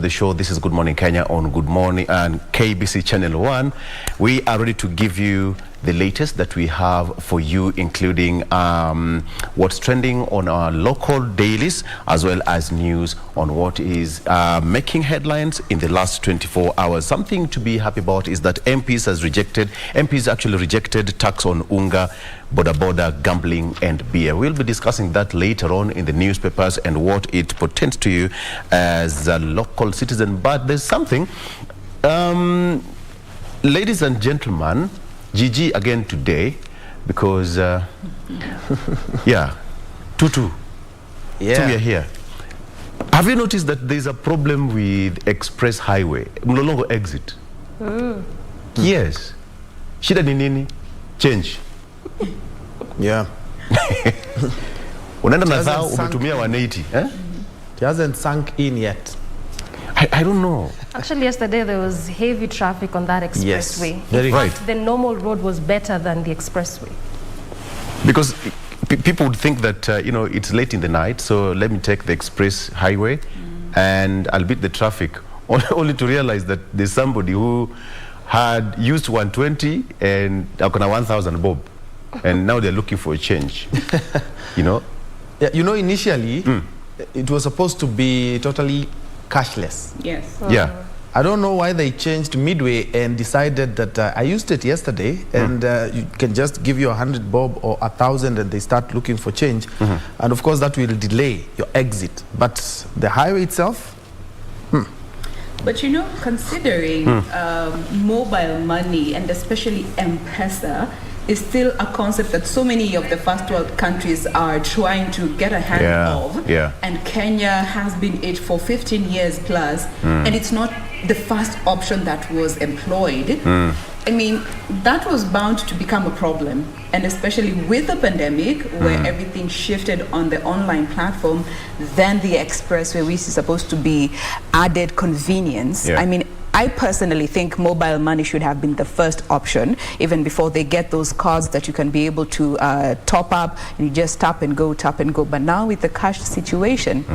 to the show. This is Good Morning Kenya on Good Morning and KBC Channel 1. We are ready to give you the latest that we have for you, including what's trending on our local dailies, as well as news on what is making headlines in the last 24 hours. Something to be happy about is that MPs actually rejected tax on unga, boda, gambling and beer. We'll be discussing that later on in the newspapers and what it portends to you as a local citizen. But there's something, ladies and gentlemen, GG again today, because yeah, Tutu, yeah, so we are here. Have you noticed that there's a problem with express highway, Mlolongo exit? Yes. Shida ni nini? Change. Yeah. Unaenda na zao umetumia 180, eh? It hasn't sunk in yet. I don't know. Actually, yesterday there was heavy traffic on that expressway. Yes, very right. The normal road was better than the expressway. Because people would think that, you know, it's late in the night, so let me take the express highway and I'll beat the traffic, only to realize that there's somebody who had used 120 and akona 1,000 bob, and now they're looking for a change, you know? Yeah, you know, initially, it was supposed to be totally cashless. Yes. Yeah. I don't know why they changed midway and decided that I used it yesterday, and you can just give you 100 bob or 1,000 and they start looking for change. And of course that will delay your exit. But the highway itself, But you know, considering mobile money and especially M-Pesa is still a concept that so many of the first world countries are trying to get a hand of. Yeah. And Kenya has been it for 15 years plus, and it's not the first option that was employed. I mean, that was bound to become a problem, and especially with the pandemic, where everything shifted on the online platform, then the expressway, which is supposed to be added convenience. Yeah. I mean, I personally think mobile money should have been the first option, even before they get those cards that you can be able to top up and you just tap and go. But now with the cash situation,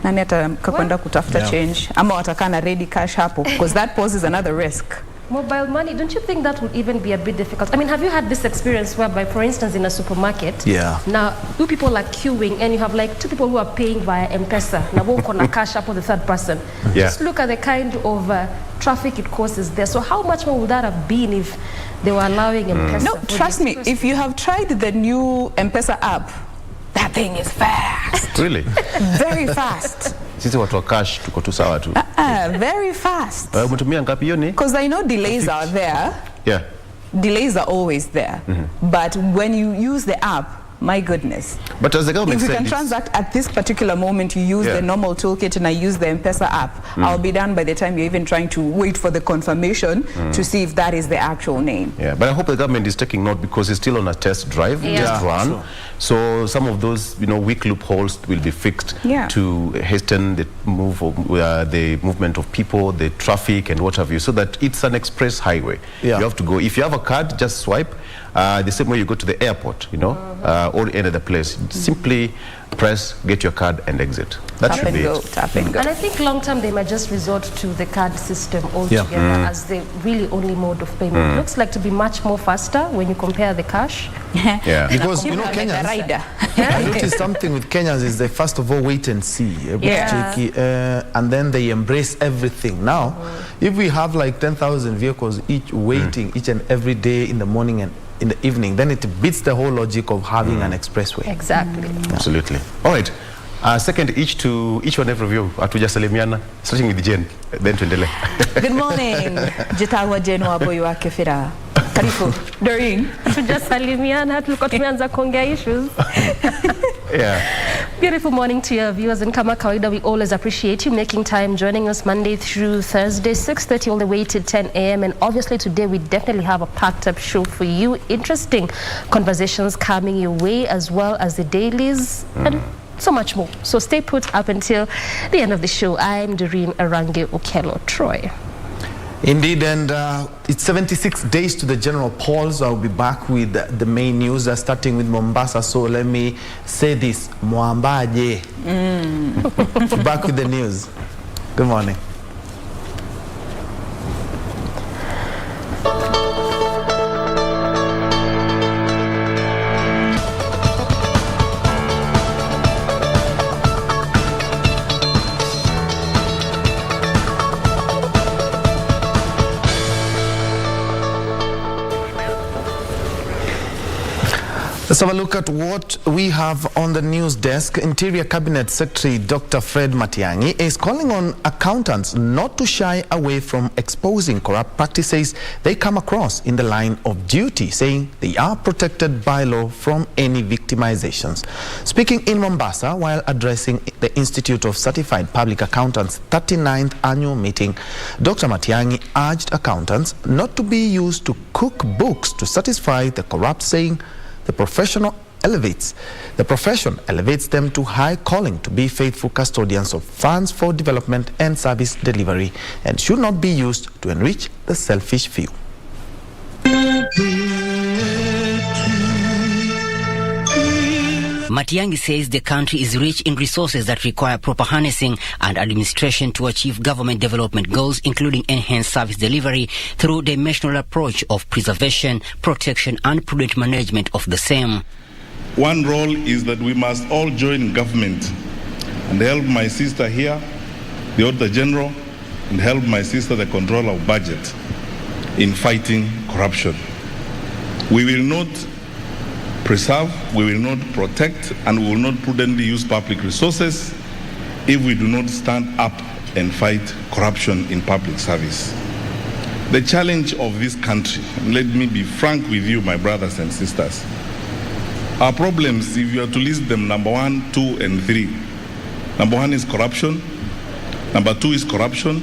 nani atakwenda kutafuta change ama watakana ready cash hapo, because that poses another risk. Mobile money, don't you think that would even be a bit difficult? I mean, have you had this experience whereby, for instance, in a supermarket, now two people are queuing and you have like two people who are paying via M-Pesa, now one can cash up on the third person. Just look at the kind of traffic it causes there. So how much more would that have been if they were allowing M-Pesa? No, trust me, if you have tried the new M-Pesa app, that thing is fast. Really? Very fast. Sisi watu wa cash tuko tu sawa tu. Very fast. Umetumia ngapi hiyo ni? Because I know delays are there. Yeah. Delays are always there. But when you use the app, my goodness. But as the government if you said, can transact at this particular moment, you use the normal toolkit and I use the M-Pesa app, I'll be done by the time you're even trying to wait for the confirmation to see if that is the actual name. Yeah, but I hope the government is taking note, because it's still on a test drive, test run. Sure. So some of those, you know, weak loopholes will be fixed to hasten the the movement of people, the traffic and what have you, so that it's an express highway. You have to go. If you have a card, just swipe. The same way you go to the airport, you know, or any other place. Simply press, get your card and exit. That should be it. Tap and go. And I think long term they might just resort to the card system altogether as the really only mode of payment. It looks like to be much more faster when you compare the cash. Because you know, Kenyans, I noticed something with Kenyans is they first of all wait and see, and then they embrace everything. Now, if we have like 10,000 vehicles each waiting each and every day in the morning and in the evening, then it beats the whole logic of having an expressway. Exactly. Absolutely. All right. Second, each one every view. Atujasalimiana, starting with Jen, then tuendele. Good morning. Jitawa Jen waboyu wa Kefira. Karifu. Doreen. Tujasalimiana, tulikuwa tumeanza kuongea issues. Beautiful morning to your viewers, and kama kawaida, we always appreciate you making time joining us Monday through Thursday, 6:30 all the way to 10 a.m. And obviously today we definitely have a packed up show for you. Interesting conversations coming your way, as well as the dailies and so much more. So stay put up until the end of the show. I'm Doreen Arange Okello Troy. Indeed, and it's 76 days to the general polls. I'll be back with the main news, starting with Mombasa. So let me say this, Mwambaje. Back with the news. Good morning. Let's have a look at what we have on the news desk. Interior Cabinet Secretary Dr. Fred Matiang'i is calling on accountants not to shy away from exposing corrupt practices they come across in the line of duty, saying they are protected by law from any victimizations. Speaking in Mombasa while addressing the Institute of Certified Public Accountants' 39th annual meeting, Dr. Matiang'i urged accountants not to be used to cook books to satisfy the corrupt, saying the profession elevates them to high calling to be faithful custodians of funds for development and service delivery and should not be used to enrich the selfish few. Matiang'i says the country is rich in resources that require proper harnessing and administration to achieve government development goals, including enhanced service delivery through the dimensional approach of preservation, protection and prudent management of the same. One role is that we must all join government and help my sister here, the Auditor General, and help my sister, the Controller of Budget, in fighting corruption. We will not preserve, we will not protect, and we will not prudently use public resources if we do not stand up and fight corruption in public service. The challenge of this country, and let me be frank with you, my brothers and sisters, our problems, if you are to list them, number 1, 2, and 3. Number 1 is corruption, number 2 is corruption,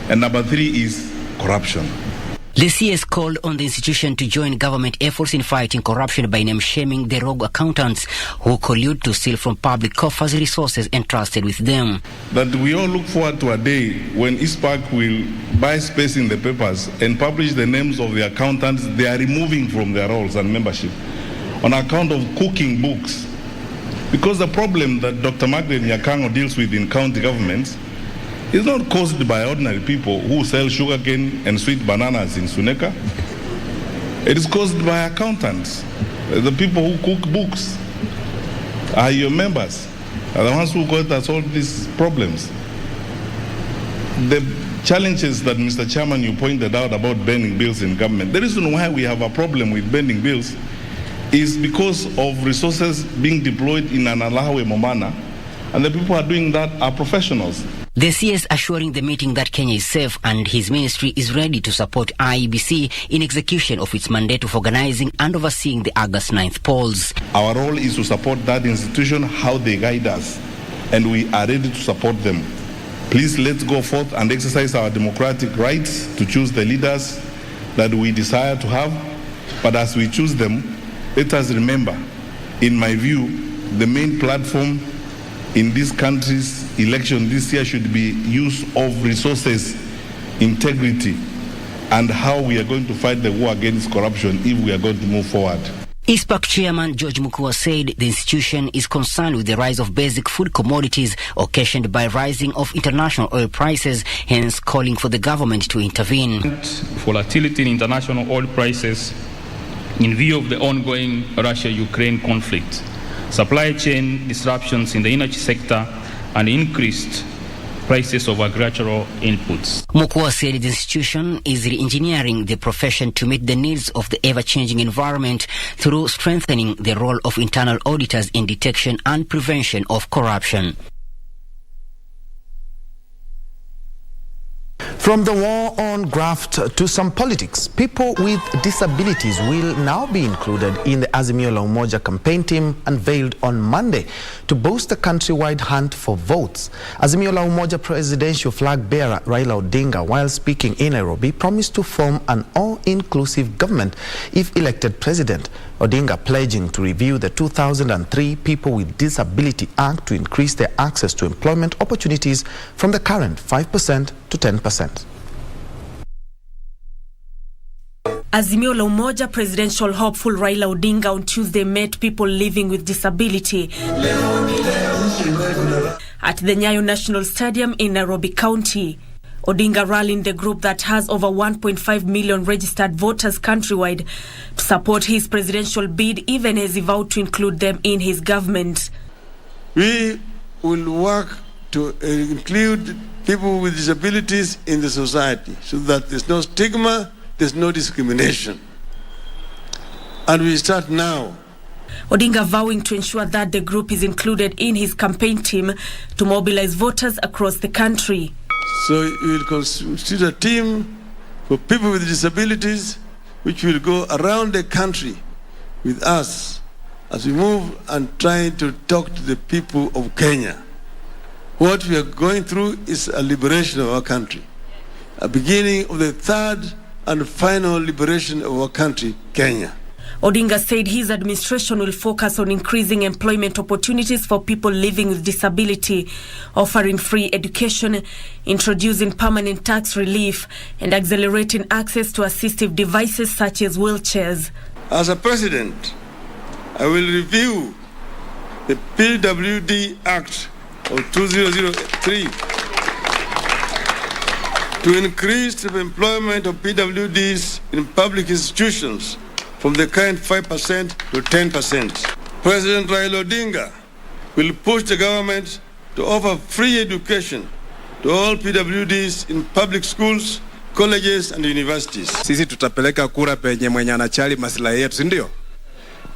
and number 3 is corruption. The CS called on the institution to join government efforts in fighting corruption by name-shaming the rogue accountants who collude to steal from public coffers resources entrusted with them. That we all look forward to a day when ISPAC will buy space in the papers and publish the names of the accountants they are removing from their roles and membership on account of cooking books. Because the problem that Dr. Margaret Nyakango deals with in county governments is not caused by ordinary people who sell sugarcane and sweet bananas in Suneka. It is caused by accountants. The people who cook books are your members, are the ones who got us all these problems. The challenges that, Mr. Chairman, you pointed out about bending bills in government, the reason why we have a problem with bending bills is because of resources being deployed in an allowable manner, and the people who are doing that are professionals. The CS assuring the meeting that Kenya is safe and his ministry is ready to support IEBC in execution of its mandate of organizing and overseeing the August 9th polls. Our role is to support that institution, how they guide us, and we are ready to support them. Please let's go forth and exercise our democratic rights to choose the leaders that we desire to have, but as we choose them, let us remember, in my view, the main platform in this country's election this year should be use of resources, integrity, and how we are going to fight the war against corruption if we are going to move forward. ISPAC Chairman George Mukua said the institution is concerned with the rise of basic food commodities occasioned by rising of international oil prices, hence calling for the government to intervene. Volatility in international oil prices in view of the ongoing Russia-Ukraine conflict, supply chain disruptions in the energy sector, and increased prices of agricultural inputs. Mukua said the institution is re-engineering the profession to meet the needs of the ever-changing environment through strengthening the role of internal auditors in detection and prevention of corruption. From the war on graft to some politics, people with disabilities will now be included in the Azimio la Umoja campaign team unveiled on Monday to boost the countrywide hunt for votes. Azimio la Umoja presidential flag bearer Raila Odinga, while speaking in Nairobi, promised to form an all-inclusive government if elected president. Odinga pledging to review the 2003 People with Disability Act to increase their access to employment opportunities from the current 5% to 10%. Azimio la Umoja presidential hopeful Raila Odinga on Tuesday met people living with disability at the Nyayo National Stadium in Nairobi County. Odinga rallying the group that has over 1.5 million registered voters countrywide to support his presidential bid, even as he vowed to include them in his government. We will work to include people with disabilities in the society so that there's no stigma, there's no discrimination. And we start now. Odinga vowing to ensure that the group is included in his campaign team to mobilize voters across the country. So we will constitute a team for people with disabilities which will go around the country with us as we move and try to talk to the people of Kenya. What we are going through is a liberation of our country, a beginning of the third and final liberation of our country, Kenya. Odinga said his administration will focus on increasing employment opportunities for people living with disability, offering free education, introducing permanent tax relief, and accelerating access to assistive devices such as wheelchairs. As a president, I will review the PWD Act of 2003 to increase the employment of PWDs in public institutions from the current 5% to 10%. President Raila Odinga will push the government to offer free education to all PWDs in public schools, colleges and universities. Sisi tutapeleka kura penye mwenye anachali maslahi yetu, si ndio?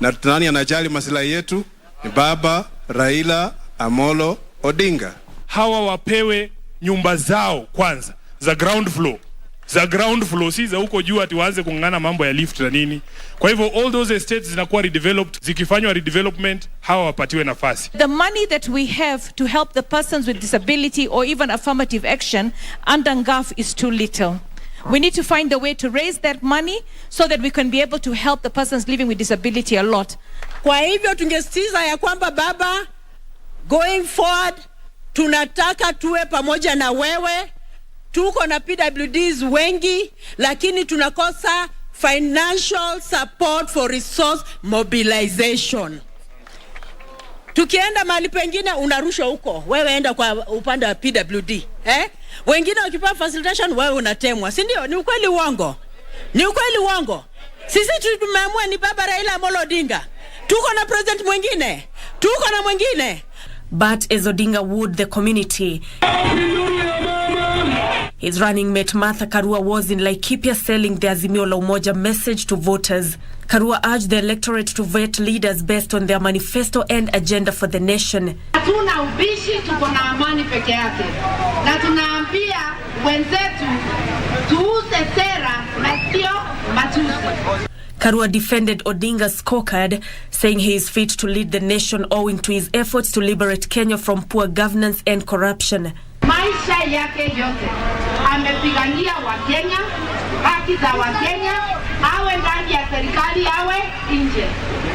Na nani anachali maslahi yetu? Ni Baba Raila Amolo Odinga. Hawa wapewe nyumba zao kwanza za ground floor. Za ground floor si za huko juu ati waanze kungana mambo ya lift na nini. Kwa hivyo all those estates zinakuwa redeveloped, zikifanywa redevelopment hawa wapatiwe nafasi. The money that we have to help the persons with disability or even affirmative action under NGAF is too little. We need to find a way to raise that money so that we can be able to help the persons living with disability a lot. Kwa hivyo tungesitiza ya kwamba baba, going forward tunataka tuwe pamoja na wewe. Tuko na PWDs wengi lakini tunakosa financial support for resource mobilization. Tukienda mahali pengine unarusha huko, wewe enda kwa upande wa PWD. Wengine wakipewa facilitation wewe unatemwa. Si ndio? Ni ukweli uongo? Ni ukweli uongo? Sisi tumeamua ni Baba Raila Amolo Odinga. Tuko na president mwingine. Tuko na mwingine. But as Odinga wooed the community, his running mate Martha Karua was in Laikipia selling the Azimio la Umoja message to voters. Karua urged the electorate to vote leaders based on their manifesto and agenda for the nation. Hatuna ubishi, tuko na amani peke yake. Na tunaambia wenzetu tuuze sera na sio matusi. Karua defended Odinga's scorecard, saying he is fit to lead the nation owing to his efforts to liberate Kenya from poor governance and corruption. Maisha yake yote amepigania Wakenya, haki za Wakenya, awe ndani ya serikali awe nje,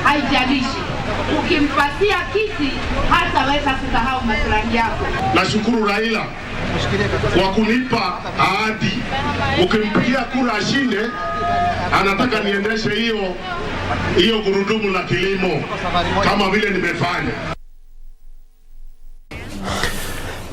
haijalishi. Ukimpatia kiti hataweza kusahau maslahi yako. Nashukuru Raila kwa kunipa ahadi. Ukimpigia kura ashinde, anataka niendeshe hiyo gurudumu la kilimo kama vile nimefanya.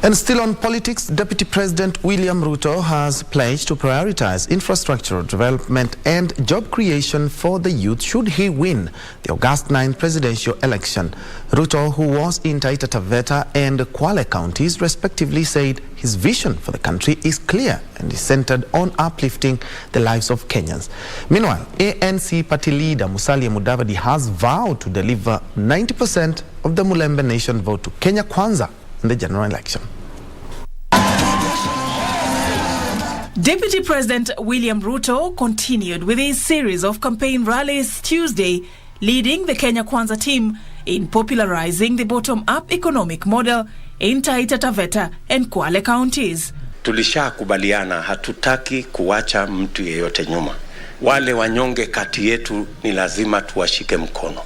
And still on politics, Deputy President William Ruto has pledged to prioritize infrastructural development and job creation for the youth should he win the August 9th presidential election. Ruto, who was in Taita Taveta and Kwale counties respectively, said his vision for the country is clear and is centered on uplifting the lives of Kenyans. Meanwhile, ANC party leader Musalia Mudavadi has vowed to deliver 90% of the Mulembe Nation vote to Kenya Kwanza in the general election. Deputy President William Ruto continued with his series of campaign rallies Tuesday, leading the Kenya Kwanza team in popularizing the bottom-up economic model in Taita Taveta and Kwale counties. Tulishakubaliana hatutaki kuacha mtu yeyote nyuma. Wale wanyonge kati yetu ni lazima tuwashike mkono.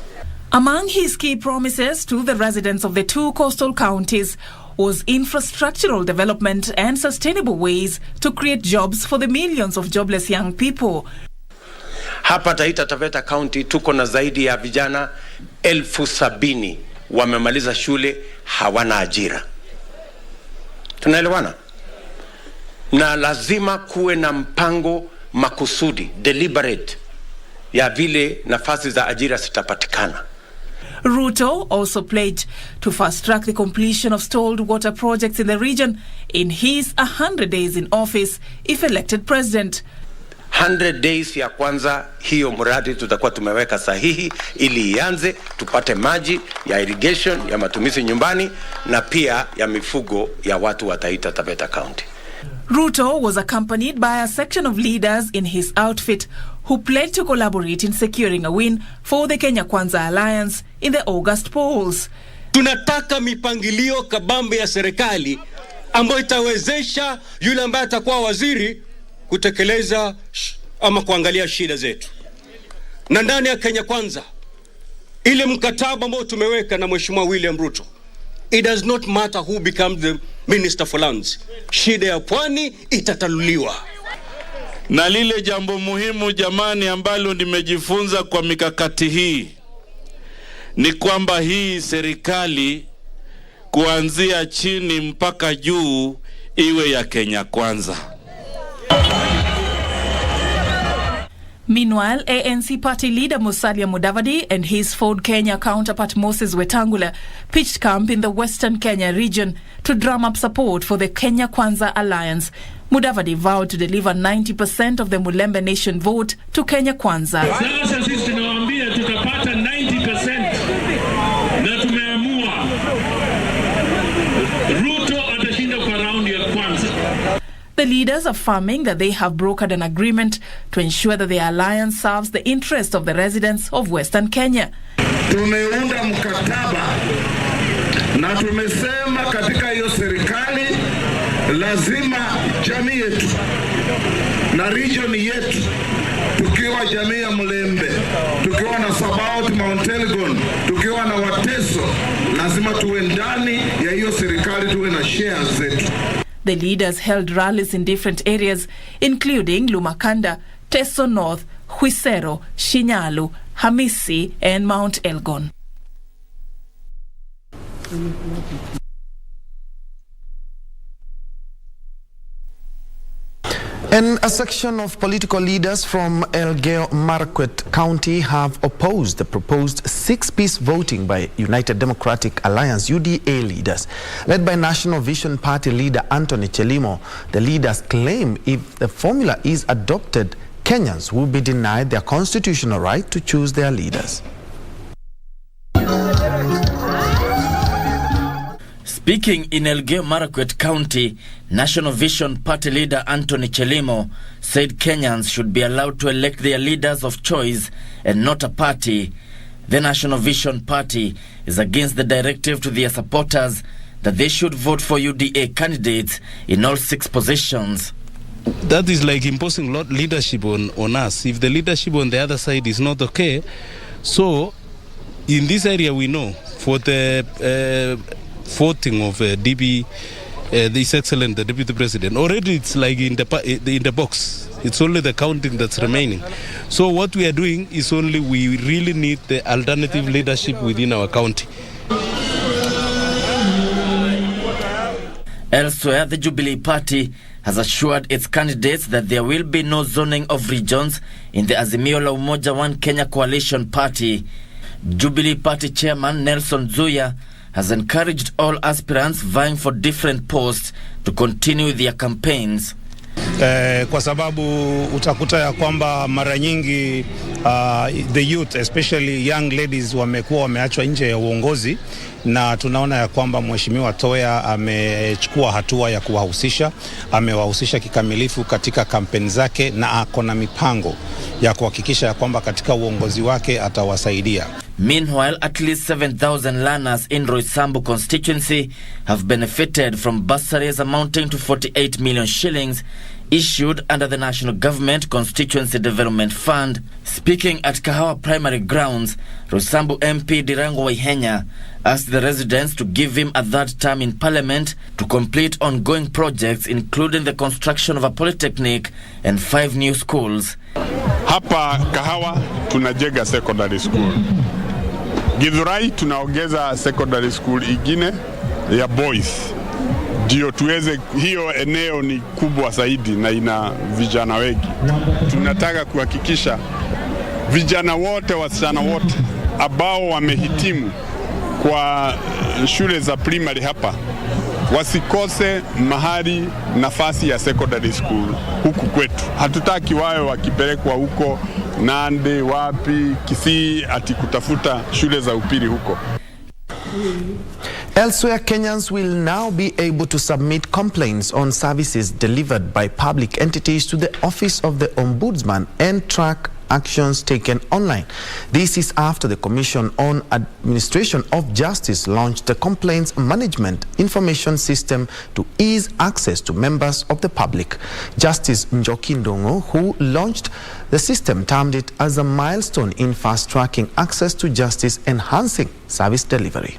Among his key promises to the residents of the two coastal counties was infrastructural development and sustainable ways to create jobs for the millions of jobless young people. Hapa Taita Taveta County tuko na zaidi ya vijana 70,000 wamemaliza shule hawana ajira. Tunaelewana? na lazima kuwe na mpango makusudi, deliberate, ya vile nafasi za ajira zitapatikana. Ruto also pledged to fast-track the completion of stalled water projects in the region in his 100 days in office if elected president. 100 days ya kwanza hiyo mradi tutakuwa tumeweka sahihi ili ianze, tupate maji ya irrigation, ya matumizi nyumbani na pia ya mifugo ya watu wa Taita Taveta County. Ruto was accompanied by a section of leaders in his outfit who pledged to collaborate in securing a win for the Kenya Kwanza Alliance in the August polls. Tunataka mipangilio kabambe ya serikali ambayo itawezesha yule ambaye atakuwa waziri kutekeleza ama kuangalia shida zetu. Na ndani ya Kenya Kwanza, ile mkataba ambao tumeweka na Mheshimiwa William Ruto, it does not matter who becomes the Minister for Lands. Shida ya pwani itataluliwa. Na lile jambo muhimu jamani ambalo nimejifunza kwa mikakati hii ni kwamba hii serikali kuanzia chini mpaka juu iwe ya Kenya Kwanza. Meanwhile, ANC party leader Musalia Mudavadi and his Ford Kenya counterpart Moses Wetangula pitched camp in the Western Kenya region to drum up support for the Kenya Kwanza Alliance. Mudavadi vowed to deliver 90% of the Mulembe Nation vote to Kenya Kwanza. Sasa sisi tunawaambia tutapata 90% na tumeamua Ruto atashinda kwa raundi ya kwanza. The leaders affirming that they have brokered an agreement to ensure that the alliance serves the interests of the residents of Western Kenya. Tumeunda mkataba na tumesema katika hiyo serikali lazima jamii yetu na region yetu, tukiwa jamii ya Mulembe, tukiwa na Sabaot, Mount Elgon, tukiwa na Wateso, lazima tuwe ndani ya hiyo serikali, tuwe na shares zetu. The leaders held rallies in different areas, including Lumakanda, Teso North, Huisero, Shinyalu, Hamisi, and Mount Elgon. And a section of political leaders from Elgeyo-Marakwet County have opposed the proposed six-piece voting by United Democratic Alliance UDA leaders. Led by National Vision Party leader Anthony Chelimo, the leaders claim if the formula is adopted, Kenyans will be denied their constitutional right to choose their leaders. Speaking in Elgeyo-Marakwet County, National Vision Party leader Anthony Chelimo said Kenyans should be allowed to elect their leaders of choice and not a party. The National Vision Party is against the directive to their supporters that they should vote for UDA candidates in all 6 positions. That is like imposing leadership on us. If the leadership on the other side is not okay, so in this area we know for the voting of DP, this excellent, the Deputy President, already it's like in the box. It's only the counting that's remaining. So what we are doing is only we really need the alternative leadership within our county. Elsewhere, the Jubilee Party has assured its candidates that there will be no zoning of regions in the Azimio la Umoja One Kenya Coalition Party. Jubilee Party Chairman Nelson Zuya has encouraged all aspirants vying for different posts to continue their campaigns. Kwa sababu utakuta ya kwamba mara nyingi the youth, especially young ladies, wamekuwa wameachwa nje ya uongozi, na tunaona ya kwamba Mheshimiwa Toya amechukua hatua ya kuwahusisha, amewahusisha kikamilifu katika kampeni zake, na ako na mipango ya kuhakikisha ya kwamba katika uongozi wake atawasaidia. Meanwhile, at least 7,000 learners in Roysambu constituency have benefited from bursaries amounting to 48 million shillings issued under the National Government Constituency Development Fund. Speaking at Kahawa Primary Grounds, Roysambu MP Dirango Waihenya asked the residents to give him a third term in Parliament to complete ongoing projects, including the construction of a polytechnic and 5 new schools. Hapa Kahawa tunajenga secondary school. Githurai tunaongeza secondary school ingine ya boys. ndio tuweze, hiyo eneo ni kubwa zaidi na ina vijana wengi. Tunataka kuhakikisha vijana wote, wasichana wote ambao wamehitimu kwa shule za primary hapa wasikose mahali nafasi ya secondary school huku kwetu. Hatutaki wawe wakipelekwa huko Nandi, wapi, Kisii ati kutafuta shule za upili huko. Elsewhere, Kenyans will now be able to submit complaints on services delivered by public entities to the Office of the Ombudsman and track actions taken online. This is after the Commission on Administration of Justice launched the Complaints Management Information System to ease access to members of the public. Justice Njoki Ndongo, who launched the system, termed it as a milestone in fast-tracking access to justice, enhancing service delivery.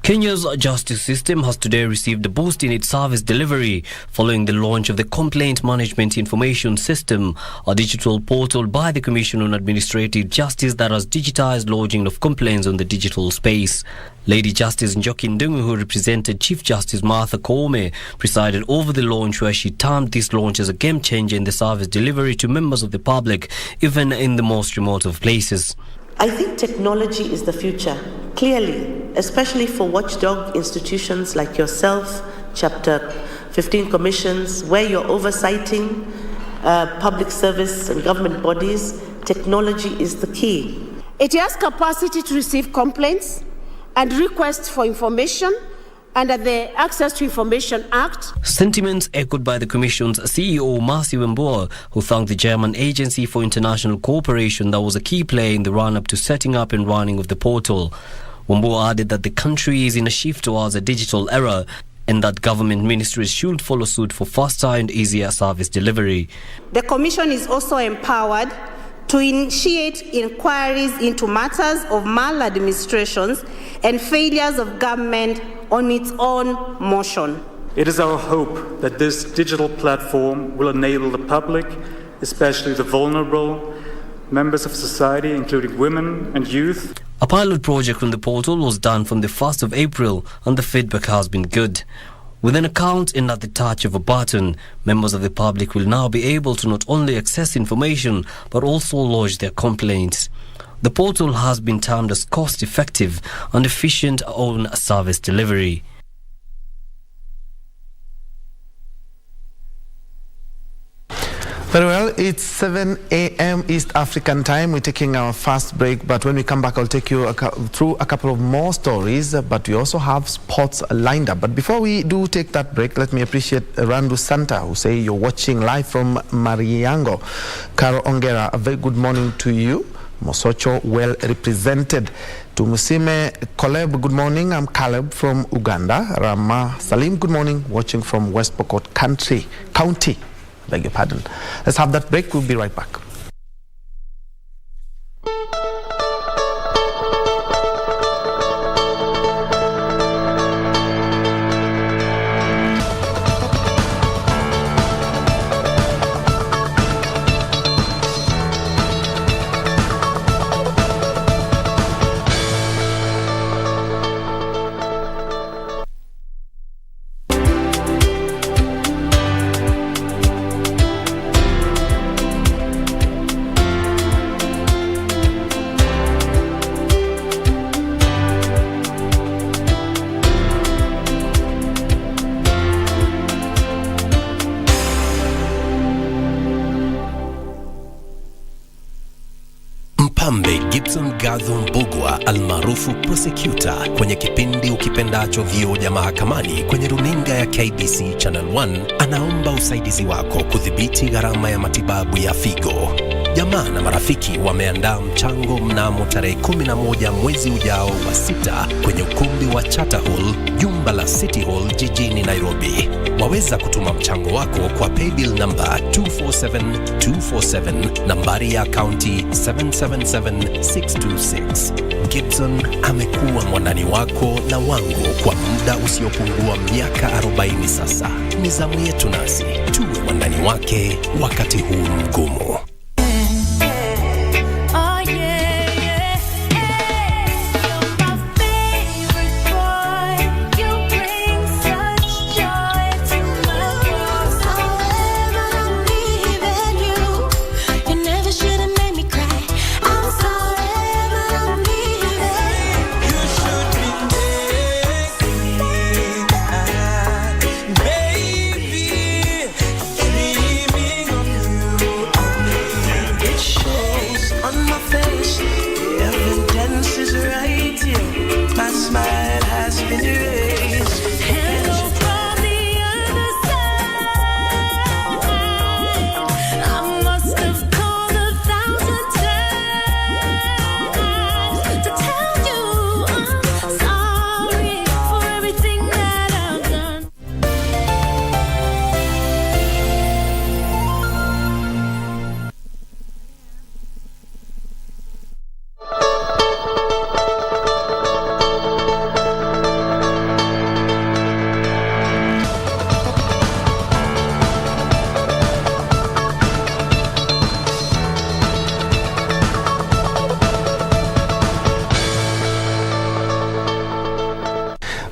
Kenya's justice system has today received a boost in its service delivery following the launch of the Complaint Management Information System, a digital portal by the Commission on Administrative Justice that has digitized lodging of complaints on the digital space. Lady Justice Njoki Ndungu, who represented Chief Justice Martha Koome, presided over the launch, where she termed this launch as a game changer in the service delivery to members of the public, even in the most remote of places. I think technology is the future, clearly, especially for watchdog institutions like yourself, Chapter 15 commissions, where you're oversighting public service and government bodies. Technology is the key. It has capacity to receive complaints and requests for information under the Access to Information Act. Sentiments echoed by the Commission's CEO, Mercy Wambua, who thanked the German Agency for International Cooperation that was a key player in the run-up to setting up and running of the portal. Wambua added that the country is in a shift towards a digital era and that government ministries should follow suit for faster and easier service delivery. The Commission is also empowered to initiate inquiries into matters of maladministrations and failures of government on its own motion. It is our hope that this digital platform will enable the public, especially the vulnerable members of society, including women and youth. A pilot project on the portal was done from the 1st of April and the feedback has been good. With an account and at the touch of a button, members of the public will now be able to not only access information but also lodge their complaints. The portal has been termed as cost-effective and efficient on service delivery. Very well, it's 7 a.m. East African time. We're taking our first break, but when we come back, I'll take you through a couple of more stories, but we also have sports lined up. But before we do take that break, let me appreciate Randu Santa, who say you're watching live from Mariango. Caro Ongera, a very good morning to you. Mosocho, well represented. To Musime Koleb, good morning. I'm Caleb from Uganda. Rama Salim, good morning. Watching from West Pokot County. Beg your pardon. Let's have that break. We'll be right back. Mbugwa almaarufu prosecutor kwenye kipindi ukipendacho vioja mahakamani kwenye runinga ya KBC Channel 1 anaomba usaidizi wako kudhibiti gharama ya matibabu ya figo. Jamaa na marafiki wameandaa mchango mnamo tarehe 11 mwezi ujao wa 6 kwenye ukumbi wa Charter Hall, jumba la City Hall jijini Nairobi. Waweza kutuma mchango wako kwa paybill number 247247, nambari ya akaunti 777626. Gibson amekuwa mwandani wako na wangu kwa muda usiopungua miaka 40 sasa. Ni zamu yetu nasi tuwe mwandani wake wakati huu mgumu.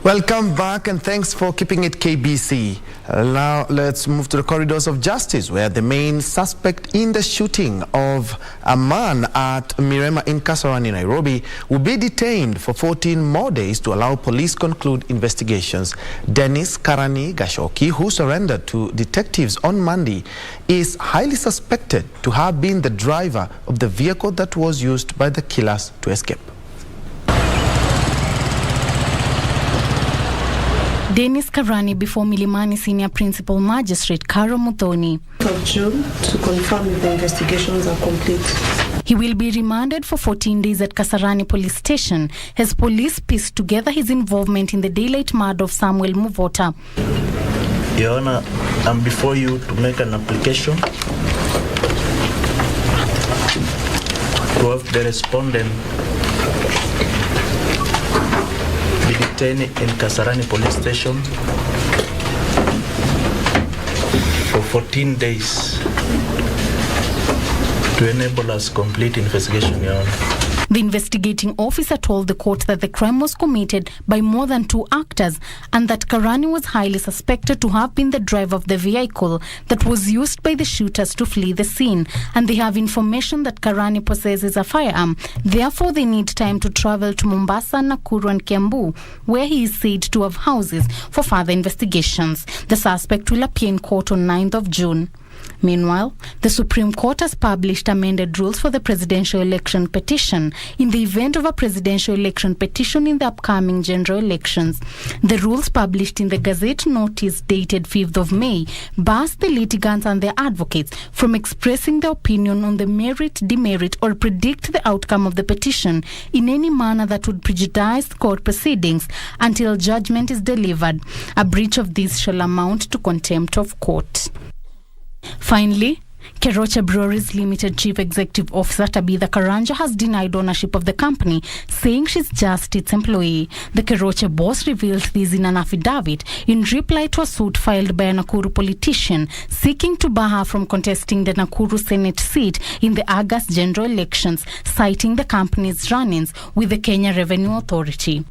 Welcome back and thanks for keeping it KBC. Now let's move to the corridors of justice, where the main suspect in the shooting of a man at Mirema in Kasarani, Nairobi, will be detained for 14 more days to allow police conclude investigations. Dennis Karani Gashoki, who surrendered to detectives on Monday, is highly suspected to have been the driver of the vehicle that was used by the killers to escape. Dennis Karani before Milimani Senior Principal Magistrate Karo Muthoni. Of June to confirm if the investigations are complete. He will be remanded for 14 days at Kasarani Police Station as police pieced together his involvement in the daylight murder of Samuel Muvota. Your Honor, I'm before you to make an application to have the respondent be detained in Kasarani Police Station for 14 days to enable us complete investigation, Your Honor. The investigating officer told the court that the crime was committed by more than 2 actors and that Karani was highly suspected to have been the driver of the vehicle that was used by the shooters to flee the scene, and they have information that Karani possesses a firearm. Therefore, they need time to travel to Mombasa, Nakuru and Kiambu, where he is said to have houses, for further investigations. The suspect will appear in court on 9th of June. Meanwhile, the Supreme Court has published amended rules for the presidential election petition in the event of a presidential election petition in the upcoming general elections. The rules published in the Gazette notice dated 5th of May bars the litigants and their advocates from expressing their opinion on the merit, demerit or predict the outcome of the petition in any manner that would prejudice court proceedings until judgment is delivered. A breach of this shall amount to contempt of court. Finally, Kerio Breweries Limited Chief Executive Officer Tabitha Karanja has denied ownership of the company, saying she's just its employee. The Kerio boss revealed this in an affidavit in reply to a suit filed by a Nakuru politician seeking to bar her from contesting the Nakuru Senate seat in the August general elections, citing the company's run-ins with the Kenya Revenue Authority.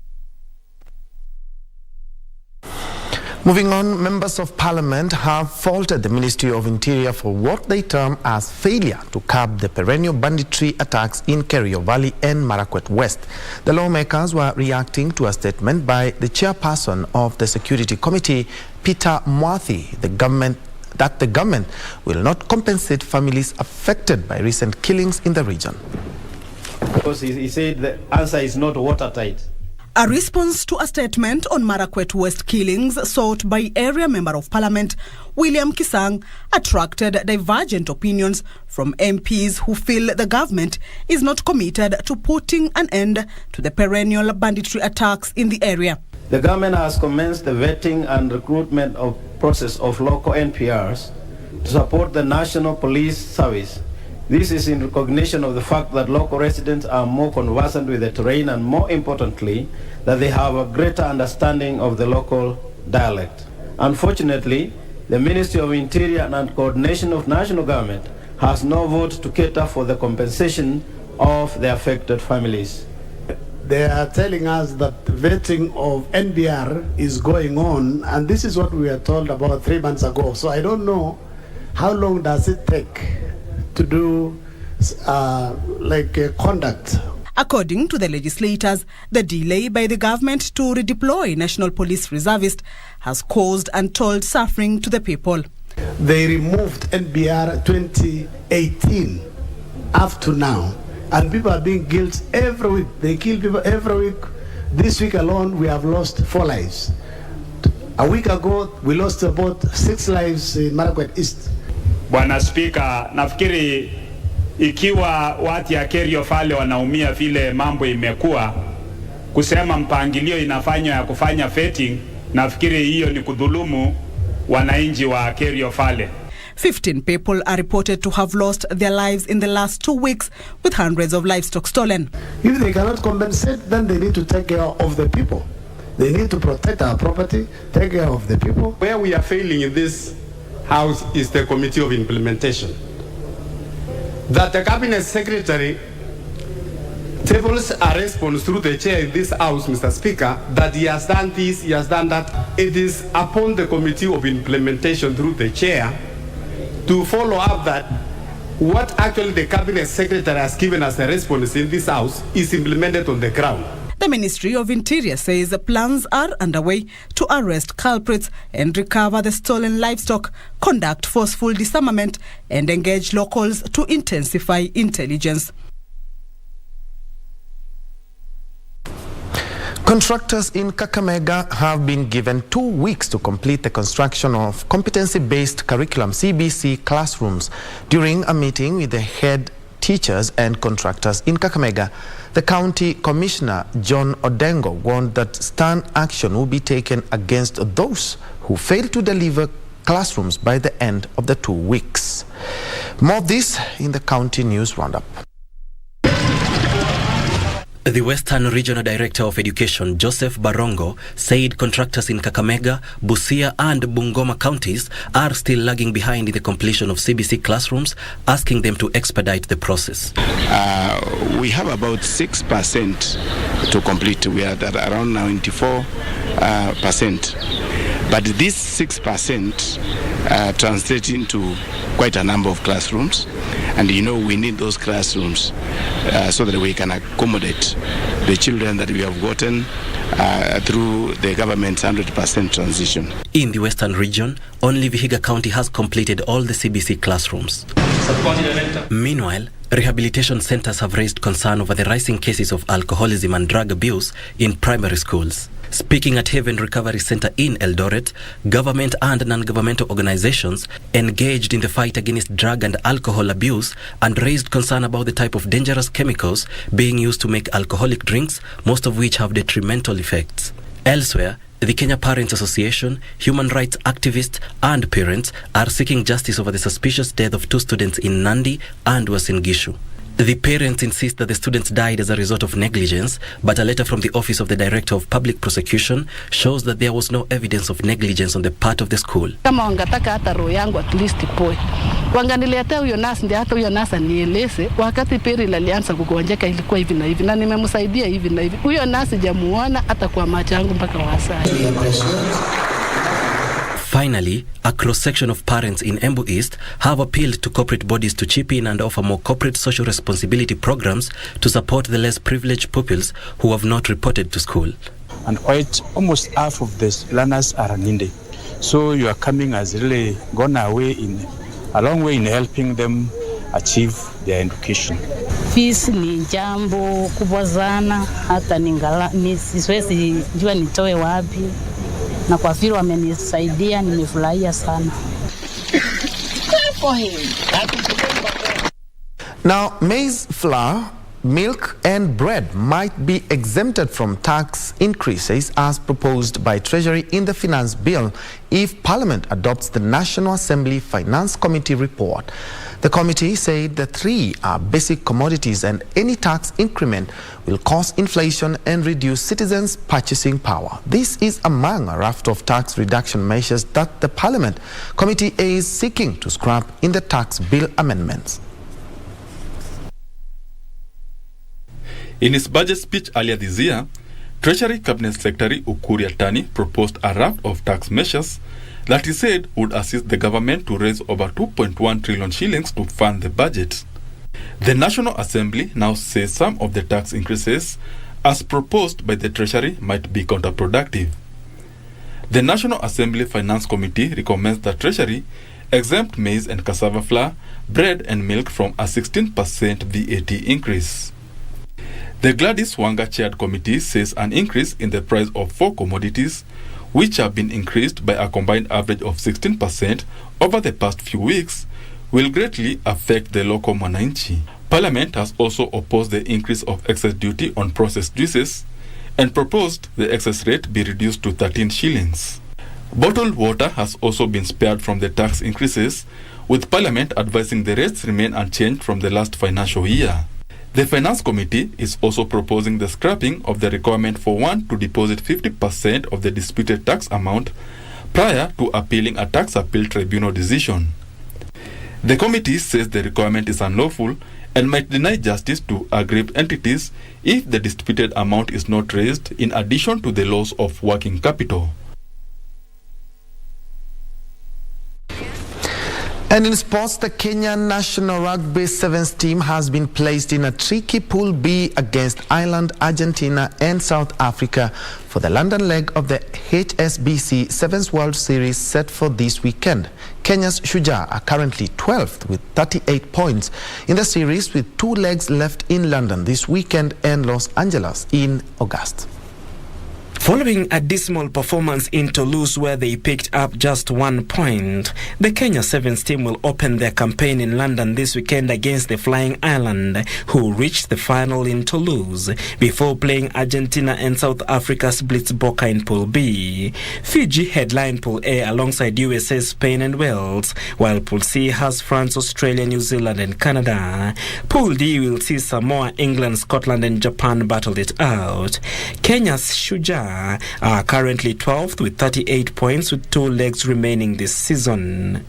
Moving on, members of parliament have faulted the Ministry of Interior for what they term as failure to curb the perennial banditry attacks in Kerio Valley and Marakwet West. The lawmakers were reacting to a statement by the chairperson of the Security Committee, Peter Mwathi, that the government will not compensate families affected by recent killings in the region. Because he said the answer is not watertight. A response to a statement on Marakwet West killings sought by area Member of Parliament William Kisang attracted divergent opinions from MPs who feel the government is not committed to putting an end to the perennial banditry attacks in the area. The government has commenced the vetting and recruitment process of local NPRs to support the National Police Service. This is in recognition of the fact that local residents are more conversant with the terrain and, more importantly, that they have a greater understanding of the local dialect. Unfortunately, the Ministry of Interior and Coordination of National Government has no vote to cater for the compensation of the affected families. They are telling us that vetting of NBR is going on, and this is what we were told about 3 months ago. So I don't know how long does it take to do conduct. According to the legislators, the delay by the government to redeploy National Police reservists has caused untold suffering to the people. They removed NBR 2018 up to now, and people are being killed every week. They kill people every week. This week alone, we have lost 4 lives. A week ago, we lost about 6 lives in Marakwet East. Bwana Spika, nafikiri ikiwa watu ya Kerio Valley wanaumia vile mambo imekuwa, kusema mpangilio inafanywa ya kufanya vetting, nafikiri hiyo ni kudhulumu wananchi wa Kerio Valley. 15 people are reported to have lost their lives in the last 2 weeks, with hundreds of livestock stolen. If they cannot compensate, then they need to take care of the people. They need to protect our property, take care of the people. Where we are failing in this House is the Committee of Implementation. That the Cabinet Secretary tables a response through the chair in this house, Mr. Speaker, that he has done this, he has done that. It is upon the Committee of Implementation through the chair to follow up that what actually the Cabinet Secretary has given us a response in this house is implemented on the ground. The Ministry of Interior says plans are underway to arrest culprits and recover the stolen livestock, conduct forceful disarmament, and engage locals to intensify intelligence. Contractors in Kakamega have been given 2 weeks to complete the construction of competency-based curriculum CBC classrooms. During a meeting with the head teachers and contractors in Kakamega, the County Commissioner John Odengo warned that stern action will be taken against those who fail to deliver classrooms by the end of the 2 weeks. More of this in the County News Roundup. The Western Regional Director of Education, Joseph Barongo, said contractors in Kakamega, Busia and Bungoma counties are still lagging behind in the completion of CBC classrooms, asking them to expedite the process. We have about 6% to complete. We are at around 94%. But this 6% translates into quite a number of classrooms. And we need those classrooms so that we can accommodate the children that we have gotten through the government's 100% transition. In the Western region, only Vihiga County has completed all the CBC classrooms. Meanwhile, rehabilitation centers have raised concern over the rising cases of alcoholism and drug abuse in primary schools. Speaking at Haven Recovery Center in Eldoret, government and non-governmental organizations engaged in the fight against drug and alcohol abuse and raised concern about the type of dangerous chemicals being used to make alcoholic drinks, most of which have detrimental effects. Elsewhere, the Kenya Parents Association, human rights activists and parents are seeking justice over the suspicious death of 2 students in Nandi and Uasin Gishu. The parents insist that the students died as a result of negligence, but a letter from the Office of the Director of Public Prosecution shows that there was no evidence of negligence on the part of the school. Kama wangataka hata roho yangu at least ipoe. Wanganiletea huyo nasi ndio hata huyo nasi nieleze wakati Peril alianza kugonjeka ilikuwa hivi na hivi na nimemsaidia hivi na hivi. Huyo nasi jamuona hata kwa macho yangu mpaka wasai. Finally, a cross-section of parents in Embu East have appealed to corporate bodies to chip in and offer more corporate social responsibility programs to support the less privileged pupils who have not reported to school. And quite almost half of the learners are Nindi. So your coming has really gone a long way in helping them achieve their education. Fees ni jambo kubwa sana hata siwezi jua nitoe wapi. Na kwa vile wamenisaidia nimefurahia sana. Now, maize flour, milk and bread might be exempted from tax increases as proposed by Treasury in the Finance Bill if Parliament adopts the National Assembly Finance Committee report. The committee said the 3 are basic commodities and any tax increment will cause inflation and reduce citizens' purchasing power. This is among a raft of tax reduction measures that the Parliament committee is seeking to scrap in the tax bill amendments. In his budget speech earlier this year, Treasury Cabinet Secretary Ukur Yatani proposed a raft of tax measures that he said would assist the government to raise over 2.1 trillion shillings to fund the budget. The National Assembly now says some of the tax increases as proposed by the Treasury might be counterproductive. The National Assembly Finance Committee recommends that Treasury exempt maize and cassava flour, bread and milk from a 16% VAT increase. The Gladys Wanga-chaired committee says an increase in the price of 4 commodities, which have been increased by a combined average of 16% over the past few weeks, will greatly affect the local mwananchi. Parliament has also opposed the increase of excess duty on processed juices and proposed the excess rate be reduced to 13 shillings. Bottled water has also been spared from the tax increases, with Parliament advising the rates remain unchanged from the last financial year. The Finance Committee is also proposing the scrapping of the requirement for one to deposit 50% of the disputed tax amount prior to appealing a tax appeal tribunal decision. The committee says the requirement is unlawful and might deny justice to aggrieved entities if the disputed amount is not raised in addition to the loss of working capital. And in sports, the Kenyan national rugby sevens team has been placed in a tricky Pool B against Ireland, Argentina and South Africa for the London leg of the HSBC Sevens World Series set for this weekend. Kenya's Shujaa are currently 12th with 38 points in the series, with 2 legs left in London this weekend and Los Angeles in August. Following a dismal performance in Toulouse where they picked up just 1 point, the Kenya Sevens team will open their campaign in London this weekend against the Flying Ireland, who reached the final in Toulouse, before playing Argentina and South Africa's Blitzboker in Pool B. Fiji headline Pool A alongside USA, Spain and Wales, while Pool C has France, Australia, New Zealand and Canada. Pool D will see Samoa, England, Scotland and Japan battle it out. Kenya's Shujaa are currently 12th with 38 points, with 2 legs remaining this season.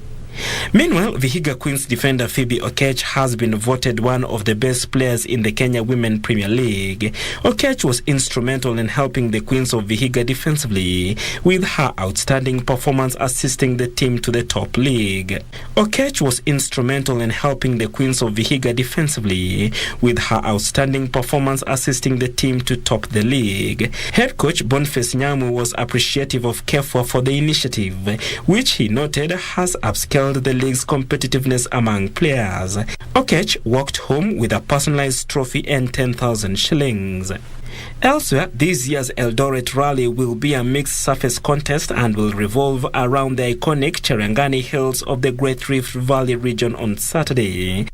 Meanwhile, Vihiga Queens defender Phoebe Okech has been voted one of the best players in the Kenya Women Premier League. Okech was instrumental in helping the Queens of Vihiga defensively, with her outstanding performance assisting the team to the top league. Okech was instrumental in helping the Queens of Vihiga defensively, with her outstanding performance assisting the team to top the league. Head coach Boniface Nyamu was appreciative of Kefwa for the initiative, which he noted has upscaled the league's competitiveness among players. Okech walked home with a personalized trophy and 10,000 shillings. Elsewhere, this year's Eldoret Rally will be a mixed surface contest and will revolve around the iconic Cherangani Hills of the Great Rift Valley region on Saturday.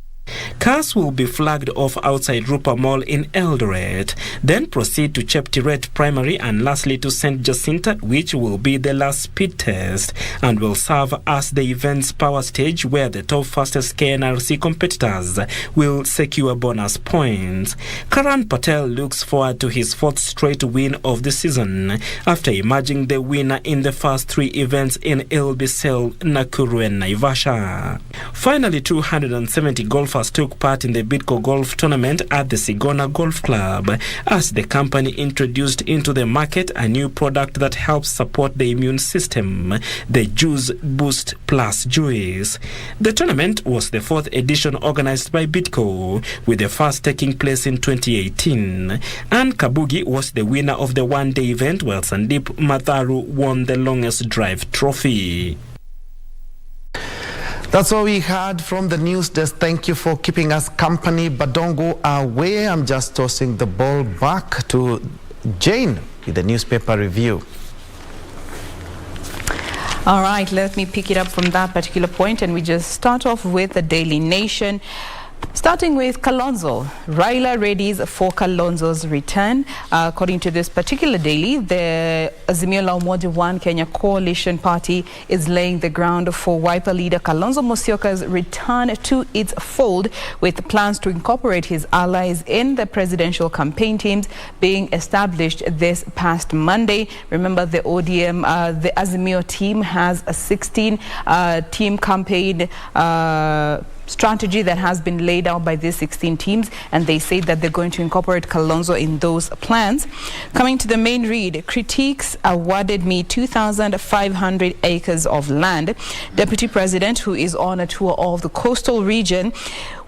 Cars will be flagged off outside Rupa Mall in Eldoret, then proceed to Cheptiret Primary and lastly to St. Jacinta, which will be the last speed test and will serve as the event's power stage where the top fastest KNRC competitors will secure bonus points. Karan Patel looks forward to his 4th straight win of the season after emerging the winner in the first 3 events in Ilbisel, Nakuru and Naivasha. Finally, 270 golfers took part in the Bidco Golf Tournament at the Sigona Golf Club as the company introduced into the market a new product that helps support the immune system, the Juice Boost Plus Juice. The tournament was the 4th edition organized by Bidco, with the first taking place in 2018. And Kabugi was the winner of the one-day event, while Sandeep Matharu won the longest drive trophy. That's all we had from the news desk. Thank you for keeping us company, but don't go away. I'm just tossing the ball back to Jane with the newspaper review. All right, let me pick it up from that particular point, and we just start off with the Daily Nation. Starting with Kalonzo, Raila readies for Kalonzo's return. According to this particular daily, the Azimio la Umoja One Kenya Coalition Party is laying the ground for Wiper leader Kalonzo Musyoka's return to its fold, with plans to incorporate his allies in the presidential campaign teams being established this past Monday. Remember, the ODM, the Azimio team has a 16-team campaign strategy that has been laid out by these 16 teams, and they say that they're going to incorporate Kalonzo in those plans. Coming to the main read, critiques awarded me 2,500 acres of land. Deputy President, who is on a tour of the coastal region,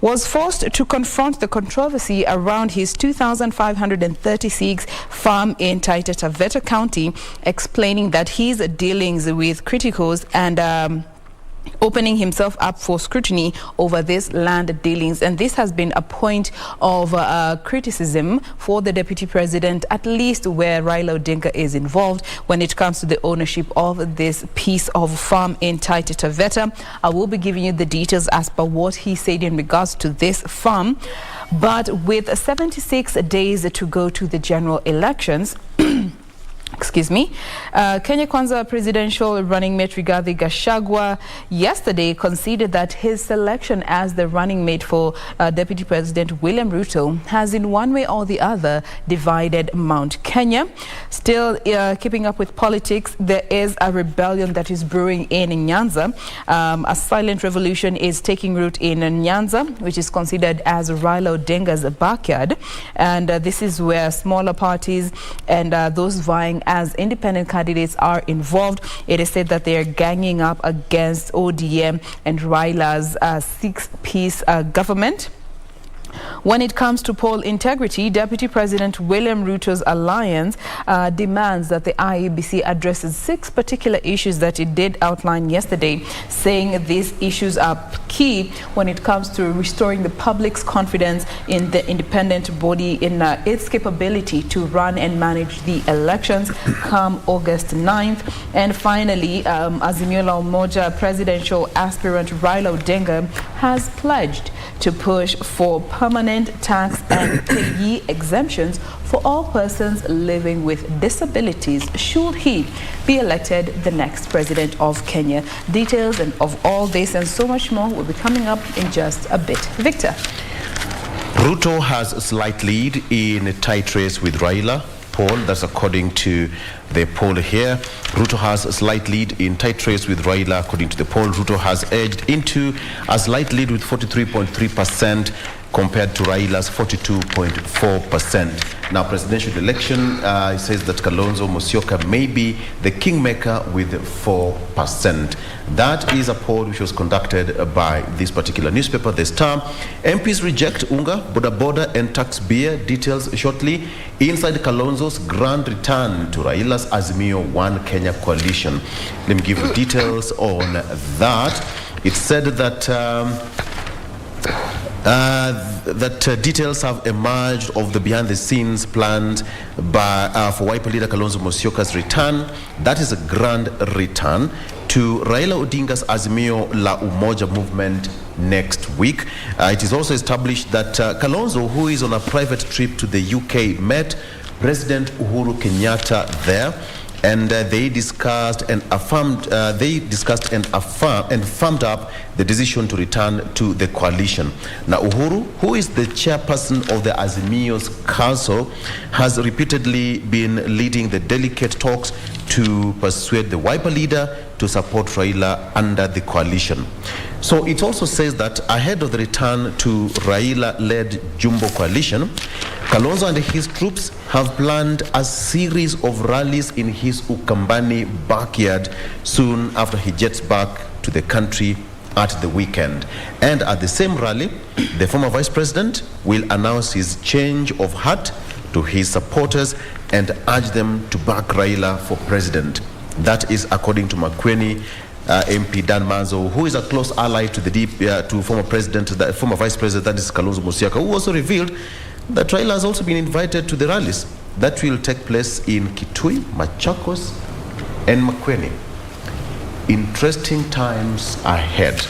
was forced to confront the controversy around his 2,536 farm in Taita Taveta County, explaining that his dealings with criticals and opening himself up for scrutiny over this land dealings. And this has been a point of criticism for the Deputy President, at least where Raila Odinga is involved when it comes to the ownership of this piece of farm in Taita Taveta. I will be giving you the details as per what he said in regards to this farm. But with 76 days to go to the general elections, Kenya Kwanza presidential running mate Rigathi Gachagua yesterday conceded that his selection as the running mate for Deputy President William Ruto has in one way or the other divided Mount Kenya. Still keeping up with politics, there is a rebellion that is brewing in Nyanza. A silent revolution is taking root in Nyanza, which is considered as Raila Odinga's backyard. And this is where smaller parties and those vying as independent candidates are involved. It is said that they are ganging up against ODM and Raila's six-piece government. When it comes to poll integrity, Deputy President William Ruto's alliance demands that the IEBC addresses 6 particular issues that it did outline yesterday, saying these issues are key when it comes to restoring the public's confidence in the independent body in its capability to run and manage the elections come August 9th. And finally, Azimio la Umoja presidential aspirant Raila Odinga has pledged to push for permanent tax and payee exemptions for all persons living with disabilities should he be elected the next president of Kenya. Details and of all this and so much more will be coming up in just a bit. Victor. Ruto has a slight lead in a tight race with Raila. Poll, that's according to the poll here. Ruto has a slight lead in tight race with Raila. According to the poll, Ruto has edged into a slight lead with 43.3% compared to Raila's 42.4%. Now, presidential election says that Kalonzo Musyoka may be the kingmaker with 4%. That is a poll which was conducted by this particular newspaper, The Star. MPs reject Unga, Boda Boda and tax beer. Details shortly. Inside Kalonzo's grand return to Raila's Azimio One Kenya coalition. Let me give you details on that. It said that details have emerged of the behind-the-scenes plans for Wiper leader Kalonzo Musyoka's return. That is a grand return to Raila Odinga's Azimio la Umoja movement next week. It is also established that Kalonzo, who is on a private trip to the UK, met President Uhuru Kenyatta there. And they discussed and affirmed up the decision to return to the coalition. Now, Uhuru, who is the chairperson of the Azimio's council, has repeatedly been leading the delicate talks to persuade the Wiper leader to support Raila under the coalition. So it also says that ahead of the return to Raila-led Jumbo coalition, Kalonzo and his troops have planned a series of rallies in his Ukambani backyard soon after he jets back to the country at the weekend. And at the same rally, the former vice president will announce his change of heart to his supporters and urge them to back Raila for president. That is according to Makueni MP Dan Manzo, who is a close ally to the former vice president, that is Kalonzo Musyoka, who also revealed that Raila has also been invited to the rallies that will take place in Kitui, Machakos, and Makueni. Interesting times ahead.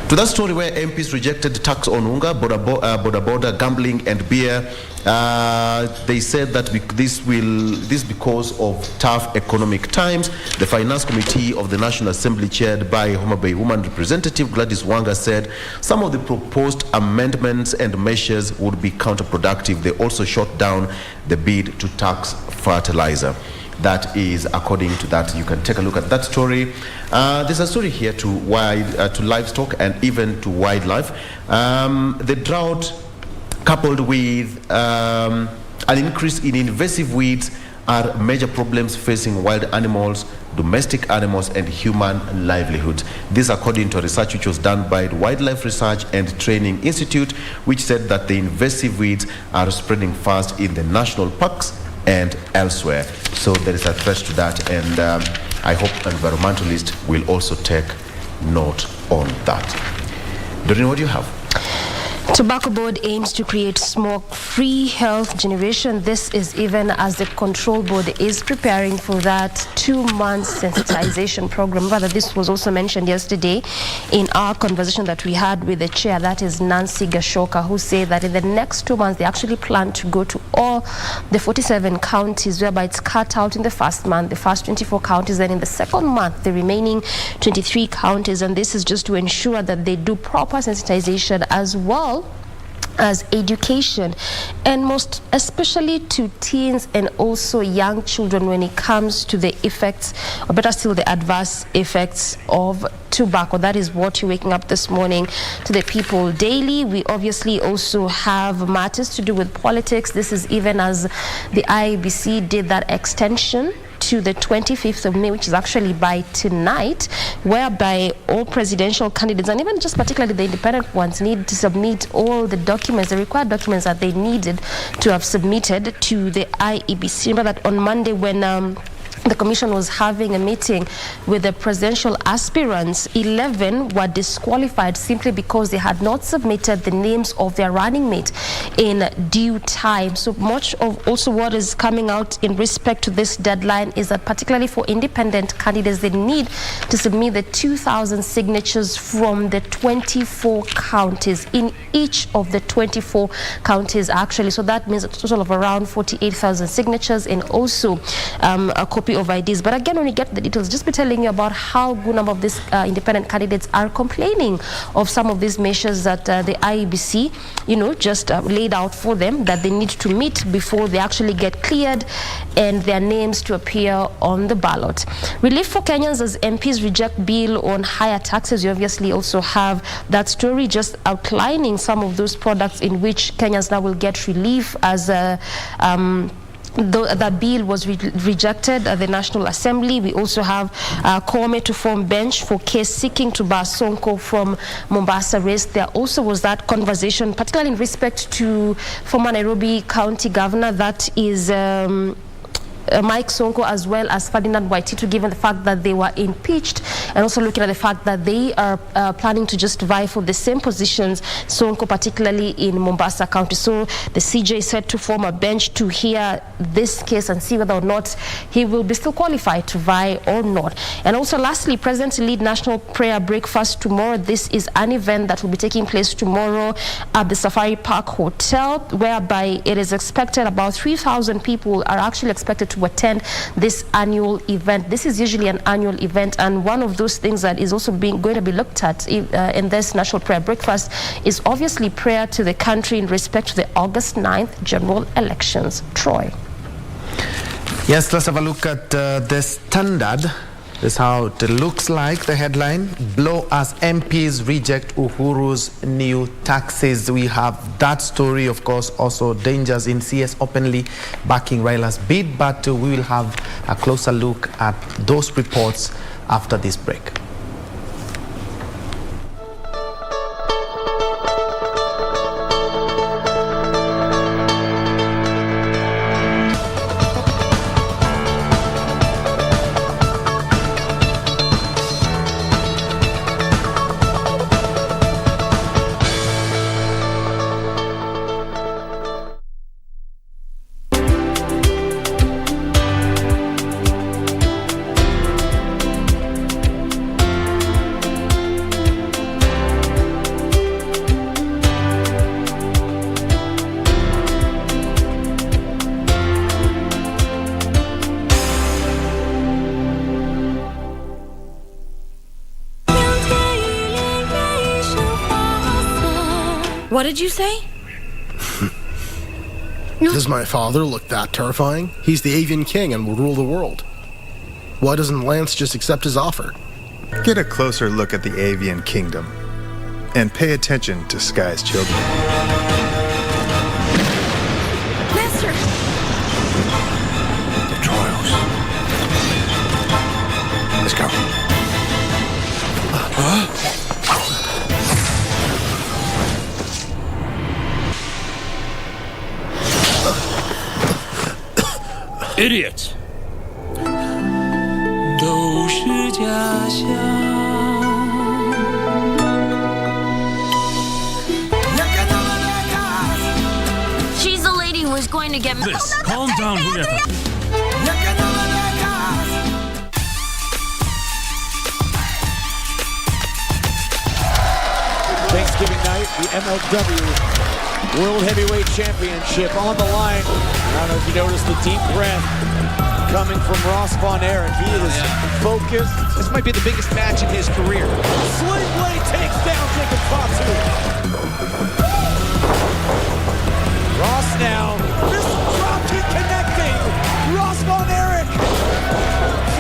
To that story where MPs rejected tax on Unga, Boda, gambling and beer, they said that this because of tough economic times. The Finance Committee of the National Assembly, chaired by Homa Bay Woman Representative Gladys Wanga, said some of the proposed amendments and measures would be counterproductive. They also shot down the bid to tax fertilizer. That is according to that. You can take a look at that story. There's a story here to livestock and even to wildlife. The drought coupled with an increase in invasive weeds are major problems facing wild animals, domestic animals, and human livelihood. This according to a research which was done by the Wildlife Research and Training Institute, which said that the invasive weeds are spreading fast in the national parks and elsewhere. So there is a threat to that, and I hope environmentalists will also take note on that. Doreen, what do you have? Tobacco Board aims to create smoke-free health generation. This is even as the Control Board is preparing for that 2-month sensitization program. Rather, this was also mentioned yesterday in our conversation that we had with the chair, that is Nancy Gashoka, who said that in the next 2 months, they actually plan to go to all the 47 counties, whereby it's cut out in the first month, the first 24 counties, and in the second month, the remaining 23 counties. And this is just to ensure that they do proper sensitization as well as education, and most especially to teens and also young children when it comes to the effects, or better still, the adverse effects of tobacco. That is what you're waking up this morning to the people daily. We obviously also have matters to do with politics. This is even as the IEBC did that extension to the 25th of May, which is actually by tonight, whereby all presidential candidates, and even just particularly the independent ones, need to submit all the documents, the required documents that they needed to have submitted to the IEBC. Remember that on Monday when the commission was having a meeting with the presidential aspirants, 11 were disqualified simply because they had not submitted the names of their running mate in due time. So much of also what is coming out in respect to this deadline is that particularly for independent candidates, they need to submit the 2,000 signatures from the 24 counties, in each of the 24 counties actually. So that means a total of around 48,000 signatures, and also a copy of IDs. But again, when you get the details, just be telling you about how good number of these independent candidates are complaining of some of these measures that the IEBC, just laid out for them that they need to meet before they actually get cleared and their names to appear on the ballot. Relief for Kenyans as MPs reject bill on higher taxes. You obviously also have that story just outlining some of those products in which Kenyans now will get relief as that bill was rejected at the National Assembly. We also have Kome to form bench for case seeking to bar Sonko from Mombasa race. There also was that conversation, particularly in respect to former Nairobi County Governor, that is Mike Sonko, as well as Ferdinand Waititu, given the fact that they were impeached, and also looking at the fact that they are planning to just vie for the same positions, Sonko particularly in Mombasa County. So the CJ is set to form a bench to hear this case and see whether or not he will be still qualified to vie or not. And also lastly, President to lead National Prayer Breakfast tomorrow. This is an event that will be taking place tomorrow at the Safari Park Hotel, whereby it is expected about 3,000 people are actually expected to attend this annual event. This is usually an annual event, and one of those things that is also going to be looked at in this National Prayer Breakfast is obviously prayer to the country in respect to the August 9th general elections. Troy. Yes, let's have a look at the Standard. This is how it looks like, the headline: blow as MPs reject Uhuru's new taxes. We have that story, of course, also dangers in CS openly backing Raila's bid, but we will have a closer look at those reports after this break. What did you say? Does my father look that terrifying? He's the avian king and will rule the world. Why doesn't Lance just accept his offer? Get a closer look at the avian kingdom and pay attention to Sky's children. Master! The trials. Let's go. Idiot! 都是假象。going to get me. Calm down, Julieta. Thanksgiving night, the MLW World Heavyweight Championship on the line. I don't know if you noticed the deep breath coming from Ross Von Erich. He is focused. This might be the biggest match in his career. Sling Blade takes down Jacob Fatu. Ross now. This drop kick connecting. Ross Von Erich.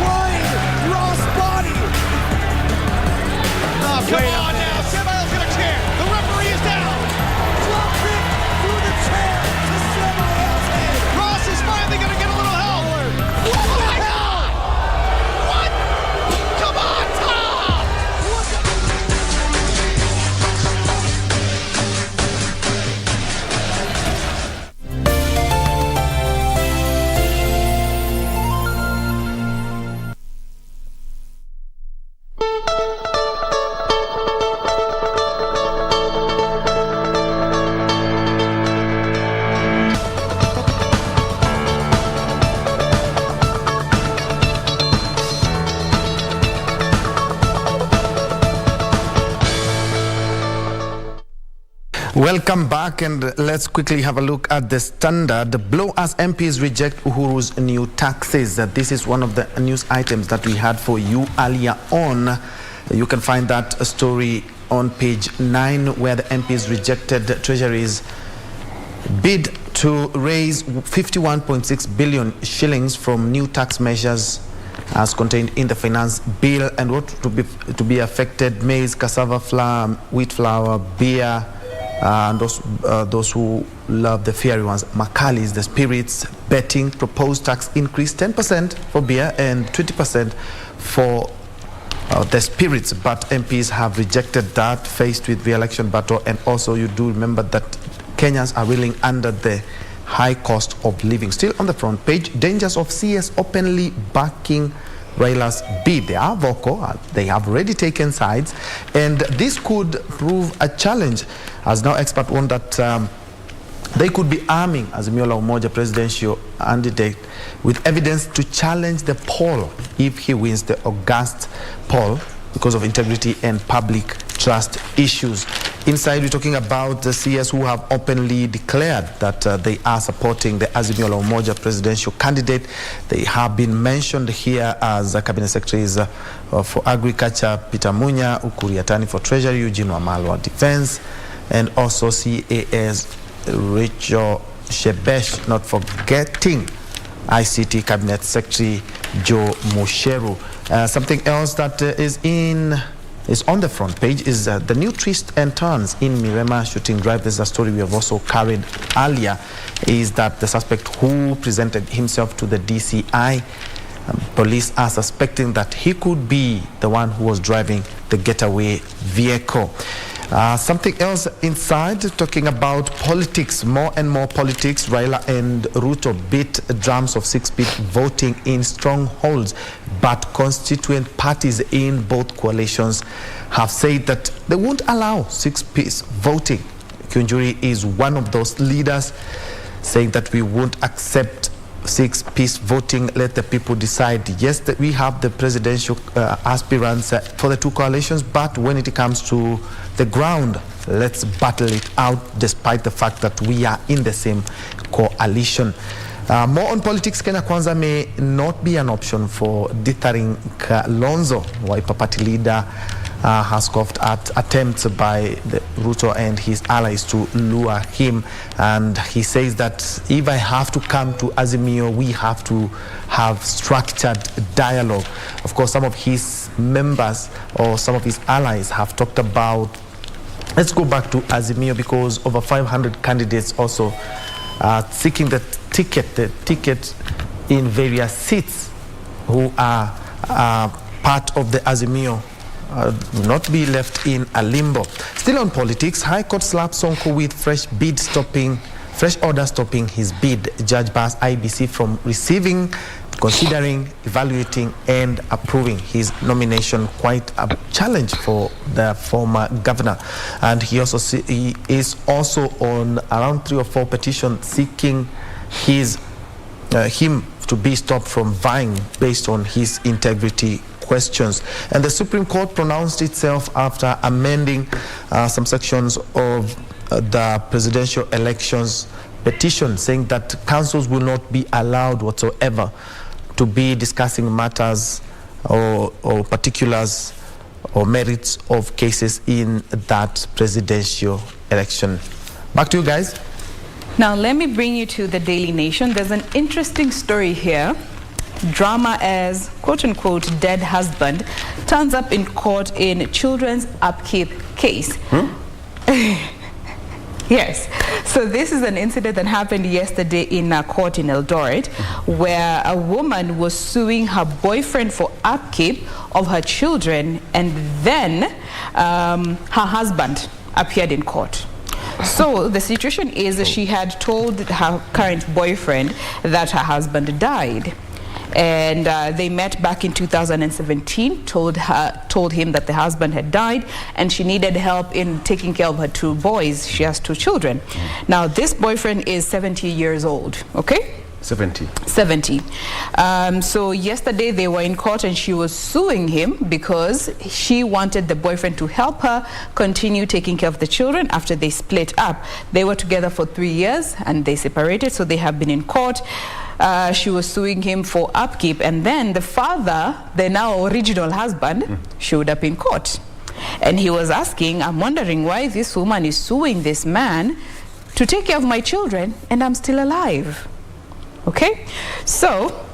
Flying Ross body. Oh, come on now. Semile's gonna chair. The referee is down. Drop kick through the chair to Semile's head. Ross is finally gonna get a little help. What the hell? What? Come on, Tom! Welcome back, and let's quickly have a look at the Standard. Blow as MPs reject Uhuru's new taxes. This is one of the news items that we had for you earlier on. You can find that story on page 9, where the MPs rejected Treasury's bid to raise 51.6 billion shillings from new tax measures as contained in the finance bill, and what to be affected: maize, cassava flour, wheat flour, beer, and those who love the fiery ones, Makalis, the spirits. Betting proposed tax increase 10% for beer and 20% for the spirits, but MPs have rejected that, faced with the election battle. And also, you do remember that Kenyans are reeling under the high cost of living. Still on the front page, dangers of CS openly backing Raila's bid. They are vocal, they have already taken sides, and this could prove a challenge, as now experts warn that they could be arming Azimio la Umoja presidential candidate with evidence to challenge the poll if he wins the August poll because of integrity and public trust issues. Inside, we're talking about the CS who have openly declared that they are supporting the Azimio la Umoja presidential candidate. They have been mentioned here as Cabinet Secretaries for Agriculture, Peter Munya, Ukuri Atani for Treasury, Eugene Wamalwa Defense, and also CAS Rachel Shebesh, not forgetting ICT Cabinet Secretary Joe Musheru. Something else that is on the front page is the new twists and turns in Mirema shooting drive. This is a story we have also carried earlier, is that the suspect who presented himself to the DCI, police are suspecting that he could be the one who was driving the getaway vehicle. Something else inside, talking about politics, more and more politics. Raila and Ruto beat drums of 6-speed voting in strongholds, but constituent parties in both coalitions have said that they won't allow 6-piece voting. Kunjuri is one of those leaders, saying that we won't accept 6-piece voting. Let the people decide. Yes, that we have the presidential aspirants for the two coalitions, but when it comes to the ground, let's battle it out, despite the fact that we are in the same coalition. More on politics. Kenya Kwanza may not be an option for deterring Kalonzo. Wiper Party leader has scoffed at attempts by the Ruto and his allies to lure him, and he says that if I have to come to Azimio, we have to have structured dialogue. Of course, some of his members or some of his allies have talked about, let's go back to Azimio, because over 500 candidates also seeking the ticket in various seats who are part of the Azimio not be left in a limbo. Still on politics, High Court slaps Sonko with fresh order stopping his bid. Judge bars IEBC from receiving, considering, evaluating and approving his nomination. Quite a challenge for the former governor. And he is also on around 3 or 4 petitions seeking him to be stopped from vying based on his integrity questions. And the Supreme Court pronounced itself after amending some sections of the presidential elections petition, saying that councils will not be allowed whatsoever to be discussing matters or particulars or merits of cases in that presidential election. Back to you guys. Now let me bring you to the Daily Nation. There's an interesting story here. Drama as quote-unquote dead husband turns up in court in children's upkeep case. Yes. So this is an incident that happened yesterday in a court in Eldoret, where a woman was suing her boyfriend for upkeep of her children, and then her husband appeared in court. So the situation is that she had told her current boyfriend that her husband died. And they met back in 2017, told him that the husband had died and she needed help in taking care of her 2 boys. She has 2 children. Now, this boyfriend is 70 years old, okay? 70. So yesterday they were in court and she was suing him because she wanted the boyfriend to help her continue taking care of the children after they split up. They were together for 3 years and they separated, so they have been in court. She was suing him for upkeep, and then the father, the now original husband, showed up in court. And he was asking, I'm wondering why this woman is suing this man to take care of my children and I'm still alive. Okay? So,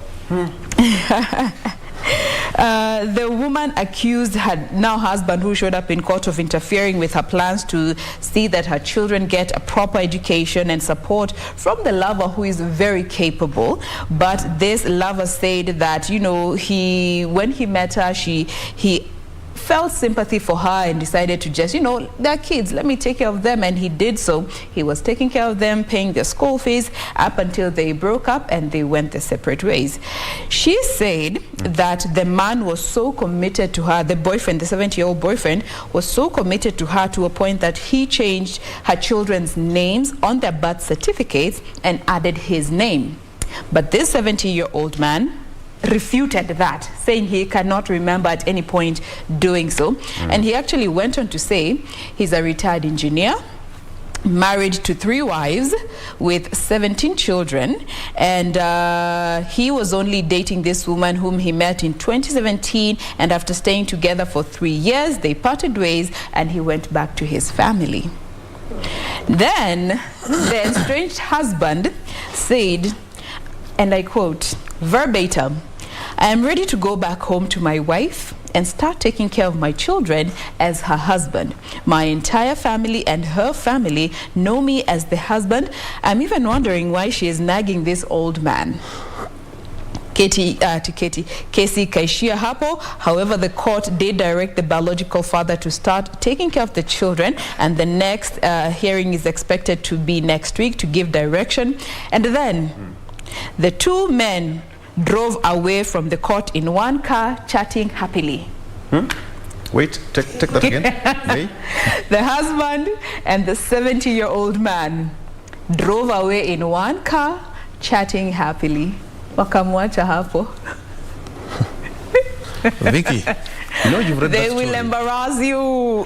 the woman accused her now husband, who showed up in court, of interfering with her plans to see that her children get a proper education and support from the lover, who is very capable. But this lover said that, you know, when he met her, he felt sympathy for her and decided to just, you know, they're kids, let me take care of them. And he did so. He was taking care of them, paying their school fees up until they broke up and they went their separate ways. She said that the man was so committed to her, the boyfriend, the 70-year-old boyfriend, was so committed to her to a point that he changed her children's names on their birth certificates and added his name. But this 70-year-old man refuted that, saying he cannot remember at any point doing so. And he actually went on to say he's a retired engineer, married to 3 wives with 17 children, and he was only dating this woman whom he met in 2017, and after staying together for 3 years, they parted ways and he went back to his family. Then the estranged husband said, and I quote verbatim, I am ready to go back home to my wife and start taking care of my children as her husband. My entire family and her family know me as the husband. I'm even wondering why she is nagging this old man. Kesi kaishia hapo. However, the court did direct the biological father to start taking care of the children, and the next hearing is expected to be next week to give direction. And then the 2 men drove away from the court in 1 car, chatting happily. Wait, take that again. Okay. The husband and the 70-year-old man drove away in 1 car, chatting happily. Wakamwacha hapo. Vicky, you know, you've read they that will story. Embarrass you.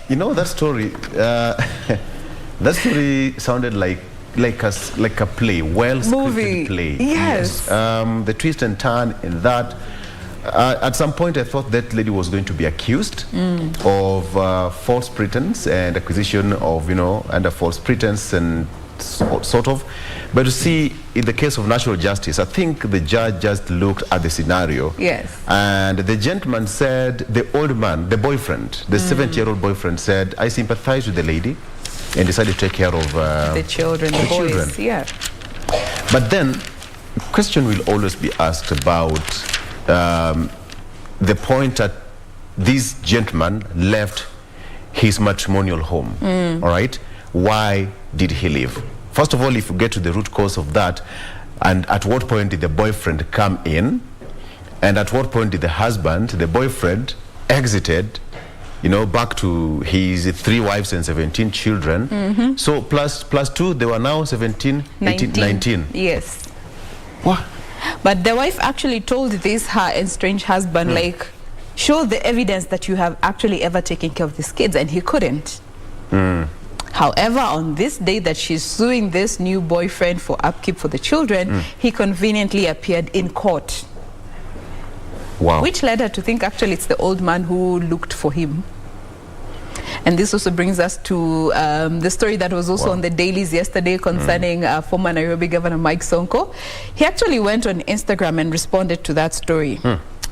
You know that story. That story sounded like a play, well-scripted play. Yes. The twist and turn in that. At some point, I thought that lady was going to be accused of false pretense and acquisition of, you know, under false pretense and sort of. But you see, in the case of natural justice, I think the judge just looked at the scenario. Yes. And the gentleman said, the old man, the boyfriend, the 70-year-old boyfriend said, I sympathize with the lady, and decided to take care of the children, the boys. children. Yeah. But then, the question will always be asked about the point that this gentleman left his matrimonial home. All right? Why did he leave? First of all, if you get to the root cause of that, and at what point did the boyfriend come in, and at what point did the husband, the boyfriend, exited back to his 3 wives and 17 children. So plus 2, they were now 17, 18, 19. Yes. What? But the wife actually told her estranged husband, like, show the evidence that you have actually ever taken care of these kids, and he couldn't. However, on this day that she's suing this new boyfriend for upkeep for the children, he conveniently appeared in court. Wow. Which led her to think actually it's the old man who looked for him. And this also brings us to the story that was also on the dailies yesterday concerning former Nairobi Governor Mike Sonko. He actually went on Instagram and responded to that story.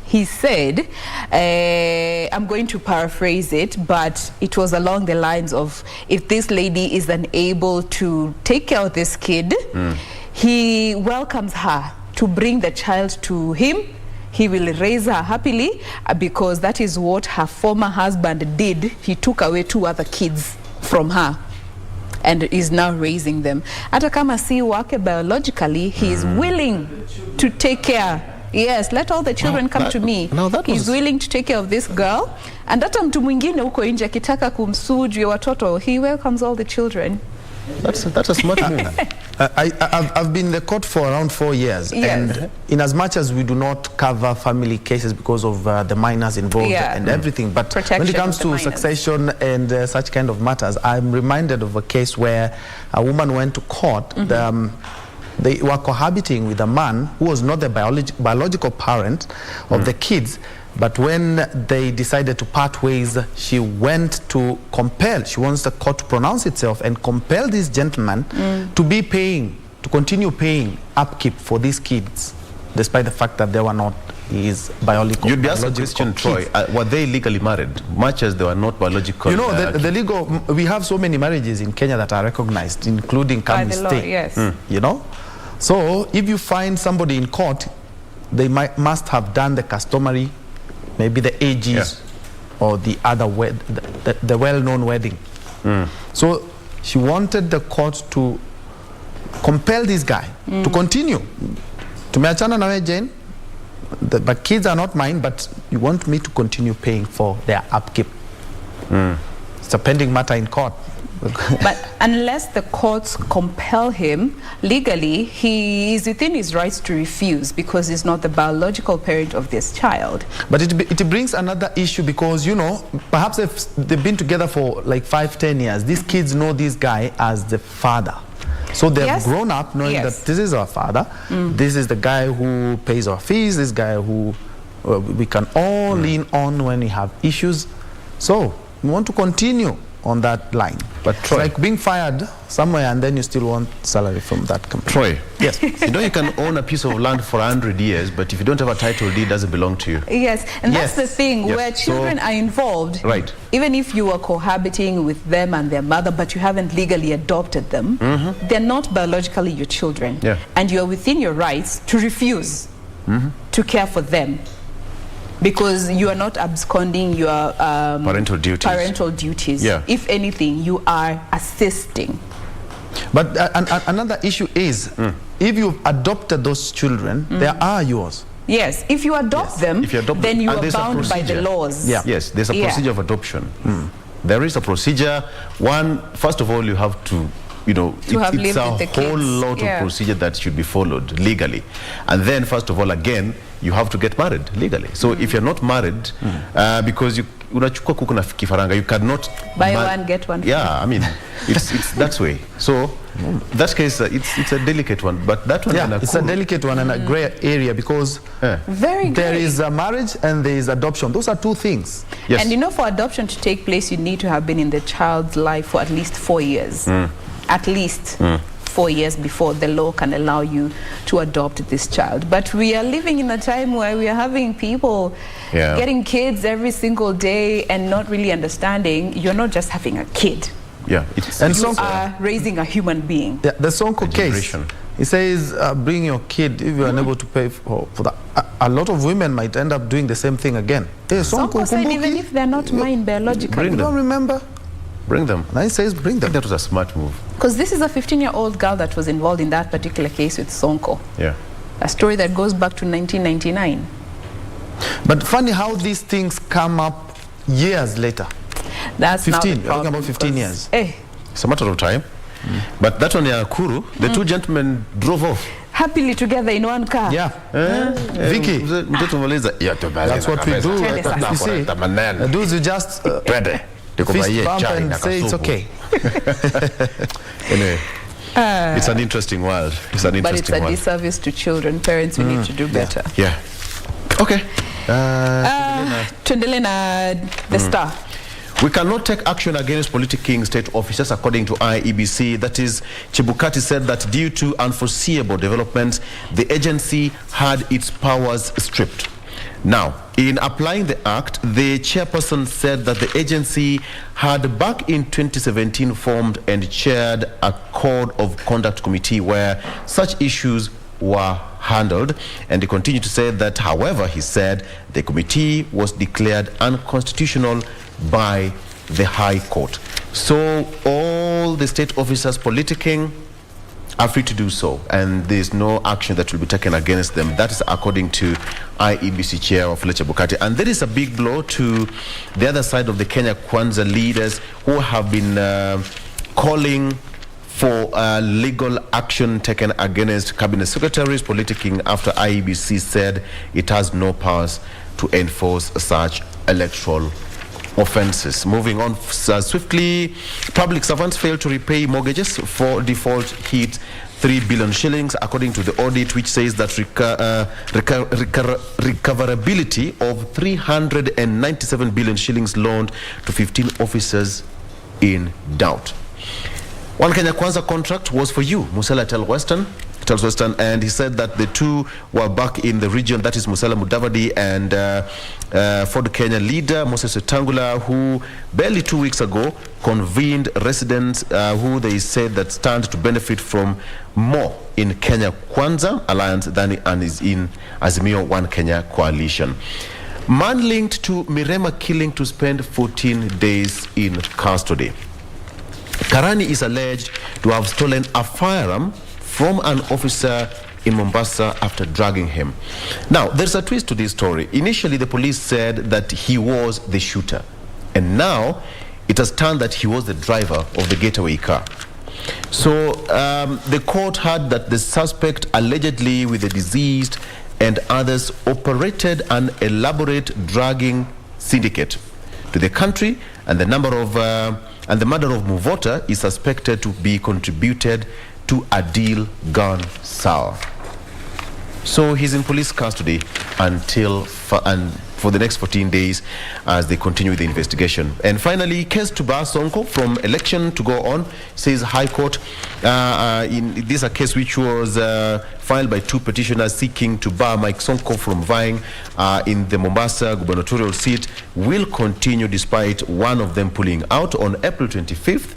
He said, I'm going to paraphrase it, but it was along the lines of, if this lady is unable to take care of this kid, he welcomes her to bring the child to him. He will raise her happily, because that is what her former husband did. He took away 2 other kids from her and is now raising them. Hata kama si wake biologically, he is willing to take care. Yes, let all the children come to me. He's willing to take care of this girl. And hata mtu mwingine huko nje akitaka kumsuu juu ya watoto, he welcomes all the children. That's a smart move. I've been in the court for around 4 years, and in as much as we do not cover family cases because of the minors involved and everything, but when it comes to succession and such kind of matters, I'm reminded of a case where a woman went to court. They were cohabiting with a man who was not the biological parent of the kids, but when they decided to part ways, she went to compel, she wants the court to pronounce itself and compel this gentleman to be paying, to continue paying upkeep for these kids, despite the fact that they were not his biological. You'd be asking Christian Troy, were they legally married, much as they were not biological? You know, the legal, we have so many marriages in Kenya that are recognized, including KBC. You know? So if you find somebody in court, they must have done the customary, maybe the AGs or the other the well-known wedding. So she wanted the court to compel this guy to continue. Tumeachana na wewe Jane, but kids are not mine, but you want me to continue paying for their upkeep. It's a pending matter in court. But unless the courts compel him legally, he is within his rights to refuse, because he's not the biological parent of this child. But it brings another issue, because, you know, perhaps if they've been together for like 5-10 years, these kids know this guy as the father. So they've grown up knowing that this is our father, this is the guy who pays our fees, this guy who we can all lean on when we have issues. So we want to continue on that line. But Troy, it's like being fired somewhere and then you still want salary from that company. Troy, yes. You know, you can own a piece of land for 100 years, but if you don't have a title deed, it doesn't belong to you. Yes, and that's the thing, where children are involved. Right. Even if you are cohabiting with them and their mother, but you haven't legally adopted them, they're not biologically your children. And you're within your rights to refuse to care for them, because you are not absconding your parental duties. If anything, you are assisting. But another issue is, if you've adopted those children, they are yours. Yes, if you adopt them, then you are bound by the laws. Yes, there's a procedure of adoption. There is a procedure. First of all, you have to, you know, it's a whole lot of procedure that should be followed legally. And then, first of all, again, you have to get married legally. So if you're not married, because unachukua kuku na kifaranga, you cannot buy one, get one. Yeah, I mean, it's that way. So that case, it's a delicate one, but that one, it's a delicate one and a gray area, because there is a marriage and there is adoption. Those are two things. Yes. And you know, for adoption to take place, you need to have been in the child's life for at least 4 years. At least 4 years before the law can allow you to adopt this child. But we are living in a time where we are having people getting kids every single day and not really understanding you're not just having a kid. You are raising a human being. The Sonko case, it says bring your kid if you are unable to pay for that. A lot of women might end up doing the same thing again. Hey, Sonko said even if they're not mine biologically. You don't remember? Bring them. And he says bring them. That was a smart move. Because this is a 15-year-old girl that was involved in that particular case with Sonko. A story that goes back to 1999. But funny how these things come up years later. That's 15, now the we're talking problem, about 15 years. It's a matter of time. But that one, Kuru, the two gentlemen drove off. Happily together in one car. Yeah. Vicky, that's what we do. You see, the dudes who just fist bump and say it's okay. Anyway, it's an interesting world. But it's a disservice to children. Parents, we need to do better. Yeah. Okay. Tuendelee na the Star. We cannot take action against politicking state officers, according to IEBC. That is, Chebukati said that due to unforeseeable developments, the agency had its powers stripped. Now, in applying the act, the chairperson said that the agency had back in 2017 formed and chaired a code of conduct committee where such issues were handled, and he continued to say that, however, he said the committee was declared unconstitutional by the High Court. So all the state officers politicking are free to do so, and there's no action that will be taken against them. That is according to IEBC Chair of Fletcher Bukati. And there is a big blow to the other side of the Kenya Kwanza leaders who have been calling for legal action taken against cabinet secretaries politicking after IEBC said it has no powers to enforce such electoral offenses. Moving on swiftly, public servants failed to repay mortgages for default hit 3 billion shillings, according to the audit, which says that recoverability of 397 billion shillings loaned to 15 officers in doubt. One Kenya Kwanza contract was for you, Musela tells Western, and he said that the two were back in the region, that is Musela Mudavadi and Ford Kenya leader Moses Wetangula, who barely 2 weeks ago convened residents who they said that stand to benefit from more in Kenya Kwanza alliance than is in Azimio One Kenya coalition. Man linked to Mirema killing to spend 14 days in custody. Karani is alleged to have stolen a firearm from an officer in Mombasa after dragging him. Now, there's a twist to this story. Initially, the police said that he was the shooter, and now it has turned that he was the driver of the getaway car. So the court heard that the suspect allegedly with the deceased and others operated an elaborate drugging syndicate to the country, and the murder of Muvota is suspected to be contributed to a deal gone sour. So he's in police custody for the next 14 days as they continue the investigation. And finally, case to bar Sonko from election to go on, says High Court. This is a case which was filed by two petitioners seeking to bar Mike Sonko from vying in the Mombasa gubernatorial seat, will continue despite one of them pulling out on April 25th.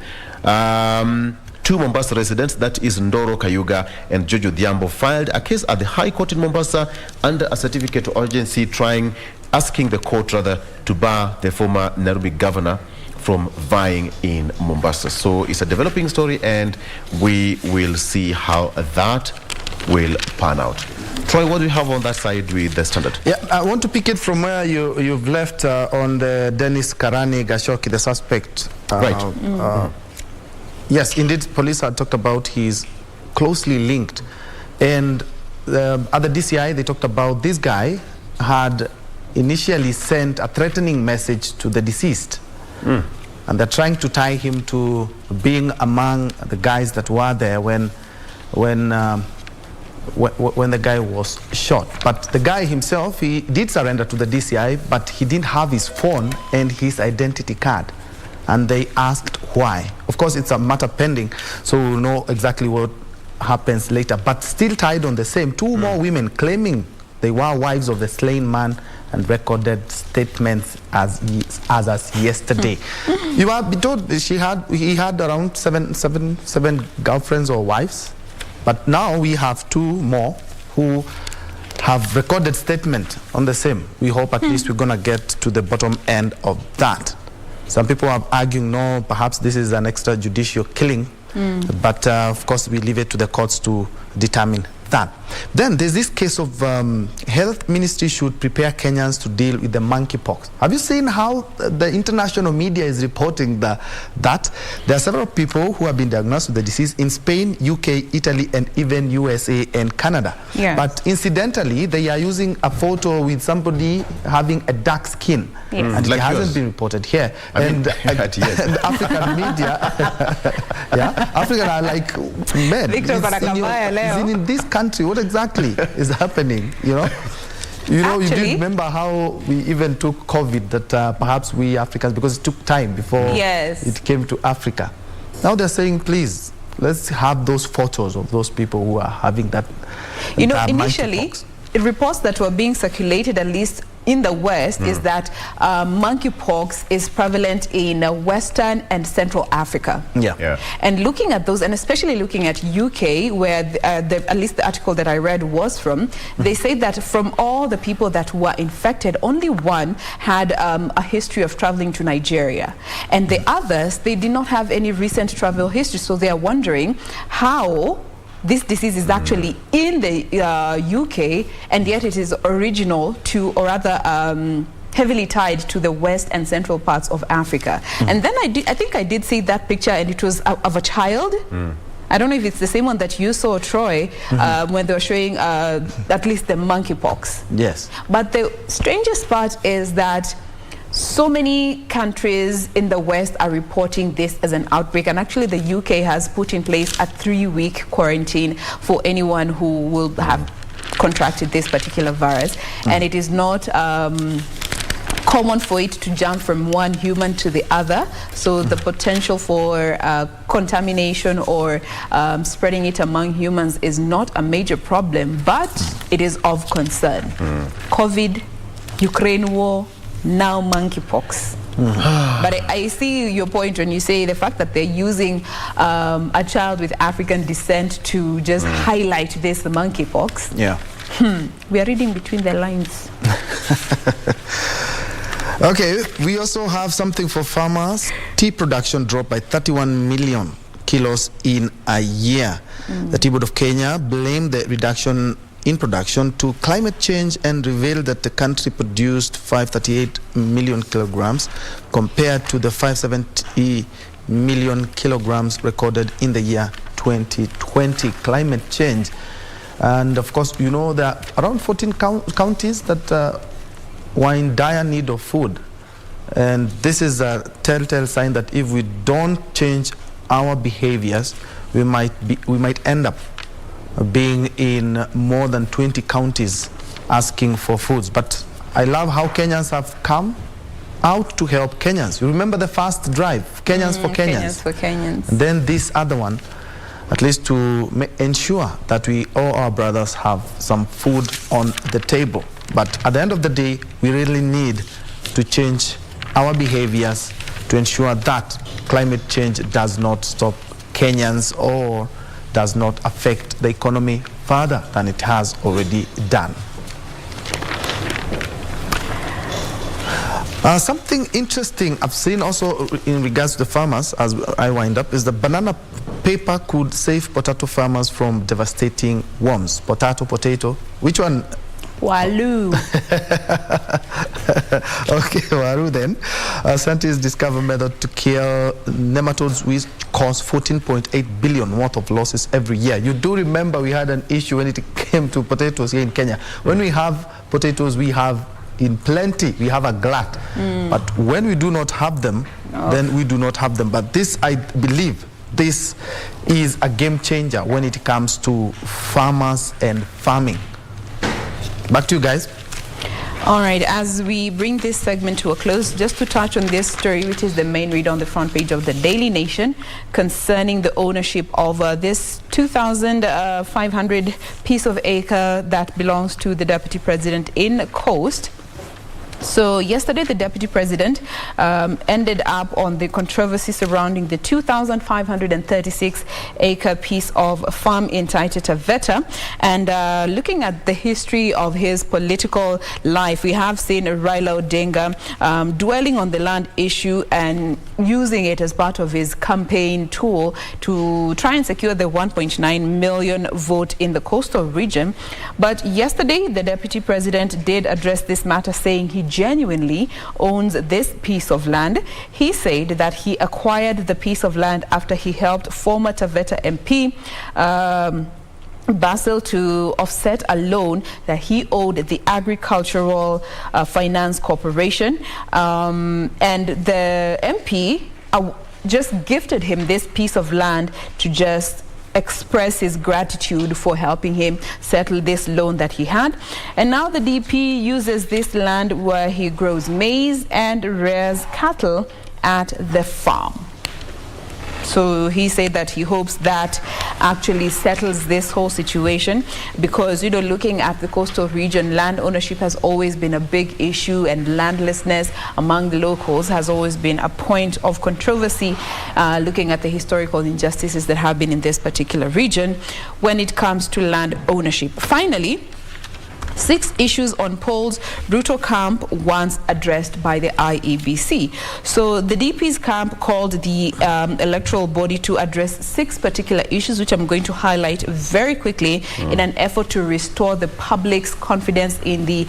Two Mombasa residents, that is Ndoro Kayuga and Jojo Diambo, filed a case at the High Court in Mombasa under a certificate of urgency, asking the court to bar the former Nairobi governor from vying in Mombasa. So it's a developing story, and we will see how that will pan out. Troy, what do you have on that side with the Standard? Yeah, I want to pick it from where you've left on the Dennis Karani Gashoki, the suspect. Right. Yes, indeed, police had talked about he's closely linked. And at the DCI, they talked about this guy had initially sent a threatening message to the deceased. And they're trying to tie him to being among the guys that were there when the guy was shot. But the guy himself, he did surrender to the DCI, but he didn't have his phone and his identity card. And they asked why. Of course, it's a matter pending, so we'll know exactly what happens later. But still tied on the same, two more women claiming they were wives of the slain man and recorded statements as yesterday. You are told he had around seven girlfriends or wives, but now we have two more who have recorded statement on the same. We hope at least we're gonna get to the bottom end of that. Some people are arguing, no, perhaps this is an extrajudicial killing, but of course we leave it to the courts to determine that. Then there's this case of health ministry should prepare Kenyans to deal with the monkeypox. Have you seen how the international media is reporting that there are several people who have been diagnosed with the disease in Spain, UK, Italy, and even USA and Canada. Yeah. But incidentally, they are using a photo with somebody having a dark skin. Yes. And Like it hasn't yours. been reported here. And African media, yeah, African are like, man, Victor Barakambaya leo. in this country, what exactly is happening? You know, you Actually, do remember how we even took COVID, that perhaps we Africans, because it took time before Yes. it came to Africa. Now they're saying, please, let's have those photos of those people who are having that. You know, that initially, monkeypox. reports that were being circulated, at least in the West, is that monkeypox is prevalent in Western and Central Africa. Yeah. And looking at those, and especially looking at UK, where at least the article that I read was from, they say that from all the people that were infected, only one had a history of traveling to Nigeria. And the others, they did not have any recent travel history. So they are wondering how this disease is actually in the UK, and yet it is original to, or rather heavily tied to the west and central parts of Africa. And then I think I did see that picture, and it was of a child. I don't know if it's the same one that you saw, Troy, when they were showing at least the monkeypox. Yes. But the strangest part is that so many countries in the West are reporting this as an outbreak, and actually the UK has put in place a 3-week quarantine for anyone who will have contracted this particular virus. And it is not common for it to jump from one human to the other, so the potential for contamination or spreading it among humans is not a major problem, but it is of concern. COVID, Ukraine war, now monkeypox. But I see your point when you say the fact that they're using a child with African descent to just highlight this, the monkeypox. Yeah. We are reading between the lines. Okay, we also have something for farmers. Tea production dropped by 31 million kilos in a year. The Tea Board of Kenya blamed the reduction in production to climate change and revealed that the country produced 538 million kilograms compared to the 570 million kilograms recorded in the year 2020. Climate change. And of course, you know, there are around 14 counties that were in dire need of food. And this is a telltale sign that if we don't change our behaviors, we might end up being in more than 20 counties asking for foods. But I love how Kenyans have come out to help Kenyans. You remember the first drive, Kenyans for Kenyans. Kenyans for Kenyans. And then this other one, at least to ensure that we, all our brothers, have some food on the table. But at the end of the day, we really need to change our behaviors to ensure that climate change does not stop Kenyans or does not affect the economy further than it has already done. Something interesting I've seen also in regards to the farmers, as I wind up, is the banana paper could save potato farmers from devastating worms. Potato. Which one? Walu. Okay, Waru then. Scientists discover method to kill nematodes which cause 14.8 billion worth of losses every year. You do remember we had an issue when it came to potatoes here in Kenya. When we have potatoes, we have in plenty, we have a glut. But when we do not have them, then we do not have them. But this, I believe, this is a game changer when it comes to farmers and farming. Back to you guys. All right, as we bring this segment to a close, just to touch on this story, which is the main read on the front page of the Daily Nation, concerning the ownership of this 2,500 piece of acre that belongs to the Deputy President in Coast. So yesterday, the Deputy President ended up on the controversy surrounding the 2,536-acre piece of farm in Taita Taveta. And looking at the history of his political life, we have seen Raila Odinga dwelling on the land issue and using it as part of his campaign tool to try and secure the 1.9 million vote in the coastal region. But yesterday, the Deputy President did address this matter, saying he genuinely owns this piece of land. He said that he acquired the piece of land after he helped former Taveta MP Basil to offset a loan that he owed the Agricultural Finance Corporation, and the MP just gifted him this piece of land to just express his gratitude for helping him settle this loan that he had. And now the DP uses this land where he grows maize and rears cattle at the farm. So he said that he hopes that actually settles this whole situation, because, you know, looking at the coastal region, land ownership has always been a big issue, and landlessness among the locals has always been a point of controversy, looking at the historical injustices that have been in this particular region when it comes to land ownership. Finally, 6 issues on polls Ruto camp once addressed by the IEBC. So the DP's camp called the electoral body to address 6 particular issues, which I'm going to highlight very quickly in an effort to restore the public's confidence in the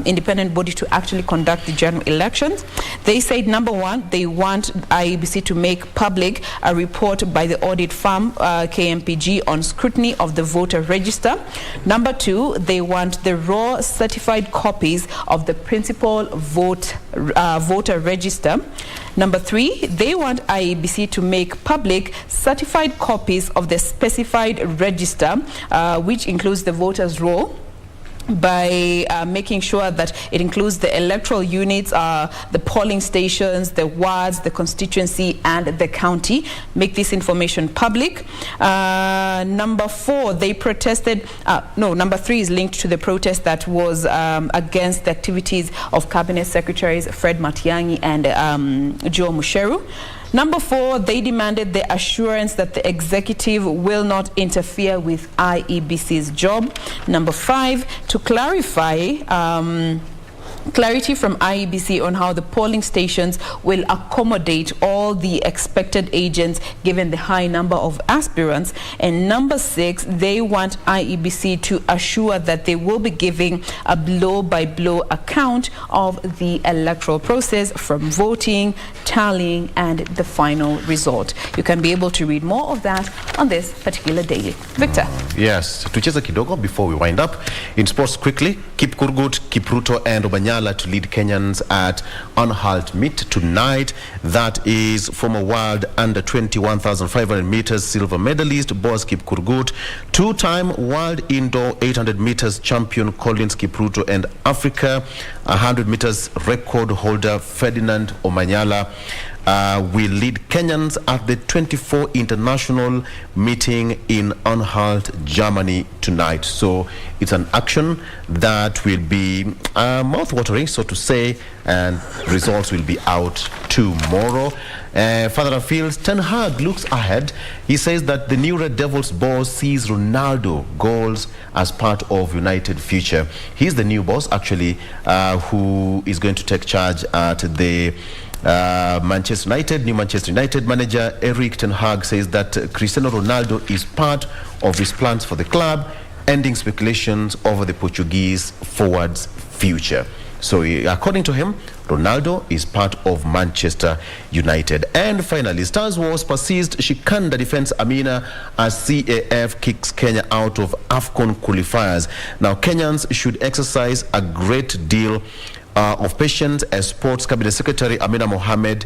independent body to actually conduct the general elections. They said, number 1, they want IEBC to make public a report by the audit firm KMPG on scrutiny of the voter register. Number 2, they want the raw certified copies of the principal voter register. Number 3, they want IEBC to make public certified copies of the specified register, which includes the voters' roll, by making sure that it includes the electoral units, the polling stations, the wards, the constituency, and the county. Make this information public. Number 4, they protested. Number 3 is linked to the protest that was against the activities of Cabinet Secretaries Fred Matiang'i and Joe Musheru. Number 4, they demanded the assurance that the executive will not interfere with IEBC's job. Number 5, to clarify clarity from IEBC on how the polling stations will accommodate all the expected agents given the high number of aspirants. And number 6, they want IEBC to assure that they will be giving a blow-by-blow account of the electoral process, from voting, tallying, and the final result. You can be able to read more of that on this particular daily. Victor. Yes, tucheza kidogo before we wind up. In sports quickly, Kipkurgut, Kipruto, and Obanyala to lead Kenyans at Unhalt Meet tonight. That is former world under 21,500 meters silver medalist Boaz Kipkurgut, 2-time world indoor 800 meters champion Collins Kipruto, and Africa 100 meters record holder Ferdinand Omanyala will lead Kenyans at the 24 international meeting in Anhalt, Germany tonight. So it's an action that will be mouth-watering, so to say, and results will be out tomorrow. Further afield, Ten Hag looks ahead. He says that the new Red Devils boss sees Ronaldo goals as part of United future. He's the new boss, actually, who is going to take charge at the Manchester United. New Manchester United manager Erik Ten Hag says that Cristiano Ronaldo is part of his plans for the club, ending speculations over the Portuguese forward's future. So according to him, Ronaldo is part of Manchester United. And finally, Stars Wars persist. Shikanda defends Amina as CAF kicks Kenya out of AFCON qualifiers. Now, Kenyans should exercise a great deal of patience as Sports Cabinet Secretary Amina Mohamed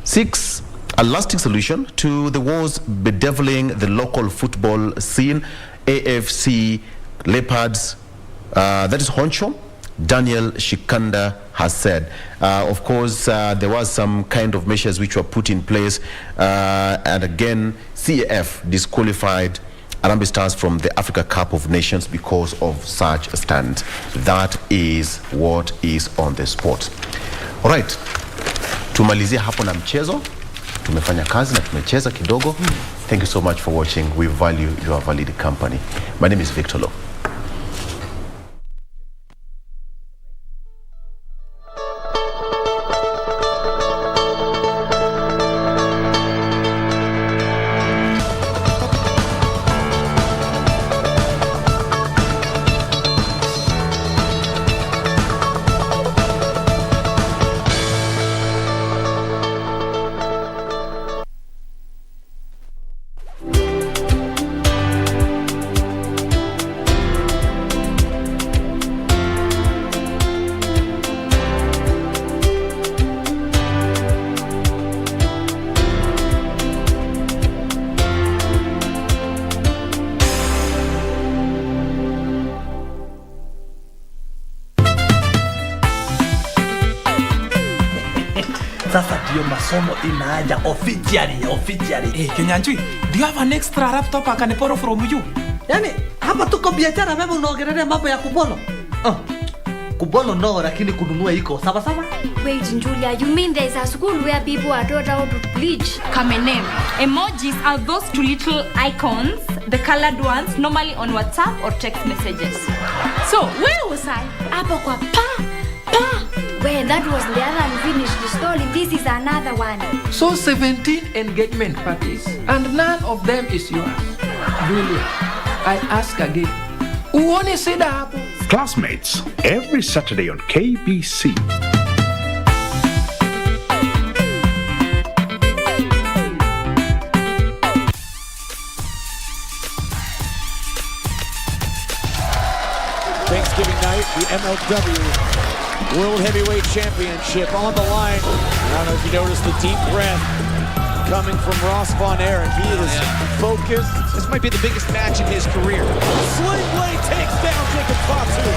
seeks a lasting solution to the wars bedeviling the local football scene. AFC Leopards, that is Honcho, Daniel Shikanda has said. Of course, there was some kind of measures which were put in place, and again, CAF disqualified Harambee Stars from the Africa Cup of Nations because of such a stand. That is what is on the spot. All right. Tumalizia hapo na mchezo. Tumefanya kazi na tumecheza kidogo. Thank you so much for watching. We value your valid company. My name is Victor Lo. Sasa ndio masomo inaanza officially. Kenyanjui, do you have an extra laptop I can borrow from you? Yani, hapa tuko biashara wewe unaongelea mambo ya kubolo. Kubolo no, lakini kununua iko sawa sawa. Wait, Julia, you mean there's a school where people are taught how to bleach? Kamenem. Emojis are those two little icons, the colored ones, normally on WhatsApp or text messages. So, where was I? Hapo kwa pa. Well, that was the other unfinished story. This is another one. So 17 engagement parties and none of them is yours. Julia, I ask again. Uone sida hapo. Classmates, every Saturday on KBC. Thanksgiving night, the MLW World Heavyweight Championship on the line. I don't know if you noticed the deep breath coming from Ross Von Erich. He is focused. This might be the biggest match in his career. Sling Blade takes down Jacob Fatu.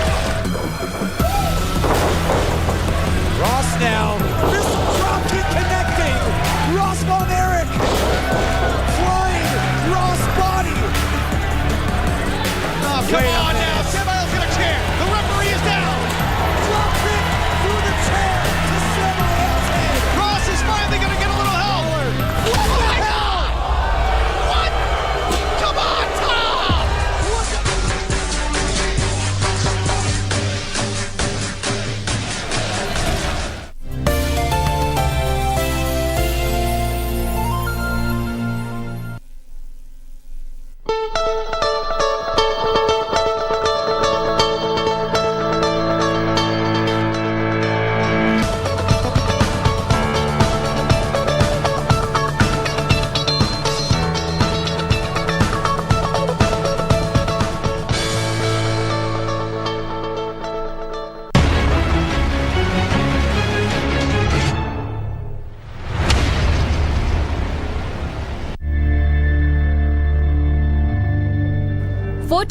Ross now. Missile drop kick connecting. Ross Von Erich. Flying Ross body. Oh, come on now. Semile's got a chair. The referee is down. Drop kick through the chair to Semile's head. Ross is finally going to get a little help. What the hell? What? Come on, Tom!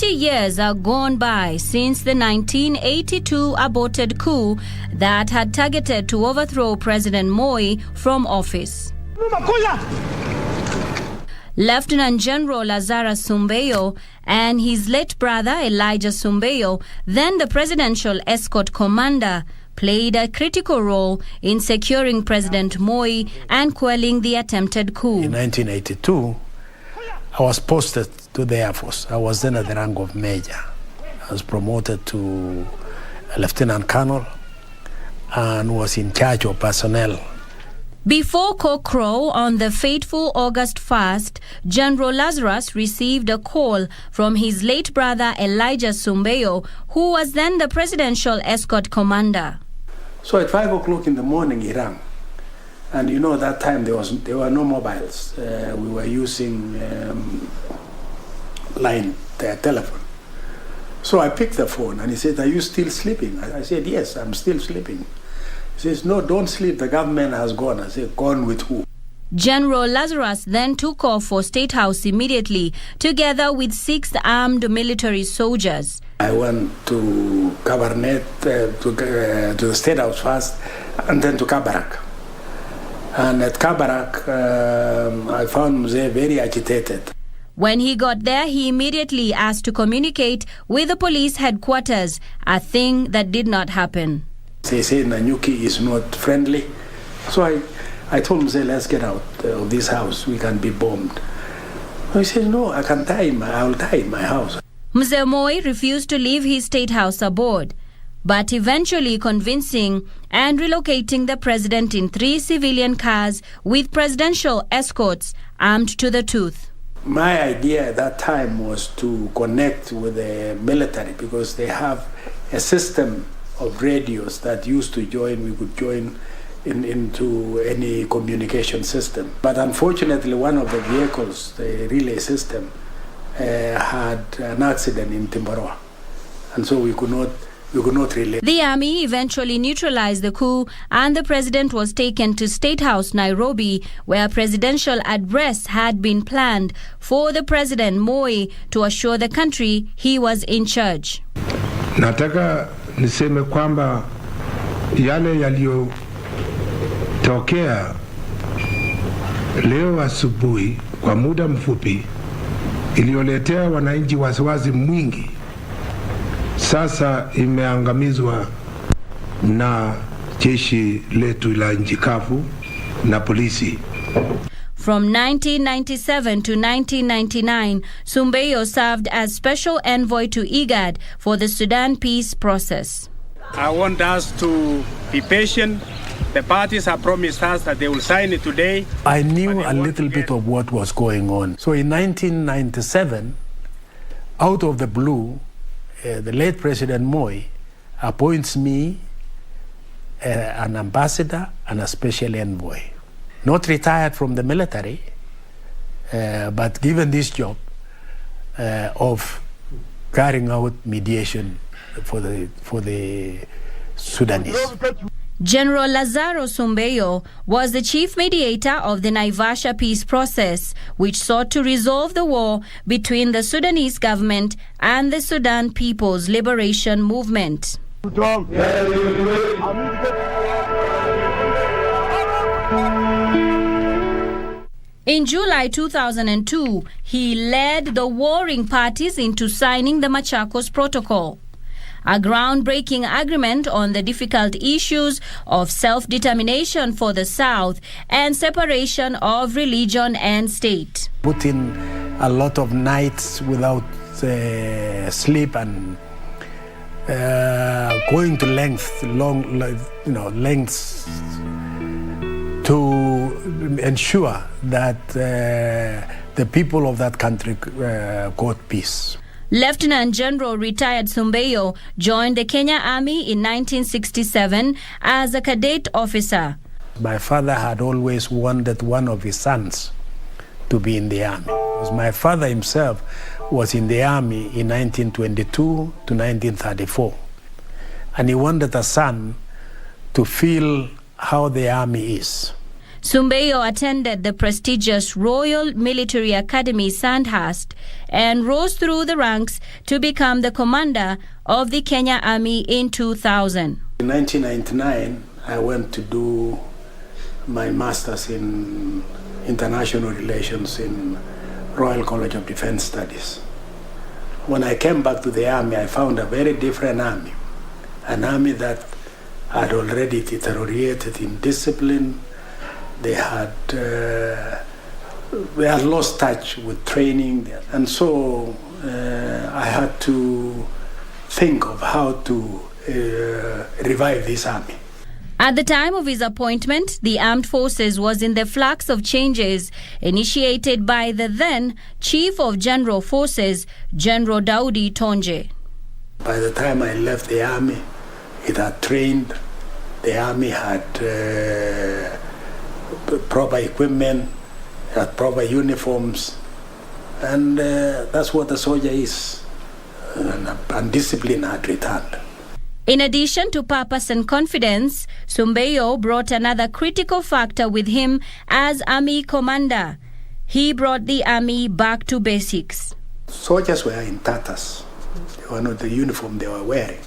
Years are gone by since the 1982 aborted coup that had targeted to overthrow President Moi from office. Lieutenant General Lazarus Sumbeyo and his late brother Elijah Sumbeyo, then the presidential escort commander, played a critical role in securing President Moi and quelling the attempted coup. In 1982, I was posted to the Air Force. I was then at the rank of Major. I was promoted to a Lieutenant Colonel and was in charge of personnel. Before cockcrow on the fateful August 1st, General Lazarus received a call from his late brother Elijah Sumbeyo, who was then the presidential escort commander. So at 5 o'clock in the morning he rang. And you know, that time there were no mobiles. We were using telephone. So I picked the phone and he said, "Are you still sleeping?" I said, "Yes, I'm still sleeping." He says, "No, don't sleep. The government has gone." I said, "Gone with who?" General Lazarus then took off for State House immediately, together with 6 armed military soldiers. I went to Cabernet, to the State House first, and then to Kabarak. And at Kabarak, I found Mzee very agitated. When he got there, he immediately asked to communicate with the police headquarters, a thing that did not happen. They say Nanyuki is not friendly. So I told him, say, let's get out of this house. We can be bombed. He said, no, I will die in my house. Mzee Moi refused to leave his state house aboard, but eventually convincing and relocating the president in 3 civilian cars with presidential escorts armed to the tooth. My idea at that time was to connect with the military because they have a system of radios that used to join, we could join into any communication system. But unfortunately, one of the vehicles, the relay system, had an accident in Timboroa. And so we could not relay. The army eventually neutralized the coup and the president was taken to State House, Nairobi, where a presidential address had been planned for the president, Moi, to assure the country he was in charge. Nataka niseme kwamba yale yaliyotokea leo asubuhi kwa muda mfupi iliyoletea wananchi wasiwasi mwingi sasa imeangamizwa na jeshi letu la nchi kavu na polisi. From 1997 to 1999, Sumbeyo served as special envoy to IGAD for the Sudan peace process. I want us to be patient. The parties have promised us that they will sign it today. I knew a little bit of what was going on. So in 1997, out of the blue, the late President Moi appoints me an ambassador and a special envoy. Not retired from the military, but given this job of carrying out mediation for the Sudanese. General Lazaro Sumbeyo was the chief mediator of the Naivasha peace process, which sought to resolve the war between the Sudanese government and the Sudan People's Liberation Movement. In July 2002, he led the warring parties into signing the Machakos Protocol, a groundbreaking agreement on the difficult issues of self-determination for the South and separation of religion and state. Put in a lot of nights without sleep and going to lengths to ensure that the people of that country got peace. Lieutenant General retired Sumbeyo joined the Kenya Army in 1967 as a cadet officer. My father had always wanted one of his sons to be in the army. Because my father himself was in the army in 1922 to 1934. And he wanted a son to feel how the army is. Sumbeyo attended the prestigious Royal Military Academy Sandhurst and rose through the ranks to become the commander of the Kenya Army in 2000. In 1999, I went to do my master's in international relations in Royal College of Defense Studies. When I came back to the army, I found a very different army, an army that had already deteriorated in discipline. They had lost touch with training, and so I had to think of how to revive this army. At the time of his appointment, the armed forces was in the flux of changes initiated by the then Chief of General Forces, General Daudi Tonje. By the time I left the army, it had trained. The army had proper equipment, had proper uniforms, and that's what a soldier is. And discipline had returned. In addition to purpose and confidence, Sumbeyo brought another critical factor with him as army commander. He brought the army back to basics. Soldiers were in tatters. They were not the uniform they were wearing.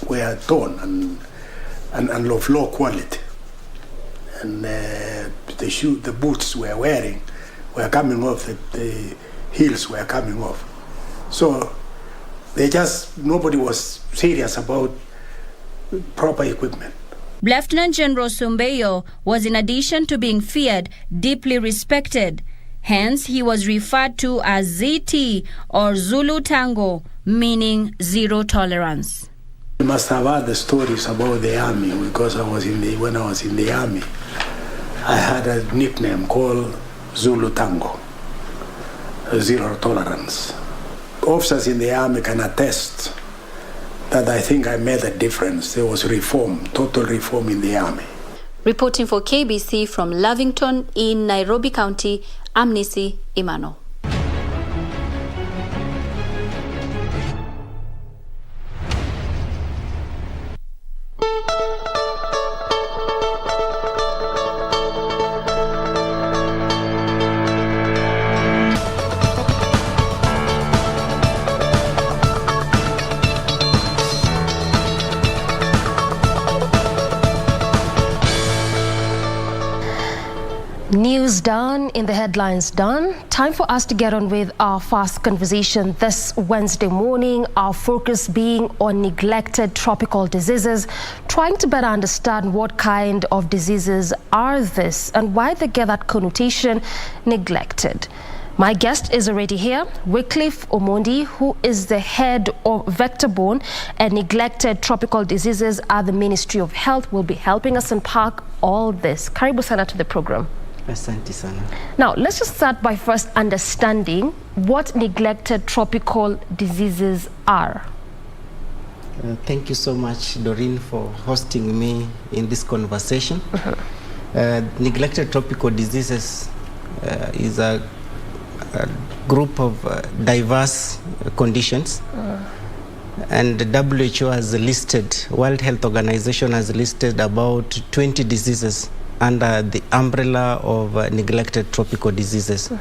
Were torn and of low quality. And the boots we were wearing were coming off the heels were coming off. So nobody was serious about proper equipment. Lieutenant General Sumbeyo was, in addition to being feared, deeply respected. Hence, he was referred to as ZT, or Zulu Tango, meaning zero tolerance. You must have heard the stories about the army, because when I was in the army, I had a nickname called Zulu Tango, zero tolerance. Officers in the army can attest that I think I made a difference. There was reform, total reform in the army. Reporting for KBC from Lavington in Nairobi County, I'm Nisi Imano. News done, in the headlines done. Time for us to get on with our fast conversation this Wednesday morning. Our focus being on neglected tropical diseases, trying to better understand what kind of diseases are this and why they get that connotation, neglected. My guest is already here, Wycliffe Omondi, who is the head of vector-borne and neglected tropical diseases at the Ministry of Health, will be helping us unpack all this. Karibu sana to the program. Asante sana. Now, let's just start by first understanding what neglected tropical diseases are. Thank you so much, Doreen, for hosting me in this conversation. Neglected tropical diseases is a group of diverse conditions. And the WHO has listed, World Health Organization has listed about 20 diseases under the umbrella of neglected tropical diseases.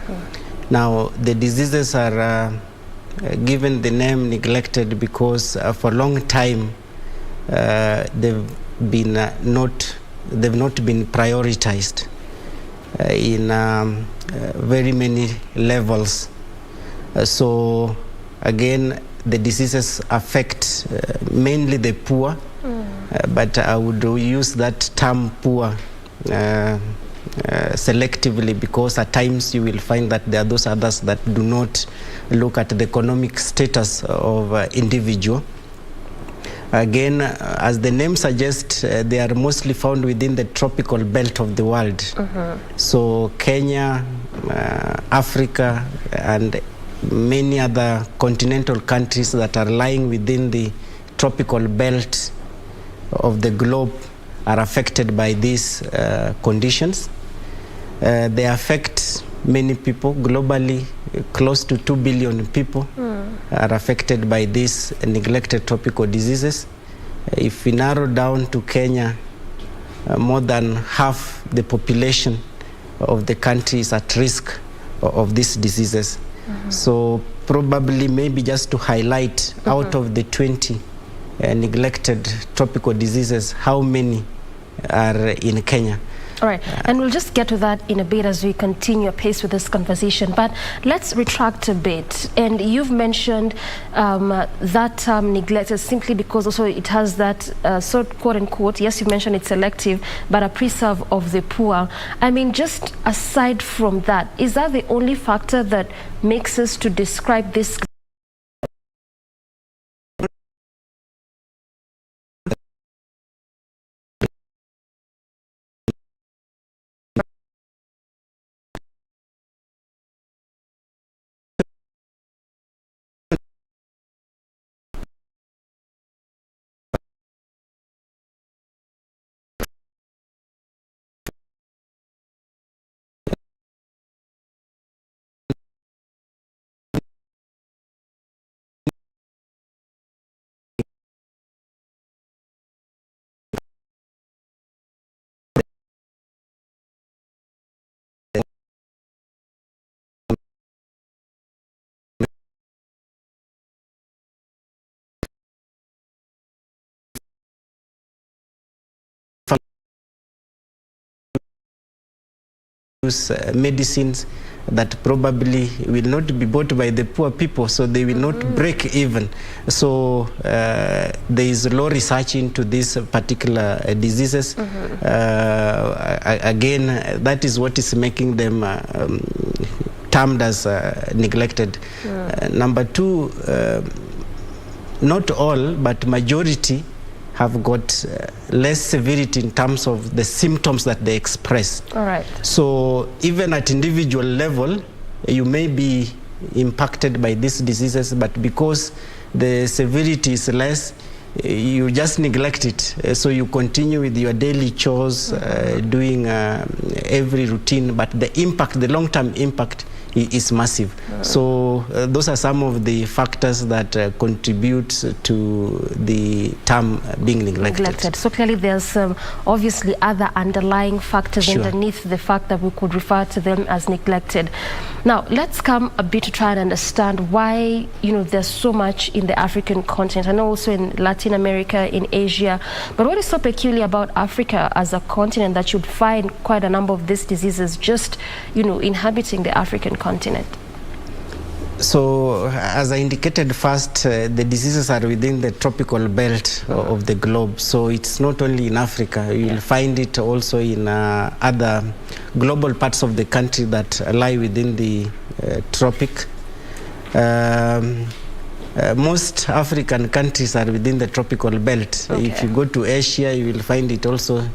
Now, the diseases are given the name neglected because for a long time they've not been prioritized in very many levels. So again, the diseases affect mainly the poor, but I would use that term poor selectively, because at times you will find that there are those others that do not look at the economic status of individual. Again, as the name suggests, they are mostly found within the tropical belt of the world. So Kenya, Africa, and many other continental countries that are lying within the tropical belt of the globe are affected by these conditions. They affect many people globally. Close to 2 billion people are affected by these neglected tropical diseases. If we narrow down to Kenya, more than half the population of the country is at risk of these diseases. So probably, maybe just to highlight, out of the 20 neglected tropical diseases, how many are in Kenya? All right, and we'll just get to that in a bit as we continue pace with this conversation. But let's retract a bit. And you've mentioned that term neglected simply because also it has that sort of quote unquote, yes, you mentioned it's selective, but a preserve of the poor. I mean, just aside from that, is that the only factor that makes us to describe this? Medicines that probably will not be bought by the poor people, so they will not break even. So there is low research into these particular diseases. Again, that is what is making them termed as neglected. Number two, not all, but majority have got less severity in terms of the symptoms that they express. All right. So even at individual level, you may be impacted by these diseases, but because the severity is less, you just neglect it. So you continue with your daily chores, doing every routine, but the impact, the long-term impact is massive. So those are some of the factors that contribute to the term being neglected. So clearly there's obviously other underlying factors Sure. underneath the fact that we could refer to them as neglected. Now let's come a bit to try and understand why, you know, there's so much in the African continent. I know also in Latin America, in Asia, but what is so peculiar about Africa as a continent that you'd find quite a number of these diseases just, you know, inhabiting the African continent? So, as I indicated first, the diseases are within the tropical belt of the globe. So it's not only in Africa. You'll find it also in other global parts of the country that lie within the tropic. Most African countries are within the tropical belt. If you go to Asia, you will find it also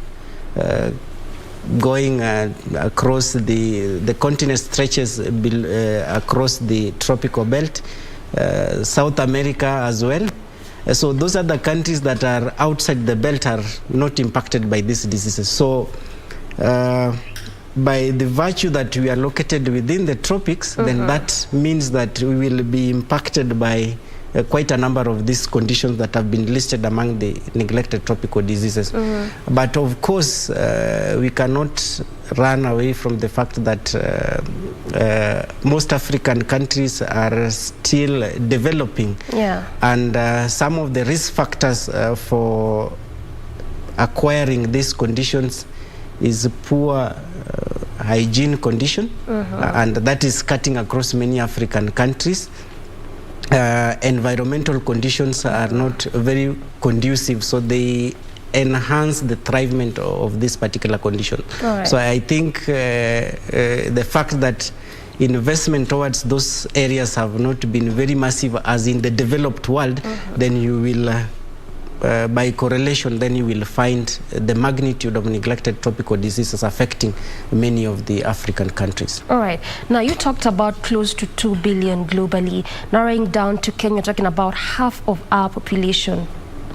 going across the continent stretches across the tropical belt, South America as well. So those are the countries that are outside the belt are not impacted by these diseases. So by the virtue that we are located within the tropics, then that means that we will be impacted by quite a number of these conditions that have been listed among the neglected tropical diseases. But of course, we cannot run away from the fact that most African countries are still developing. And some of the risk factors for acquiring these conditions is poor hygiene condition, and that is cutting across many African countries. Environmental conditions are not very conducive, so they enhance the thrivement of this particular condition. So I think the fact that investment towards those areas have not been very massive as in the developed world, then you will by correlation, then you will find the magnitude of neglected tropical diseases affecting many of the African countries. All right. Now, you talked about close to 2 billion globally. Narrowing down to Kenya, talking about half of our population,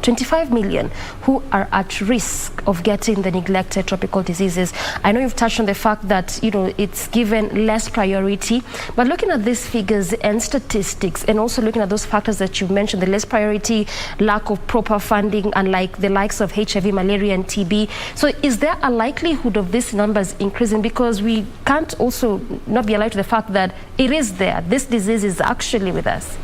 25 million, who are at risk of getting the neglected tropical diseases. I know you've touched on the fact that, you know, it's given less priority, but looking at these figures and statistics, and also looking at those factors that you mentioned, the less priority, lack of proper funding, unlike the likes of HIV, malaria, and TB. So is there a likelihood of these numbers increasing? Because we can't also not be alive to the fact that it is there. This disease is actually with us.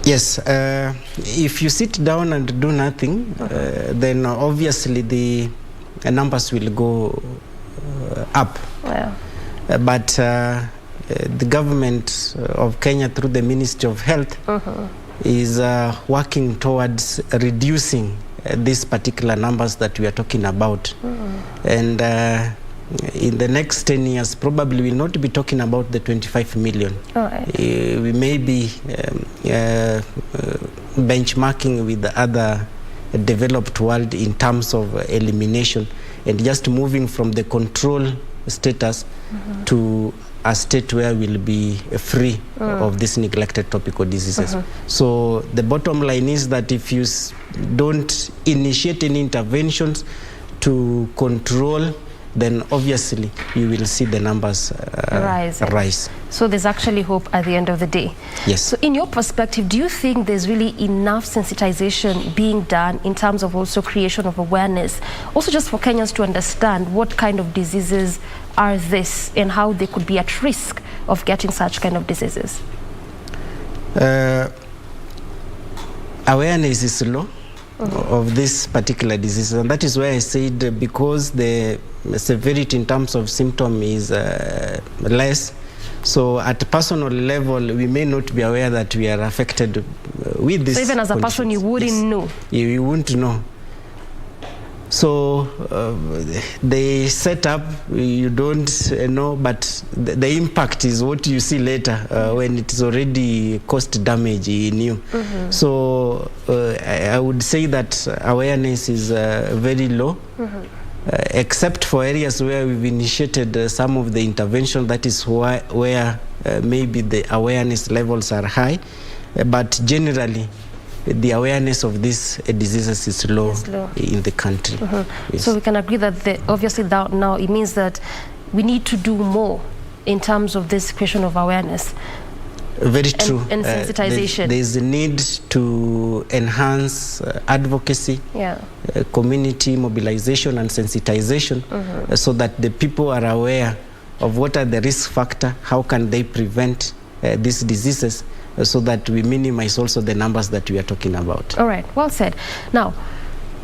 Yes, if you sit down and do nothing, then obviously the numbers will go up. But the government of Kenya, through the Ministry of Health, is working towards reducing these particular numbers that we are talking about. And in the next 10 years, probably we'll not be talking about the 25 million. We may be benchmarking with the other developed world in terms of elimination, and just moving from the control status to a state where we'll be free of these neglected tropical diseases. So the bottom line is that if you don't initiate any interventions to control, then obviously you will see the numbers rise. So there's actually hope at the end of the day. Yes. So in your perspective, do you think there's really enough sensitization being done in terms of also creation of awareness, also just for Kenyans to understand what kind of diseases are this and how they could be at risk of getting such kind of diseases? Awareness is low. of this particular disease. And that is why I said because the severity in terms of symptom is less, so at a personal level, we may not be aware that we are affected with this. So even as a person, you wouldn't know? You wouldn't know. So the setup, you don't know, but the impact is what you see later when it is already caused damage in you. So I would say that awareness is very low, except for areas where we've initiated some of the intervention. That is where maybe the awareness levels are high, but generally the awareness of these diseases is low in the country. Yes. So we can agree that obviously that now it means that we need to do more in terms of this question of awareness. Very true. And sensitization. There's a need to enhance advocacy, community mobilization and sensitization, so that the people are aware of what are the risk factors, how can they prevent these diseases, so that we minimize also the numbers that we are talking about. All right, well said. Now,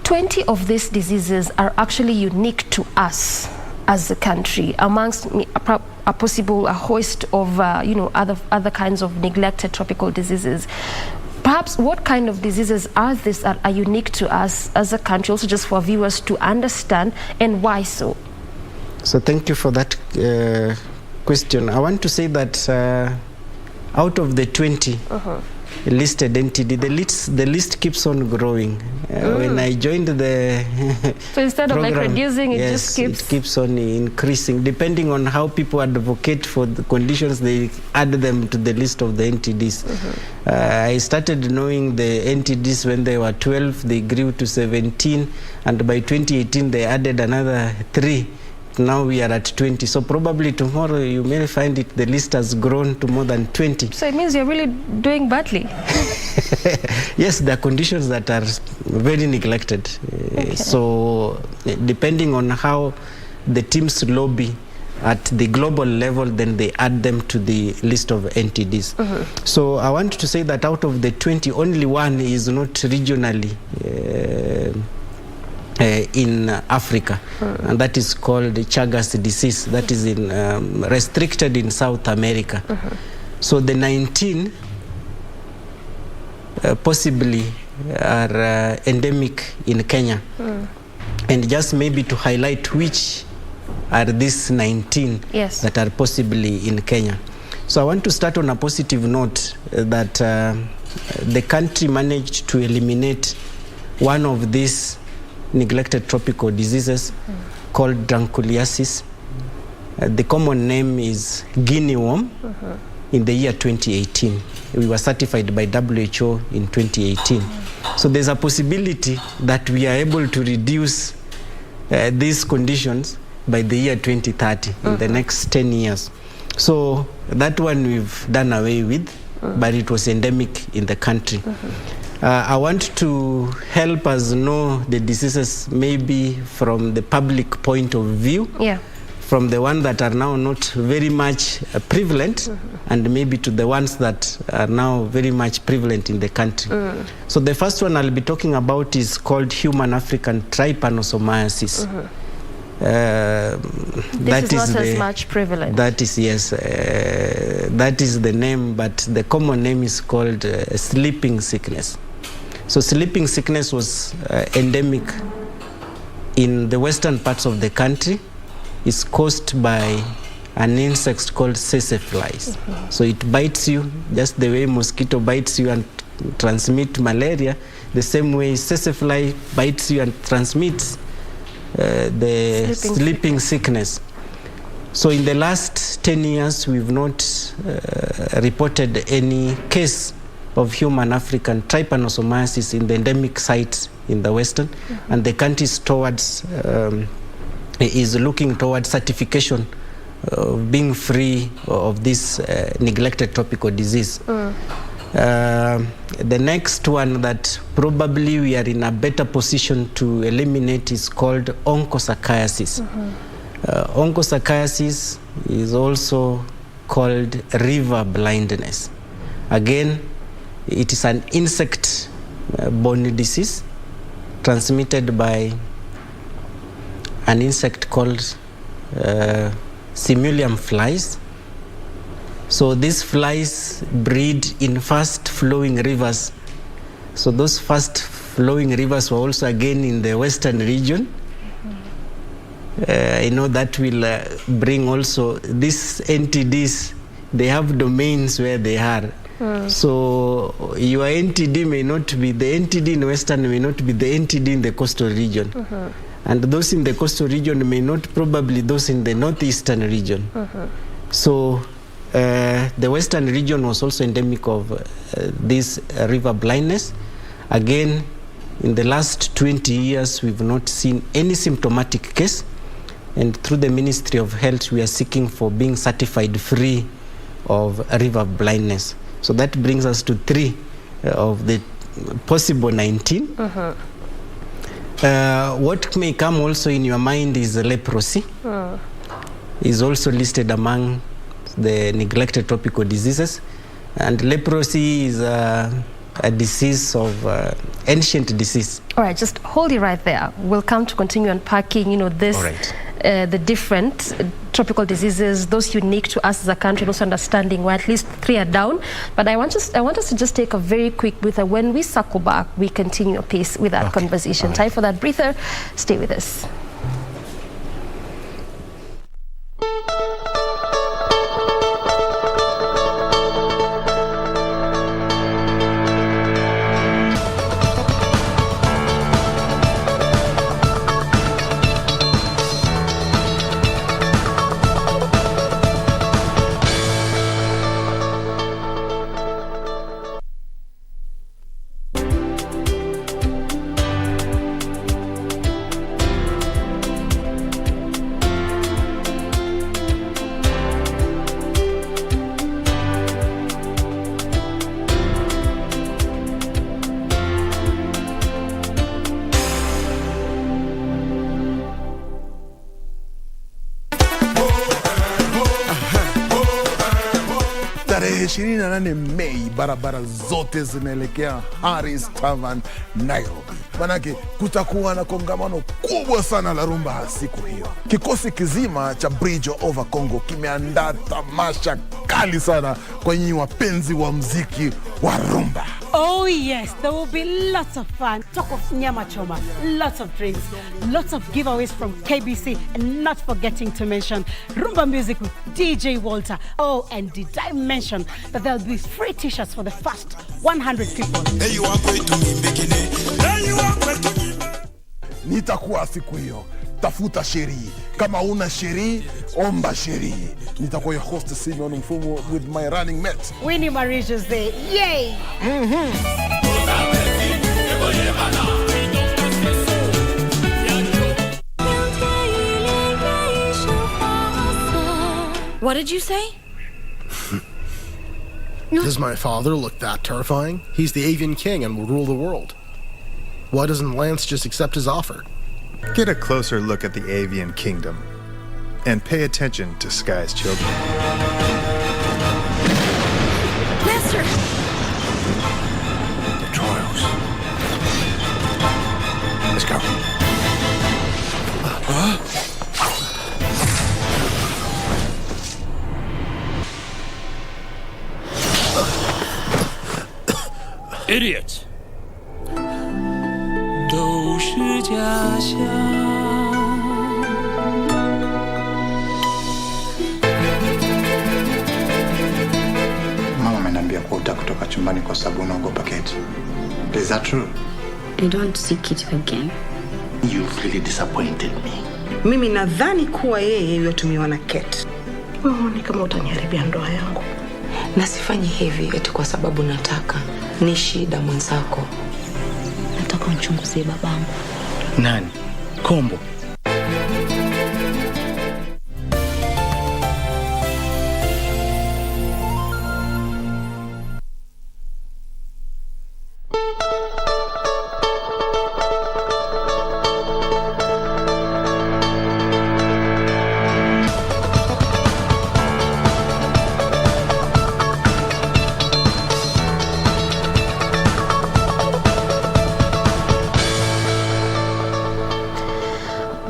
20 of these diseases are actually unique to us as a country, amongst a possible host of other kinds of neglected tropical diseases. Perhaps what kind of diseases are these that are unique to us as a country, also just for viewers to understand, and why so? So thank you for that question. I want to say that out of the 20 listed entity, the list keeps on growing. When I joined the so instead program, of like reducing, it yes, just keeps on increasing. Depending on how people advocate for the conditions, they add them to the list of the entities. I started knowing the entities when they were 12, they grew to 17, and by 2018 they added another 3. Now we are at 20, so probably tomorrow you may find the list has grown to more than 20. So it means you're really doing badly. Yes, there are conditions that are very neglected. So depending on how the teams lobby at the global level, then they add them to the list of entities. So I want to say that out of the 20, only one is not regionally in Africa, and that is called Chagas disease. That is restricted in South America. So the 19 possibly are endemic in Kenya. And just maybe to highlight which are these 19 that are possibly in Kenya. So I want to start on a positive note that the country managed to eliminate one of these neglected tropical diseases called drunculiasis. The common name is guinea worm. In the year 2018. We were certified by WHO in 2018. So there's a possibility that we are able to reduce these conditions by the year 2030, in the next 10 years. So that one we've done away with, but it was endemic in the country. I want to help us know the diseases maybe from the public point of view, from the ones that are now not very much prevalent, and maybe to the ones that are now very much prevalent in the country. So the first one I'll be talking about is called human African trypanosomiasis. This is not as much prevalent. That is, yes, that is the name, but the common name is called sleeping sickness. So sleeping sickness was endemic in the western parts of the country. It's caused by an insect called sassaflies. So it bites you just the way mosquito bites you and transmit malaria, the same way sassafly bites you and transmits the sleeping sickness. So in the last 10 years, we've not reported any case of human African trypanosomiasis in the endemic sites in the Western, and the country is looking towards certification of being free of this neglected tropical disease. The next one that probably we are in a better position to eliminate is called onchocerciasis. Onchocerciasis is also called river blindness. Again, it is an insect-borne disease, transmitted by an insect called simulium flies. So these flies breed in fast-flowing rivers. So those fast-flowing rivers were also again in the western region. I know that will bring also these NTDs, they have domains where they are. So your NTD may not be, the NTD in western may not be the NTD in the coastal region. And those in the coastal region may not probably those in the northeastern region. So the western region was also endemic of this river blindness. Again, in the last 20 years, we've not seen any symptomatic case. And through the Ministry of Health, we are seeking for being certified free of river blindness. So that brings us to 3 of the possible 19. What may come also in your mind is leprosy. Is also listed among the neglected tropical diseases. And leprosy is a disease of ancient disease. All right, just hold it right there. We'll come to continue unpacking, this, the different tropical diseases, those unique to us as a country, and also understanding where at least 3 are down. But I want us to just take a very quick breather. When we circle back, we continue apace with that conversation. Time for that breather. Stay with us. Tarehe 28 Mei barabara zote zinaelekea Harris Tavern, Nairobi. Manake kutakuwa na kongamano kubwa sana la rumba siku hiyo. Kikosi kizima cha Bridge Over Congo kimeandaa tamasha kali sana kwa nyinyi wapenzi wa muziki wa rumba. Oh yes, there will be lots of fun. Talk of nyama choma, lots of drinks, lots of giveaways from KBC, and not forgetting to mention rumba music with DJ Walter. Oh, and did I mention that there'll be free t-shirts for the first 100 people. Hey, you are going to me, bikini. Hey, you are going to me. Nitakuwa siku hiyo. Tafuta sheri. Kama una sheri, omba sheri. Nitakuwa your host Simeon Mfumo with my running mate Winnie Mauritius there. Yay! What did you say? Does my father look that terrifying? He's the avian king and will rule the world. Why doesn't Lance just accept his offer? Get a closer look at the avian kingdom and pay attention to Sky's children. Master! The trials. Let's go. Idiot! 都是假象。 Mama ameniambia kuwa utaka kutoka chumbani kwa sababu unaogopa Kate. Is that true? I don't see Kate again. You've really disappointed me. Mimi nadhani kuwa yeye yotumiwa na Kate. Ni kama utaniharibia ndoa yangu. Na sifanyi hivi eti kwa sababu nataka. Ni shida mwenzako. Nataka unchunguzie babangu. Nani? Kombo.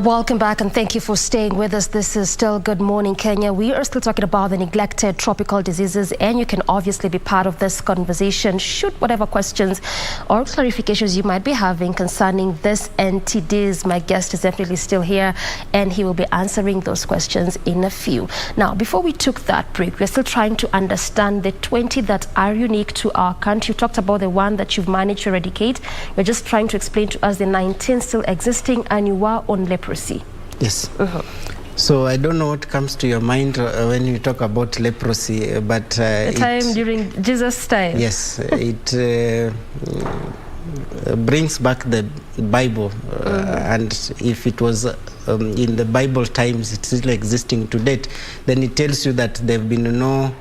Welcome back and thank you for staying with us. This is still Good Morning Kenya. We are still talking about the neglected tropical diseases, and you can obviously be part of this conversation. Shoot whatever questions or clarifications you might be having concerning this NTDs. My guest is definitely still here and he will be answering those questions in a few. Now, before we took that break, we're still trying to understand the 20 that are unique to our country. You talked about the one that you've managed to eradicate. You're just trying to explain to us the 19 still existing, and you are on leprosy. Yes. So I don't know what comes to your mind when you talk about leprosy, but the time during Jesus' time. Yes, it brings back the Bible, and if it was in the Bible times, it's still existing to date, then it tells you that there have been no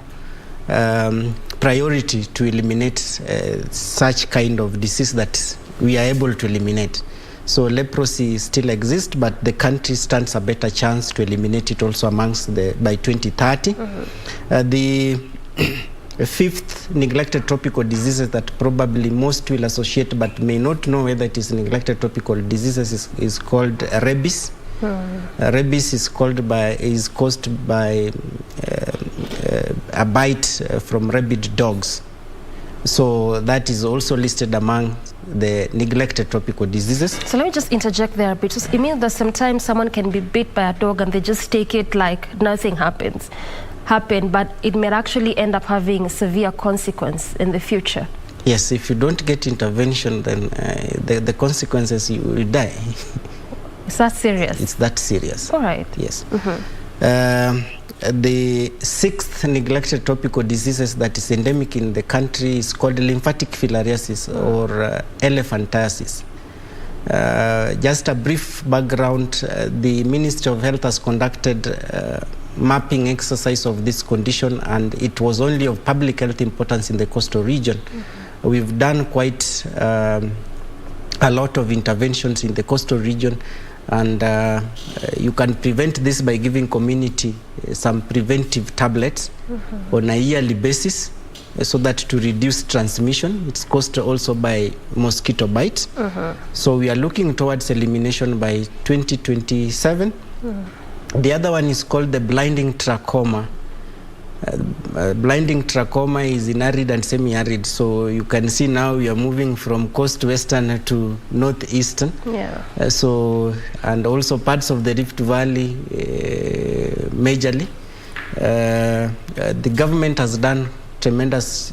priority to eliminate such kind of disease that we are able to eliminate. So leprosy still exists, but the country stands a better chance to eliminate it also amongst by 2030. The fifth neglected tropical diseases that probably most will associate but may not know whether it is neglected tropical diseases is called rabies. Rabies is caused by a bite from rabid dogs. So that is also listed among the neglected tropical diseases. So let me just interject there a bit. So it means that sometimes someone can be bit by a dog and they just take it like nothing happened, but it may actually end up having severe consequence in the future. Yes, if you don't get intervention, then the consequences, you will die. Is that serious? It's that serious. All right. Yes. The sixth neglected tropical diseases that is endemic in the country is called lymphatic filariasis or elephantiasis. Just a brief background, the Ministry of Health has conducted mapping exercise of this condition, and it was only of public health importance in the coastal region. We've done quite a lot of interventions in the coastal region, and you can prevent this by giving community some preventive tablets on a yearly basis, so that to reduce transmission. It's caused also by mosquito bites. So we are looking towards elimination by 2027. The other one is called the blinding trachoma. Blinding trachoma is in arid and semi-arid, so you can see now we are moving from coast western to northeastern. And also parts of the Rift Valley majorly. The government has done tremendous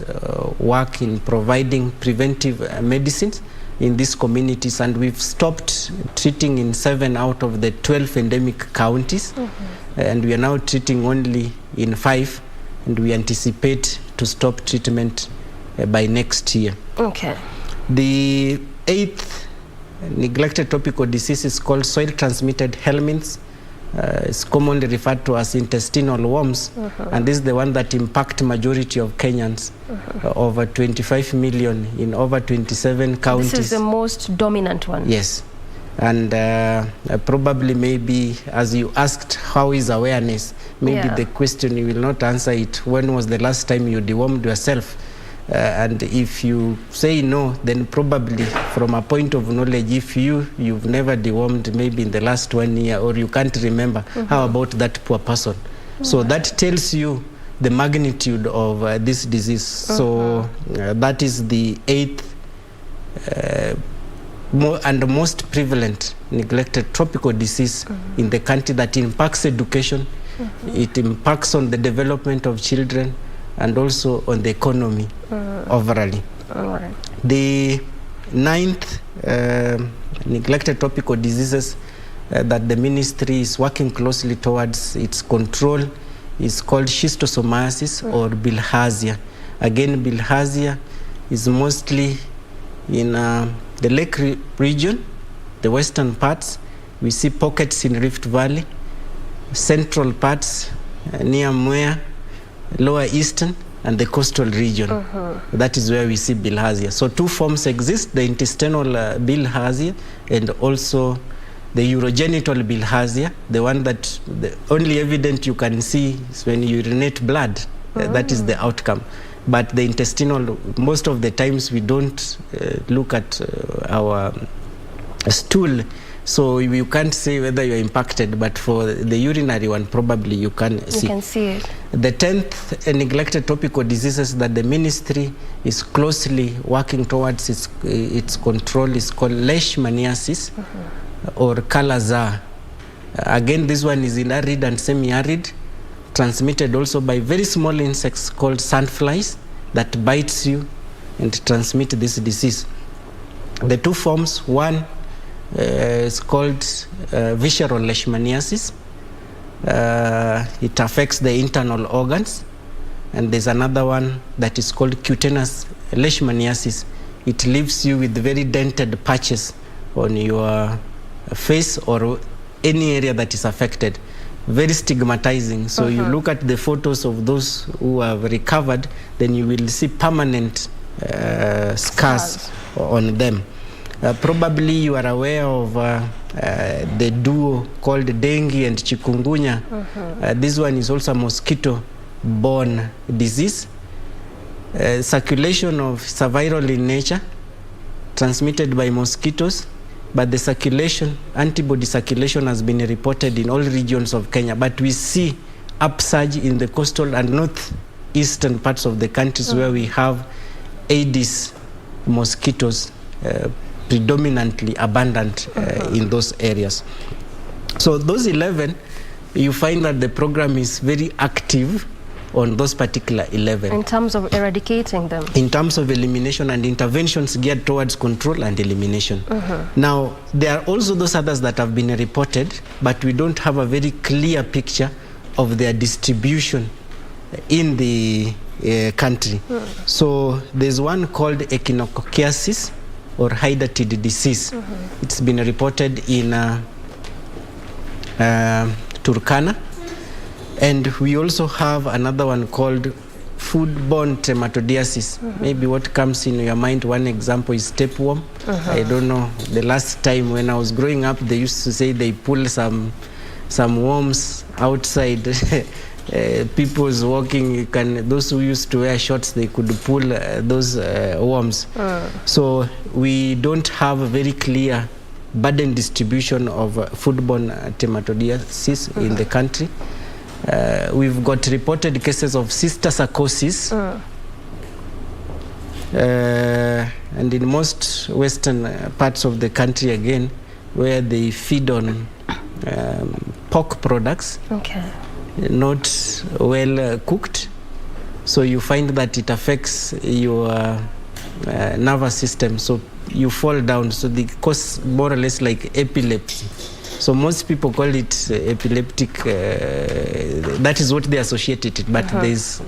work in providing preventive medicines in these communities, and we've stopped treating in 7 out of the 12 endemic counties, and we are now treating only in 5. And we anticipate to stop treatment by next year. Okay. The 8th neglected tropical disease is called soil-transmitted helminths. It's commonly referred to as intestinal worms, and this is the one that impact majority of Kenyans, over 25 million in over 27 counties. This is the most dominant one. Yes. And probably maybe, as you asked, how is awareness? Maybe the question you will not answer it. When was the last time you dewormed yourself? And if you say no, then probably from a point of knowledge, if you've never dewormed maybe in the last 1 year, or you can't remember, how about that poor person? So that tells you the magnitude of this disease. So that is the 8th and most prevalent neglected tropical disease in the country that impacts education, it impacts on the development of children, and also on the economy overall. The 9th neglected tropical diseases that the ministry is working closely towards its control is called schistosomiasis or bilharzia. Again, bilharzia is mostly in the lake region, the western parts. We see pockets in Rift Valley, central parts near Mwea, lower eastern, and the coastal region. That is where we see bilharzia. So 2 forms exist, the intestinal bilharzia and also the urogenital bilharzia, the one that the only evidence you can see is when you urinate blood. That is the outcome. But the intestinal, most of the times we don't look at our stool So you can't say whether you're impacted, but for the urinary one, probably you can see. You can see it. The 10th neglected tropical diseases that the ministry is closely working towards its control is called leishmaniasis or Kala-Azar. Again, this one is in arid and semi-arid, transmitted also by very small insects called sandflies that bites you and transmit this disease. The two forms, one is called visceral leishmaniasis. It affects the internal organs. And there's another one that is called cutaneous leishmaniasis. It leaves you with very dented patches on your face or any area that is affected. Very stigmatizing. So you look at the photos of those who have recovered, then you will see permanent scars on them. Probably you are aware of the duo called dengue and chikungunya. This one is also a mosquito-borne disease. Circulation of viral in nature, transmitted by mosquitoes, but the circulation, antibody circulation has been reported in all regions of Kenya, but we see upsurge in the coastal and northeastern parts of the countries where we have Aedes mosquitoes predominantly abundant in those areas. So those 11, you find that the program is very active on those particular 11. In terms of eradicating them? In terms of elimination and interventions geared towards control and elimination. Now, there are also those others that have been reported, but we don't have a very clear picture of their distribution in the country. So there's one called echinococciasis or hydatid disease. It's been reported in Turkana. And we also have another one called foodborne trematodiasis. Maybe what comes in your mind, one example is tapeworm. I don't know, the last time when I was growing up, they used to say they pull some worms outside. People's walking, those who used to wear shorts, they could pull those worms. So we don't have a very clear burden distribution of foodborne trematodiasis in the country. We've got reported cases of cysticercosis, and in most western parts of the country, again, where they feed on pork products, not well cooked, so you find that it affects your nervous system, so you fall down, so they cause more or less like epilepsy. So most people call it epileptic, that is what they associate it, but there's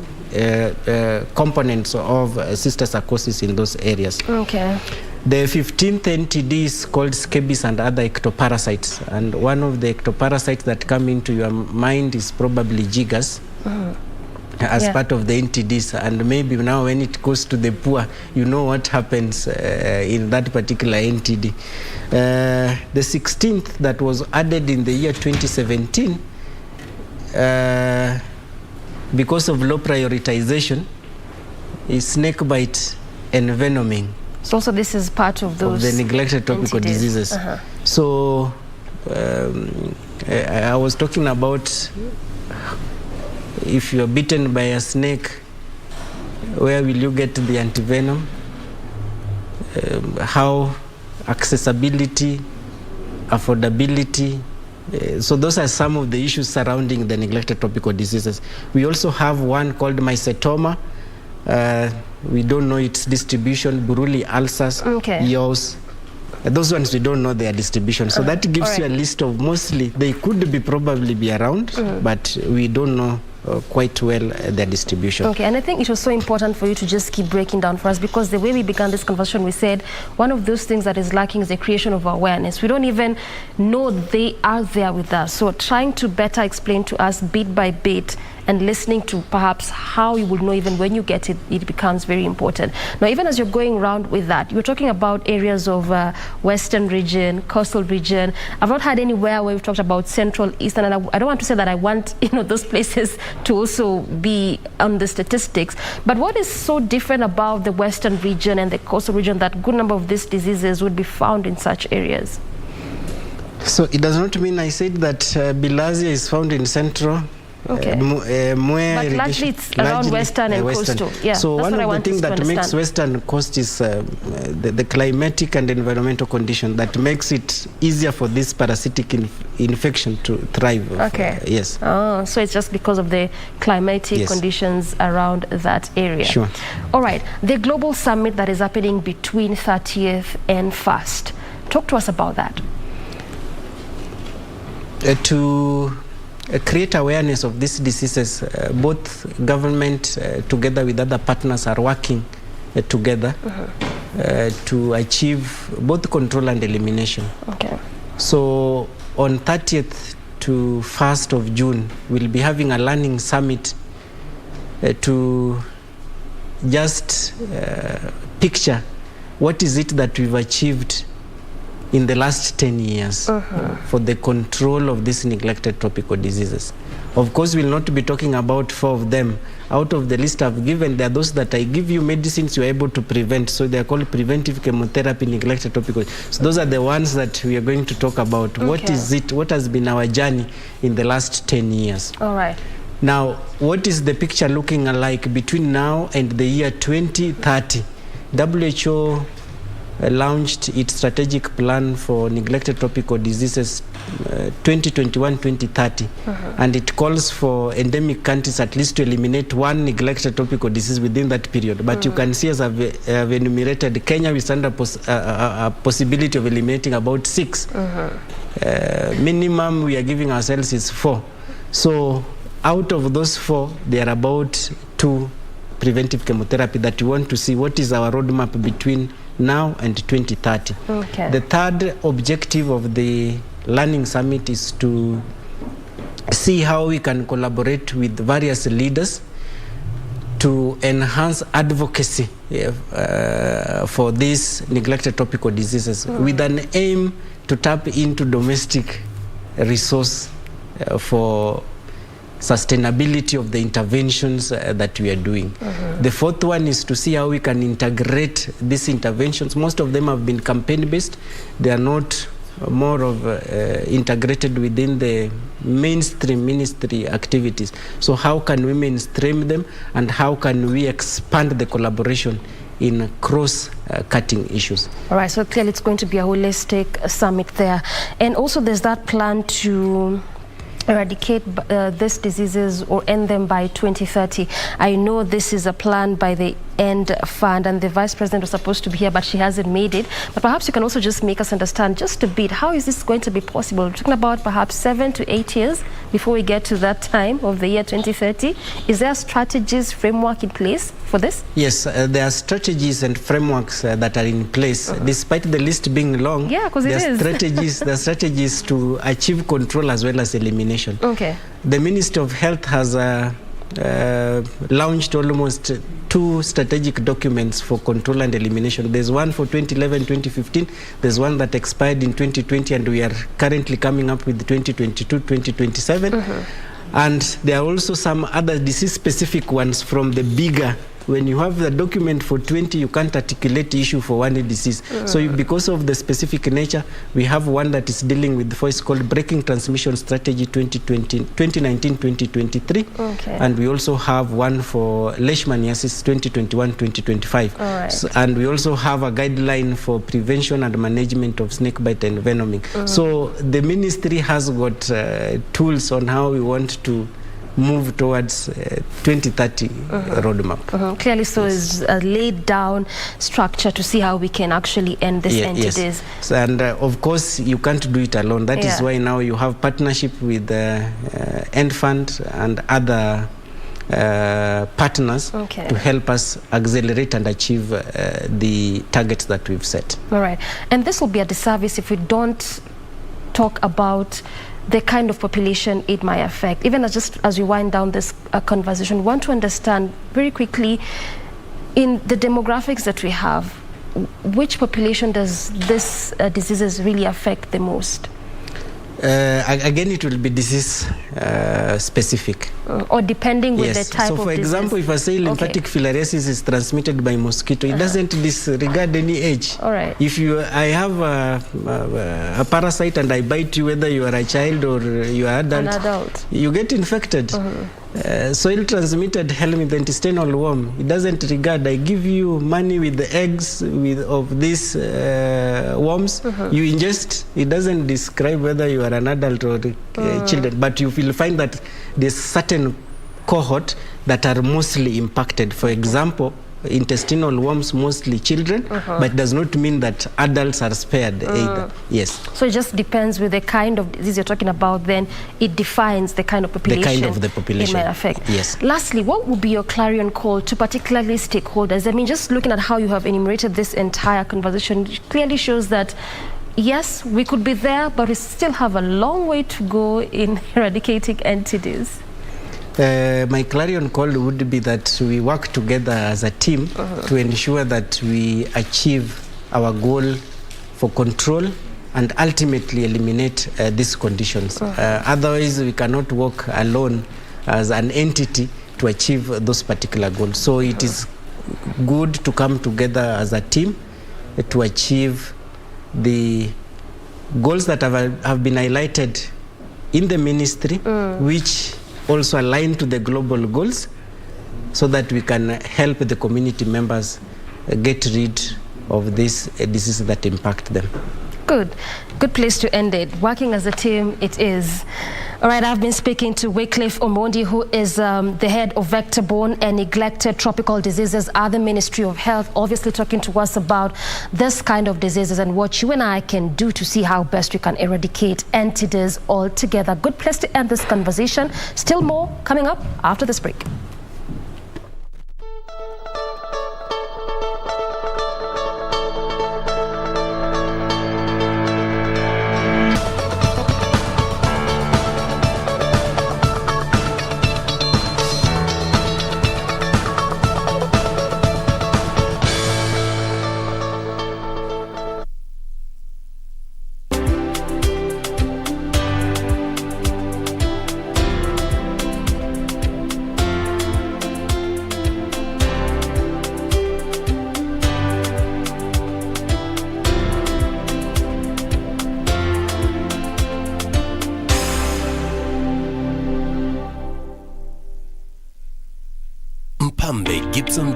components of cysticercosis in those areas. The 15th NTD is called scabies and other ectoparasites, and one of the ectoparasites that come into your mind is probably jiggers. As part of the NTDs, and maybe now when it goes to the poor, you know what happens in that particular NTD. The 16th that was added in the year 2017, because of low prioritization, is snakebite envenoming. So also this is part of those of the neglected tropical diseases. So I was talking about if you're bitten by a snake, where will you get the antivenom? How accessibility, affordability. So those are some of the issues surrounding the neglected tropical diseases. We also have one called mycetoma. We don't know its distribution. Buruli ulcers, yaws. Those ones we don't know their distribution. So that gives you a list of mostly, they could be probably be around, but we don't know quite well their distribution. And I think it was so important for you to just keep breaking down for us, because the way we began this conversation, we said one of those things that is lacking is the creation of awareness. We don't even know they are there with us. So trying to better explain to us bit by bit and listening to perhaps how you would know even when you get it, it becomes very important. Now, even as you're going around with that, you're talking about areas of western region, coastal region. I've not had anywhere where we've talked about central, eastern, and I don't want to say that I want those places to also be on the statistics. But what is so different about the western region and the coastal region that a good number of these diseases would be found in such areas? So it does not mean I said that bilharzia is found in central. Okay. But largely it's around western and coastal. Yeah, so that's one of the things that understand. makes western coast is the climatic and environmental condition that makes it easier for this parasitic infection to thrive. Okay. Yes. Oh, so it's just because of the climatic conditions around that area. Sure. All right. The global summit that is happening between 30th and 1st. Talk to us about that. To create awareness of these diseases, both government together with other partners are working together to achieve both control and elimination. Okay. So on 30th to 1st of June, we'll be having a learning summit to just picture what is it that we've achieved in the last 10 years for the control of these neglected tropical diseases. Of course, we'll not be talking about 4 of them. Out of the list I've given, there are those that I give you medicines you're able to prevent. So they are called preventive chemotherapy, neglected tropical. So those are the ones that we are going to talk about. Okay. What is it? What has been our journey in the last 10 years? All right. Now, what is the picture looking like between now and the year 2030? WHO launched its strategic plan for neglected tropical diseases 2021-2030, and it calls for endemic countries at least to eliminate 1 neglected tropical disease within that period. But you can see, as I've enumerated, Kenya will stand a possibility of eliminating about 6. Minimum we are giving ourselves is 4. So out of those 4, there are about 2 preventive chemotherapy that we want to see what is our roadmap between now and 2030. Okay. The third objective of the Learning Summit is to see how we can collaborate with various leaders to enhance advocacy for these neglected tropical diseases with an aim to tap into domestic resource for sustainability of the interventions that we are doing. The fourth one is to see how we can integrate these interventions. Most of them have been campaign-based. They are not more of integrated within the mainstream ministry activities. So how can we mainstream them, and how can we expand the collaboration in cross-cutting issues? All right, so clearly it's going to be a holistic summit there. And also there's that plan to eradicate these diseases or end them by 2030. I know this is a plan by the End Fund, and the Vice President was supposed to be here, but she hasn't made it. But perhaps you can also just make us understand just a bit, how is this going to be possible? We're talking about perhaps 7 to 8 years before we get to that time of the year 2030. Is there strategies, framework in place for this? Yes, there are strategies and frameworks that are in place, despite the list being long. Yeah, because it is. There are strategies to achieve control as well as elimination. Okay. The Ministry of Health has launched almost 2 strategic documents for control and elimination. There's one for 2011-2015. There's one that expired in 2020, and we are currently coming up with 2022-2027. And there are also some other disease-specific ones from the bigger. When you have the document for 20, you can't articulate the issue for one disease. So because of the specific nature, we have one that is dealing with what's called Breaking Transmission Strategy 2019-2023. Okay. And we also have one for leishmaniasis 2021-2025. Right. So, and we also have a guideline for prevention and management of snakebite and venoming. So the ministry has got tools on how we want to move towards 2030 roadmap. Clearly, so is a laid down structure to see how we can actually end these entities. Yes. So, and of course, you can't do it alone. That is why now you have partnership with End Fund and other partners to help us accelerate and achieve the targets that we've set. All right. And this will be a disservice if we don't talk about the kind of population it might affect. Even as we wind down this conversation, we want to understand very quickly, in the demographics that we have, which population does this diseases really affect the most? Again, it will be disease specific. Or depending with yes. the type of disease. So for example, if I say lymphatic filariasis is transmitted by mosquito, it doesn't disregard any age. All right. If I have a parasite and I bite you, whether you are a child or you are adult, you get infected. Soil transmitted helmintestinal worm, it doesn't regard. I give you money with the eggs of these worms, you ingest, it doesn't describe whether you are an adult or children, but you will find that there's certain cohort that are mostly impacted. For example, intestinal worms, mostly children, but does not mean that adults are spared either. Yes. So it just depends with the kind of disease you're talking about, then it defines the kind of population. The kind of the population. It might affect. Yes. Lastly, what would be your clarion call to particularly stakeholders? I mean, just looking at how you have enumerated this entire conversation, it clearly shows that yes, we could be there, but we still have a long way to go in eradicating entities. My clarion call would be that we work together as a team to ensure that we achieve our goal for control and ultimately eliminate these conditions. Otherwise, we cannot work alone as an entity to achieve those particular goals. So it is good to come together as a team to achieve the goals that have been highlighted in the ministry, which also align to the global goals, so that we can help the community members get rid of these diseases that impact them. Good place to end it. Working as a team, it is. All right, I've been speaking to Wycliffe Omondi, who is the head of vector-borne and neglected tropical diseases at the Ministry of Health, obviously talking to us about this kind of diseases and what you and I can do to see how best we can eradicate entities altogether. Good place to end this conversation. Still more coming up after this break.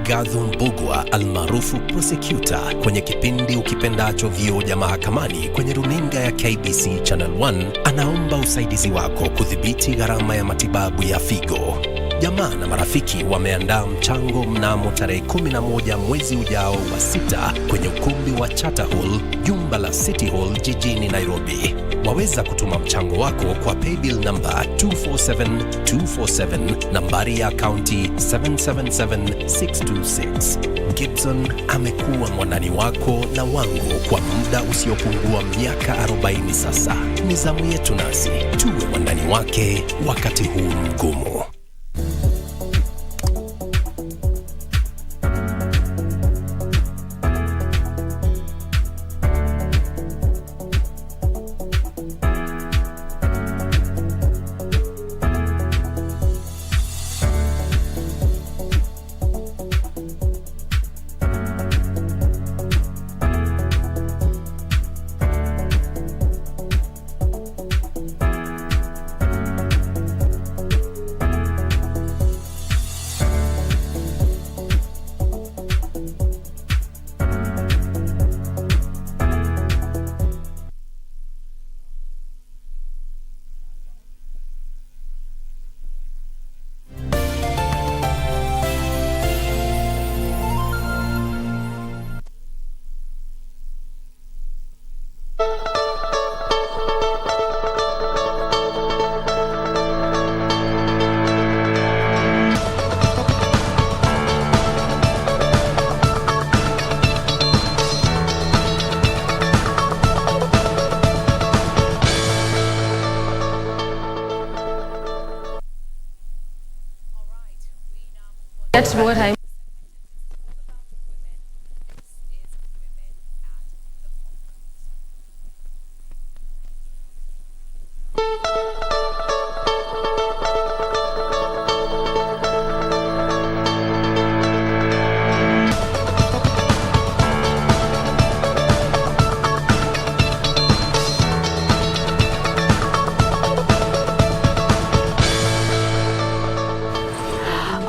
Gadho Mbugua almaarufu prosecutor kwenye kipindi Ukipendacho Vioja Mahakamani kwenye runinga ya KBC Channel 1 anaomba usaidizi wako kudhibiti gharama ya matibabu ya figo. Jamaa na marafiki wameandaa mchango mnamo tarehe 11 mwezi ujao wa 6 kwenye ukumbi wa Charter Hall, jumba la City Hall jijini Nairobi. Waweza kutuma mchango wako kwa paybill number 247247, nambari ya akaunti 777626. Gibson amekuwa mwanani wako na wangu kwa muda usiopungua miaka 40 sasa. Ni zamu yetu nasi tuwe wandani wake wakati huu mgumu. That's what I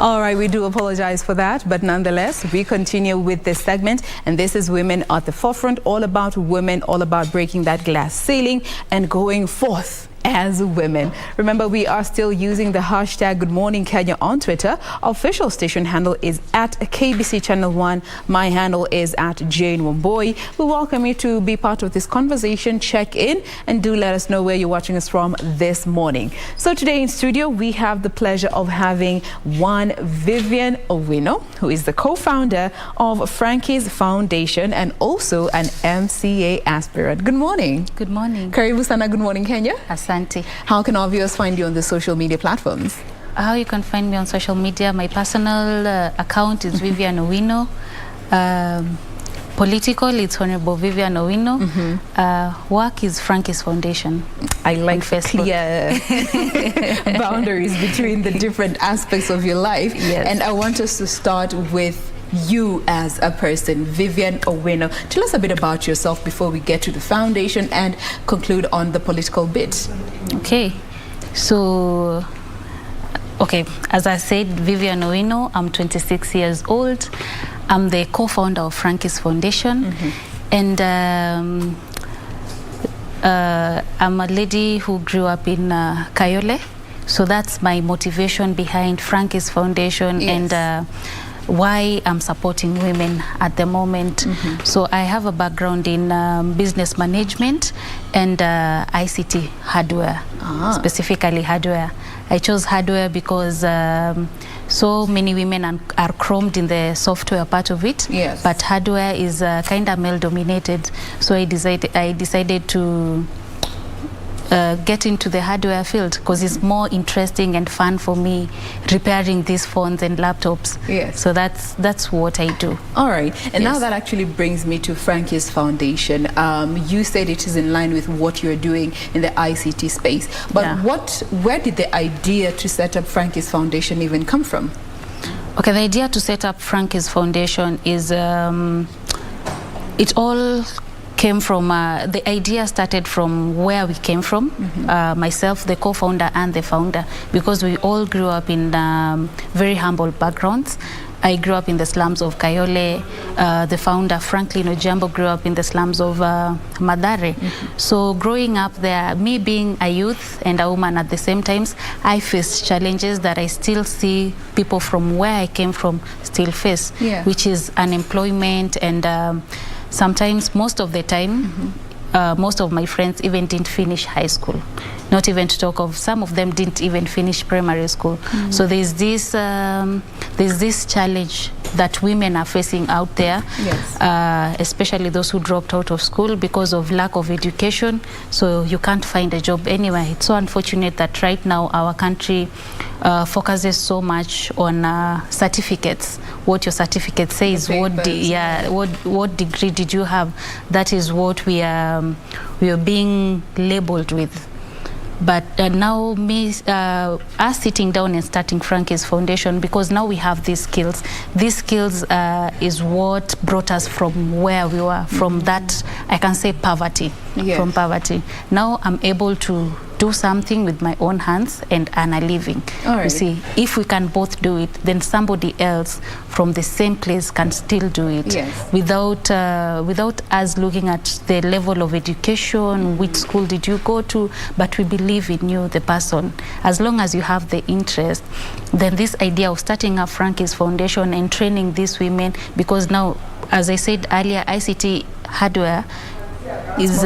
All right, we do apologize for that, but nonetheless, we continue with this segment, and this is Women at the Forefront, all about women, all about breaking that glass ceiling and going forth as women. Remember, we are still using the hashtag Good Morning Kenya on Twitter. Our official station handle is at KBC Channel 1. My handle is at Jane Wamboi. We welcome you to be part of this conversation. Check in and do let us know where you're watching us from this morning. So today in studio, we have the pleasure of having one Vivian Owino, who is the co-founder of Frankie's Foundation and also an MCA aspirant. Good morning. Good morning. Karibu sana, Good Morning Kenya. Asante. How can our viewers find you on the social media platforms? How you can find me on social media, my personal account is Vivian Owino. Political, it's Honorable Vivian Owino. Work is Frankie's Foundation. I like clear boundaries between the different aspects of your life. Yes. And I want us to start with you as a person, Vivian Owino. Tell us a bit about yourself before we get to the foundation and conclude on the political bit. Okay, so, as I said, Vivian Owino, I'm 26 years old. I'm the co-founder of Frankie's Foundation. And I'm a lady who grew up in Kayole. So that's my motivation behind Frankie's Foundation. Yes. And why I'm supporting women at the moment. So I have a background in business management and ICT hardware, specifically hardware. I chose hardware because so many women are crammed in the software part of it, yes. But hardware is kind of male dominated. So I decided to get into the hardware field because it's more interesting and fun for me repairing these phones and laptops. Yes. So that's what I do. All right. And Yes. now that actually brings me to Frankie's Foundation. You said it is in line with what you're doing in the ICT space. But Yeah. where did the idea to set up Frankie's Foundation even come from? Okay, the idea to set up Frankie's Foundation is it all came from the idea started from where we came from, myself, the co-founder and the founder, because we all grew up in very humble backgrounds. I grew up in the slums of Kayole. The founder, Franklin Ojambo, grew up in the slums of Madare. So growing up there, me being a youth and a woman at the same time, I faced challenges that I still see people from where I came from still face, Yeah. which is unemployment and sometimes, most of the time, most of my friends even didn't finish high school. Not even to talk of some of them didn't even finish primary school. So there's this challenge that women are facing out there, Yes. especially those who dropped out of school because of lack of education. So you can't find a job anywhere. It's so unfortunate that right now our country focuses so much on certificates. What your certificate says, what degree did you have? That is what we are being labeled with. But now us sitting down and starting Frankie's Foundation, because now we have these skills. These skills is what brought us from where we were, from that, I can say, poverty, Yes. from poverty. Now I'm able to do something with my own hands and earn a living. All right. You see, if we can both do it, then somebody else from the same place can still do it. Yes. Without us looking at the level of education, which school did you go to, but we believe in you, the person. As long as you have the interest, then this idea of starting up Frankie's Foundation and training these women, because now, as I said earlier, ICT hardware is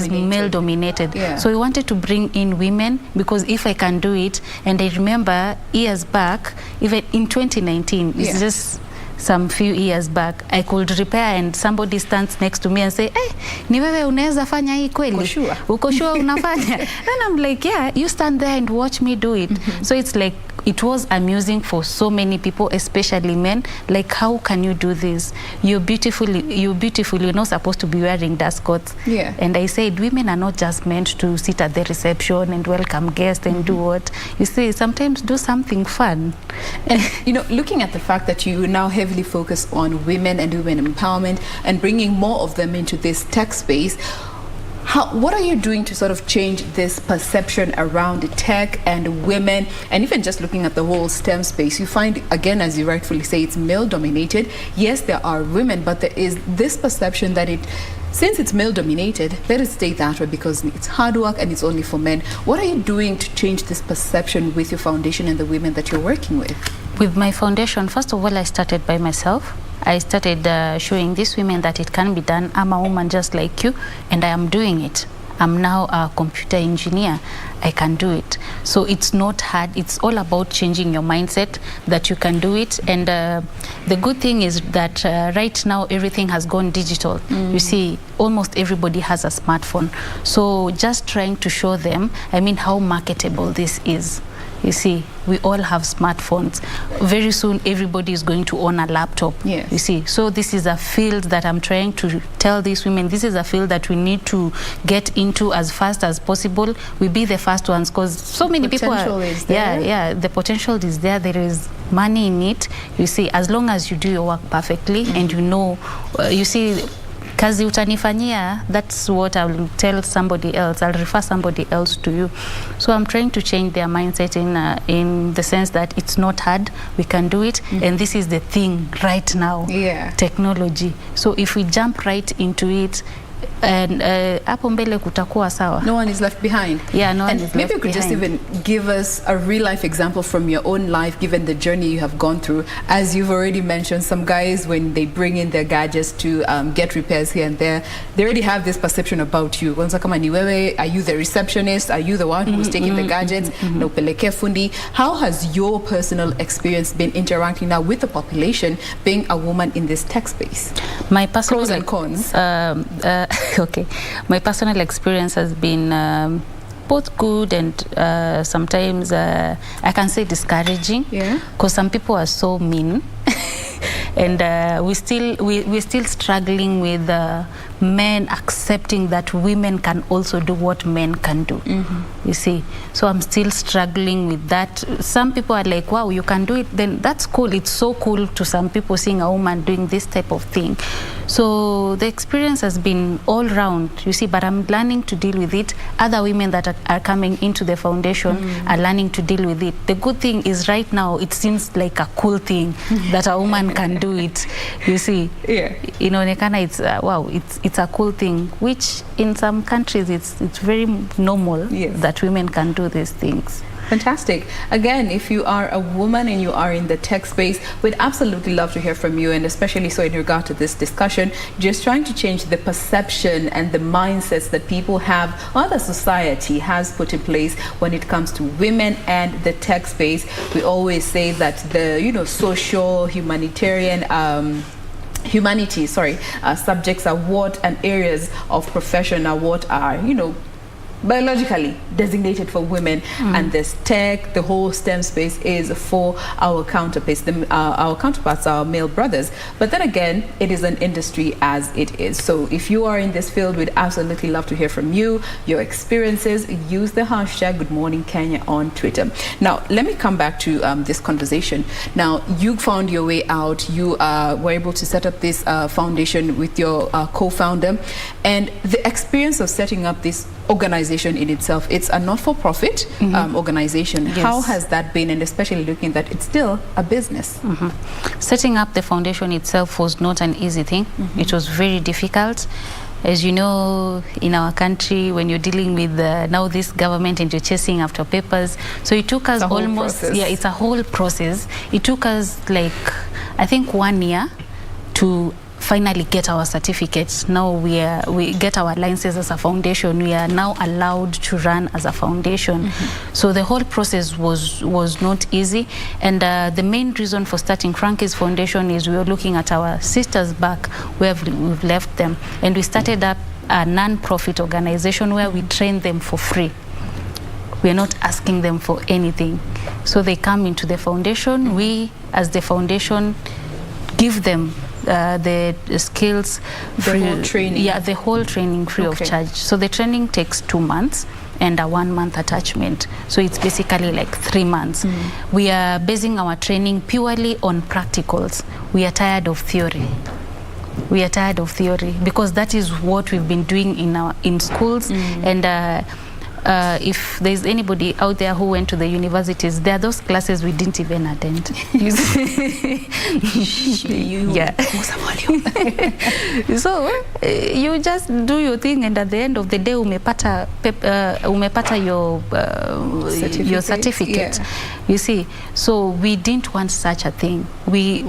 male dominated. Yeah. So we wanted to bring in women, because if I can do it, and I remember years back, even in 2019, Yeah. it's just some few years back, I could repair and somebody stands next to me and say, hey, ni wewe unaweza fanya hii kweli? Uko sure unafanya? And I'm like, yeah, you stand there and watch me do it. So it's like, it was amusing for so many people, especially men. Like, how can you do this? You're beautiful, you're not supposed to be wearing dust coats. Yeah. And I said, women are not just meant to sit at the reception and welcome guests and do what. You see, sometimes do something fun. And, you know, looking at the fact that you now heavily focus on women and women empowerment and bringing more of them into this tech space, What are you doing to sort of change this perception around tech and women, and even just looking at the whole STEM space? You find, again, as you rightfully say, it's male dominated. Yes, there are women, but there is this perception that since it's male dominated, let it stay that way because it's hard work and it's only for men. What are you doing to change this perception with your foundation and the women that you're working with? With my foundation, first of all, I started by myself. I started showing these women that it can be done. I'm a woman just like you, and I am doing it. I'm now a computer engineer. I can do it. So it's not hard. It's all about changing your mindset that you can do it. And the good thing is that right now everything has gone digital. You see, almost everybody has a smartphone. So just trying to show them, how marketable this is. You see, we all have smartphones. Very soon, everybody is going to own a laptop. Yes. You see, so this is a field that I'm trying to tell these women, this is a field that we need to get into as fast as possible. We be the first ones because so many people are... Is there. Yeah, the potential is there. There is money in it. You see, as long as you do your work perfectly and you know, you see, kazi utanifanyia, that's what I will tell somebody else. I'll refer somebody else to you. So I'm trying to change their mindset in the sense that it's not hard, we can do it, and this is the thing right now, technology. So if we jump right into it, and hapo mbele kutakuwa sawa. No one is left behind. Yeah, no one is left behind. Maybe you could just even give us a real life example from your own life, given the journey you have gone through. As you've already mentioned, some guys, when they bring in their gadgets to get repairs here and there, they already have this perception about you. Kwanza kama ni wewe, are you the receptionist? Are you the one who's taking the gadgets? Na upeleke fundi. How has your personal experience been interacting now with the population, being a woman in this tech space? My personal pros and cons. Okay, my personal experience has been both good and sometimes I can say discouraging. Because some people are so mean, and we're still struggling with men accepting that women can also do what men can do. You see, so I'm still struggling with that. Some people are like, wow, you can do it, then that's cool. It's so cool to some people seeing a woman doing this type of thing. So the experience has been all round, you see, but I'm learning to deal with it. Other women that are coming into the foundation are learning to deal with it. The good thing is right now it seems like a cool thing that a woman can do it. You see, inaonekana it's wow, it's a cool thing, which in some countries it's very normal that women can do these things. Fantastic. Again, if you are a woman and you are in the tech space, we'd absolutely love to hear from you, and especially so in regard to this discussion, just trying to change the perception and the mindsets that people have, or the society has put in place when it comes to women and the tech space. We always say that the social, humanitarian subjects are what, and areas of profession are what are, biologically designated for women, and this tech, the whole STEM space is for our counterparts. Our counterparts are male brothers, but then again, it is an industry as it is. So if you are in this field, we'd absolutely love to hear from you, your experiences. Use the hashtag #GoodMorningKenya on Twitter. Now, let me come back to this conversation. Now, you found your way out. You were able to set up this foundation with your co-founder, and the experience of setting up this organization in itself, it's a not-for-profit organization. Yes. How has that been, and especially looking that it's still a business? Setting up the foundation itself was not an easy thing. It was very difficult. As you know, in our country, when you're dealing with now this government and you're chasing after papers, so it took us almost, it's a whole process. It took us like, I think 1 year to finally get our certificates. Now we get our licenses as a foundation. We are now allowed to run as a foundation. So the whole process was not easy, and the main reason for starting Frankie's Foundation is we were looking at our sisters back where we've left them, and we started up a non-profit organization where we train them for free. We are not asking them for anything. So they come into the foundation. We, as the foundation, give them the skills, the whole training. The whole training free of charge. So the training takes 2 months and a 1 month attachment. So it's basically like 3 months. We are basing our training purely on practicals. We are tired of theory. We are tired of theory because that is what we've been doing in schools. And if there's anybody out there who went to the universities, there are those classes we didn't even attend. You see? Yeah. So you just do your thing, and at the end of the day, umepata your certificate. Yeah. You see, so we didn't want such a thing. We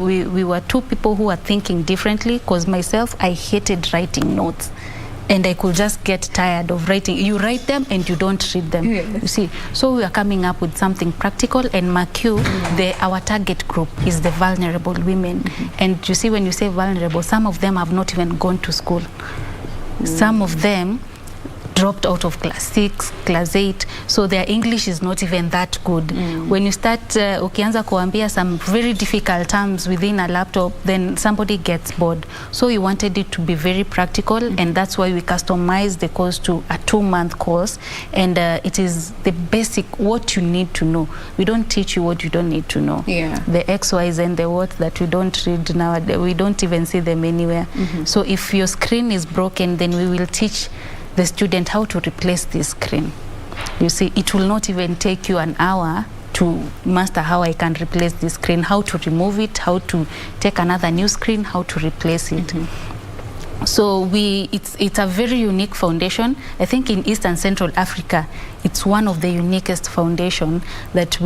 were two people who were thinking differently. Because myself, I hated writing notes. And I could just get tired of writing. You write them and you don't read them. You see, so we are coming up with something practical. And MACU, our target group is the vulnerable women. And you see, when you say vulnerable, some of them have not even gone to school. Some of them dropped out of class 6, class 8, so their English is not even that good. When you start ukianza kuambia some very difficult terms within a laptop, then somebody gets bored. So we wanted it to be very practical, and that's why we customized the course to a 2-month course, and it is the basic, what you need to know. We don't teach you what you don't need to know. The X, Y's and the what that we don't read nowadays, we don't even see them anywhere. So if your screen is broken, then we will teach the student how to replace this screen. You see, it will not even take you an hour to master how I can replace this screen, how to remove it, how to take another new screen, how to replace it. So it's a very unique foundation. I think in East and Central Africa, it's one of the uniquest foundation that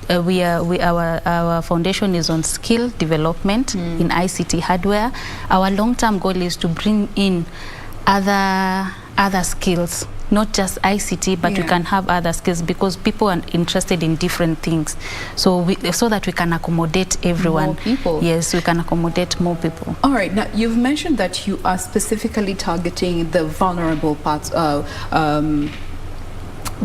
our foundation is on skill development in ICT hardware. Our long-term goal is to bring in other skills, not just ICT, but you can have other skills, because people are interested in different things. So that we can accommodate everyone. More people. Yes, we can accommodate more people. All right. Now, you've mentioned that you are specifically targeting the vulnerable parts of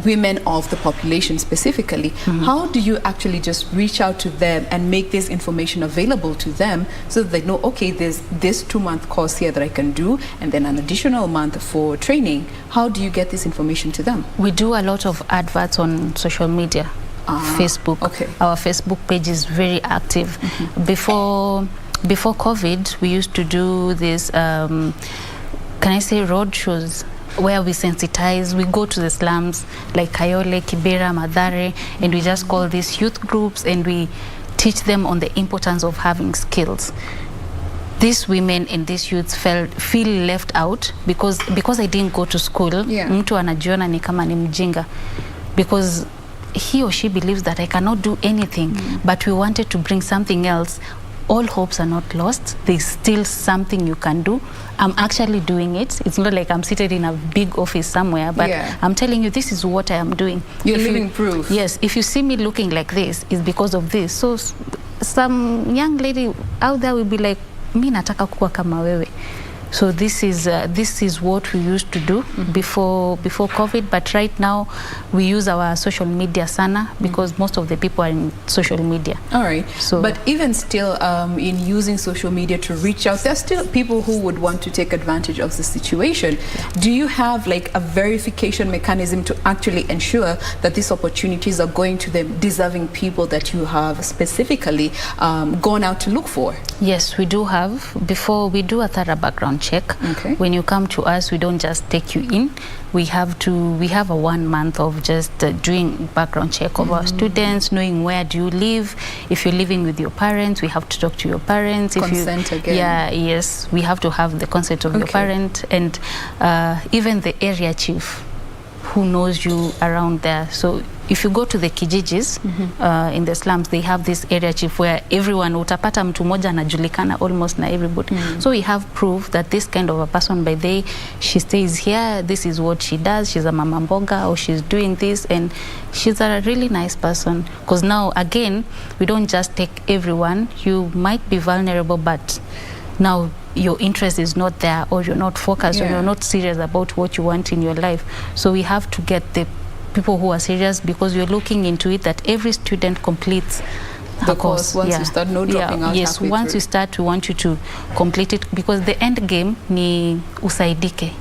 women of the population specifically. How do you actually just reach out to them and make this information available to them so that they know, okay, there's this 2-month course here that I can do, and then an additional month for training? How do you get this information to them? We do a lot of adverts on social media. Facebook. Our Facebook page is very active. Before COVID, we used to do this, can I say, road shows, where we sensitize. We go to the slums like Kayole, Kibera, Madare, and we just call these youth groups, and we teach them on the importance of having skills. These women and these youths feel left out because I didn't go to school. Mtu anajiona ni kama ni mjinga, because he or she believes that I cannot do anything. But we wanted to bring something else. All hopes are not lost. There's still something you can do. I'm actually doing it. It's not like I'm seated in a big office somewhere, but I'm telling you, this is what I am doing. You're living proof. Yes. If you see me looking like this, it's because of this. So some young lady out there will be like, mi nataka kuwa kama wewe. So this is what we used to do before COVID, but right now we use our social media sana, because most of the people are in social media. All right. So, but even still, in using social media to reach out, there's still people who would want to take advantage of the situation. Do you have like a verification mechanism to actually ensure that these opportunities are going to the deserving people that you have specifically gone out to look for? Yes, we do have. Before, we do a thorough background check. When you come to us, we don't just take you in. We have a 1 month of just doing background check of our students, knowing where do you live. If you're living with your parents, we have to talk to your parents. Consent again. Yeah, yes, we have to have the consent of your parent, and even the area chief who knows you around there. So if you go to the kijijis in the slums, they have this area chief where everyone, utapata mtu moja anajulikana almost na everybody. So we have proof that this kind of a person, by the way, she stays here, this is what she does, she's a mama mboga, or she's doing this, and she's a really nice person. Because now, again, we don't just take everyone. You might be vulnerable, but now your interest is not there, or you're not focused, or you're not serious about what you want in your life. So we have to get the people who are serious, because you're looking into it that every student completes the course. Once you start, no dropping out. Yes, once you start, we want you to complete it, because the end game ni usaidike.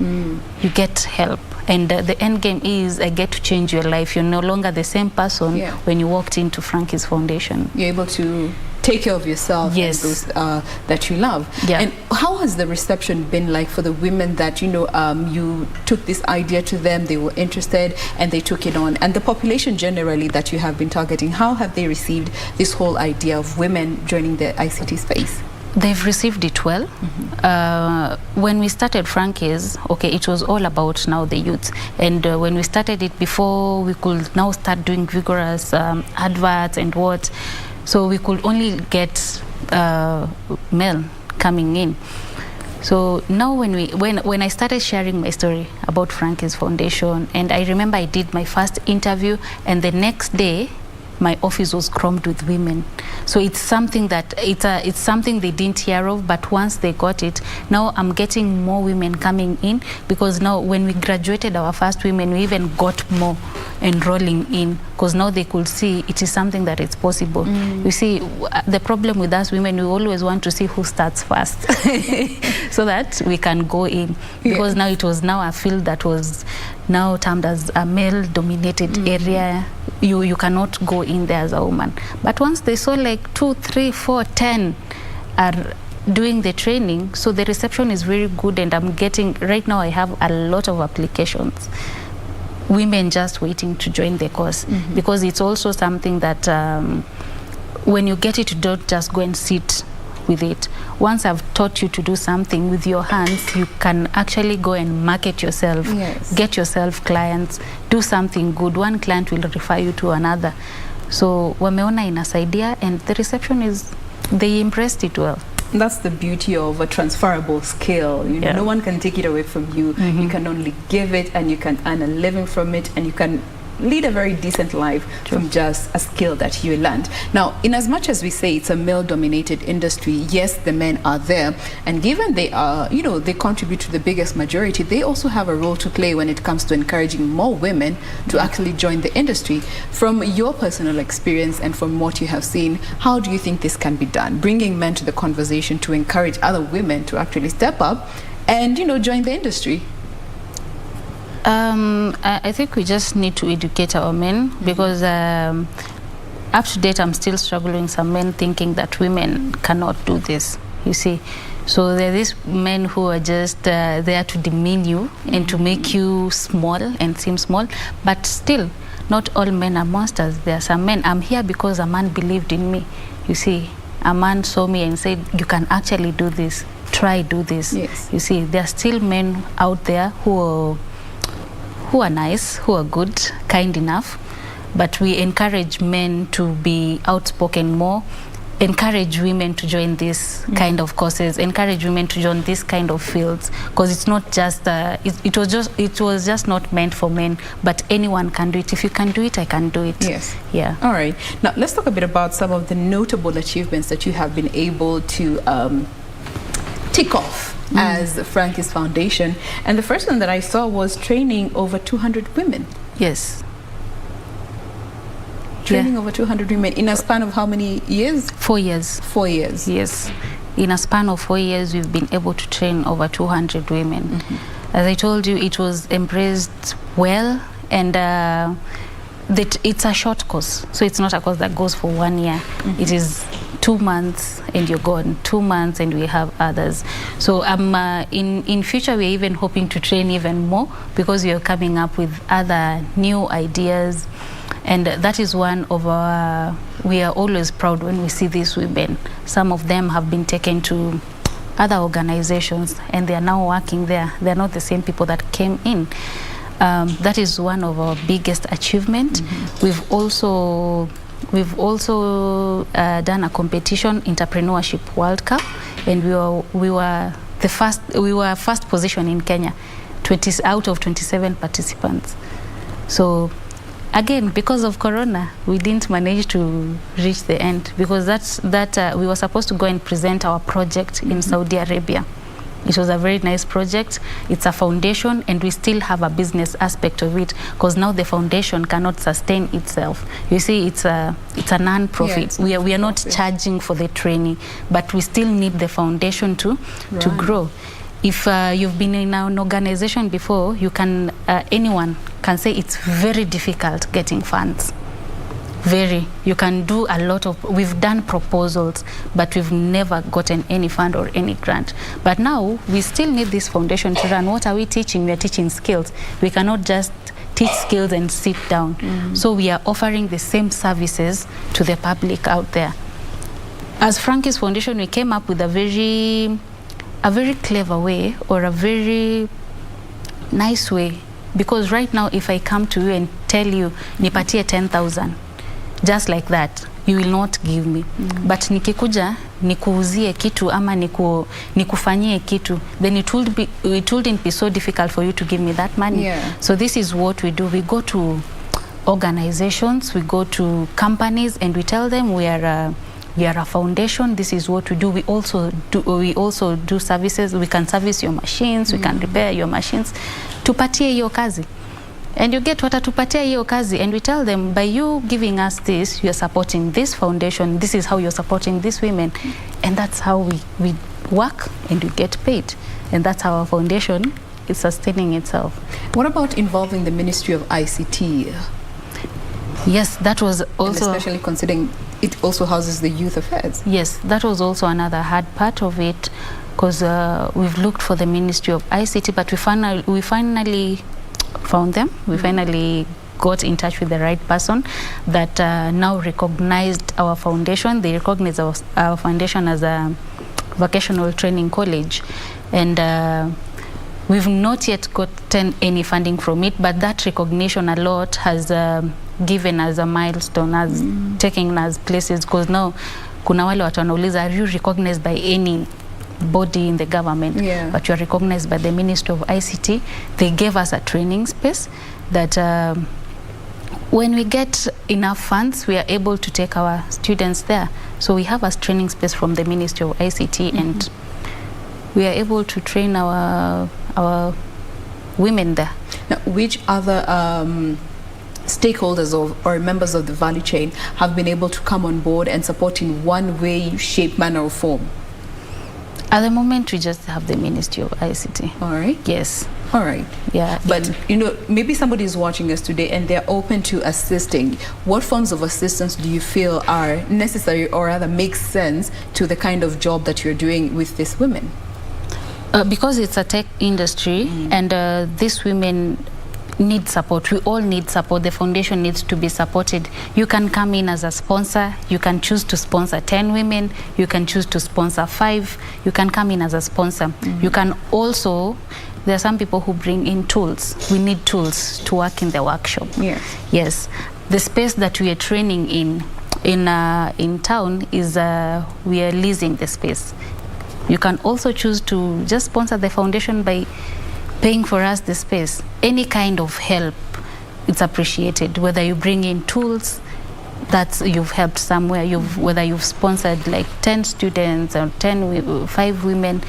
You get help. And the end game is I get to change your life. You're no longer the same person when you walked into Frankie's Foundation. You're able to take care of yourself Yes. and those that you love. Yeah. And how has the reception been like for the women that, you took this idea to them, they were interested and they took it on? And the population generally that you have been targeting, how have they received this whole idea of women joining the ICT space? They've received it well. When we started Frankie's, it was all about now the youth. And when we started it, before we could now start doing vigorous adverts and what, so we could only get male coming in. So now when I started sharing my story about Frankie's Foundation, and I remember I did my first interview, and the next day my office was crammed with women. So it's something that it's something they didn't hear of, but once they got it, now I'm getting more women coming in, because now when we graduated our first women, we even got more enrolling in, because now they could see it is something that it's possible. You see, the problem with us women, we always want to see who starts first so that we can go in, because now it was now a field that was now termed as a male-dominated area. You cannot go in there as a woman. But once they saw like 2, 3, 4, 10 are doing the training, so the reception is very good, and I'm getting, right now I have a lot of applications, women just waiting to join the course, because it's also something that when you get it, you don't just go and sit with it. Once I've taught you to do something with your hands, you can actually go and market yourself, get yourself clients, do something good. One client will refer you to another. So wameona inasaidia, and the reception is, they impressed it well. That's the beauty of a transferable skill. No one can take it away from you. You can only give it, and you can earn a living from it, and you can lead a very decent life from just a skill that you learned. Now, in as much as we say it's a male-dominated industry, yes, the men are there, and given they are, they contribute to the biggest majority, they also have a role to play when it comes to encouraging more women to actually join the industry. From your personal experience and from what you have seen, how do you think this can be done? Bringing men to the conversation to encourage other women to actually step up and, join the industry. I think we just need to educate our men, because up to date I'm still struggling some men thinking that women cannot do this, you see. So there are these men who are just there to demean you and to make you small and seem small, but still not all men are monsters. There are some men, I'm here because a man believed in me, you see. A man saw me and said, you can actually do this, try do this. You see, there are still men out there who are nice, who are good, kind enough, but we encourage men to be outspoken more, encourage women to join this kind of courses, encourage women to join this kind of fields, because it's not just it was just not meant for men, but anyone can do it. If you can do it, I can do it. Yes. Yeah. All right. Now let's talk a bit about some of the notable achievements that you have been able to tick off as Frankie's Foundation. And the first one that I saw was training over 200 women. Yes. Training over 200 women in a span of how many years? 4 years. 4 years. Yes. In a span of 4 years, we've been able to train over 200 women. As I told you, it was embraced well, and it's a short course. So it's not a course that goes for 1 year. It is 2 months and you're gone, 2 months and we have others. So in future we're even hoping to train even more, because we are coming up with other new ideas, and that is one of our, we are always proud when we see these women. Some of them have been taken to other organizations and they are now working there. They're not the same people that came in. That is one of our biggest achievement. We've also done a competition, Entrepreneurship World Cup, and we were first position in Kenya, 20 out of 27 participants. So again, because of Corona, we didn't manage to reach the end, because we were supposed to go and present our project in Saudi Arabia. It was a very nice project. It's a foundation, and we still have a business aspect of it, because now the foundation cannot sustain itself. You see, it's a non-profit. We are not charging for the training, but we still need the foundation to grow. If you've been in an organization before, you can anyone can say it's very difficult getting funds Very. You can do a lot of, we've done proposals, but we've never gotten any fund or any grant. But now we still need this foundation to run. What are we teaching? We are teaching skills. We cannot just teach skills and sit down. So we are offering the same services to the public out there. As Frankie's Foundation, we came up with a very clever way, or a very nice way, because right now if I come to you and tell you nipatie 10,000 just like that, you will not give me. But nikikuja nikuuzie kitu ama nikufanyie kitu, then it wouldn't be so difficult for you to give me that money. So this is what we do. We go to organizations, we go to companies, and we tell them we are a foundation. This is what we do. We also do services. We can service your machines, we can repair your machines. Tupatie hiyo kazi. And you get watatupatia hiyo kazi, and we tell them, by you giving us this, you are supporting this foundation. This is how you're supporting these women. And that's how we work, and we get paid. And that's how our foundation is sustaining itself. What about involving the Ministry of ICT? Yes, that was also... And especially considering it also houses the youth affairs. Yes, that was also another hard part of it, because we've looked for the Ministry of ICT, but we finally found them. We finally got in touch with the right person that now recognized our foundation. They recognize our foundation as a vocational training college. And we've not yet gotten any funding from it, but that recognition a lot has given us a milestone, has taken us places, because now kuna wale watu wanauliza, are you recognized by any body in the government? But you are recognized by the Ministry of ICT. They gave us a training space that when we get enough funds, we are able to take our students there. So we have a training space from the Ministry of ICT, and we are able to train our women there. Now, which other stakeholders or members of the value chain have been able to come on board and support in one way, shape, manner, or form? At the moment, we just have the Ministry of ICT. All right. Yes. All right. Yeah. But, you know, maybe somebody is watching us today and they're open to assisting. What forms of assistance do you feel are necessary, or rather make sense to the kind of job that you're doing with these women? Because it's a tech industry, and these women need support. We all need support. The foundation needs to be supported. You can come in as a sponsor. You can choose to sponsor 10 women. You can choose to sponsor 5. You can come in as a sponsor. You can also, there are some people who bring in tools. We need tools to work in the workshop. Yes. The space that we are training in town is we are leasing the space. You can also choose to just sponsor the foundation by paying for us the space. Any kind of help, it's appreciated. Whether you bring in tools, that you've helped somewhere, whether you've sponsored like 10 students or 5 women,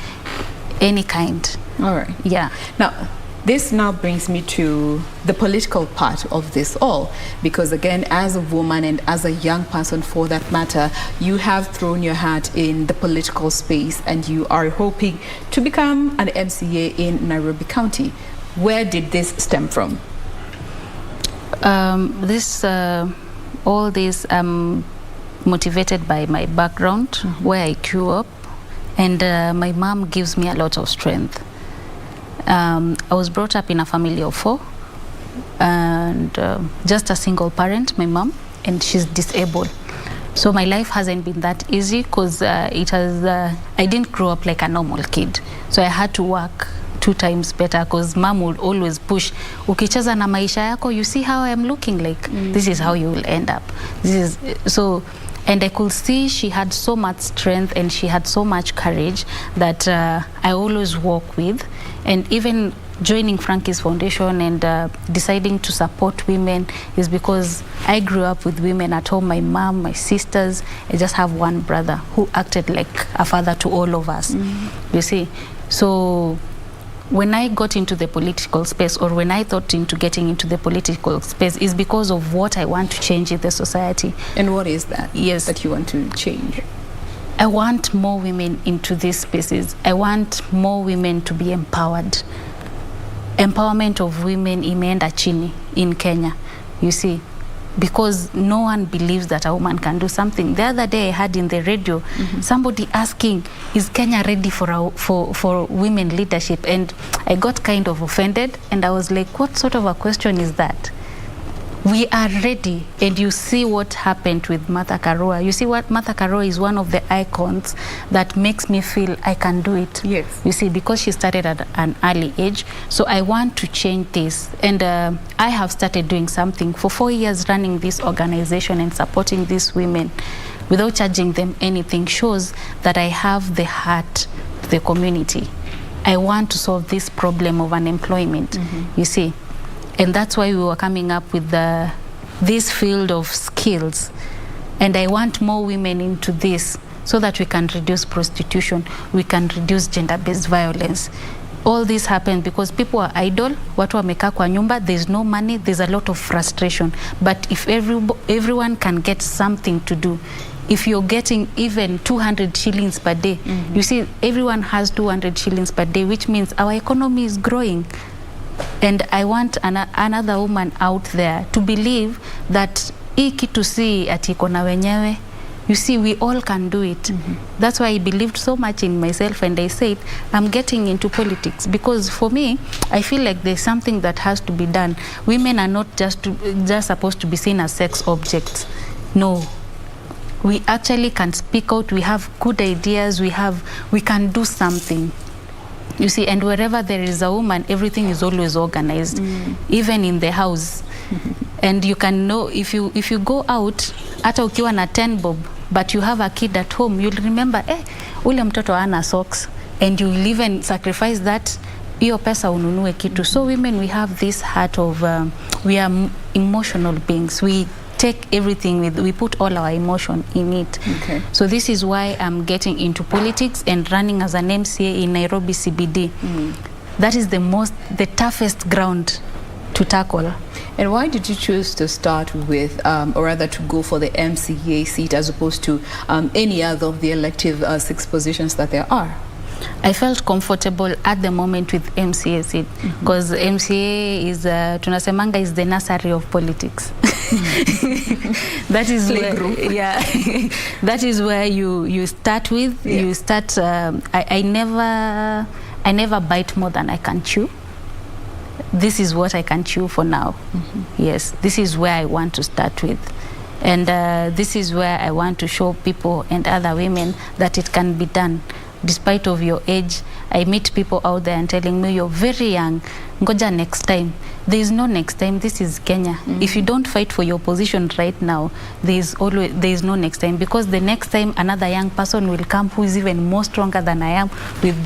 any kind. All right. Yeah. Now, this now brings me to the political part of this all, because again, as a woman and as a young person for that matter, you have thrown your hat in the political space and you are hoping to become an MCA in Nairobi County. Where did this stem from? All this motivated by my background, where I grew up, and my mom gives me a lot of strength. I was brought up in a family of 4, and just a single parent, my mom, and she's disabled. So my life hasn't been that easy, because I didn't grow up like a normal kid. So I had to work 2 times better, because mom would always push, ukicheza na maisha yako, you see how I'm looking like, this is how you will end up. And I could see she had so much strength and she had so much courage that I always walk with. And even joining Frankie's Foundation and deciding to support women is because I grew up with women at home, my mom, my sisters. I just have one brother who acted like a father to all of us, you see. So when I got into the political space, or when I thought into getting into the political space, is because of what I want to change in the society. And what is that? Yes. That you want to change? I want more women into these spaces. I want more women to be empowered. Empowerment of women imeenda chini in Kenya, you see. because no one believes that a woman can do something. The other day I heard in the radio somebody asking, is Kenya ready for women leadership? And I got kind of offended, and I was like, what sort of a question is that? We are ready, and you see what happened with Martha Karua. You see what Martha Karua is one of the icons that makes me feel I can do it. Yes. You see, because she started at an early age. So I want to change this, and I have started doing something for 4 years, running this organization and supporting these women without charging them anything. Shows that I have the heart of the community. I want to solve this problem of unemployment. You see. And that's why we were coming up with this field of skills. And I want more women into this so that we can reduce prostitution, we can reduce gender-based violence. All this happened because people are idle, watu wamekaa kwa nyumba, there's no money, there's a lot of frustration. But if everyone can get something to do, if you're getting even 200 shillings per day, you see, everyone has 200 shillings per day, which means our economy is growing. And I want another woman out there to believe that hii kitu si ati iko na wenyewe. You see, we all can do it. That's why I believed so much in myself, and I said, I'm getting into politics. Because for me, I feel like there's something that has to be done. Women are not just supposed to be seen as sex objects. No. We actually can speak out, we have good ideas, we can do something. You see, and wherever there is a woman, everything is always organized, even in the house. And you can know, if you go out, hata ukiwa na 10 bob, but you have a kid at home, you'll remember, ule mtoto hana socks, and you'll even sacrifice that, hiyo pesa ununue kitu. So women, we have this heart of, we are emotional beings. We take everything we put all our emotion in it. Okay. So this is why I'm getting into politics and running as an MCA in Nairobi CBD. That is the toughest ground to tackle. And why did you choose to start with, or rather to go for the MCA seat as opposed to any other of the elective 6 positions that there are? I felt comfortable at the moment with MCA seat because MCA is tunasemanga is the nursery of politics. That is where, yeah, that is where you start with. Yeah. You start. I never bite more than I can chew. This is what I can chew for now. Yes, this is where I want to start with. And this is where I want to show people and other women that it can be done. Despite of your age, I meet people out there and telling me, you're very young, ngoja next time. There is no next time. This is Kenya. If you don't fight for your position right now, there is no next time, because the next time another young person will come who is even more stronger than I am, with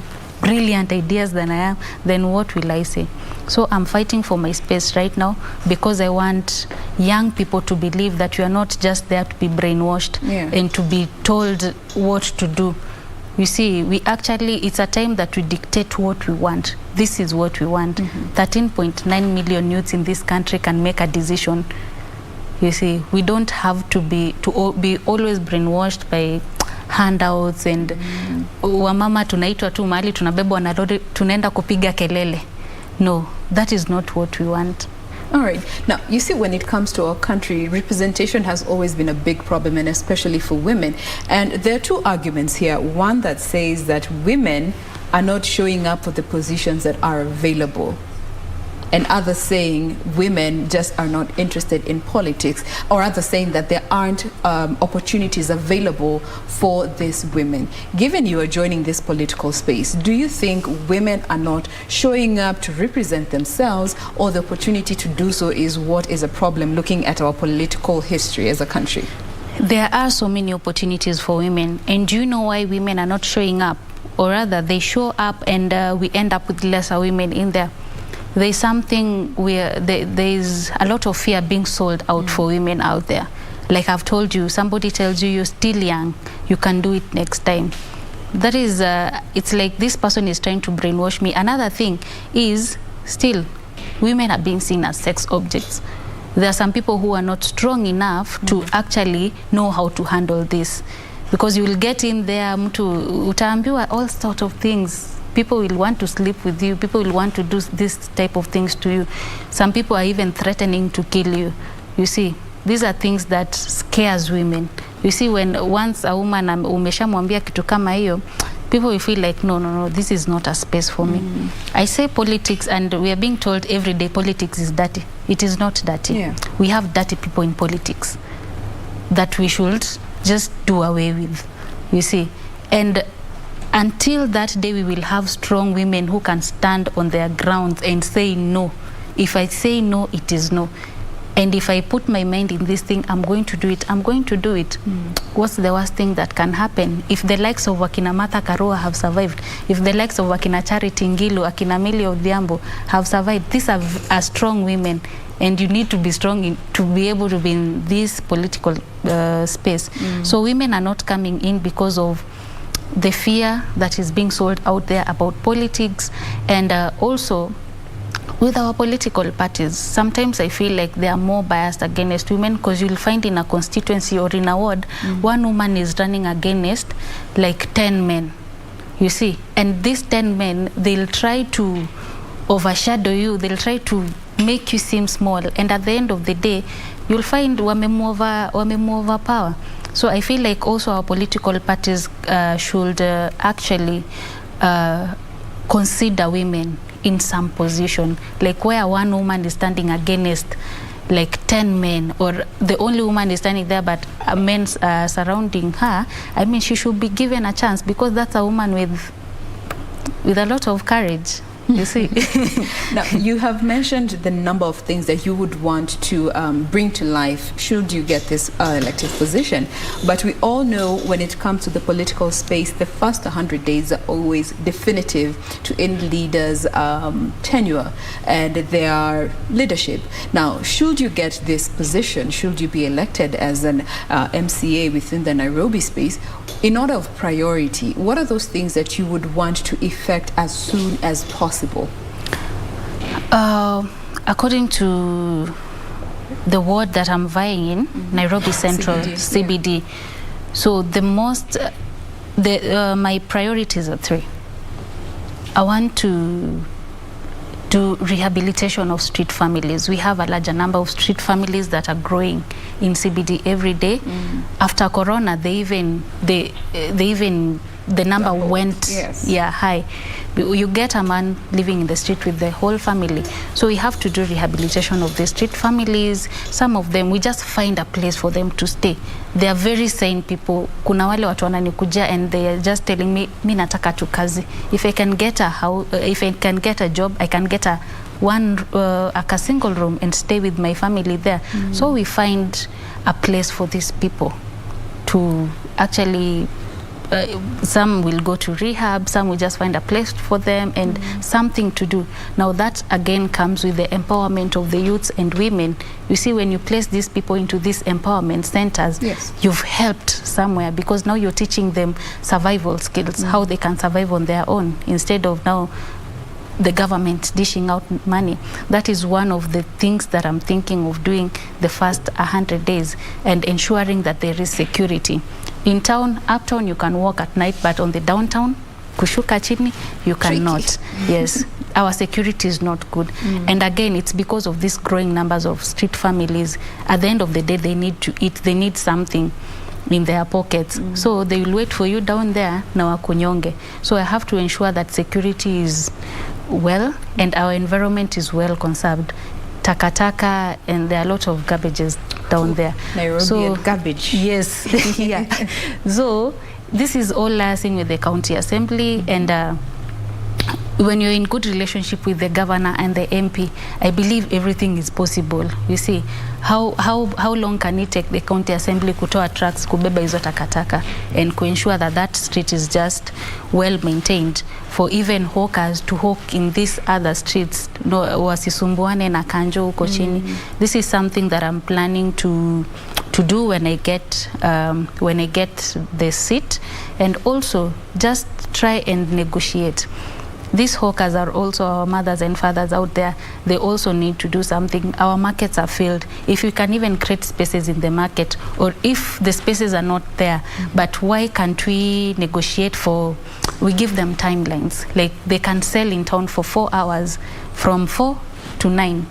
brilliant ideas than I am, then what will I say? So I'm fighting for my space right now because I want young people to believe that you are not just there to be brainwashed and to be told what to do. You see, it's a time that we dictate what we want. This is what we want. 13.9 million youths in this country can make a decision. You see, we don't have to be always brainwashed by handouts and wamama tunaitwa tu mahali tunabebwa na lori tunaenda kupiga kelele. No, that is not what we want. All right. Now, you see, when it comes to our country, representation has always been a big problem, and especially for women. And there are 2 arguments here. One that says that women are not showing up for the positions that are available, and others saying women just are not interested in politics, or others saying that there aren't opportunities available for these women. Given you are joining this political space, do you think women are not showing up to represent themselves, or the opportunity to do so is what is a problem looking at our political history as a country? There are so many opportunities for women, and do you know why women are not showing up? Or rather, they show up and we end up with lesser women in there. There's something where there's a lot of fear being sold out for women out there. Like I've told you, somebody tells you you're still young, you can do it next time. That is, it's like this person is trying to brainwash me. Another thing is, still, women are being seen as sex objects. There are some people who are not strong enough to actually know how to handle this. Because you will get in there, utaambiwa all sorts of things. People will want to sleep with you. People will want to do this type of things to you. Some people are even threatening to kill you. You see, these are things that scares women. You see, when once a woman umeshamwambia kitu kama hiyo, people will feel like, no, this is not a space for me. I say politics, and we are being told every day politics is dirty. It is not dirty. Yeah. We have dirty people in politics that we should just do away with, you see. And until that day, we will have strong women who can stand on their grounds and say no. If I say no, it is no. And if I put my mind in this thing, I'm going to do it. I'm going to do it. What's the worst thing that can happen? If the likes of Wakina Martha Karua have survived, if the likes of Wakina Charity Ngilu, Akina Millie Odhiambo have survived, these are strong women. And you need to be strong to be able to be in this political space. So women are not coming in because of the fear that is being sold out there about politics, and also with our political parties. Sometimes I feel like they are more biased against women, because you'll find in a constituency or in a ward, one woman is running against like 10 men, you see. And these 10 men, they'll try to overshadow you, they'll try to make you seem small, and at the end of the day, you'll find wamemu power. So I feel like also our political parties should actually consider women in some position, like where one woman is standing against like 10 men, or the only woman is standing there but men surrounding her. I mean, she should be given a chance, because that's a woman with a lot of courage, you see. Now, you have mentioned the number of things that you would want to bring to life should you get this elected position. But we all know when it comes to the political space, the first 100 days are always definitive to any leader's tenure and their leadership. Now, should you get this position, should you be elected as an MCA within the Nairobi space, in order of priority, what are those things that you would want to effect as soon as possible? According to the ward that I'm vying in, Nairobi Central, CBD. So the most, my priorities are 3. I want to do rehabilitation of street families. We have a larger number of street families that are growing in CBD every day. After Corona, the number went high. You get a man living in the street with the whole family. So we have to do rehabilitation of the street families. Some of them, we just find a place for them to stay. They are very sane people. Kuna wale watu wananikuja and they are just telling me, mi nataka tu kazi. If I can get a house, if I can get a job, I can get a single room and stay with my family there. So we find a place for these people to actually, some will go to rehab, some will just find a place for them and something to do. Now that again comes with the empowerment of the youths and women. You see, when you place these people into these empowerment centers, you've helped somewhere, because now you're teaching them survival skills, how they can survive on their own, instead of now the government dishing out money. That is one of the things that I'm thinking of doing the first 100 days, and ensuring that there is security. In town, uptown, you can walk at night, but on the downtown, kushuka chini, you cannot. Yes, our security is not good. And again, it's because of these growing numbers of street families. At the end of the day, they need to eat, they need something in their pockets. So they will wait for you down there, na wakunyonge. So I have to ensure that security is well and our environment is well conserved. Takataka, and there are a lot of garbages down there. Nairobi garbage. Yes. Yeah. So this is all liaising with the county assembly, and when you're in good relationship with the governor and the MP, I believe everything is possible. You see, how long can it take the county assembly kutoa trucks kubeba hizo takataka and to ensure that that street is just well maintained, for even hawkers to hawk in these other streets, no wasisumbuane na kanjo huko chini. This is something that I'm planning to do when I get the seat, and also just try and negotiate. These hawkers are also our mothers and fathers out there. They also need to do something. Our markets are filled. If you can even create spaces in the market, or if the spaces are not there, but why can't we negotiate for, we give them timelines. Like they can sell in town for 4 hours, from 4 to 9.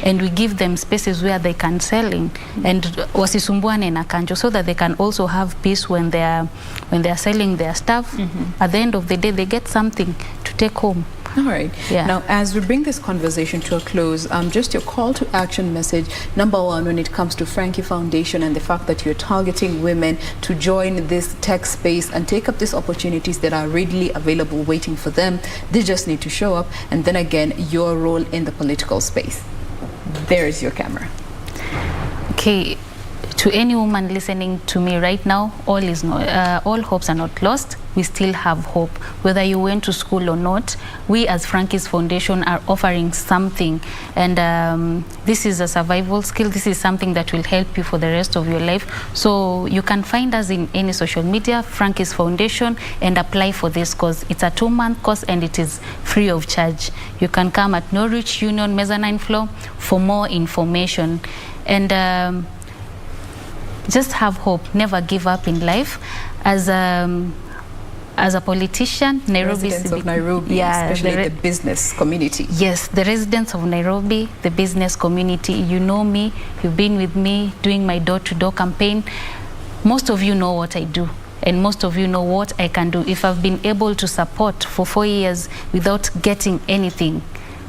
and we give them spaces where they can selling and wasisumbuane na kanjo, so that they can also have peace when they are selling their stuff. At the end of the day, they get something to take home. All right. Yeah. Now, as we bring this conversation to a close, just your call to action message, number one, when it comes to Frankie Foundation and the fact that you're targeting women to join this tech space and take up these opportunities that are readily available waiting for them. They just need to show up. And then again, your role in the political space. There is your camera. Okay. To any woman listening to me right now, all hopes are not lost. We still have hope. Whether you went to school or not, we as Frankie's Foundation are offering something. And this is a survival skill. This is something that will help you for the rest of your life. So you can find us in any social media, Frankie's Foundation, and apply for this course. It's a 2-month course and it is free of charge. You can come at Norwich Union Mezzanine Floor for more information. And just have hope, never give up in life. As a politician, Nairobi, residents of Nairobi, especially the business community. Yes, the residents of Nairobi, the business community, you know me, you've been with me doing my door-to-door campaign. Most of you know what I do, and most of you know what I can do. If I've been able to support for 4 years without getting anything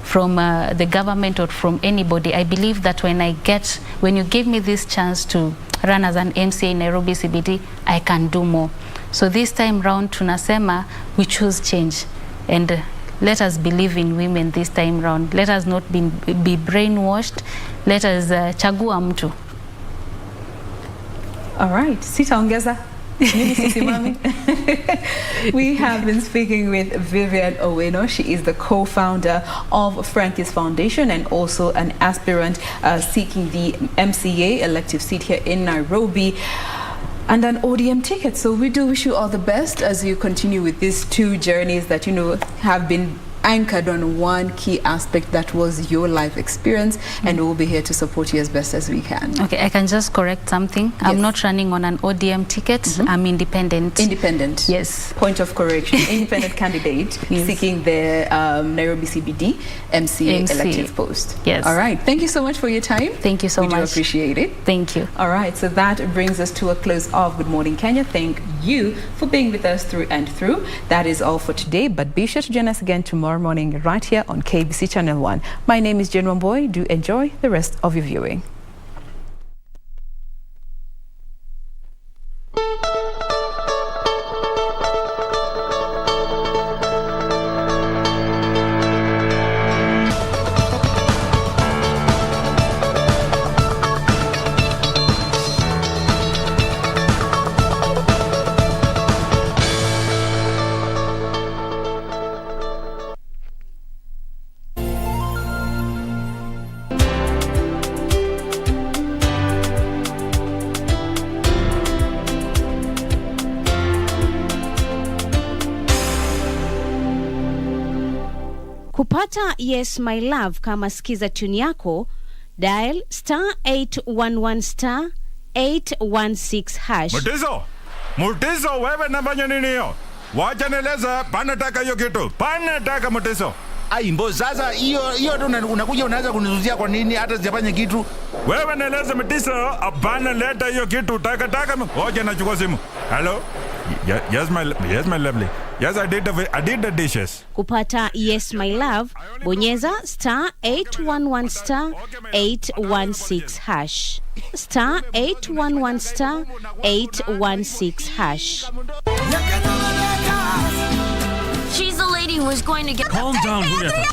from the government or from anybody, I believe that when you give me this chance to run as an MCA in Nairobi CBD, I can do more. So this time round, tunasema, we choose change. And let us believe in women this time round. Let us not be brainwashed. Let us chagua mtu. All right, sitaongeza. We have been speaking with Vivian Owino. She is the co-founder of Frankie's Foundation and also an aspirant seeking the MCA elective seat here in Nairobi and an ODM ticket. So we do wish you all the best as you continue with these 2 journeys that, have been anchored on one key aspect that was your life experience, and we'll be here to support you as best as we can. Okay, I can just correct something. Yes. I'm not running on an ODM ticket. I'm independent. Independent. Yes. Point of correction. Independent candidate seeking the Nairobi CBD MCA elective post. Yes. All right. Thank you so much for your time. Thank you so much. We do appreciate it. Thank you. All right. So that brings us to a close of Good Morning Kenya. Thank you for being with us through and through. That is all for today, but be sure to join us again tomorrow morning right here on KBC Channel 1. My name is Jen Wamboy. Do enjoy the rest of your viewing. Kupata Yes My Love kama skiza tune yako, dial *811 *816#. Mutiso, wewe nafanya nini hiyo? Wacha nieleza, panataka hiyo kitu. Panataka Mutiso. Mbo sasa hiyo unakuja unaanza kunizuzia kwa nini hata sijafanya kitu? Wewe nieleza Mutiso, hapana leta hiyo kitu. Taka. Wacha nachukua simu. Hello? Yes my lovely. Yes, I did the dishes. Kupata Yes My Love, bonyeza *811 *816#. *811 *816#. She's the lady who is going to get... Calm down, Julieta.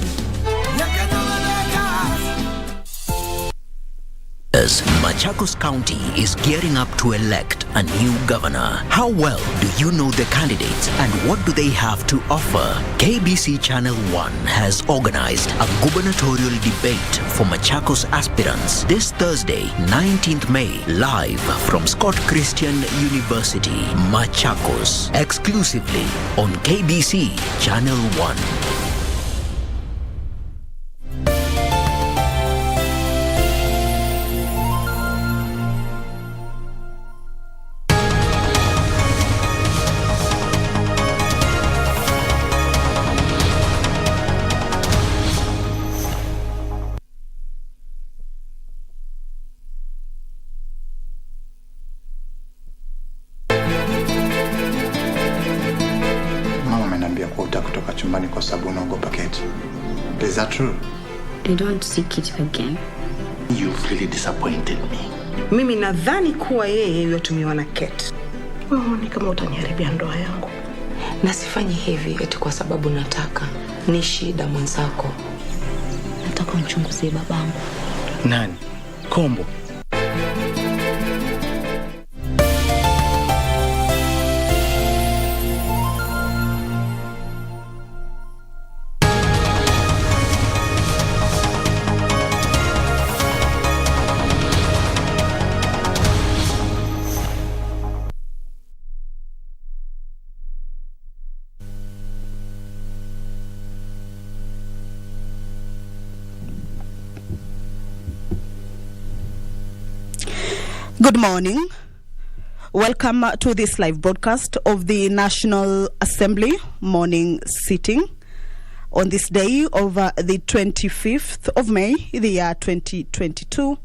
Machakos County is gearing up to elect a new governor. How well do you know the candidates and what do they have to offer? KBC Channel 1 has organized a gubernatorial debate for Machakos aspirants this Thursday, 19th May, live from Scott Christian University, Machakos, exclusively on KBC Channel 1. ameniambia kuota kutoka chumbani kwa sababu unaogopa Kate. Is that true? I don't see Kate again. You've really disappointed me. Mimi nadhani kuwa yeye yotumiwa na Kate. Ni kama utaniharibia ndoa yangu. Na sifanyi hivi eti kwa sababu nataka. Ni shida mwenzako. Nataka unchunguzie babangu. Nani? Kombo. Good morning. Welcome to this live broadcast of the National Assembly morning sitting on this day of the 25th of May, the year 2022.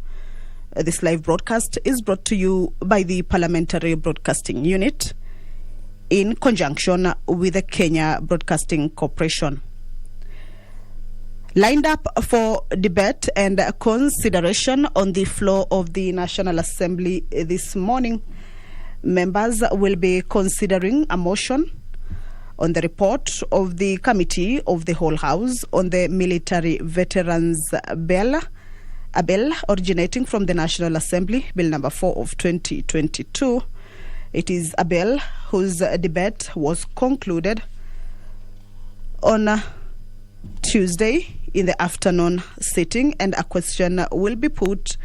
This live broadcast is brought to you by the Parliamentary Broadcasting Unit in conjunction with the Kenya Broadcasting Corporation. Lined up for debate and consideration on the floor of the National Assembly this morning, members will be considering a motion on the report of the Committee of the Whole House on the Military Veterans Bill, a bill originating from the National Assembly, Bill number 4 of 2022. It is a bill whose debate was concluded on Tuesday in the afternoon sitting, and a question will be put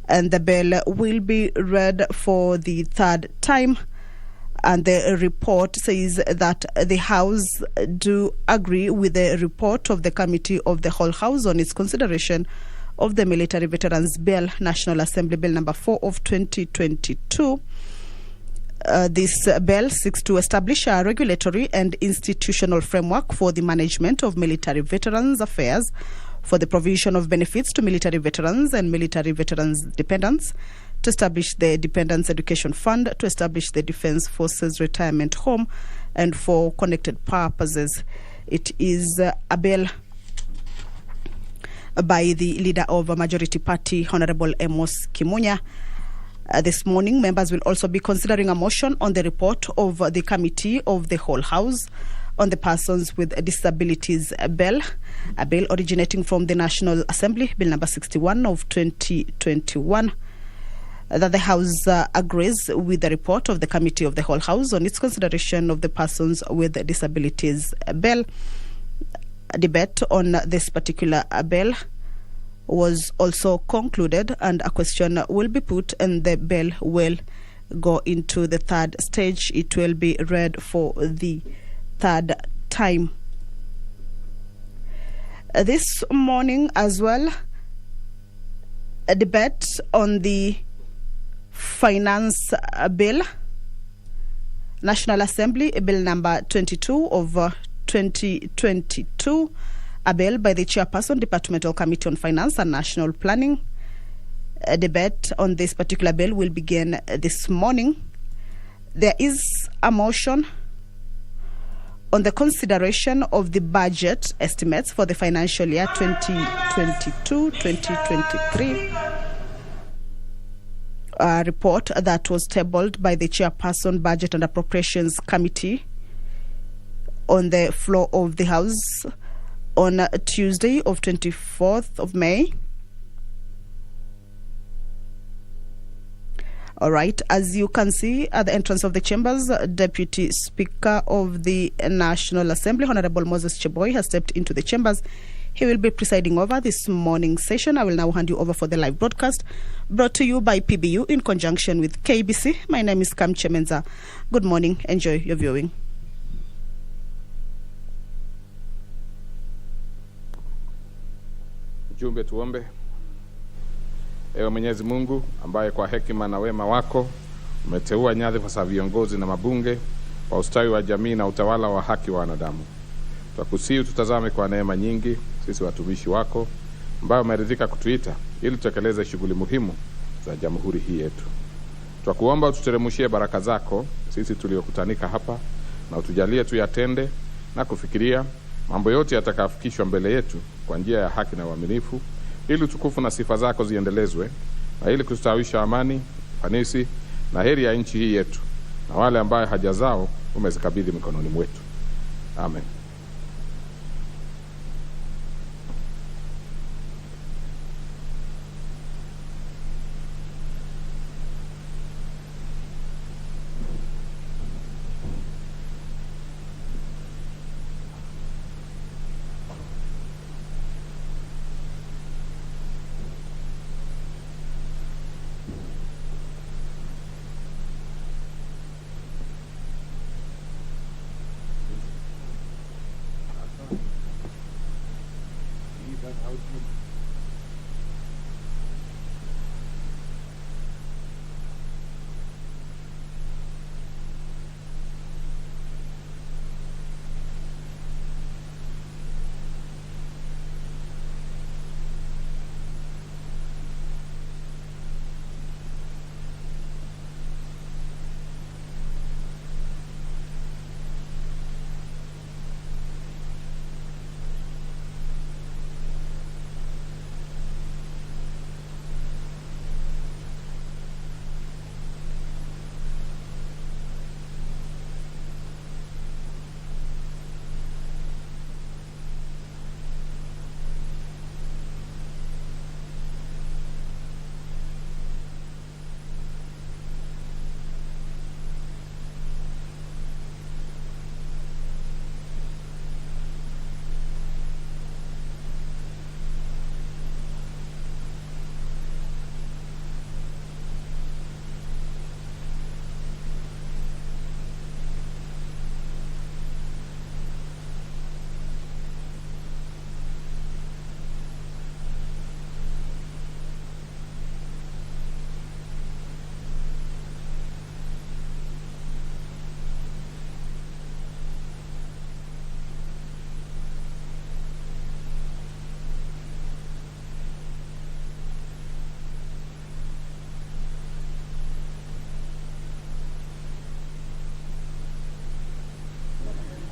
and the bill will be read for the third time. And the report says that the House do agree with the report of the Committee of the Whole House on its consideration of the Military Veterans Bill, National Assembly Bill number 4 of 2022. This bill seeks to establish a regulatory and institutional framework for the management of military veterans affairs, for the provision of benefits to military veterans and military veterans' dependents, to establish the Dependents Education Fund, to establish the Defense Forces Retirement Home, and for connected purposes. It is a bill by the leader of a majority party, Honorable Amos Kimunya. This morning, members will also be considering a motion on the report of the Committee of the Whole House on the Persons with Disabilities Bill, a bill originating from the National Assembly, Bill number 61 of 2021. That the House agrees with the report of the Committee of the Whole House on its consideration of the Persons with Disabilities Bill. A debate on this particular bill was also concluded, and a question will be put and the bill will go into the third stage. It will be read for the third time. This morning as well, a debate on the finance bill, National Assembly Bill number 22 of 2022, a bill by the Chairperson, Departmental Committee on Finance and National Planning. A debate on this particular bill will begin this morning. There is a motion on the consideration of the budget estimates for the financial year 2022-2023. A report that was tabled by the Chairperson, Budget and Appropriations Committee on the floor of the House on Tuesday of 24th of May. All right, as you can see at the entrance of the chambers, Deputy Speaker of the National Assembly, Honorable Moses Cheboy, has stepped into the chambers. He will be presiding over this morning's session. I will now hand you over for the live broadcast brought to you by PBU in conjunction with KBC. My name is Kam Chemenza. Good morning. Enjoy your viewing. Jumbe tuombe. Ewe Mwenyezi Mungu ambaye kwa hekima na wema wako umeteua nyadhifa za viongozi na mabunge kwa ustawi wa jamii na utawala wa haki wa wanadamu. Twakusihi tutazame kwa neema nyingi sisi watumishi wako ambao umeridhika kutuita ili tutekeleze shughuli muhimu za jamhuri hii yetu. Twakuomba ututeremshie baraka zako sisi tuliokutanika hapa na utujalie tuyatende na kufikiria mambo yote yatakayofikishwa mbele yetu kwa njia ya haki na uaminifu, ili utukufu na sifa zako ziendelezwe, na ili kustawisha amani, ufanisi na heri ya nchi hii yetu, na wale ambao haja zao umezikabidhi mikononi mwetu. Amen.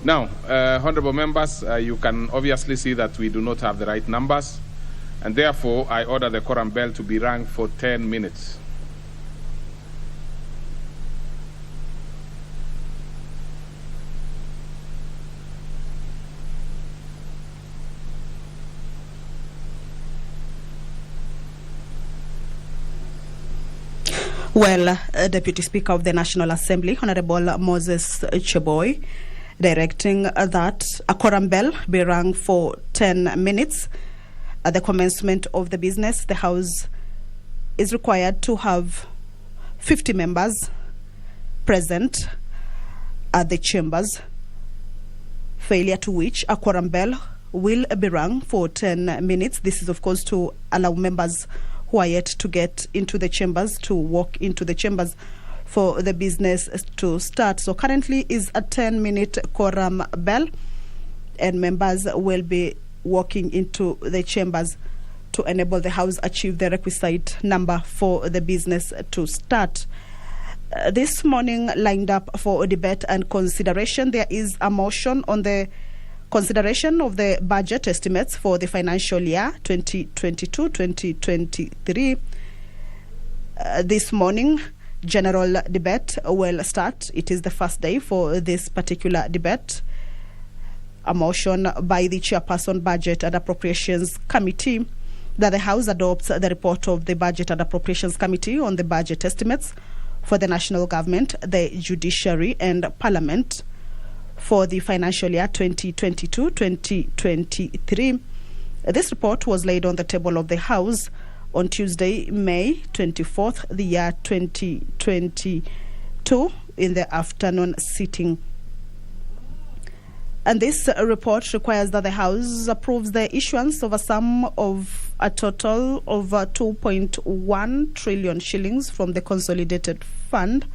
Now, honorable members, you can obviously see that we do not have the right numbers, and therefore I order the quorum bell to be rung for 10 minutes. Well, Deputy Speaker of the National Assembly, Honorable Moses Cheboy, directing that a quorum bell be rung for 10 minutes at the commencement of the business. The House is required to have 50 members present at the chambers, failure to which a quorum bell will be rung for 10 minutes. This is, of course, to allow members who are yet to get into the chambers to walk into the chambers for the business to start. So currently is a 10-minute quorum bell, and members will be walking into the chambers to enable the House achieve the requisite number for the business to start. This morning, lined up for debate and consideration, there is a motion on the consideration of the budget estimates for the financial year 2022-2023. This morning, general debate will start. It is the first day for this particular debate. A motion by the Chairperson Budget and Appropriations Committee that the House adopts the report of the Budget and Appropriations Committee on the budget estimates for the national government, the judiciary and parliament for the financial year 2022-2023. This report was laid on the table of the House on Tuesday, May 24th, the year 2022, in the afternoon sitting. And this report requires that the House approves the issuance of a sum of a total of 2.1 trillion shillings from the Consolidated Fund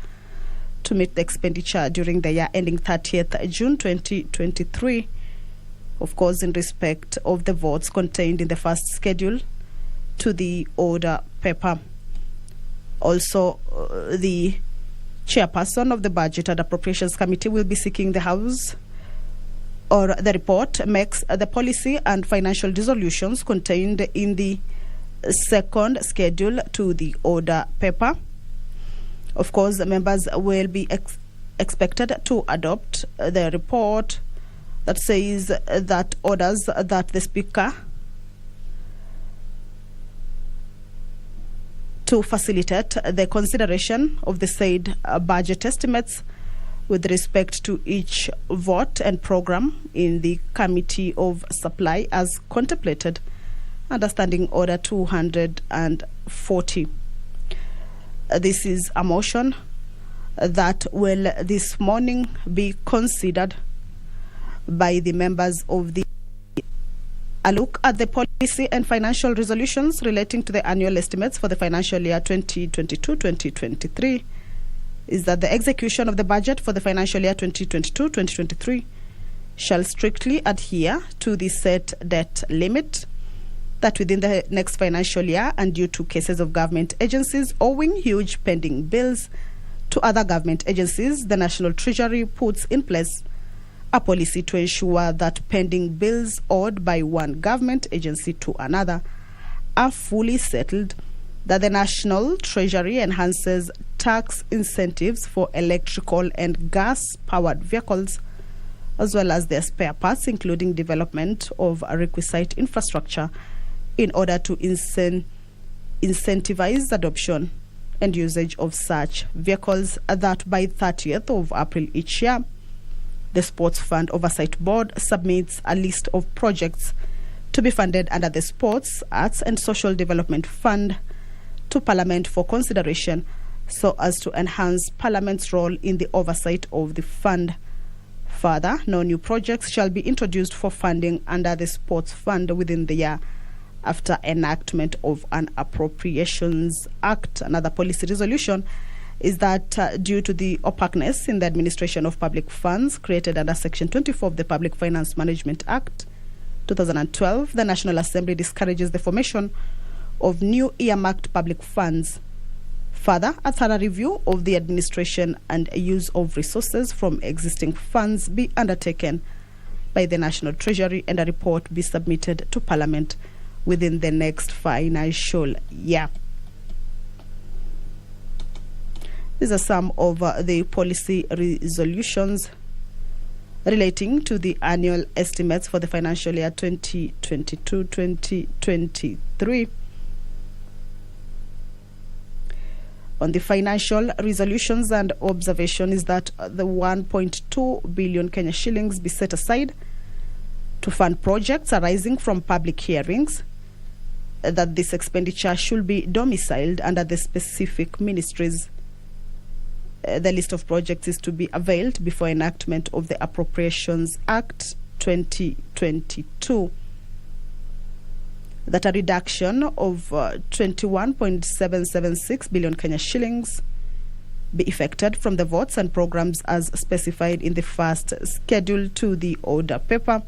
to meet the expenditure during the year ending 30th June 2023, of course, in respect of the votes contained in the first schedule to the order paper. Also, the chairperson of the Budget and Appropriations Committee will be seeking the House or the report makes the policy and financial resolutions contained in the second schedule to the order paper. Of course, members will be expected to adopt the report that says that orders that the Speaker to facilitate the consideration of the said budget estimates with respect to each vote and program in the Committee of Supply as contemplated under Standing Order 240. This is a motion that will this morning be considered by the members of the. A look at the policy and financial resolutions relating to the annual estimates for the financial year 2022-2023 is that the execution of the budget for the financial year 2022-2023 shall strictly adhere to the set debt limit, that within the next financial year and due to cases of government agencies owing huge pending bills to other government agencies, the National Treasury puts in place a policy to ensure that pending bills owed by one government agency to another are fully settled, that the National Treasury enhances tax incentives for electrical and gas-powered vehicles, as well as their spare parts, including development of a requisite infrastructure in order to incentivize adoption and usage of such vehicles, that by 30th of April each year, the Sports Fund Oversight Board submits a list of projects to be funded under the Sports, Arts and Social Development Fund to Parliament for consideration, so as to enhance Parliament's role in the oversight of the fund. Further, no new projects shall be introduced for funding under the Sports Fund within the year after enactment of an Appropriations Act. Another policy resolution is that due to the opaqueness in the administration of public funds created under Section 24 of the Public Finance Management Act 2012, the National Assembly discourages the formation of new earmarked public funds. Further, a thorough review of the administration and use of resources from existing funds be undertaken by the National Treasury and a report be submitted to Parliament within the next financial year. These are some of the policy resolutions relating to the annual estimates for the financial year 2022-2023. On the financial resolutions and observation is that the 1.2 billion Kenya shillings be set aside to fund projects arising from public hearings, that this expenditure should be domiciled under the specific ministries. The list of projects is to be availed before enactment of the Appropriations Act 2022. That a reduction of 21.776 billion Kenya shillings be effected from the votes and programs as specified in the first schedule to the order paper.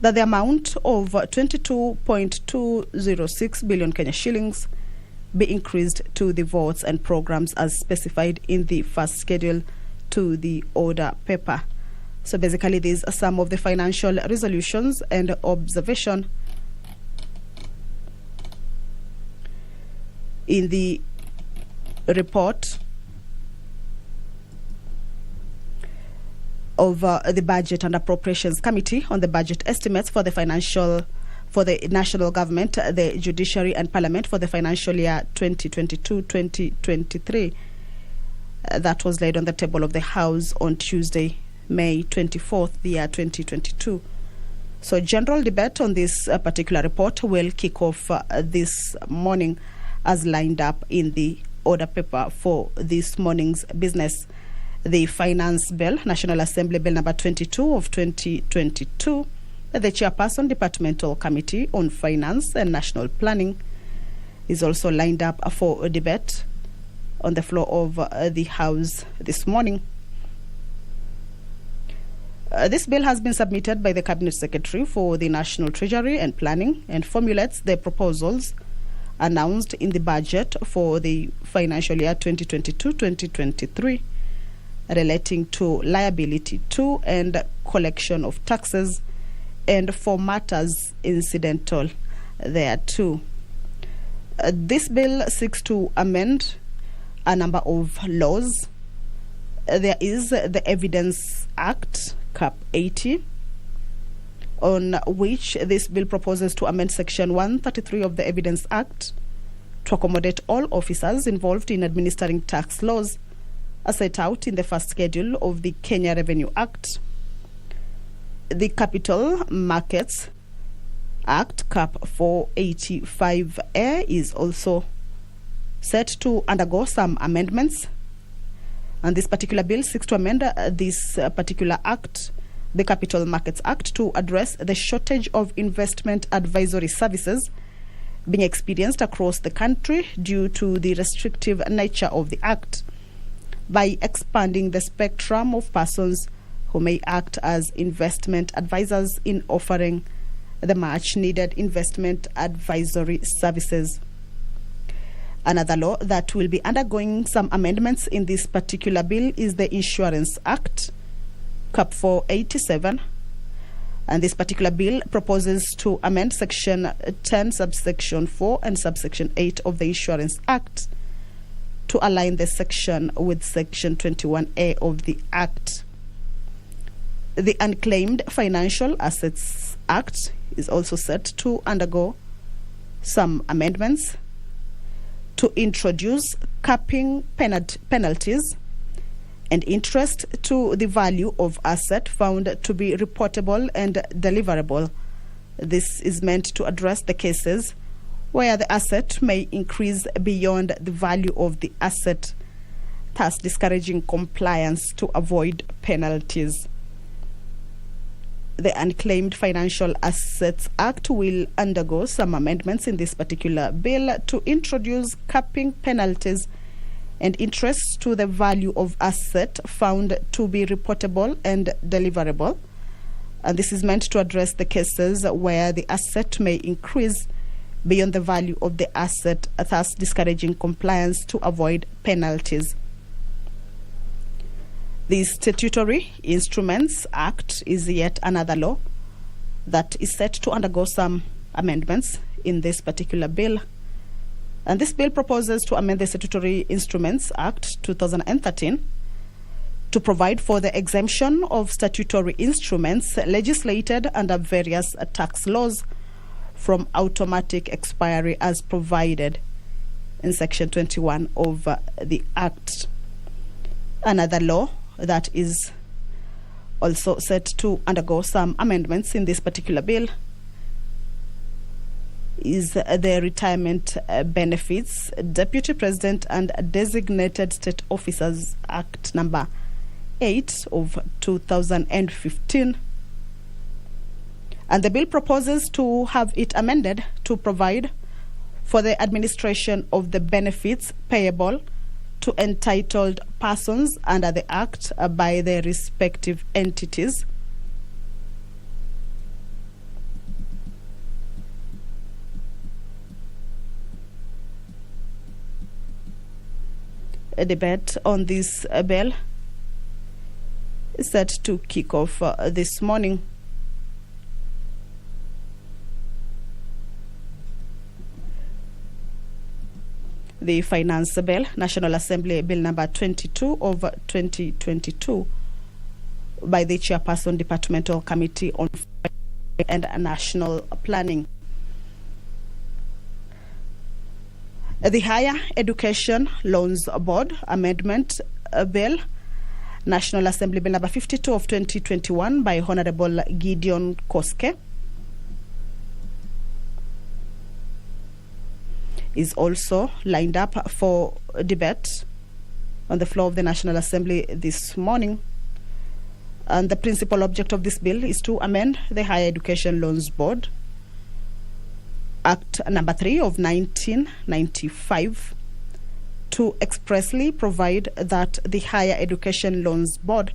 That the amount of 22.206 billion Kenya shillings be increased to the votes and programs as specified in the first schedule to the order paper. So basically, these are some of the financial resolutions and observation in the report of the Budget and Appropriations Committee on the budget estimates for the national government, the Judiciary and Parliament for the financial year 2022-2023. That was laid on the table of the House on Tuesday, May 24th, the year 2022. So general debate on this particular report will kick off this morning as lined up in the order paper for this morning's business. The Finance Bill, National Assembly Bill number 22 of 2022, the Chairperson Departmental Committee on Finance and National Planning, is also lined up for a debate on the floor of the House this morning. This bill has been submitted by the Cabinet Secretary for the National Treasury and Planning and formulates the proposals announced in the budget for the financial year 2022-2023. relating to liability to and collection of taxes, and for matters incidental thereto. This bill seeks to amend a number of laws. There is the Evidence Act, Cap 80, on which this bill proposes to amend Section 133 of the Evidence Act to accommodate all officers involved in administering tax laws as set out in the first schedule of the Kenya Revenue Act. The Capital Markets Act, Cap 485A, is also set to undergo some amendments. And this particular bill seeks to amend this particular act, the Capital Markets Act, to address the shortage of investment advisory services being experienced across the country due to the restrictive nature of the act, by expanding the spectrum of persons who may act as investment advisors in offering the much needed investment advisory services. Another law that will be undergoing some amendments in this particular bill is the Insurance Act, Cap 487. And this particular bill proposes to amend Section 10, subsection 4 and subsection 8 of the Insurance Act to align the section with Section 21A of the Act. The Unclaimed Financial Assets Act is also set to undergo some amendments to introduce capping penalties and interest to the value of asset found to be reportable and deliverable. This is meant to address the cases where the asset may increase beyond the value of the asset, thus discouraging compliance to avoid penalties. The Unclaimed Financial Assets Act will undergo some amendments in this particular bill to introduce capping penalties and interest to the value of asset found to be reportable and deliverable. And this is meant to address the cases where the asset may increase beyond the value of the asset, thus discouraging compliance to avoid penalties. The Statutory Instruments Act is yet another law that is set to undergo some amendments in this particular bill. And this bill proposes to amend the Statutory Instruments Act 2013 to provide for the exemption of statutory instruments legislated under various tax laws from automatic expiry as provided in Section 21 of the Act. Another law that is also set to undergo some amendments in this particular bill is the Retirement Benefits, Deputy President and Designated State Officers Act number 8 of 2015. And the bill proposes to have it amended to provide for the administration of the benefits payable to entitled persons under the Act by their respective entities. A debate on this bill is set to kick off this morning. The Finance Bill, National Assembly Bill number 22 of 2022, by the Chairperson, Departmental Committee on Finance and National Planning. The Higher Education Loans Board Amendment Bill, National Assembly Bill number 52 of 2021, by Honorable Gideon Koske, is also lined up for debate on the floor of the National Assembly this morning. And the principal object of this bill is to amend the Higher Education Loans Board Act number 3 of 1995 to expressly provide that the Higher Education Loans Board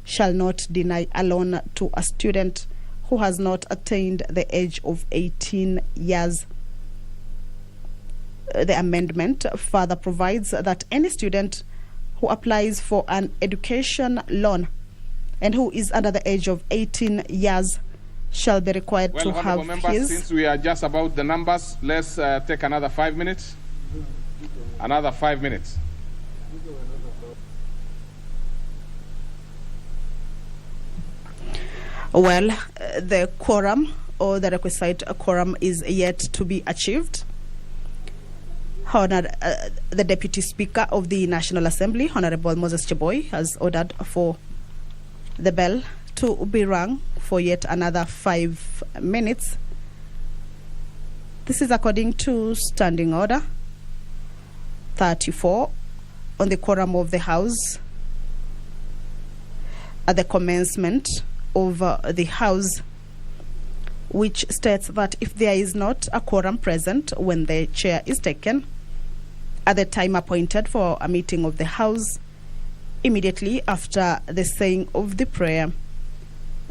shall not deny a loan to a student who has not attained the age of 18 years. The amendment further provides that any student who applies for an education loan and who is under the age of 18 years shall be required to have members, his... Since we are just about the numbers, let's take another 5 minutes. Another 5 minutes. Well, the quorum or the requisite quorum is yet to be achieved. The Deputy Speaker of the National Assembly, Honorable Moses Cheboy, has ordered for the bell to be rung for yet another 5 minutes. This is according to Standing Order 34 on the quorum of the House at the commencement of the House, which states that if there is not a quorum present when the chair is taken at the time appointed for a meeting of the House, immediately after the saying of the prayer,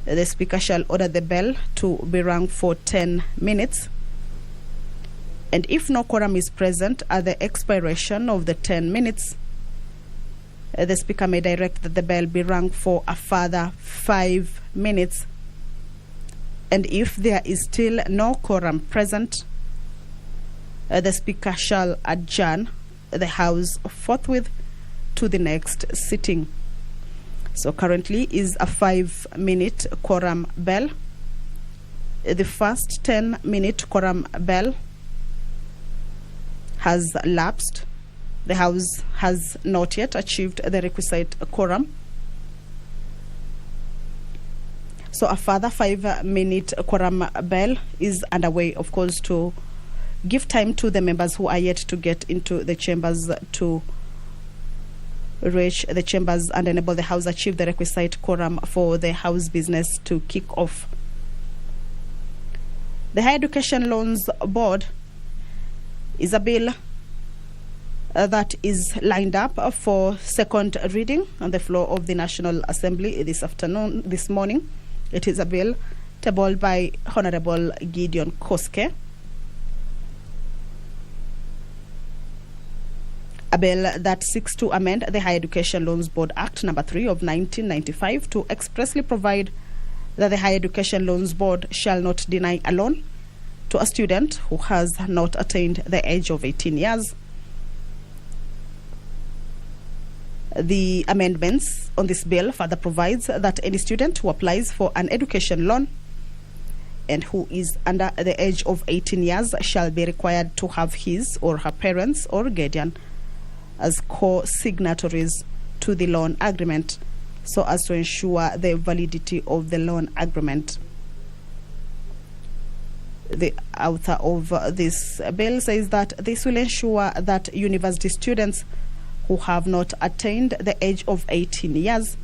the Speaker shall order the bell to be rung for 10 minutes. And if no quorum is present at the expiration of the 10 minutes, the Speaker may direct that the bell be rung for a further 5 minutes. And if there is still no quorum present, the Speaker shall adjourn the House forthwith to the next sitting. So currently is a 5-minute quorum bell. The first 10-minute quorum bell has lapsed. The House has not yet achieved the requisite quorum. So a further 5-minute quorum bell is underway, of course, to give time to the members who are yet to get into the chambers to reach the chambers and enable the House achieve the requisite quorum for the House business to kick off. The Higher Education Loans Board is a bill that is lined up for second reading on the floor of the National Assembly this morning. It is a bill tabled by Honorable Gideon Koske. A bill that seeks to amend the Higher Education Loans Board Act No. 3 of 1995 to expressly provide that the Higher Education Loans Board shall not deny a loan to a student who has not attained the age of 18 years. The amendments on this bill further provides that any student who applies for an education loan and who is under the age of 18 years shall be required to have his or her parents or guardian as co-signatories to the loan agreement so as to ensure the validity of the loan agreement. The author of this bill says that this will ensure that university students who have not attained the age of 18 years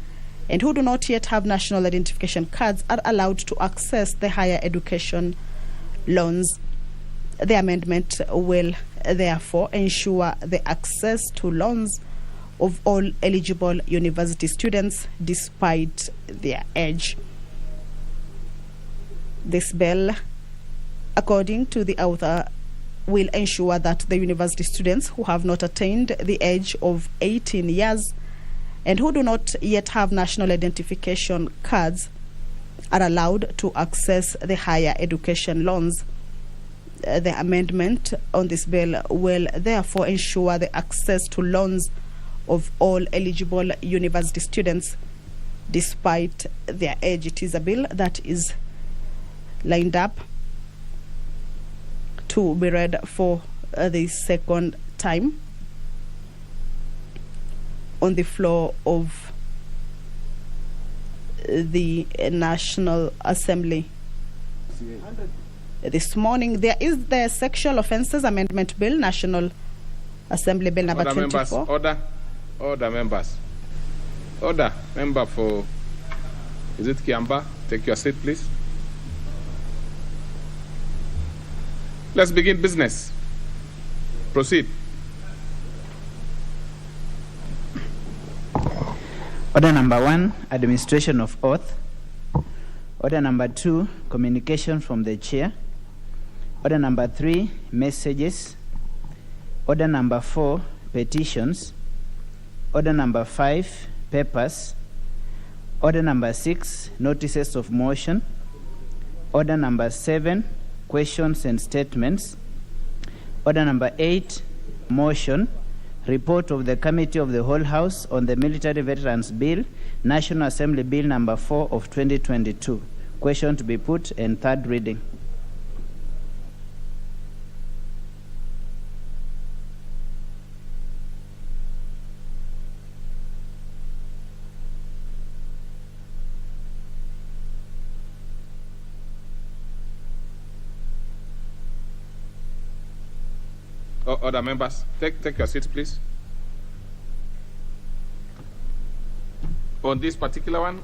and who do not yet have national identification cards are allowed to access the higher education loans. The amendment will therefore ensure the access to loans of all eligible university students despite their age. This bill, according to the author, will ensure that the university students who have not attained the age of 18 years and who do not yet have national identification cards are allowed to access the higher education loans. The amendment on this bill will therefore ensure the access to loans of all eligible university students despite their age. It is a bill that is lined up to be read for the second time on the floor of the National Assembly. This morning, there is the Sexual Offences Amendment Bill, National Assembly Bill number 24. Order, members. Order, member for, is it Kiamba? Take your seat, please. Let's begin business. Proceed. Order number 1, administration of oath. Order number 2, communication from the chair. Order number 3, messages. Order number 4, petitions. Order number 5, papers. Order number 6, notices of motion. Order number 7, questions and statements. Order number 8, motion. Report of the Committee of the Whole House on the Military Veterans Bill, National Assembly Bill number 4 of 2022. Question to be put and third reading. Other members, take your seats, please. On this particular one,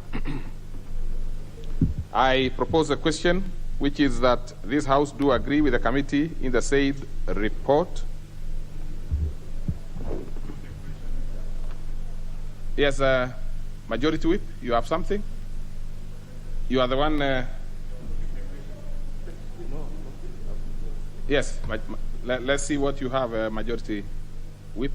I propose a question, which is that this House do agree with the committee in the said report. Yes, Majority Whip, you have something? You are the one... Yes, let's see what you have, Majority Whip.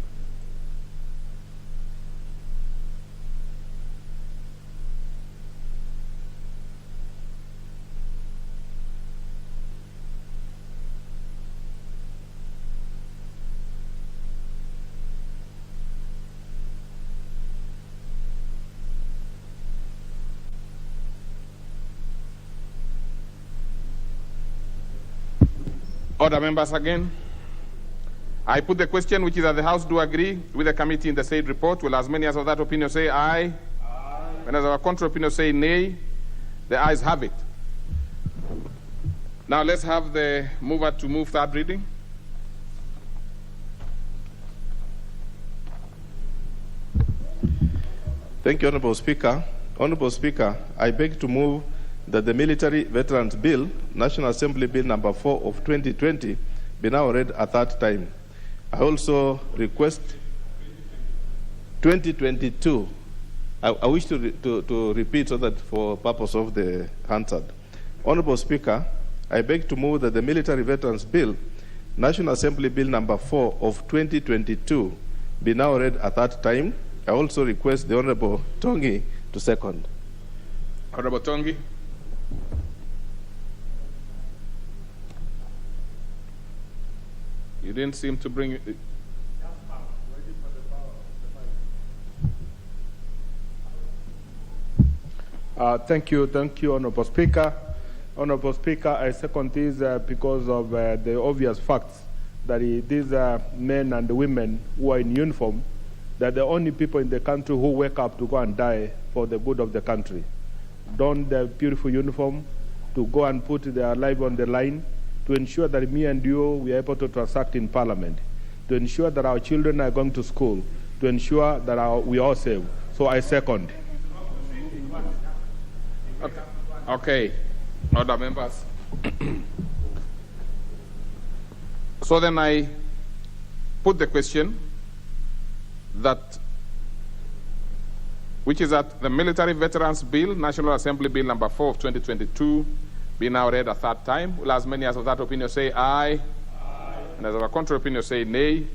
Other members again. I put the question, which is that the House do agree with the committee in the said report. Will as many as of that opinion say aye? Aye. And as our contrary opinion say nay? The ayes have it. Now let's have the mover to move third reading. Thank you, Honorable Speaker. Honorable Speaker, I beg to move that the Military Veterans Bill, National Assembly Bill number 4 of 2020, be now read a third time. I also request 2022. I wish to repeat so that for purpose of the answered. Honorable Speaker, I beg to move that the Military Veterans Bill, National Assembly Bill number 4 of 2022, be now read a third time. I also request the Honorable Tongi to second. Honorable Tongi. You didn't seem to bring it. Thank you, Honorable Speaker. Honorable Speaker, I second this because of the obvious facts that these men and women who are in uniform, that the only people in the country who wake up to go and die for the good of the country. Don the beautiful uniform to go and put their life on the line, to ensure that me and you, we are able to transact in Parliament, to ensure that our children are going to school, to ensure that we are all safe. So I second. Okay. Other members. So then I put the question that, which is that the Military Veterans Bill, National Assembly Bill number 4 of 2022, be now read a third time. Will as many as of that opinion say aye? Aye. And as of a contrary opinion say nay?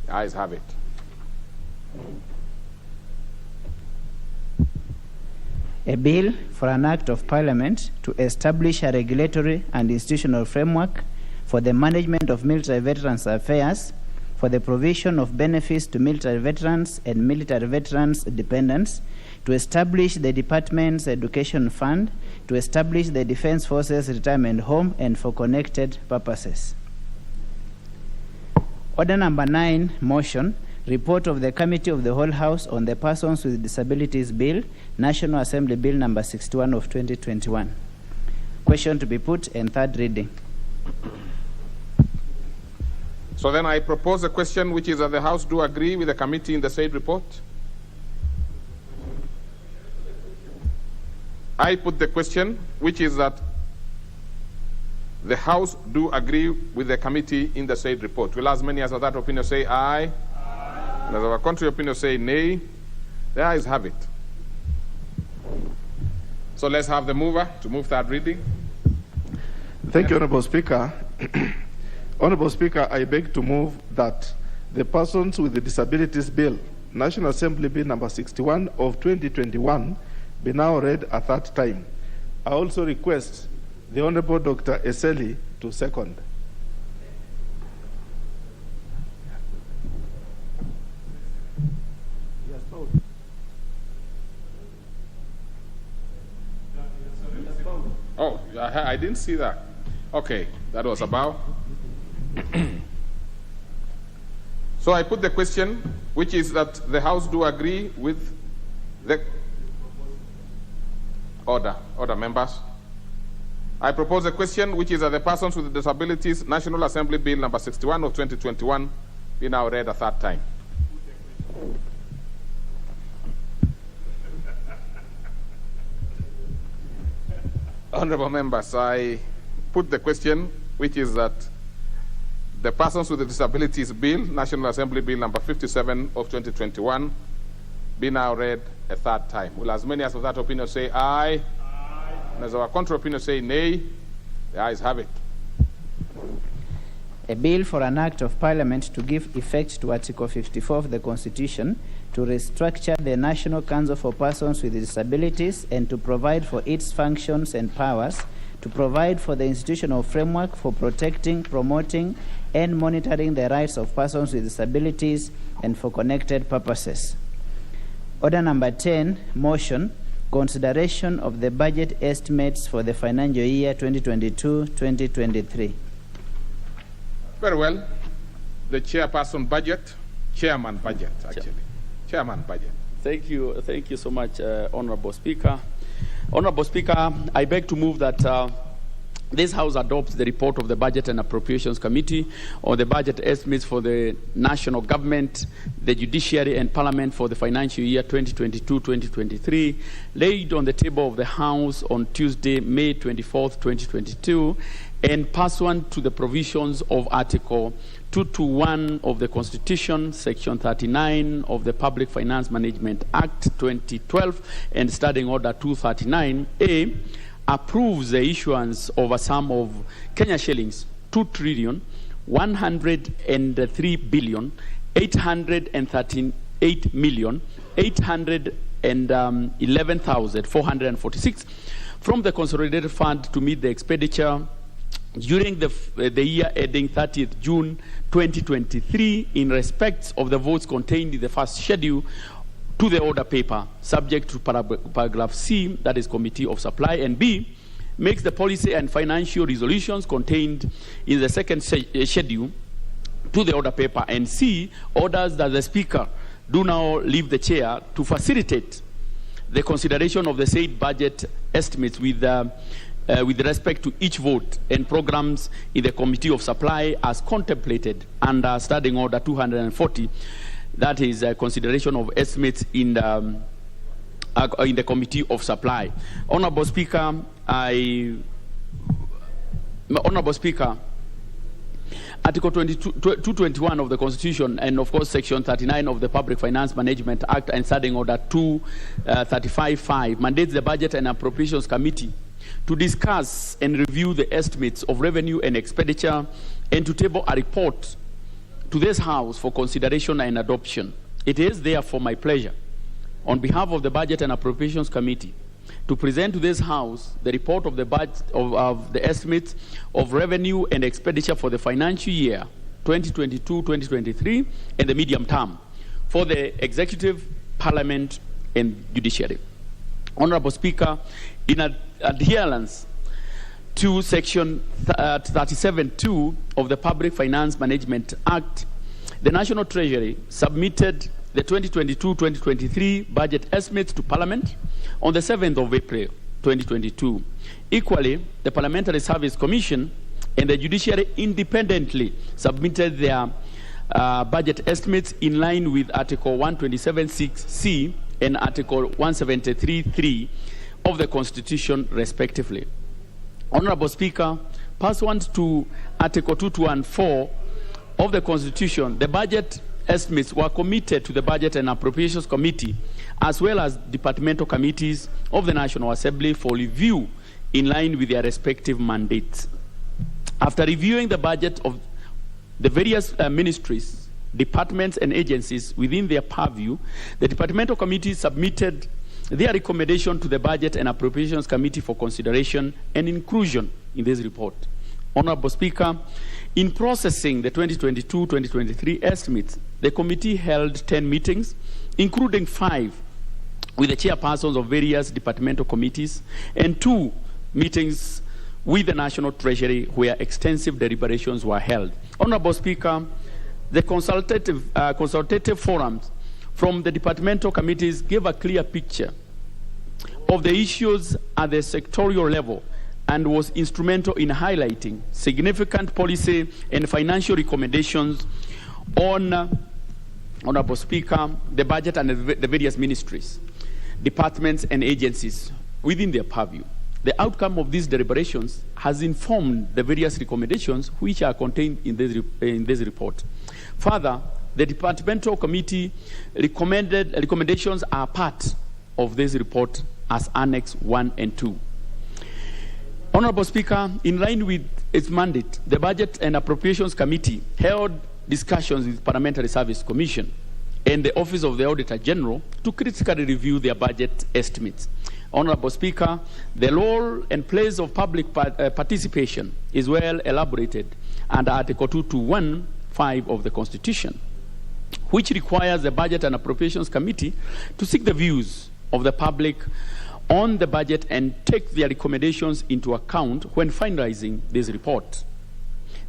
The ayes have it. A bill for an act of Parliament to establish a regulatory and institutional framework for the management of military veterans' affairs, for the provision of benefits to military veterans and military veterans' dependents, to establish the Department's Education Fund, to establish the Defense Forces Retirement Home, and for connected purposes. Order number 9, motion, report of the Committee of the Whole House on the Persons with Disabilities Bill, National Assembly Bill number 61 of 2021. Question to be put and third reading. So then I propose a question, which is that the House do agree with the committee in the said report. I put the question, which is that the House do agree with the committee in the said report. Will as many as of that opinion say aye? Aye. And as of a contrary opinion say nay? The ayes have it. So let's have the mover to move third reading. Thank you, Honorable Speaker. Honorable Speaker, I beg to move that the Persons with the Disabilities Bill, National Assembly Bill number 61 of 2021 be now read a third time. I also request the Honorable Dr. Eseli to second. Oh, I didn't see that. Okay, that was about. So I put the question, which is that the House do agree with the order members. I propose a question, which is that the Persons with Disabilities National Assembly Bill number 61 of 2021 be now read a third time. Honorable members, I put the question, which is that the Persons with Disabilities Bill, National Assembly Bill number 57 of 2021, be now read a third time. Will as many as of that opinion say aye? Aye. And as our contrary opinion say nay? The ayes have it. A bill for an act of Parliament to give effect to Article 54 of the Constitution to restructure the National Council for Persons with Disabilities and to provide for its functions and powers, to provide for the institutional framework for protecting, promoting, and monitoring the rights of persons with disabilities and for connected purposes. Order number 10, motion, consideration of the budget estimates for the financial year 2022-2023. Very well. The chairman budget, actually. Chairman budget. Thank you so much, Honorable Speaker. Honorable Speaker, I beg to move that this House adopts the report of the Budget and Appropriations Committee on the budget estimates for the national government, the judiciary, and Parliament for the financial year 2022-2023, laid on the table of the House on Tuesday, May 24th, 2022, and pursuant to the provisions of Article 221 of the Constitution, Section 39 of the Public Finance Management Act 2012, and Standing Order 239A, approves the issuance of a sum of Kenya shillings 2,103,838,811,446 from the Consolidated Fund to meet the expenditure during the year ending 30th June 2023 in respect of the votes contained in the first schedule to the order paper, subject to paragraph C, that is Committee of Supply, and B, makes the policy and financial resolutions contained in the second schedule to the order paper, and C, orders that the Speaker do now leave the chair to facilitate the consideration of the said budget estimates with respect to each vote and programs in the Committee of Supply as contemplated under Standing Order 240. That is consideration of estimates in the Committee of Supply. Honorable Speaker, Article 221 of the Constitution and, of course, Section 39 of the Public Finance Management Act and Standing Order 235.5 mandates the Budget and Appropriations Committee to discuss and review the estimates of revenue and expenditure and to table a report to this House for consideration and adoption. It is therefore my pleasure, on behalf of the Budget and Appropriations Committee, to present to this House the report of the budget of the estimates of revenue and expenditure for the financial year 2022-2023 and the medium term for the Executive, Parliament, and Judiciary. Honorable Speaker, in adherence to Section 37.2 of the Public Finance Management Act, the National Treasury submitted the 2022-2023 budget estimates to Parliament on the 7th of April 2022. Equally, the Parliamentary Service Commission and the Judiciary independently submitted their budget estimates in line with Article 127.6c and Article 173.3 of the Constitution, respectively. Honorable Speaker, pursuant to Article 214 of the Constitution, the budget estimates were committed to the Budget and Appropriations Committee as well as departmental committees of the National Assembly for review in line with their respective mandates. After reviewing the budget of the various ministries departments and agencies within their purview, the departmental committee submitted their recommendation to the Budget and Appropriations Committee for consideration and inclusion in this report. Honorable Speaker, in processing the 2022-2023 estimates, the committee held 10 meetings, including 5 with the chairpersons of various departmental committees and 2 meetings with the National Treasury where extensive deliberations were held. Honorable Speaker, the consultative forums from the departmental committees gave a clear picture of the issues at the sectorial level and was instrumental in highlighting significant policy and financial recommendations on, Honorable Speaker, the budget and the various ministries, departments and agencies within their purview. The outcome of these deliberations has informed the various recommendations which are contained in this report. Further, the departmental committee recommendations are part of this report as Annex 1 and 2. Honorable Speaker, in line with its mandate, the Budget and Appropriations Committee held discussions with Parliamentary Service Commission and the Office of the Auditor General to critically review their budget estimates. Honorable Speaker, the role and place of public participation is well elaborated under Article 2215 of the Constitution, which requires the Budget and Appropriations Committee to seek the views of the public on the budget and take their recommendations into account when finalizing this report.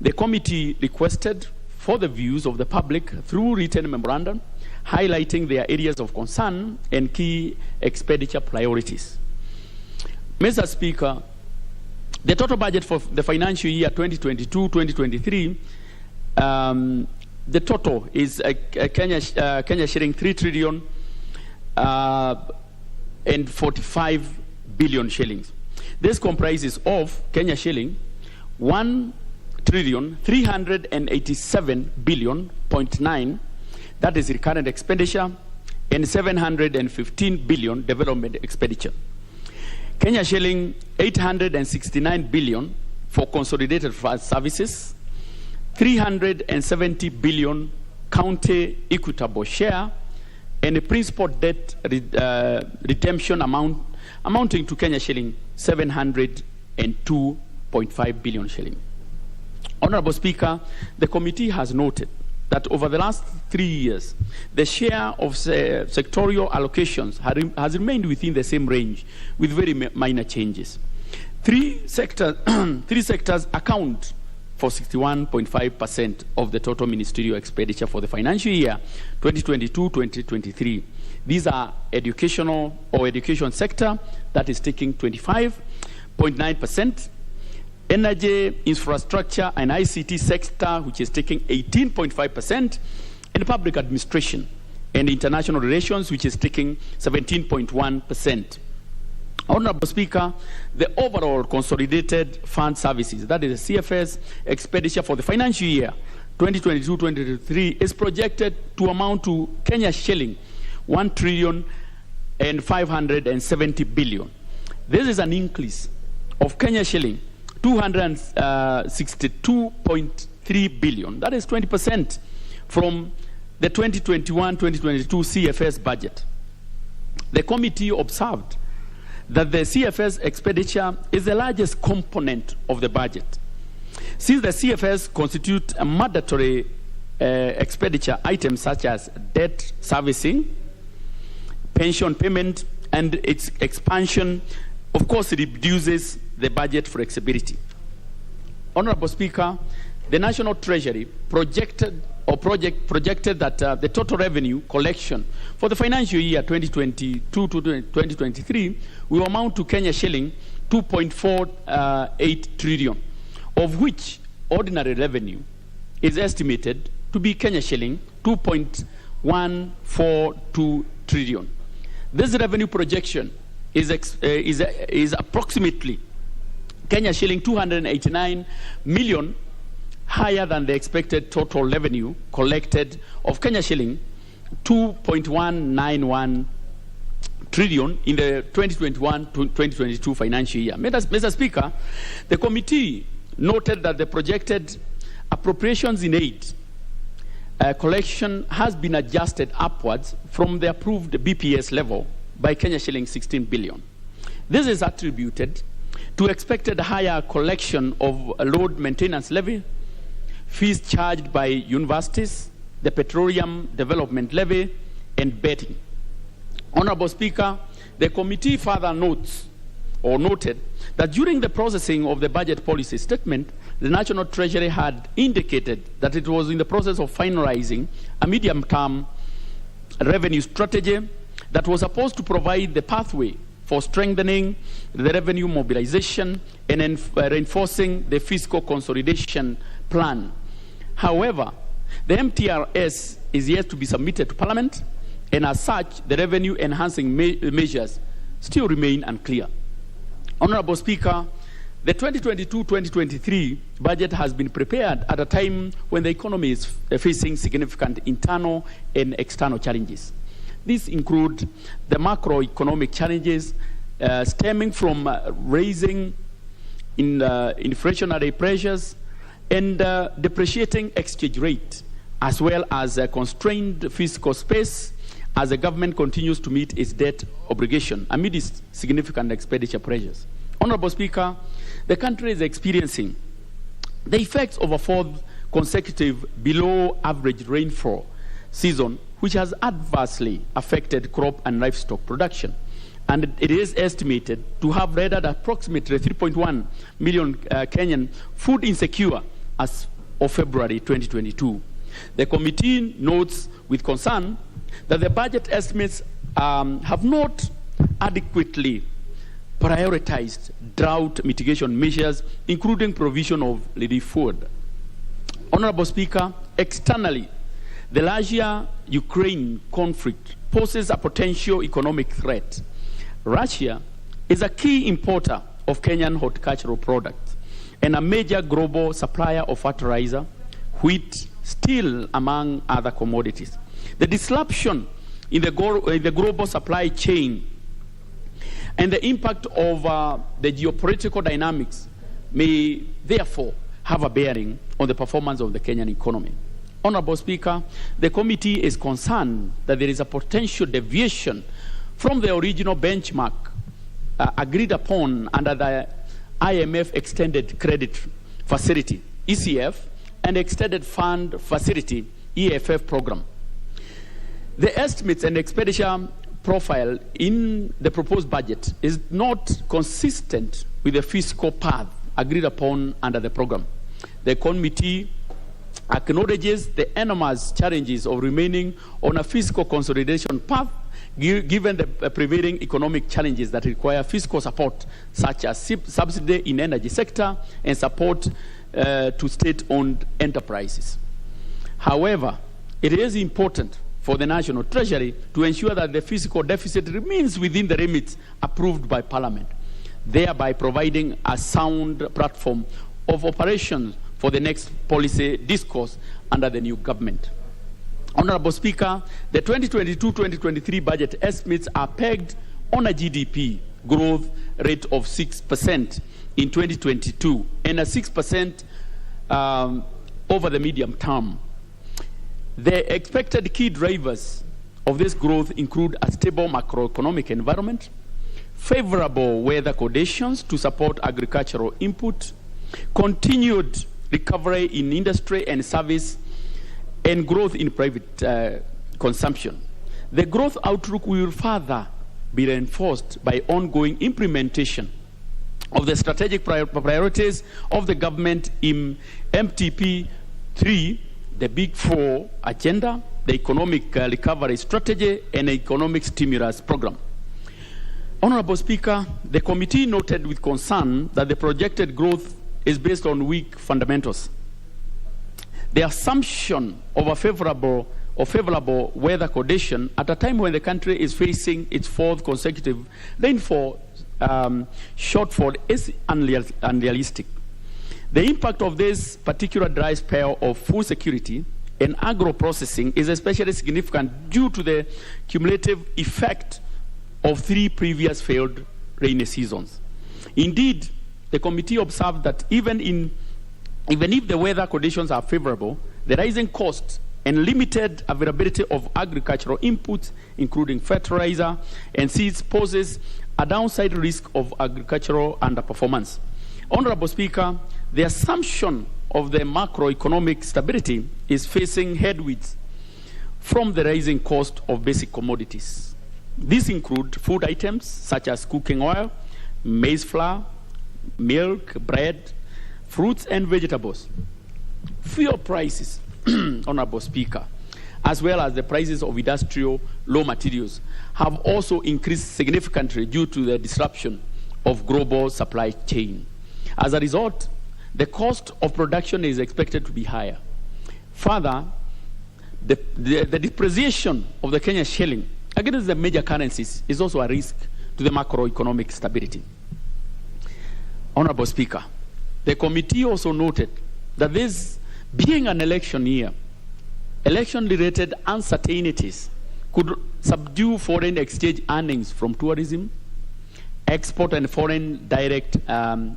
The committee requested for the views of the public through written memorandum, highlighting their areas of concern and key expenditure priorities. Mr. Speaker, the total budget for the financial year 2022-2023, the total is Kenya shilling 3 trillion and 45 billion shillings. This comprises of Kenya shilling 1 trillion 387 billion 0.9, that is recurrent expenditure, and 715 billion development expenditure. Kenya shilling 869 billion for consolidated services, 370 billion county equitable share, and a principal debt redemption amounting to Kenya shilling 702.5 billion shilling. Honorable Speaker, the committee has noted that over the last 3 years, the share of sectorial allocations has remained within the same range with very minor changes. Three sectors account for 61.5% of the total ministerial expenditure for the financial year 2022-2023. These are educational or education sector, that is taking 25.9%, energy, infrastructure, and ICT sector, which is taking 18.5%, and public administration and international relations, which is taking 17.1%. Honorable Speaker, the overall consolidated fund services, that is the CFS expenditure for the financial year 2022-2023 is projected to amount to Kenya shilling 1 trillion and 570 billion. This is an increase of Kenya shilling 262.3 billion. That is 20% from the 2021-2022 CFS budget. The committee observed that the CFS expenditure is the largest component of the budget. Since the CFS constitute a mandatory expenditure items such as debt servicing, pension payment, and its expansion, of course, reduces the budget flexibility. Honorable Speaker, the National Treasury projected that the total revenue collection for the financial year 2022 to 2023 will amount to Kenya shilling 2.48 trillion, of which ordinary revenue is estimated to be Kenya shilling 2.142 trillion. This revenue projection is approximately Kenya shilling 289 million higher than the expected total revenue collected of Kenya shilling 2.191 trillion in the 2021-2022 financial year. Mr. Speaker, the committee noted that the projected appropriations in aid collection has been adjusted upwards from the approved BPS level by Kenya shilling 16 billion. This is attributed to expected higher collection of load maintenance levy, fees charged by universities, the petroleum development levy, and betting. Honorable Speaker, the committee further noted that during the processing of the budget policy statement, the National Treasury had indicated that it was in the process of finalizing a medium-term revenue strategy that was supposed to provide the pathway for strengthening the revenue mobilization and reinforcing the fiscal consolidation plan. However, the MTRS is yet to be submitted to Parliament, and as such, the revenue-enhancing measures still remain unclear. Honorable Speaker, the 2022-2023 budget has been prepared at a time when the economy is facing significant internal and external challenges. These include the macroeconomic challenges stemming from raising inflationary pressures and depreciating exchange rate, as well as a constrained fiscal space as the government continues to meet its debt obligation amidst significant expenditure pressures. Honorable Speaker, the country is experiencing the effects of a fourth consecutive below average rainfall season, which has adversely affected crop and livestock production. And it is estimated to have rendered approximately 3.1 million Kenyan food insecure as of February 2022. The committee notes with concern that the budget estimates have not adequately prioritized drought mitigation measures, including provision of relief food. Honorable Speaker, externally, the Russia-Ukraine conflict poses a potential economic threat. Russia is a key importer of Kenyan horticultural products and a major global supplier of fertilizer, wheat, steel, among other commodities. The disruption in the global supply chain and the impact of the geopolitical dynamics may therefore have a bearing on the performance of the Kenyan economy. Honorable Speaker, the committee is concerned that there is a potential deviation from the original benchmark agreed upon under the IMF Extended Credit Facility, ECF, and Extended Fund Facility, EFF program. The estimates and expenditure profile in the proposed budget is not consistent with the fiscal path agreed upon under the program. The committee acknowledges the enormous challenges of remaining on a fiscal consolidation path given the prevailing economic challenges that require fiscal support, such as subsidy in energy sector and support to state-owned enterprises. However, it is important for the National Treasury to ensure that the fiscal deficit remains within the limits approved by Parliament, thereby providing a sound platform of operations for the next policy discourse under the new government. Honorable Speaker, the 2022-2023 budget estimates are pegged on a GDP growth rate of 6% in 2022 and a 6% over the medium term. The expected key drivers of this growth include a stable macroeconomic environment, favorable weather conditions to support agricultural input, continued recovery in industry and service, and growth in private consumption. The growth outlook will further be reinforced by ongoing implementation of the strategic priorities of the government in MTP 3, the Big Four agenda, the economic recovery strategy, and the economic stimulus program. Honorable Speaker, the committee noted with concern that the projected growth is based on weak fundamentals. The assumption of a favorable weather condition at a time when the country is facing its fourth consecutive rainfall shortfall is unrealistic. The impact of this particular dry spell of food security and agro-processing is especially significant due to the cumulative effect of 3 previous failed rainy seasons. Indeed, the committee observed that even if the weather conditions are favorable, the rising cost and limited availability of agricultural inputs, including fertilizer and seeds, poses a downside risk of agricultural underperformance. Honorable Speaker, the assumption of the macroeconomic stability is facing headwinds from the rising cost of basic commodities. These include food items such as cooking oil, maize flour, milk, bread, fruits and vegetables. Fuel prices, Honorable Speaker, as well as the prices of industrial raw materials have also increased significantly due to the disruption of global supply chain. As a result, the cost of production is expected to be higher. Further, the depreciation of the Kenyan shilling against the major currencies is also a risk to the macroeconomic stability. Honorable Speaker, the committee also noted that this being an election year, election-related uncertainties could subdue foreign exchange earnings from tourism, export and foreign direct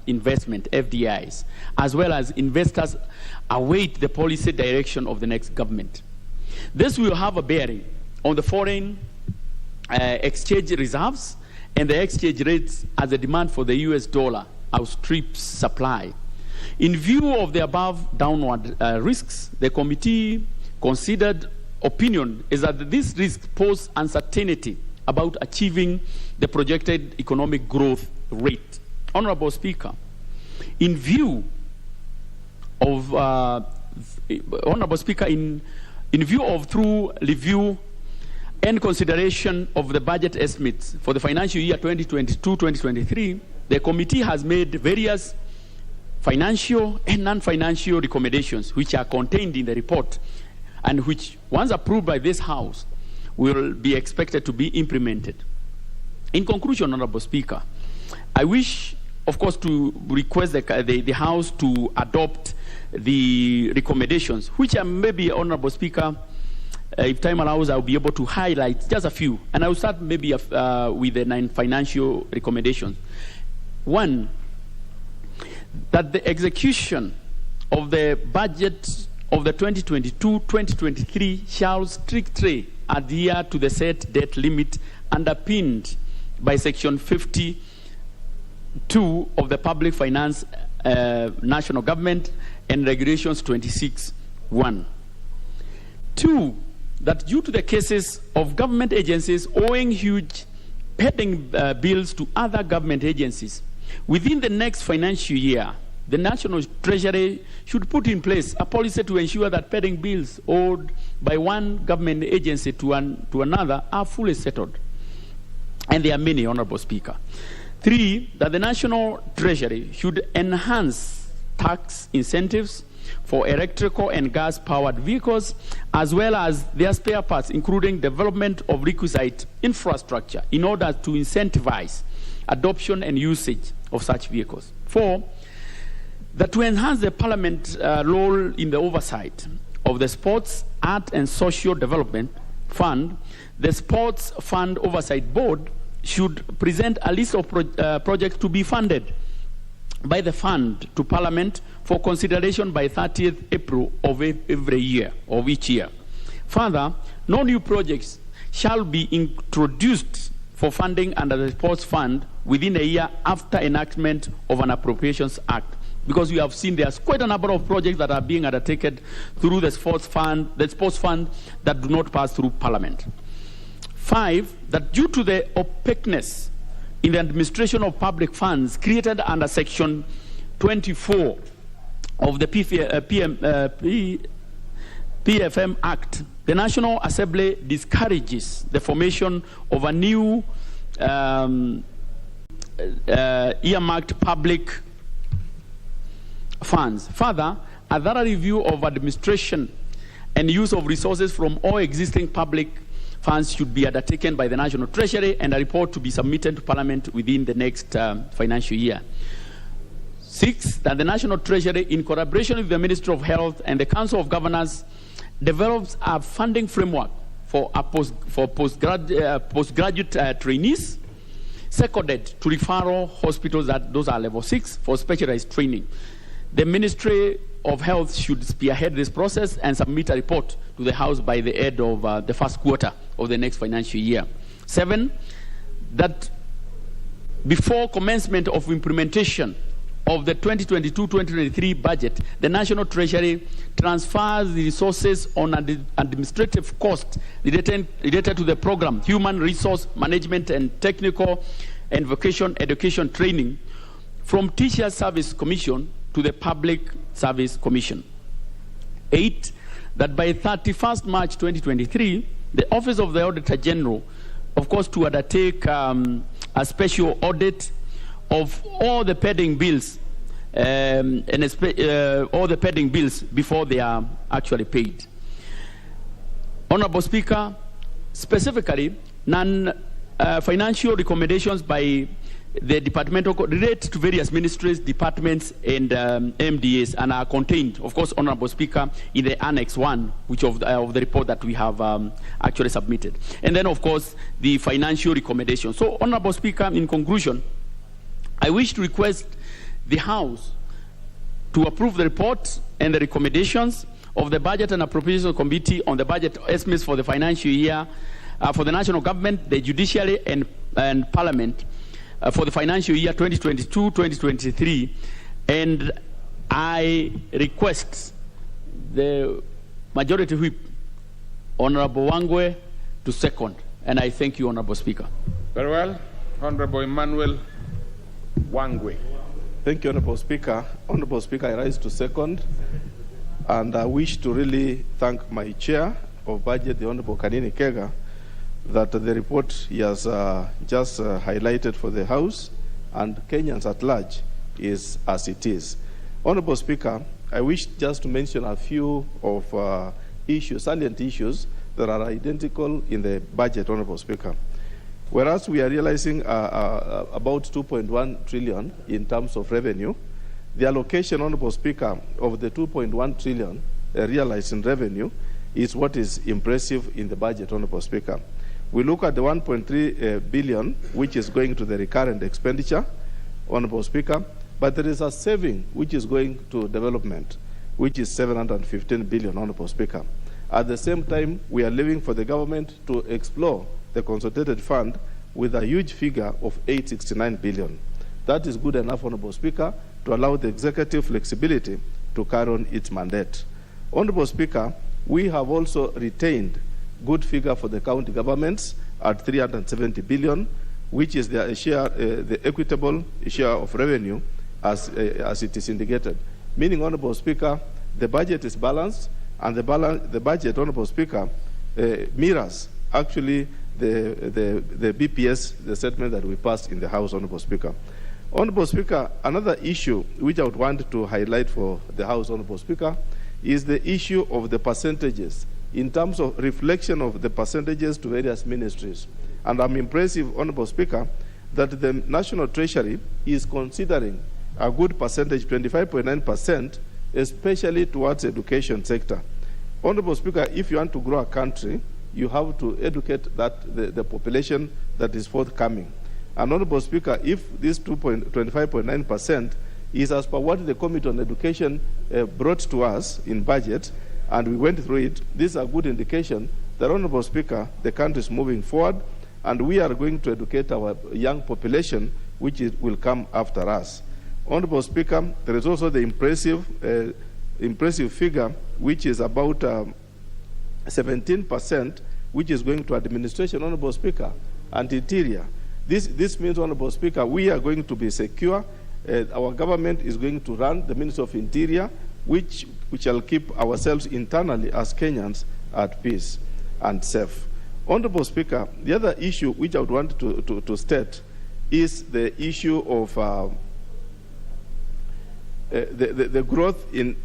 investment, FDIs, as well as investors await the policy direction of the next government. This will have a bearing on the foreign exchange reserves and the exchange rates as the demand for the US dollar outstrips supply. In view of the above downward risks, the committee considered opinion is that these risks pose uncertainty about achieving the projected economic growth rate. Honorable Speaker, in view of through review and consideration of the budget estimates for the financial year 2022-2023, the committee has made various financial and non-financial recommendations which are contained in the report and which, once approved by this House, will be expected to be implemented. In conclusion, Honorable Speaker, I wish, of course, to request the House to adopt the recommendations, which are maybe, Honorable Speaker, if time allows, I'll be able to highlight just a few. And I will start maybe with the non-financial recommendations. One, that the execution of the budget of the 2022-2023 shall strictly adhere to the set debt limit underpinned by Section 52 of the Public Finance National Government and Regulations 26(1). Two, that due to the cases of government agencies owing huge pending bills to other government agencies, within the next financial year, the National Treasury should put in place a policy to ensure that pending bills owed by one government agency to another are fully settled. And there are many, Honorable Speaker. Three, that the National Treasury should enhance tax incentives for electrical and gas-powered vehicles, as well as their spare parts, including development of requisite infrastructure in order to incentivize adoption and usage of such vehicles. Four, that to enhance the Parliament's role in the oversight of the Sports, Art and Social Development Fund, the Sports Fund Oversight Board should present a list of projects to be funded by the fund to Parliament for consideration by 30th April of every year, of each year. Further, no new projects shall be introduced for funding under the Sports Fund within a year after enactment of an Appropriations Act, because we have seen there's quite a number of projects that are being undertaken through the Sports Fund that do not pass through Parliament. Five, that due to the opaqueness in the administration of public funds created under Section 24 of the PFM Act, the National Assembly discourages the formation of a new earmarked public funds. Further, a thorough review of administration and use of resources from all existing public funds should be undertaken by the National Treasury, and a report to be submitted to Parliament within the next financial year. Six, that the National Treasury, in collaboration with the Ministry of Health and the Council of Governors, develops a funding framework for postgraduate trainees, seconded to referral hospitals, those are level 6, for specialized training. The Ministry of Health should spearhead this process and submit a report to the House by the end of the first quarter of the next financial year. 7, that before commencement of implementation of the 2022-2023 budget, the National Treasury transfers the resources on administrative costs related to the program, Human Resource Management and Technical and Vocational Education Training, from Teacher Service Commission to the Public Service Commission. 8, that by 31st March 2023, the Office of the Auditor General, of course, to undertake a special audit of all the pending bills, all the pending bills before they are actually paid. Honorable Speaker, specifically, non-financial recommendations by the departmental relate to various ministries, departments, and MDAs, and are contained, of course, Honorable Speaker, in the Annex 1, which of the report that we have actually submitted. And then, of course, the financial recommendations. So, Honorable Speaker, in conclusion, I wish to request the House to approve the report and the recommendations of the Budget and Appropriations Committee on the budget estimates for the financial year for the national government, the Judiciary, and Parliament for the financial year 2022-2023, and I request the Majority Whip, Honorable Wangwe, to second. And I thank you, Honorable Speaker. Very well. Honorable Emmanuel Wangwe. Thank you, Honorable Speaker. Honorable Speaker, I rise to second, and I wish to really thank my chair of budget, the Honorable Kanini Kega, that the report he has just highlighted for the House and Kenyans at large is as it is. Honorable Speaker, I wish just to mention a few of issues, salient issues that are identical in the budget, Honorable Speaker. Whereas we are realizing about 2.1 trillion in terms of revenue, the allocation, Honorable Speaker, of the 2.1 trillion realized in revenue is what is impressive in the budget, Honorable Speaker. We look at the 1.3 billion, which is going to the recurrent expenditure, Honorable Speaker, but there is a saving which is going to development, which is 715 billion, Honorable Speaker. At the same time, we are leaving for the government to explore the consolidated fund with a huge figure of 869 billion. That is good enough, Honorable Speaker, to allow the executive flexibility to carry on its mandate. Honorable Speaker, we have also retained good figure for the county governments at 370 billion, which is their share, the equitable share of revenue as it is indicated. Meaning, Honorable Speaker, the budget is balanced, and the budget, Honorable Speaker, mirrors actually the BPS, the statement that we passed in the House, Honorable Speaker. Honorable Speaker, another issue which I would want to highlight for the House, Honorable Speaker, is the issue of the percentages in terms of reflection of the percentages to various ministries. And I'm impressed, Honorable Speaker, that the National Treasury is considering a good percentage, 25.9%, especially towards education sector. Honorable Speaker, if you want to grow a country, you have to educate the population that is forthcoming. And Honorable Speaker, if this 25.9% is as per what the Committee on Education brought to us in budget, and we went through it, this is a good indication that, Honorable Speaker, the country is moving forward, and we are going to educate our young population, which will come after us. Honorable Speaker, there is also the impressive figure, which is about 17%, which is going to administration, Honorable Speaker, and interior. This means, Honorable Speaker, we are going to be secure. Our government is going to run the Ministry of Interior, which shall keep ourselves internally as Kenyans at peace and safe. Honorable Speaker, the other issue which I would want to state is the issue of the growth in...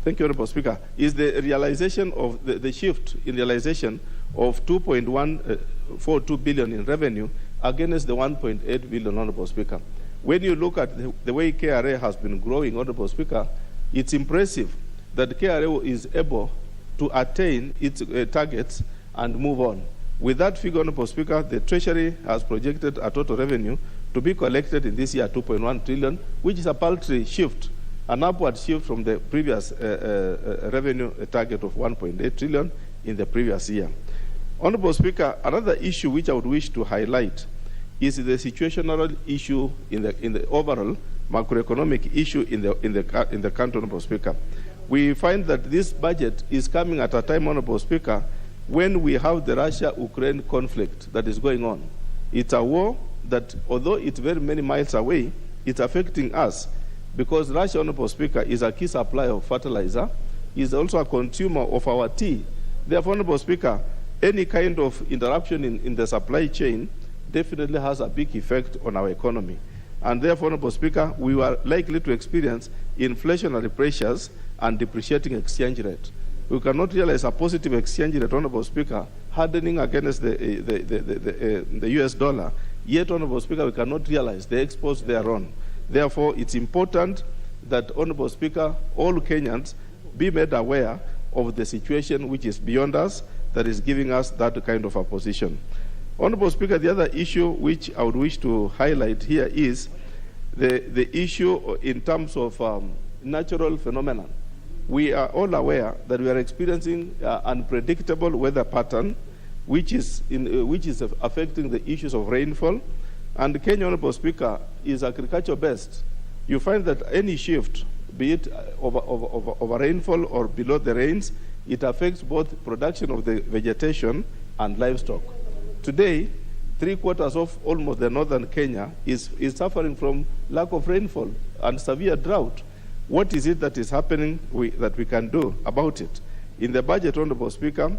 Thank you, Honorable Speaker. Is the realization of the shift in realization of 2.142 billion in revenue against the 1.8 billion, Honorable Speaker. When you look at the way KRA has been growing, Honorable Speaker, it's impressive that KRA is able to attain its targets and move on. With that figure, Honorable Speaker, the Treasury has projected a total revenue to be collected in this year 2.1 trillion, which is a paltry shift, an upward shift from the previous revenue target of 1.8 trillion in the previous year. Honorable Speaker, another issue which I would wish to highlight is the situational issue in the overall macroeconomic issue in the country, Honorable Speaker. We find that this budget is coming at a time, Honorable Speaker, when we have the Russia-Ukraine conflict that is going on. It's a war that, although it's very many miles away, it's affecting us because Russia, Honorable Speaker, is a key supplier of fertilizer, is also a consumer of our tea. Therefore, Honorable Speaker, any kind of interruption in the supply chain definitely has a big effect on our economy. And therefore, Honorable Speaker, we were likely to experience inflationary pressures and depreciating exchange rate. We cannot realize a positive exchange rate, Honorable Speaker, hardening against the US dollar. Yet, Honorable Speaker, we cannot realize the exports thereon. Therefore, it's important that, Honorable Speaker, all Kenyans be made aware of the situation which is beyond us that is giving us that kind of a position. Honorable Speaker, the other issue which I would wish to highlight here is the issue in terms of natural phenomenon. We are all aware that we are experiencing unpredictable weather pattern, which is affecting the issues of rainfall. And Kenya, Honorable Speaker, is agriculture-based. You find that any shift, be it over rainfall or below the rains, it affects both production of the vegetation and livestock. Today, 3/4 of almost the northern Kenya is suffering from lack of rainfall and severe drought. What is it that is happening that we can do about it? In the budget, Honorable Speaker,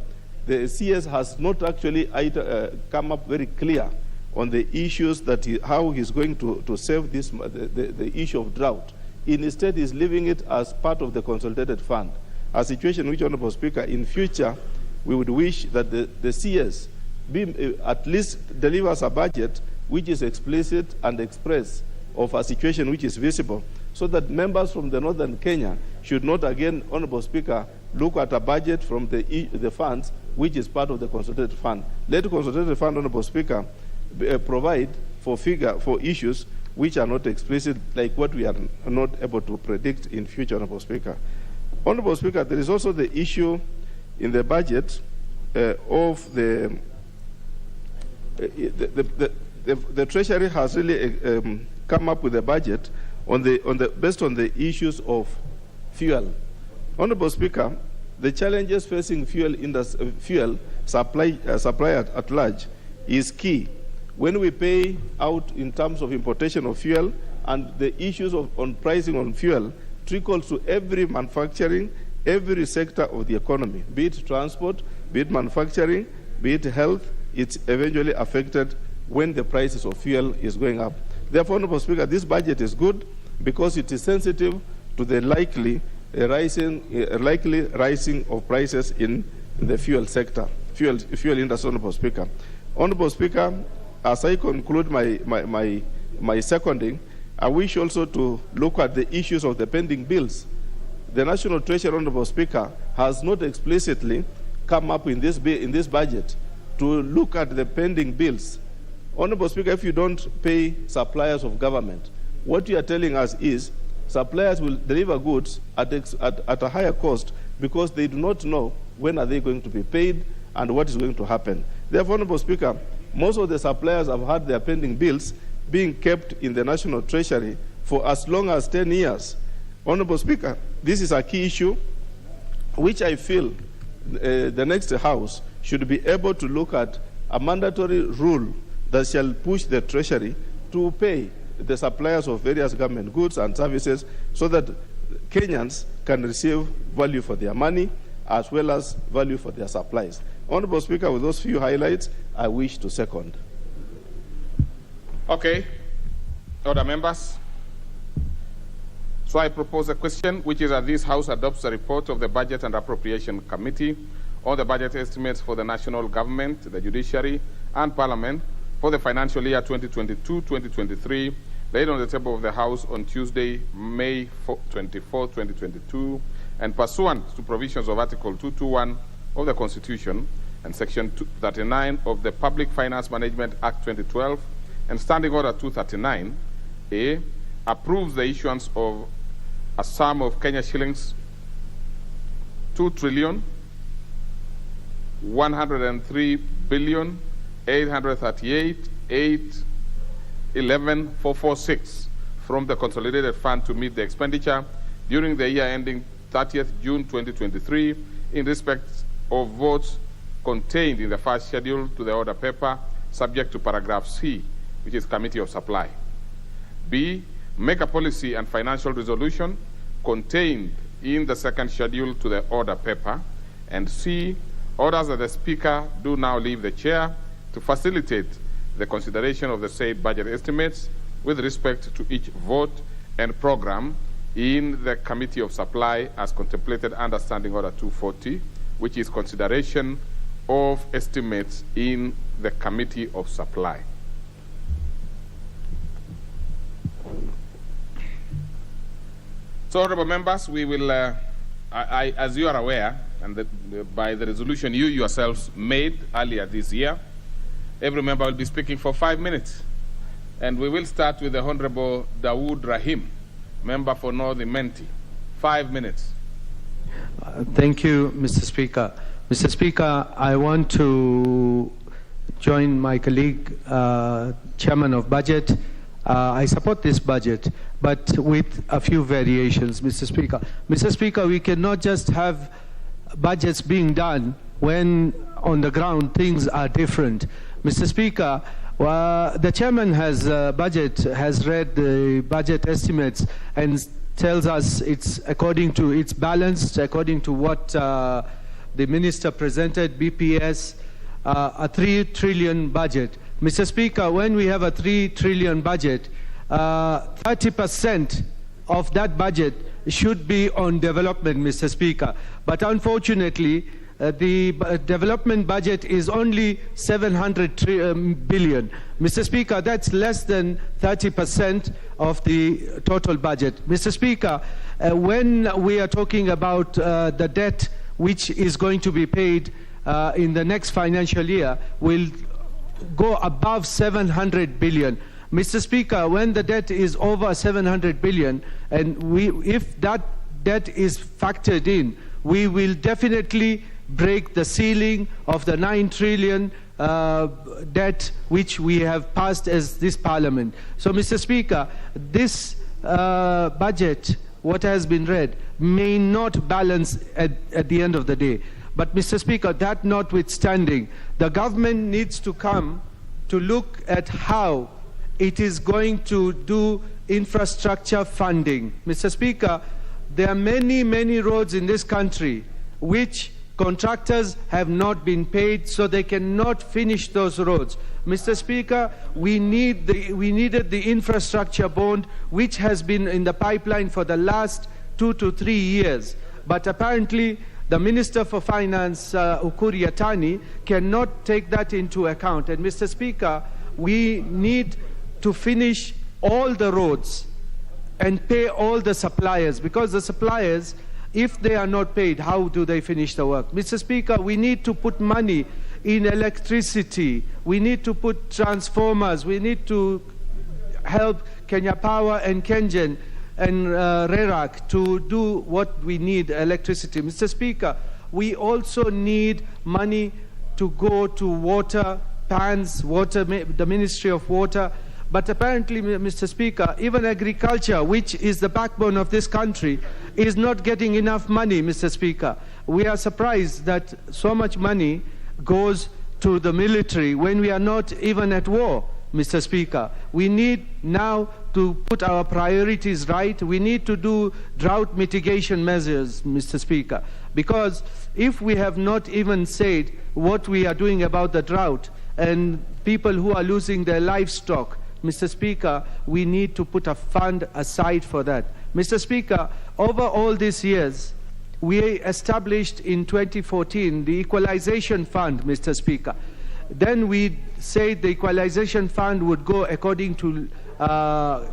the CS has not actually come up very clear on the issues that how he's going to save this the issue of drought. Instead, he's leaving it as part of the consolidated fund, a situation which, Honorable Speaker, in future, we would wish that the CS at least delivers a budget which is explicit and express of a situation which is visible, so that members from the northern Kenya should not again, Honorable Speaker, look at a budget from the funds which is part of the consolidated fund. Let the consolidated fund, Honorable Speaker, provide for issues which are not explicit, like what we are not able to predict in future, Honorable Speaker. Honorable Speaker, there is also the issue in the budget of the Treasury has really come up with a budget based on the issues of fuel. Honorable Speaker, the challenges facing fuel supply at large is key. When we pay out in terms of importation of fuel, and the issues on pricing on fuel trickles to every manufacturing, every sector of the economy, be it transport, be it manufacturing, be it health, it's eventually affected when the prices of fuel is going up. Therefore, Honorable Speaker, this budget is good because it is sensitive to the likely rising of prices in the fuel sector, fuel industry, Honorable Speaker. Honorable Speaker, as I conclude my seconding, I wish also to look at the issues of the pending bills. The National Treasury, Honorable Speaker, has not explicitly come up in this budget to look at the pending bills. Honorable Speaker, if you don't pay suppliers of government, what you are telling us is suppliers will deliver goods at a higher cost because they do not know when are they going to be paid and what is going to happen. Therefore, Honorable Speaker, most of the suppliers have had their pending bills being kept in the National Treasury for as long as 10 years. Honorable Speaker, this is a key issue which I feel the next House should be able to look at a mandatory rule that shall push the Treasury to pay the suppliers of various government goods and services so that Kenyans can receive value for their money as well as value for their supplies. Honorable Speaker, with those few highlights, I wish to second. Okay. Other members? So I propose a question, which is that this House adopts a report of the Budget and Appropriation Committee on the budget estimates for the national government, the judiciary, and Parliament for the financial year 2022-2023, laid on the table of the House on Tuesday, May 24, 2022, and pursuant to provisions of Article 221 of the Constitution and Section 39 of the Public Finance Management Act 2012, And Standing Order 239, A, approves the issuance of a sum of Kenya shillings 2,103,838,811,446 from the Consolidated Fund to meet the expenditure during the year ending 30th June 2023 in respect of votes contained in the first schedule to the order paper, subject to paragraph C, which is Committee of Supply. B, make a policy and financial resolution contained in the second schedule to the order paper. And C, orders that the Speaker do now leave the chair to facilitate the consideration of the said budget estimates with respect to each vote and program in the Committee of Supply as contemplated under Standing Order 240, which is consideration of estimates in the Committee of Supply. So, honorable members, we will, as you are aware, and by the resolution you yourselves made earlier this year, every member will be speaking for 5 minutes. And we will start with the Honorable Dawood Rahim, member for North Imenti. 5 minutes. Thank you, Mr. Speaker. Mr. Speaker, I want to join my colleague, Chairman of Budget. I support this budget, but with a few variations, Mr. Speaker. Mr. Speaker, we cannot just have budgets being done when on the ground things are different. Mr. Speaker, the chairman has read the budget estimates and tells us it's balanced according to what the minister presented, BPS, a 3 trillion budget. Mr. Speaker, when we have a 3 trillion budget, 30% of that budget should be on development, Mr. Speaker. But unfortunately, the development budget is only 700 billion. Mr. Speaker, that's less than 30% of the total budget. Mr. Speaker, when we are talking about the debt which is going to be paid in the next financial year, will go above 700 billion. Mr. Speaker, when the debt is over 700 billion, and if that debt is factored in, we will definitely break the ceiling of the 9 trillion debt which we have passed as this parliament. So, Mr. Speaker, this budget, what has been read, may not balance at the end of the day. But, Mr. Speaker, that notwithstanding, the government needs to come to look at how it is going to do infrastructure funding. Mr. Speaker, there are many, many roads in this country which contractors have not been paid, so they cannot finish those roads. Mr. Speaker, we needed the infrastructure bond, which has been in the pipeline for the last 2 to 3 years. But apparently, the Minister for Finance, Ukur Yatani, cannot take that into account. And Mr. Speaker, we need to finish all the roads and pay all the suppliers, because the suppliers, if they are not paid, how do they finish the work? Mr. Speaker, we need to put money in electricity. We need to put transformers. We need to help Kenya Power and Kengen and RERAC to do what we need, electricity. Mr. Speaker, we also need money to go to water, PANS, the Ministry of Water. But apparently, Mr. Speaker, even agriculture, which is the backbone of this country, is not getting enough money, Mr. Speaker. We are surprised that so much money goes to the military when we are not even at war, Mr. Speaker. We need now to put our priorities right. We need to do drought mitigation measures, Mr. Speaker, because if we have not even said what we are doing about the drought and people who are losing their livestock, Mr. Speaker, we need to put a fund aside for that. Mr. Speaker, over all these years, we established in 2014 the Equalization Fund, Mr. Speaker. Then we said the Equalization Fund would go according to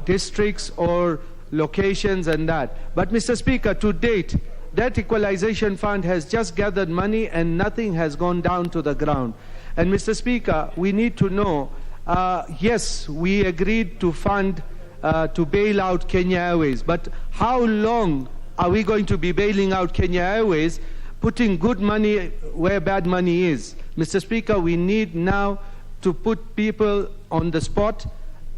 districts or locations and that. But, Mr. Speaker, to date, that Equalization Fund has just gathered money and nothing has gone down to the ground. And, Mr. Speaker, we need to know yes, we agreed to fund to bail out Kenya Airways, but how long are we going to be bailing out Kenya Airways, putting good money where bad money is? Mr. Speaker, we need now to put people on the spot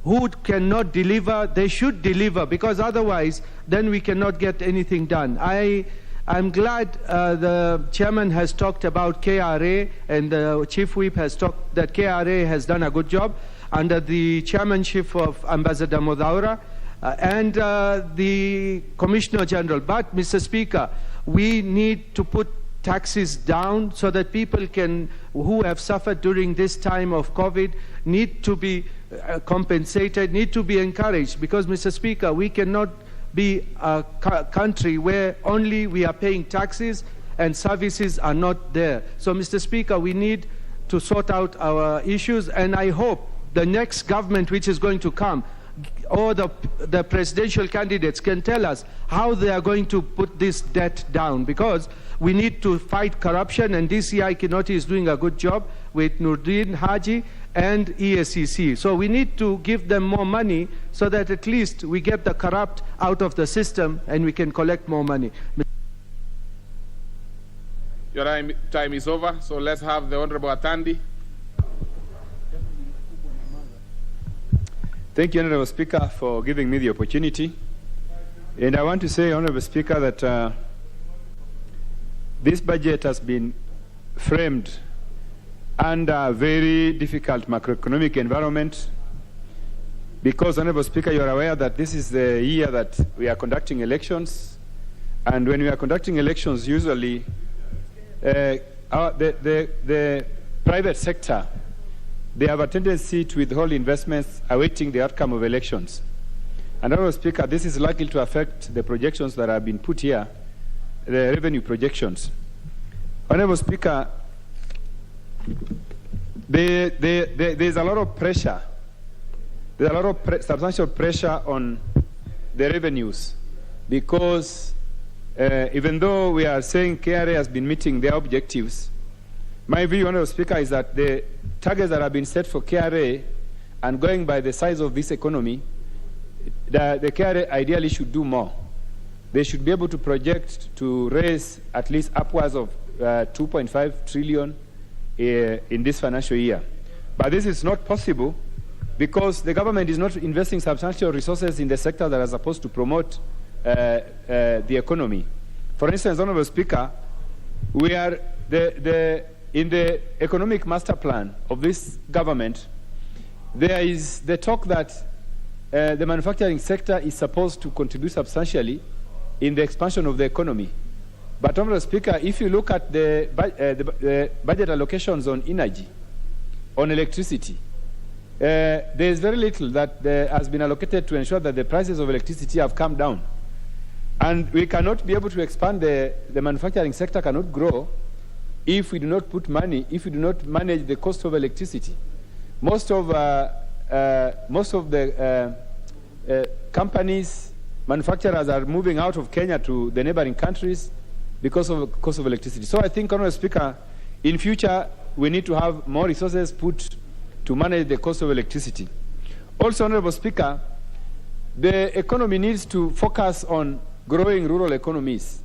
who cannot deliver. They should deliver, because otherwise then we cannot get anything done. I'm glad the chairman has talked about KRA, and the chief whip has talked that KRA has done a good job under the chairmanship of Ambassador Modaura and the Commissioner General. But, Mr. Speaker, we need to put taxes down so that people who have suffered during this time of COVID need to be compensated, need to be encouraged, because, Mr. Speaker, we cannot be a country where only we are paying taxes and services are not there. So, Mr. Speaker, we need to sort out our issues, and I hope the next government which is going to come, or the presidential candidates, can tell us how they are going to put this debt down, because we need to fight corruption, and DCI Kinoti is doing a good job with Nurdin Haji and ESCC. So we need to give them more money so that at least we get the corrupt out of the system and we can collect more money. Your time is over, so let's have the Honorable Atandi. Thank you, Honorable Speaker, for giving me the opportunity. And I want to say, Honorable Speaker, that this budget has been framed under a very difficult macroeconomic environment because, Honorable Speaker, you are aware that this is the year that we are conducting elections. And when we are conducting elections, usually the private sector, they have a tendency to withhold investments awaiting the outcome of elections. And, Honorable Speaker, this is likely to affect the projections that have been put here, the revenue projections. Honorable Speaker, there's a lot of pressure. There's a lot of substantial pressure on the revenues because even though we are saying KRA has been meeting their objectives, my view, Honorable Speaker, is that the targets that have been set for KRA and going by the size of this economy, the KRA ideally should do more. They should be able to project to raise at least upwards of 2.5 trillion in this financial year. But this is not possible because the government is not investing substantial resources in the sector that are supposed to promote the economy. For instance, Honorable Speaker, we are in the economic master plan of this government, there is the talk that the manufacturing sector is supposed to contribute substantially in the expansion of the economy. But, Honorable Speaker, if you look at the budget allocations on energy, on electricity, there is very little that has been allocated to ensure that the prices of electricity have come down. And we cannot be able to expand, the manufacturing sector cannot grow if we do not put money, if we do not manage the cost of electricity. Most of the companies, manufacturers are moving out of Kenya to the neighboring countries because of the cost of electricity. So I think, Honorable Speaker, in future we need to have more resources put to manage the cost of electricity. Also, Honorable Speaker, the economy needs to focus on growing rural economies.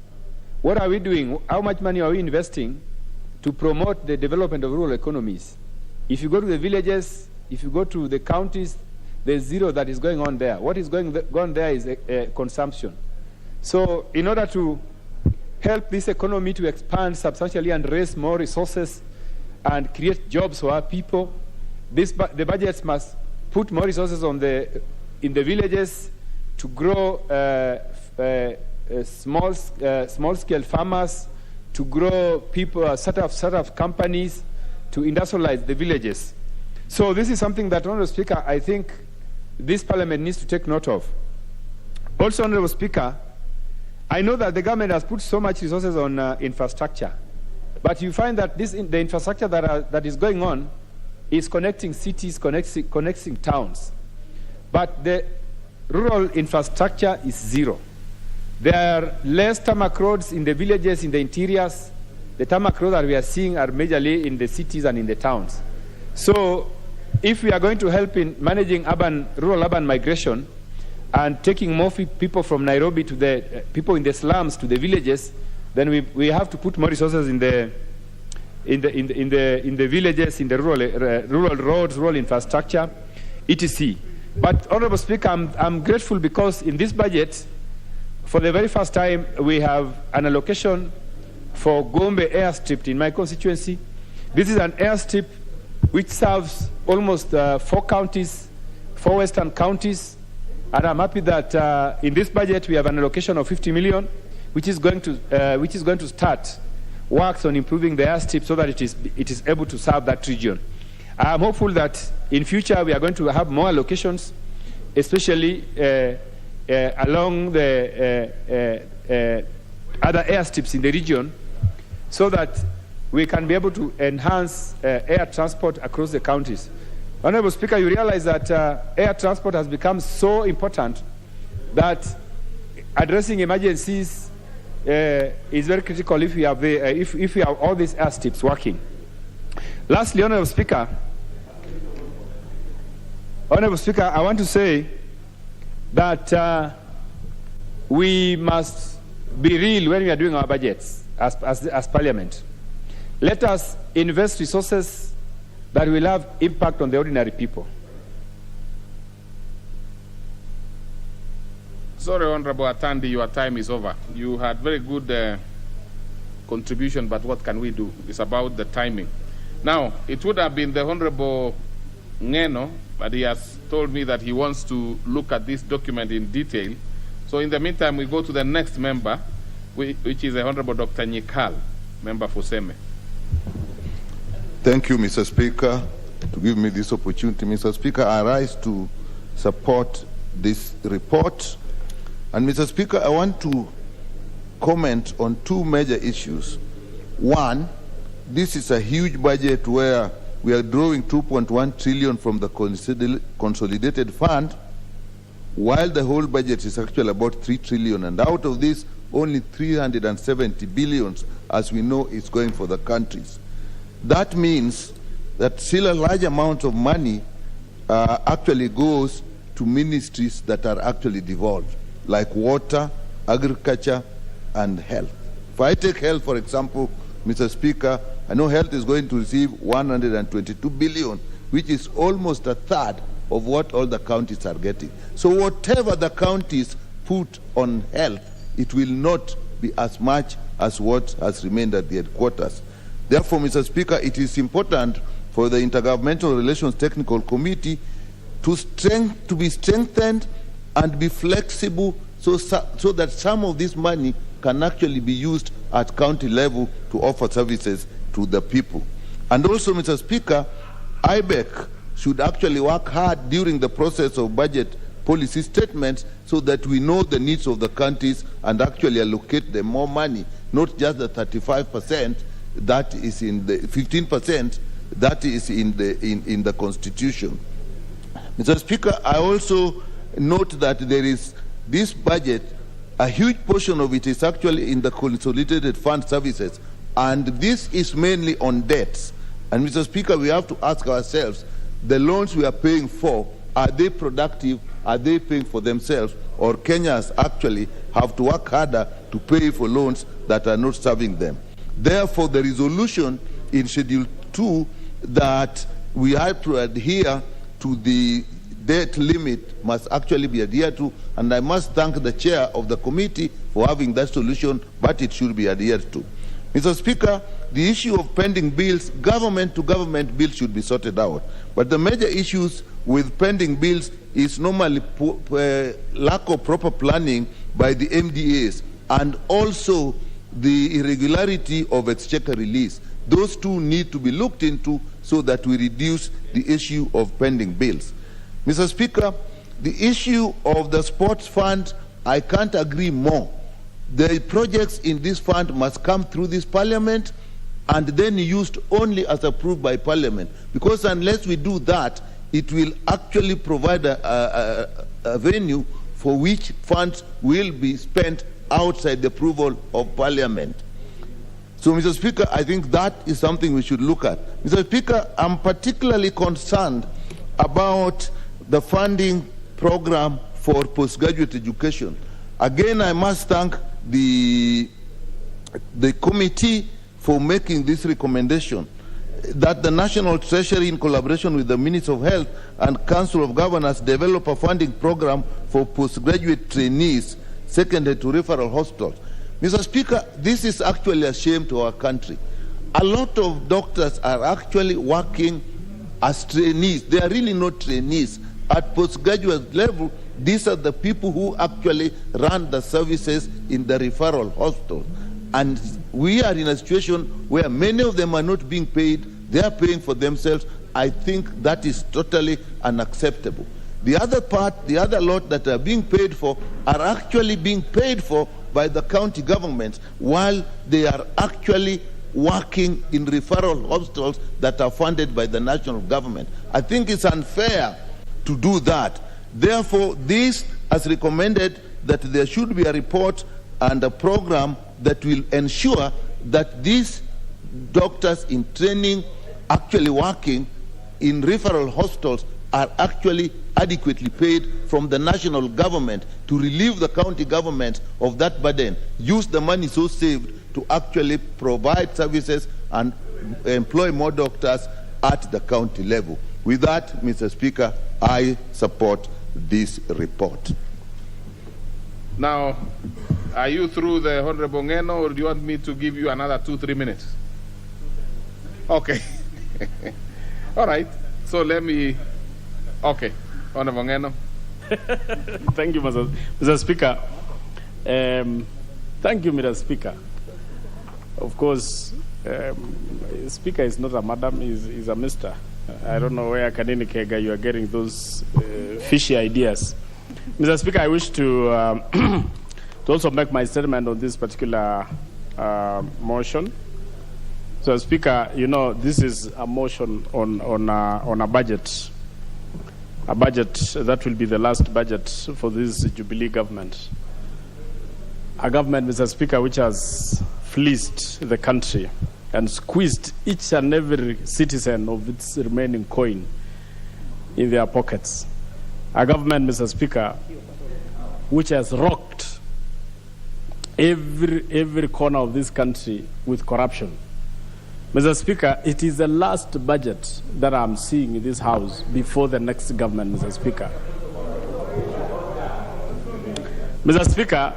What are we doing? How much money are we investing to promote the development of rural economies? If you go to the villages, if you go to the counties, there's zero that is going on there. What is going on there is consumption. So in order to help this economy to expand substantially and raise more resources and create jobs for our people, the budgets must put more resources in the villages to grow small-scale farmers, to grow people, set up companies, to industrialize the villages. So this is something that, Honorable Speaker, I think this Parliament needs to take note of. Also, Honorable Speaker, I know that the government has put so much resources on infrastructure, but you find that the infrastructure that is going on is connecting cities, connecting towns. But the rural infrastructure is zero. There are less tarmac roads in the villages, in the interiors. The tarmac roads that we are seeing are majorly in the cities and in the towns. So if we are going to help in managing rural-urban migration and taking more people from Nairobi to the people in the slums to the villages, then we have to put more resources in the villages, in the rural roads, rural infrastructure, etc. But, Honorable Speaker, I'm grateful because in this budget, for the very first time, we have an allocation for Gombe airstrip in my constituency. This is an airstrip which serves almost 4 counties, 4 western counties, and I'm happy that in this budget we have an allocation of 50 million, which is going to start works on improving the airstrip so that it is able to serve that region. I'm hopeful that in future we are going to have more allocations, especially along the other airstrips in the region, so that we can be able to enhance air transport across the counties. Honorable Speaker, you realize that air transport has become so important that addressing emergencies is very critical if we have if we have all these airstrips working. Lastly, Honorable Speaker, I want to say that we must be real when we are doing our budgets as Parliament. Let us invest resources that will have impact on the ordinary people. Sorry, Honorable Atandi, your time is over. You had very good contribution, but what can we do? It's about the timing. Now, it would have been the Honorable Ngeno, but he has told me that he wants to look at this document in detail. So in the meantime, we go to the next member, which is the Honorable Dr. Nyikal, member for Seme. Thank you, Mr. Speaker, to give me this opportunity. Mr. Speaker, I rise to support this report. And Mr. Speaker, I want to comment on 2 major issues. One, this is a huge budget where we are drawing 2.1 trillion from the consolidated fund, while the whole budget is actually about 3 trillion. And out of this, only 370 billions, as we know, is going for the countries. That means that still a large amount of money actually goes to ministries that are actually devolved, like water, agriculture, and health. If I take health, for example, Mr. Speaker, I know health is going to receive 122 billion, which is almost a third of what all the counties are getting. So whatever the counties put on health, it will not be as much as what has remained at the headquarters. Therefore, Mr. Speaker, it is important for the Intergovernmental Relations Technical Committee to be strengthened and be flexible so that some of this money can actually be used at county level to offer services to the people. And also, Mr. Speaker, IBEC should actually work hard during the process of budget policy statements so that we know the needs of the counties and actually allocate them more money, not just the 35% that is in the 15% that is in the Constitution. Mr. Speaker, I also note that there is this budget, a huge portion of it is actually in the consolidated fund services, and this is mainly on debts. And Mr. Speaker, we have to ask ourselves, the loans we are paying for, are they productive? Are they paying for themselves? Or Kenyans actually have to work harder to pay for loans that are not serving them? Therefore, the resolution in Schedule 2 that we have to adhere to the debt limit must actually be adhered to, and I must thank the chair of the committee for having that solution, but it should be adhered to. Mr. Speaker, the issue of pending bills, government-to-government bills should be sorted out. But the major issues with pending bills is normally lack of proper planning by the MDAs and also the irregularity of exchequer release. Those two need to be looked into so that we reduce the issue of pending bills. Mr. Speaker, the issue of the sports fund, I can't agree more. The projects in this fund must come through this Parliament and then used only as approved by Parliament, because unless we do that, it will actually provide a venue for which funds will be spent outside the approval of Parliament. So, Mr. Speaker, I think that is something we should look at. Mr. Speaker, I'm particularly concerned about the funding program for postgraduate education. Again, I must thank the committee for making this recommendation that the National Treasury, in collaboration with the Ministry of Health and Council of Governors, develop a funding program for postgraduate trainees seconded to referral hospitals. Mr. Speaker, this is actually a shame to our country. A lot of doctors are actually working as trainees. They are really not trainees. At postgraduate level, these are the people who actually run the services in the referral hospital. And we are in a situation where many of them are not being paid. They are paying for themselves. I think that is totally unacceptable. The other part, the other lot that are being paid for are actually being paid for by the county governments while they are actually working in referral hospitals that are funded by the national government. I think it's unfair to do that. Therefore, this has recommended that there should be a report and a program that will ensure that these doctors in training actually working in referral hospitals are actually adequately paid from the national government to relieve the county government of that burden. Use the money so saved to actually provide services and employ more doctors at the county level. With that, Mr. Speaker, I support this report. Now, are you through the Honorable Ngeno, or do you want me to give you another 2-3 minutes? Okay. All right. So let me. Okay. Honorable Ngeno. Thank you, Mr. Speaker. Thank you, Mr. Speaker. Of course, Speaker is not a madam, he's a mister. I don't know where, Kanini Kega, you are getting those fishy ideas. Mr. Speaker, I wish to also make my statement on this particular motion. So, Speaker, you know, this is a motion on a budget that will be the last budget for this Jubilee government. A government, Mr. Speaker, which has fleeced the country and squeezed each and every citizen of its remaining coin in their pockets. A government, Mr. Speaker, which has rocked every corner of this country with corruption. Mr. Speaker, it is the last budget that I'm seeing in this House before the next government, Mr. Speaker. Mr. Speaker,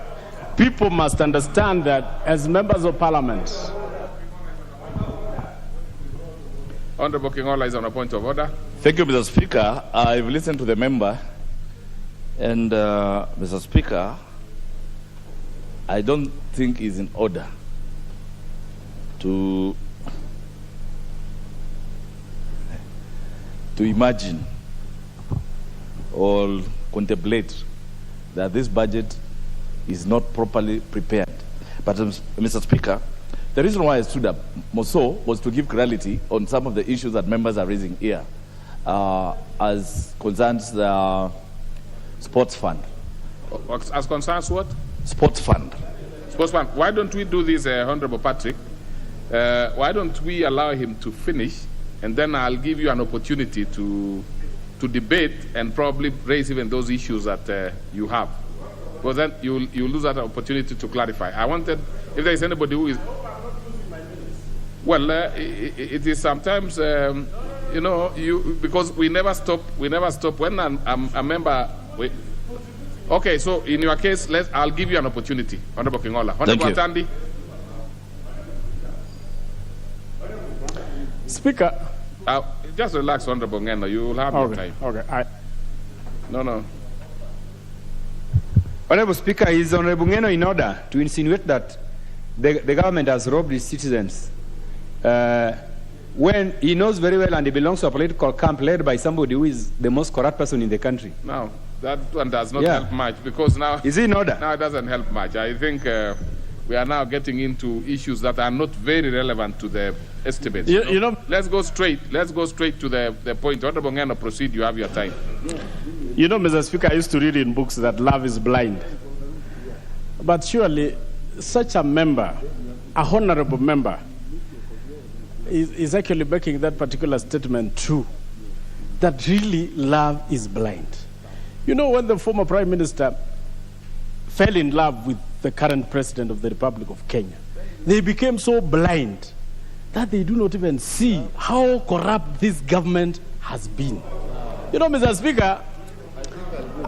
people must understand that as members of Parliament. Honorable Kingola is on a point of order. Thank you, Mr. Speaker. I've listened to the member, and Mr. Speaker, I don't think it's in order to imagine or contemplate that this budget is not properly prepared. But, Mr. Speaker, the reason why I stood up more so was to give clarity on some of the issues that members are raising here as concerns the sports fund. As concerns what? Sports fund. Sports fund. Why don't we do this, Honorable Patrick? Why don't we allow him to finish, and then I'll give you an opportunity to debate and probably raise even those issues that you have. Because then you'll lose that opportunity to clarify. I wanted, if there is anybody who is... Well, it is sometimes, you know, because we never stop when a member... Okay, so in your case, I'll give you an opportunity, Honorable Kingola. Honorable Atandi. Speaker. Just relax, Honorable Ngeno. You will have your time. Okay. No. Honorable Speaker, is Honorable Ngeno in order to insinuate that the government has robbed its citizens when he knows very well and he belongs to a political camp led by somebody who is the most corrupt person in the country? No, that one does not help much, because now... Is he in order? Now it doesn't help much. I think we are now getting into issues that are not very relevant to the estimates. You know, let's go straight to the point. Honorable Ngeno, proceed. You have your time. You know, Mr. Speaker, I used to read in books that love is blind. But surely, such a member, a honorable member, is actually making that particular statement true. that really love is blind. You know, when the former Prime Minister fell in love with the current President of the Republic of Kenya, they became so blind that they do not even see how corrupt this government has been. You know, Mr. Speaker,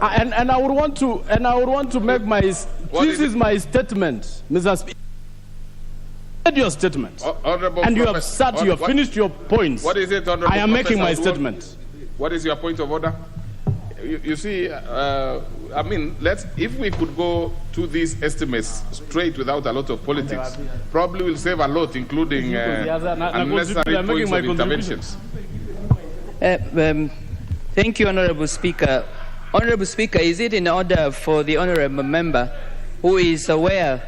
and I would want to make my my statement, Mr. Speaker. Your statement, and you have sat. You have finished your points. What is it, Honorable? I am making my statement. What is your point of order? You see, I mean, if we could go to these estimates straight without a lot of politics, probably will save a lot, including unnecessary points of interventions. Thank you, Honorable Speaker. Honorable Speaker, is it in order for the Honorable Member who is aware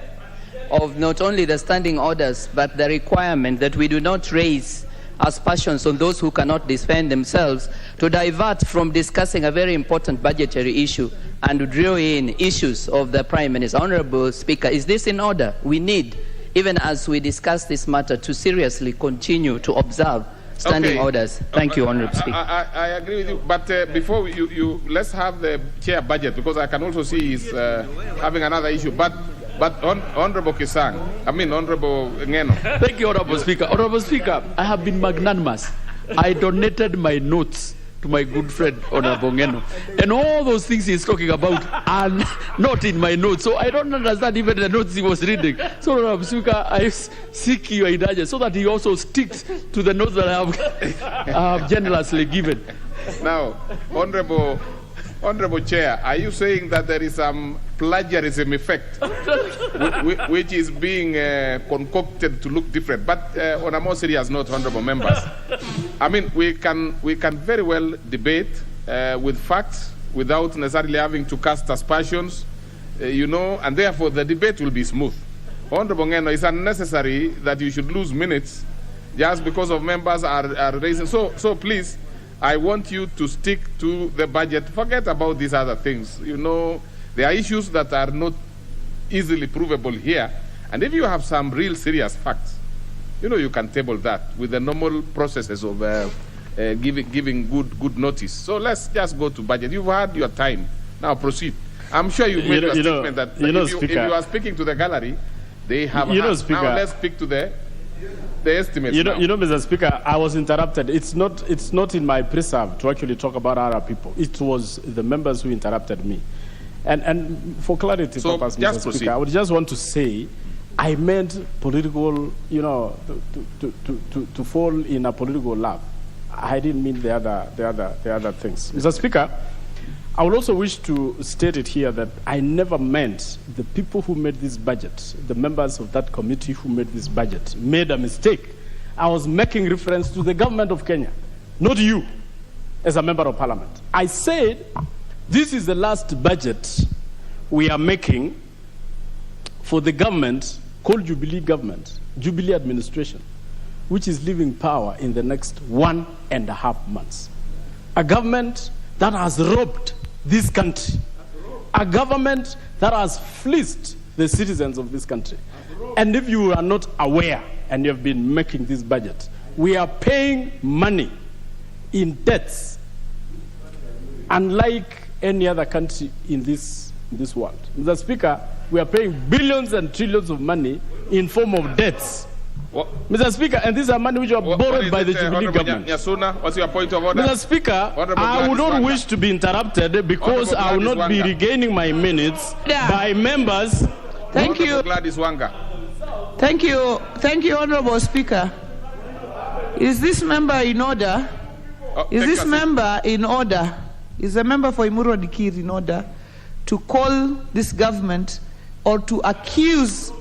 of not only the standing orders but the requirement that we do not raise aspersions on those who cannot defend themselves, to divert from discussing a very important budgetary issue and to draw in issues of the Prime Minister? Honorable Speaker, is this in order? We need, even as we discuss this matter, to seriously continue to observe standing orders. Thank you, Honorable Speaker. I agree with you, but before you let's have the chair budget, because I can also see he's having another issue. But Honorable Kisang, Honorable Ngeno. Thank you, Honorable Speaker. Honorable Speaker, I have been magnanimous. I donated my notes to my good friend, Honorable Ngeno. And all those things he's talking about are not in my notes. So I don't understand even the notes he was reading. So, Honorable Speaker, I seek your indulgence so that he also sticks to the notes that I have generously given. Now, Honorable Chair, are you saying that there is some plagiarism effect which is being concocted to look different? But on a more serious note, Honorable Members, we can very well debate with facts without necessarily having to cast aspersions, and therefore the debate will be smooth. Honorable Ngeno, it's unnecessary that you should lose minutes just because of members are raising. So please, I want you to stick to the budget. Forget about these other things. There are issues that are not easily provable here. And if you have some real serious facts, you can table that with the normal processes of giving good notice. So let's just go to budget. You've had your time. Now proceed. I'm sure you've made a statement that if you are speaking to the gallery, they have Now let's speak to the estimates. Mr. Speaker, I was interrupted. It's not in my preserve to actually talk about other people. It was the members who interrupted me. And for clarity purpose, Mr. Speaker, I would just want to say I meant political, to fall in a political love. I didn't mean the other things. Mr. Speaker, I would also wish to state it here that I never meant the people who made this budget, the members of that committee who made this budget, made a mistake. I was making reference to the government of Kenya, not you as a member of parliament. I said this is the last budget we are making for the government called Jubilee government, Jubilee administration, which is leaving power in the next 1.5 months. A government that has robbed this country, a government that has fleeced the citizens of this country. And if you are not aware and you have been making this budget, we are paying money in debts unlike any other country in this world. Mr. Speaker, we are paying billions and trillions of money in form of debts. Mr. Speaker, and these are money which are borrowed by the Jubilee government. Nyasuna, what's your point of order? Mr. Speaker, I would not wish to be interrupted because I will not be regaining my minutes by members. Thank you. Thank you, Honorable Speaker. Is this member in order? Is this member in order? Is the member for Imuru Dikir in order to call this government or to accuse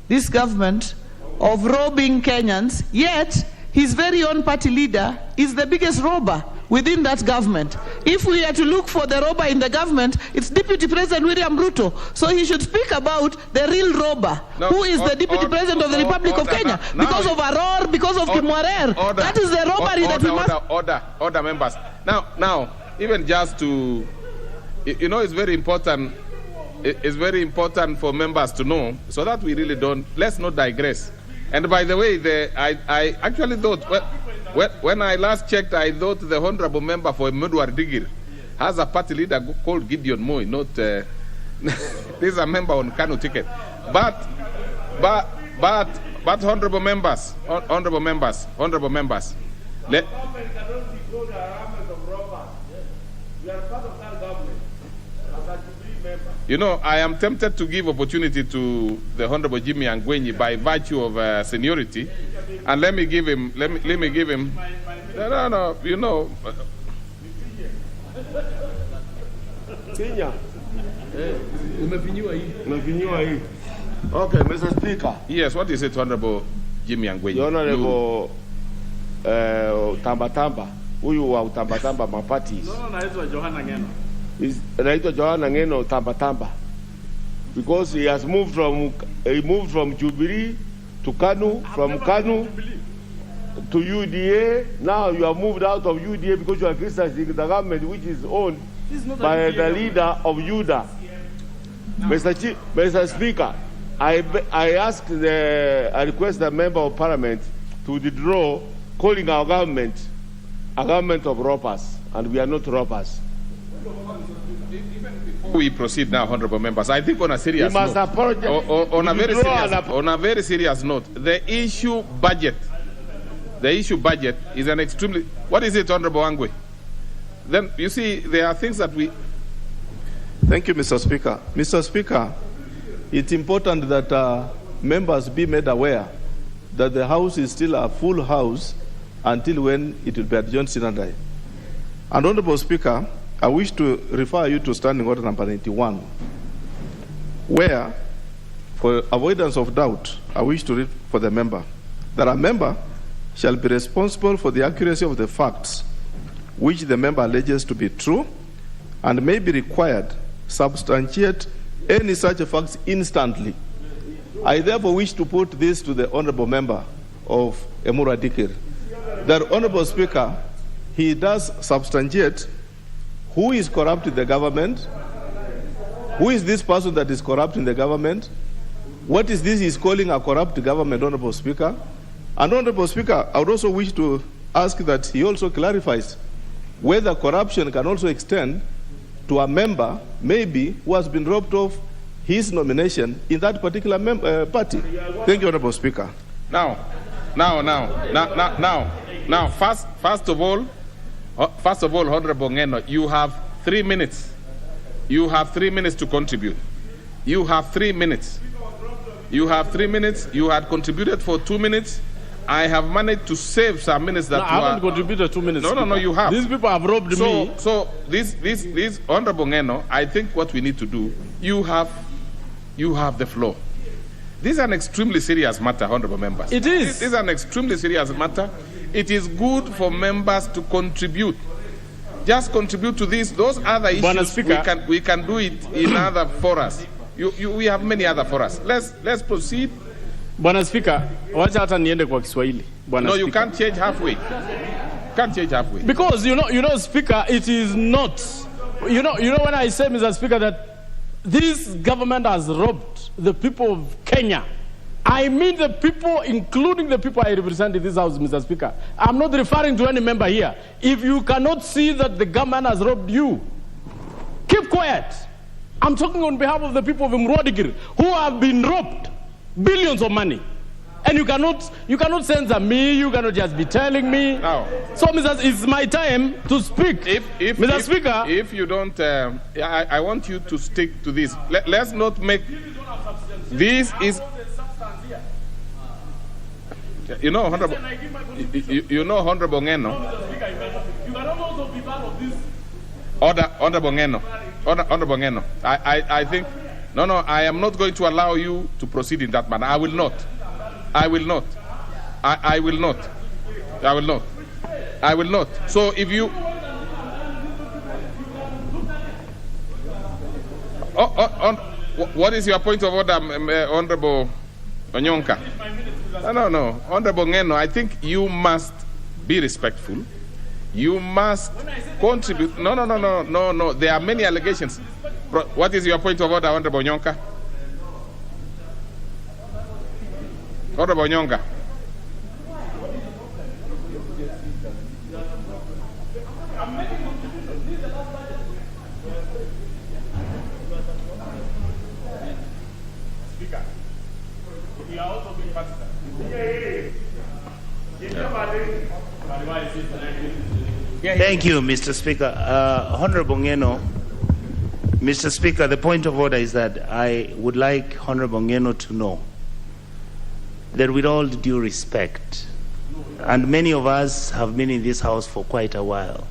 this government of robbing Kenyans, yet his very own party leader is the biggest robber within that government? If we are to look for the robber in the government, it's Deputy President William Ruto. So he should speak about the real robber, who is the Deputy President of the Republic of Kenya, because of Aror, because of Kimwarer. That is the robbery that we must... Order, members. Now, even just to, it's very important. It's very important for members to know, so that we really don't. Let's not digress. And by the way, I actually thought When I last checked, I thought the honorable member for Medwar Digir has a party leader called Gideon Moy, not this is a member on Kanu ticket. But honorable members, you know, I am tempted to give opportunity to the Honorable Jimmy Angwenyi by virtue of seniority, and let me give him. No, you know. Okay, Mr. Speaker. Yes, what is it, Honorable Jimmy Angwenyi? The Honorable Tamba, huyu wa Tamba maparties. No, naitwa Johanna Ngeno. Naitwa Johanna Ngeno Tamba. Because he has moved from Jubilee to Kanu, from Kanu to UDA. Now you have moved out of UDA because you are criticizing the government which is owned by the leader of UDA. Mr. Speaker, I request the member of parliament to withdraw calling our government a government of robbers, and we are not robbers. We proceed now, honorable members. I think on a serious note, on a very serious note, the issue budget is an extremely. What is it, Honorable Angwe? Then you see there are things that we. Thank you, Mr. Speaker. Mr. Speaker, it's important that members be made aware that the House is still a full House until when it will be adjourned Sinadai. And Honorable Speaker, I wish to refer you to Standing Order number 91, where, for avoidance of doubt, I wish to read for the member that a member shall be responsible for the accuracy of the facts which the member alleges to be true and may be required substantiate any such facts instantly. I therefore wish to put this to the honorable member of Emura Dikir, that Honorable Speaker, he does substantiate who is corrupt in the government, who is this person that is corrupt in the government, what is this he's calling a corrupt government, Honorable Speaker. And Honorable Speaker, I would also wish to ask that he also clarifies whether corruption can also extend to a member, maybe, who has been robbed of his nomination in that particular party. Thank you, Honorable Speaker. Now, first of all, Honorable Ngeno, you have 3 minutes. You have 3 minutes to contribute. You have 3 minutes. You have 3 minutes. You had contributed for 2 minutes. I have managed to save some minutes that I haven't contributed 2 minutes. No, you have. These people have robbed me. So this Honorable Ngeno, I think what we need to do, you have the floor. This is an extremely serious matter, honorable members. It is. This is an extremely serious matter. It is good for members to contribute. Just contribute to this. Those other issues, we can do it in other forums. We have many other forums. Let's proceed. Bwana Speaker, wacha hata niende kwa Kiswahili. No, you can't change halfway. Because you know, Speaker, it is not. You know when I say, Mr. Speaker, that this government has robbed the people of Kenya. I mean the people, including the people I represent in this House, Mr. Speaker. I'm not referring to any member here. If you cannot see that the government has robbed you, keep quiet. I'm talking on behalf of the people of Mrodigir who have been robbed billions of money. And you cannot censor me, you cannot just be telling me. No. So, it's my time to speak. Mr. Speaker. If you don't, I want you to stick to this. Let's not make, this is, Honorable Ngeno. You cannot also be part of this. Honorable Ngeno. I think, no, I am not going to allow you to proceed in that manner. I will not. So if you... what is your point of order, Honorable Onyonka? No. Honorable Ngeno, I think you must be respectful. You must contribute. No. There are many allegations. What is your point of order, Honorable Onyonka? Honorable Onyonka. You are also being partisan. Thank you, Mr. Speaker. Honorable Ngeno, Mr. Speaker, the point of order is that I would like Honorable Ngeno to know that with all due respect, and many of us have been in this house for quite a while,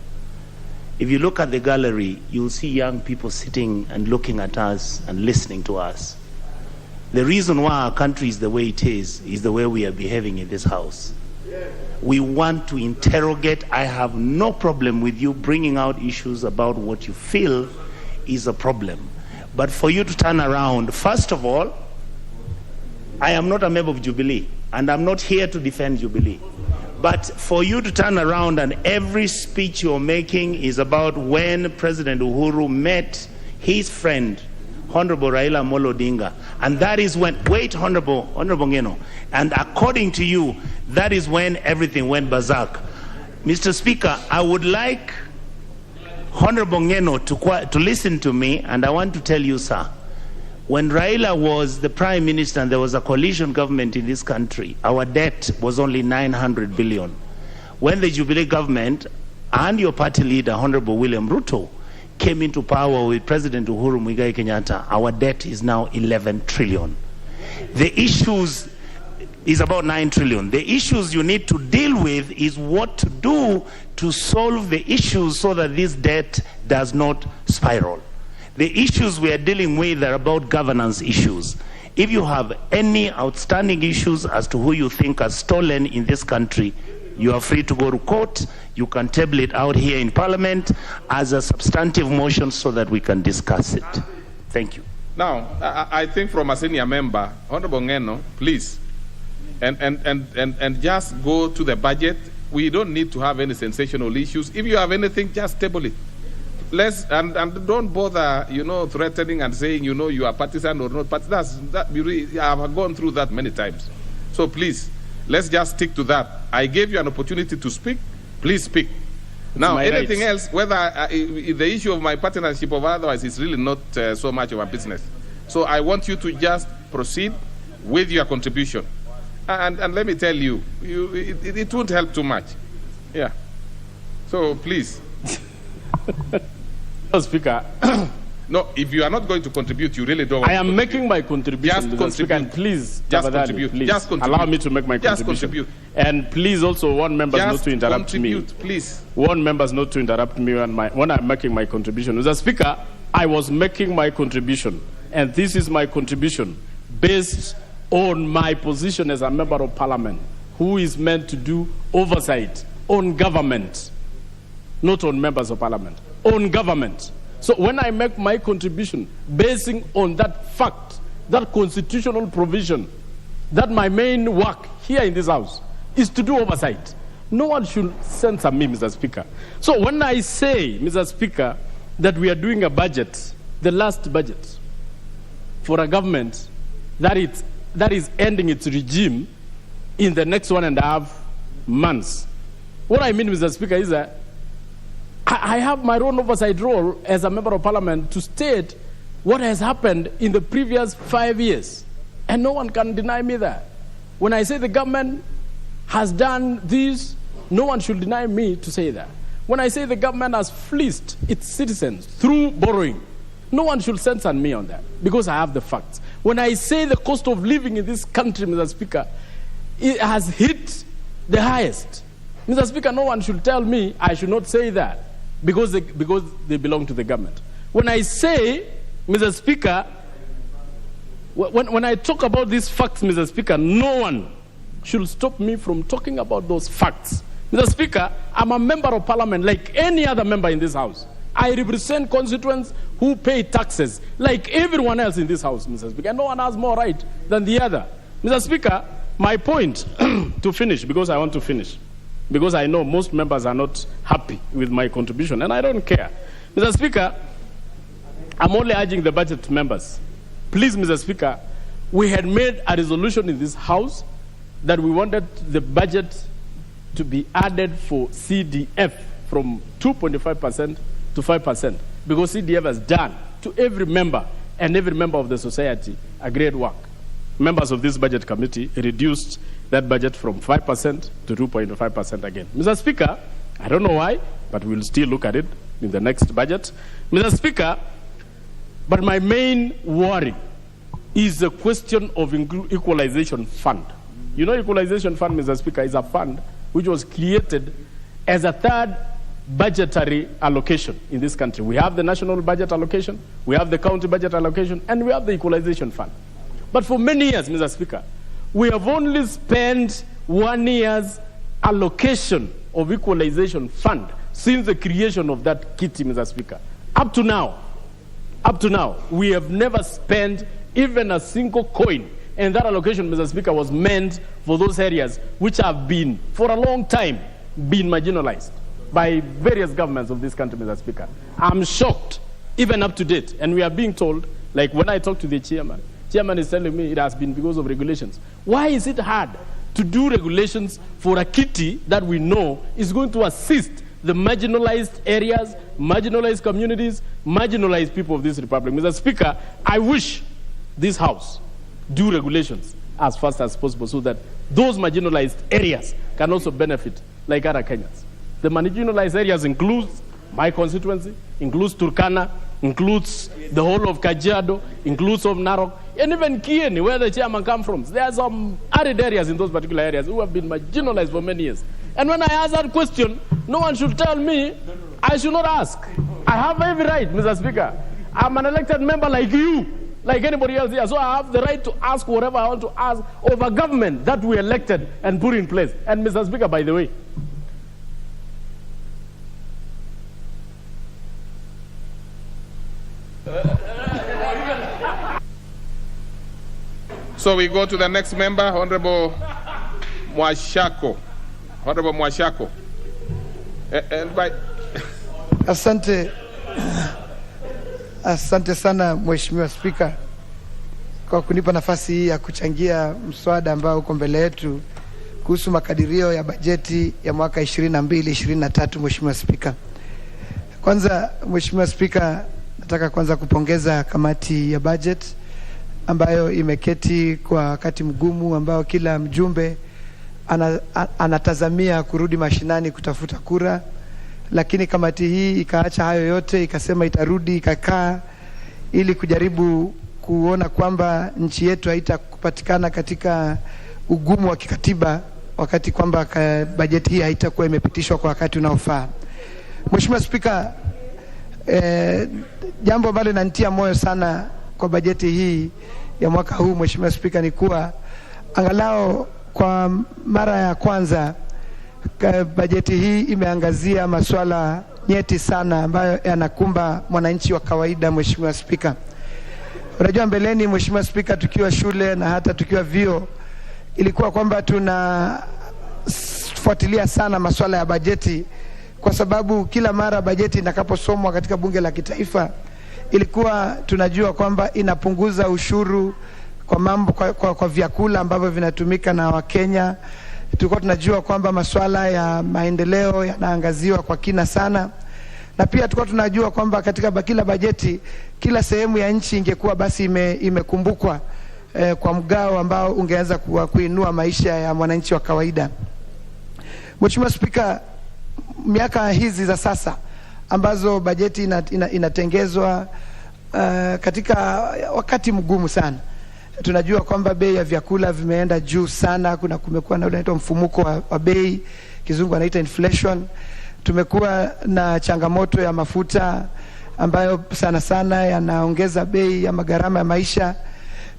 if you look at the gallery, you'll see young people sitting and looking at us and listening to us. The reason why our country is the way it is the way we are behaving in this house. We want to interrogate. I have no problem with you bringing out issues about what you feel is a problem. But for you to turn around, first of all, I am not a member of Jubilee, and I'm not here to defend Jubilee. But for you to turn around and every speech you're making is about when President Uhuru met his friend, Honorable Raila Amolo Odinga. And that is when, wait, Honorable Ngeno, and according to you, that is when everything went berserk. Mr. Speaker, I would like Honorable Ngeno to listen to me, and I want to tell you, sir, when Raila was the Prime Minister and there was a coalition government in this country, our debt was only 900 billion. When the Jubilee government and your party leader, Honorable William Ruto, came into power with President Uhuru Muigai Kenyatta, our debt is now 11 trillion. The issues is about 9 trillion. The issues you need to deal with is what to do to solve the issues so that this debt does not spiral. The issues we are dealing with are about governance issues. If you have any outstanding issues as to who you think has stolen in this country, you are free to go to court. You can table it out here in Parliament as a substantive motion so that we can discuss it. Thank you. Now, I think from a senior member, Honorable Ngeno, please, and just go to the budget. We don't need to have any sensational issues. If you have anything, just table it. And don't bother, threatening and saying, you are partisan or not partisan. I have gone through that many times. So please, let's just stick to that. I gave you an opportunity to speak. Please speak. Now, anything else, whether the issue of my partnership or otherwise, is really not so much of a business. So I want you to just proceed with your contribution. And let me tell you, it won't help too much. Yeah. So please. Speaker. No, if you are not going to contribute, you really don't want I am making my contribution. Just contribute. Speaker, and please, just contribute. Please just contribute. Allow me to make my just contribution. Contribute. And please also warn members just not to interrupt me. Please. Warn members not to interrupt me when I'm making my contribution. Mr. Speaker, I was making my contribution, and this is my contribution based on my position as a member of Parliament who is meant to do oversight on government, not on members of Parliament, on government. So when I make my contribution basing on that fact, that constitutional provision, that my main work here in this house is to do oversight, no one should censor me, Mr. Speaker. So when I say, Mr. Speaker, that we are doing a budget, the last budget, for a government that is ending its regime in the next 1.5 months, what I mean, Mr. Speaker, is that I have my own oversight role as a member of Parliament to state what has happened in the previous 5 years. And no one can deny me that. When I say the government has done this, no one should deny me to say that. When I say the government has fleeced its citizens through borrowing, no one should censor me on that because I have the facts. When I say the cost of living in this country, Mr. Speaker, it has hit the highest. Mr. Speaker, no one should tell me I should not say that because they belong to the government. When I say, Mr. Speaker, when I talk about these facts, Mr. Speaker, no one should stop me from talking about those facts. Mr. Speaker, I'm a member of Parliament like any other member in this house. I represent constituents who pay taxes like everyone else in this house, Mr. Speaker. No one has more right than the other. Mr. Speaker, my point to finish, because I want to finish, because I know most members are not happy with my contribution, and I don't care. Mr. Speaker, I'm only urging the budget members. Please, Mr. Speaker, we had made a resolution in this house that we wanted the budget to be added for CDF from 2.5% to 5%, because CDF has done to every member and every member of the society a great work. members of this budget committee reduced that budget from 5% to 2.5% again. Mr. Speaker, I don't know why, but we'll still look at it in the next budget. Mr. Speaker, but my main worry is the question of equalization fund. You know, equalization fund, Mr. Speaker, is a fund which was created as a third budgetary allocation in this country. We have the national budget allocation, we have the county budget allocation, and we have the equalization fund. But for many years, Mr. Speaker, we have only spent 1 year's allocation of equalization fund since the creation of that kitty, Mr. Speaker. Up to now, we have never spent even a single coin. And that allocation, Mr. Speaker, was meant for those areas which have been, for a long time, been marginalized by various governments of this country, Mr. Speaker. I'm shocked, even up to date. And we are being told, like when I talk to the chairman is telling me it has been because of regulations. Why is it hard to do regulations for a kitty that we know is going to assist the marginalized areas, marginalized communities, marginalized people of this republic? Mr. Speaker, I wish this House do regulations as fast as possible so that those marginalized areas can also benefit like other Kenyans. The marginalized areas includes my constituency, includes Turkana, includes the whole of Kajiado, includes of Narok, and even Kieni, where the chairman comes from. There are some arid areas in those particular areas who have been marginalized for many years. And when I ask that question, no one should tell me I should not ask. I have every right, Mr. Speaker. I'm an elected member like you, like anybody else here. So I have the right to ask whatever I want to ask of a government that we elected and put in place. And Mr. Speaker, by the way, So we go to the next member, Honorable Mwashako. Honorable Mwashako. Asante sana Mheshimiwa Spika kwa kunipa nafasi hii ya kuchangia mswada ambao uko mbele yetu kuhusu makadirio ya bajeti ya mwaka 22-23. Mheshimiwa Spika, kwanza Mheshimiwa Spika, nataka kwanza kupongeza kamati ya budget ambayo imeketi kwa wakati mgumu ambao kila mjumbe anatazamia kurudi mashinani kutafuta kura, lakini kamati hii ikaacha hayo yote, ikasema itarudi ikakaa ili kujaribu kuona kwamba nchi yetu haitakupatikana katika ugumu wa kikatiba wakati kwamba bajeti hii haitakuwa imepitishwa kwa wakati unaofaa. Mheshimiwa Spika, jambo ambalo linanitia moyo sana kwa bajeti hii ya mwaka huu Mheshimiwa Spika ni kuwa angalau kwa mara ya kwanza bajeti hii imeangazia masuala nyeti sana ambayo yanakumba mwananchi wa kawaida. Mheshimiwa Spika, unajua mbeleni Mheshimiwa Spika, tukiwa shule na hata tukiwa vio ilikuwa kwamba tunafuatilia sana masuala ya bajeti kwa sababu kila mara bajeti inakaposomwa katika bunge la kitaifa ilikuwa tunajua kwamba inapunguza ushuru kwa mambo kwa vyakula ambavyo vinatumika na Wakenya. Tulikuwa tunajua kwamba masuala ya maendeleo yanaangaziwa kwa kina sana, na pia tulikuwa tunajua kwamba katika kila bajeti kila sehemu ya nchi ingekuwa basi imekumbukwa kwa mgao ambao ungeweza kuinua maisha ya mwananchi wa kawaida. Mheshimiwa Spika, miaka hizi za sasa ambazo bajeti inatengezwa katika wakati mgumu sana, tunajua kwamba bei ya vyakula vimeenda juu sana. Kumekuwa na unaitwa mfumuko wa bei, kizungu anaita inflation. Tumekuwa na changamoto ya mafuta ambayo sana sana yanaongeza bei ya gharama ya maisha.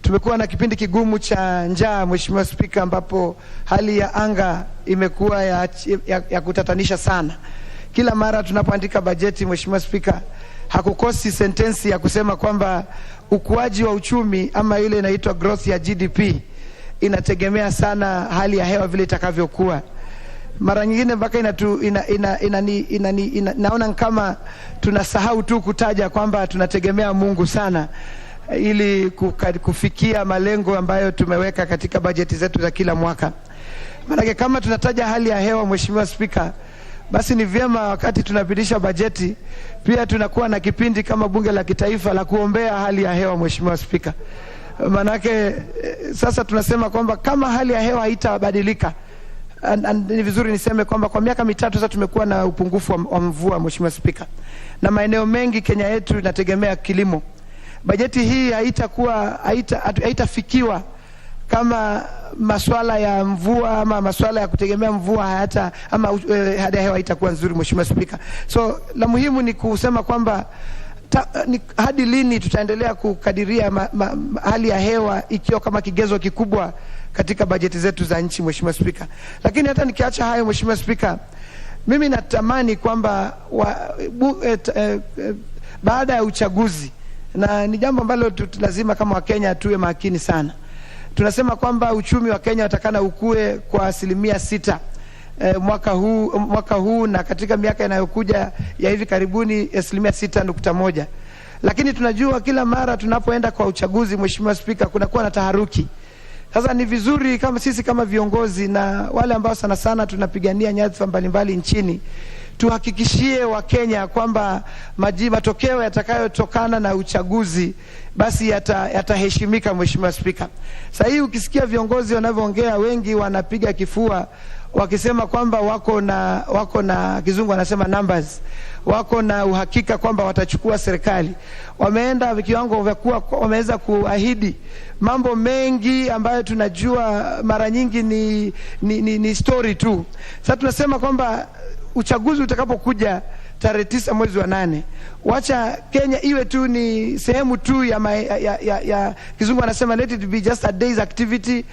Tumekuwa na kipindi kigumu cha njaa Mheshimiwa Spika, ambapo hali ya anga imekuwa ya kutatanisha sana. Kila mara tunapoandika bajeti Mheshimiwa Spika, hakukosi sentensi ya kusema kwamba ukuaji wa uchumi ama ile inaitwa growth ya GDP inategemea sana hali ya hewa vile itakavyokuwa. Mara nyingine mpaka naona kama tunasahau tu kutaja kwamba tunategemea Mungu sana ili kufikia malengo ambayo tumeweka katika bajeti zetu za kila mwaka. Maana kama tunataja hali ya hewa Mheshimiwa Spika, basi ni vyema wakati tunapitisha bajeti pia tunakuwa na kipindi kama bunge la kitaifa la kuombea hali ya hewa Mheshimiwa Spika. Manake sasa tunasema kwamba kama hali ya hewa haitabadilika, ni vizuri niseme kwamba kwa miaka mitatu sasa tumekuwa na upungufu wa mvua, Mheshimiwa Spika, na maeneo mengi Kenya yetu inategemea kilimo. Bajeti hii haitafikiwa kama masuala ya mvua ama masuala ya kutegemea mvua hali ya hewa haitakuwa nzuri, Mheshimiwa Spika. So la muhimu ni kusema kwamba hadi lini tutaendelea kukadiria hali ya hewa ikiwa kama kigezo kikubwa katika bajeti zetu za nchi, Mheshimiwa Spika. Lakini hata nikiacha hayo, Mheshimiwa Spika, mimi natamani kwamba baada ya uchaguzi, na ni jambo ambalo lazima kama Wakenya tuwe makini sana. Tunasema kwamba uchumi wa Kenya utakana ukue kwa 6% mwaka huu na katika miaka inayokuja ya hivi karibuni 6.1%. Lakini tunajua kila mara tunapoenda kwa uchaguzi, Mheshimiwa Spika, kunakuwa na taharuki. Sasa ni vizuri kama sisi kama viongozi na wale ambao sana sana tunapigania nyadhifa mbalimbali nchini, tuhakikishie Wakenya kwamba matokeo yatakayotokana na uchaguzi basi yataheshimika, Mheshimiwa Spika. Sasa hii ukisikia viongozi wanavyoongea, wengi wanapiga kifua wakisema kwamba wako na kizungu wanasema numbers, wako na uhakika kwamba watachukua serikali. Wameenda vikiwango vya kuwa wameweza kuahidi mambo mengi ambayo tunajua mara nyingi ni story tu. Sasa tunasema kwamba uchaguzi utakapokuja tarehe 9 mwezi wa 8, wacha Kenya iwe tu ni sehemu tu ya kizungu anasema let it be just a day's activity.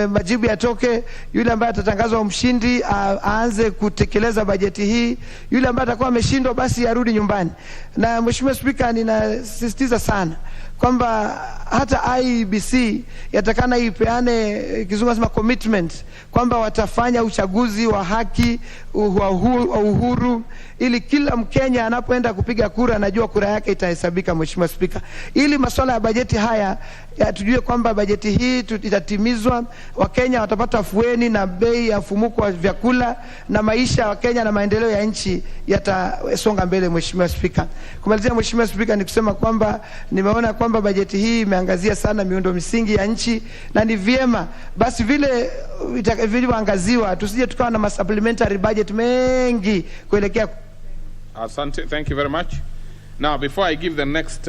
Majibu yatoke, yule ambaye atatangazwa mshindi aanze kutekeleza bajeti hii, yule ambaye atakuwa ameshindwa basi arudi nyumbani. Na Mheshimiwa Spika, ninasisitiza sana kwamba hata IEBC yatakana ipeane kizungu nasema commitment kwamba watafanya uchaguzi wa haki, wa uhuru, ili kila Mkenya anapoenda kupiga kura anajua kura yake itahesabika, Mheshimiwa Spika. Ili masuala ya bajeti haya tujue kwamba bajeti hii itatimizwa, Wakenya watapata afueni na bei ya mfumuko wa vyakula, na maisha ya Wakenya na maendeleo ya nchi yatasonga mbele, Mheshimiwa Spika. Kumalizia, Mheshimiwa Spika, ni kusema kwamba nimeona kwamba bajeti hii imeangazia sana miundo misingi ya nchi, na ni vyema basi vile vilivyoangaziwa tusije tukawa na supplementary budget mengi kuelekea. Asante, thank you very much. Now, before I give the next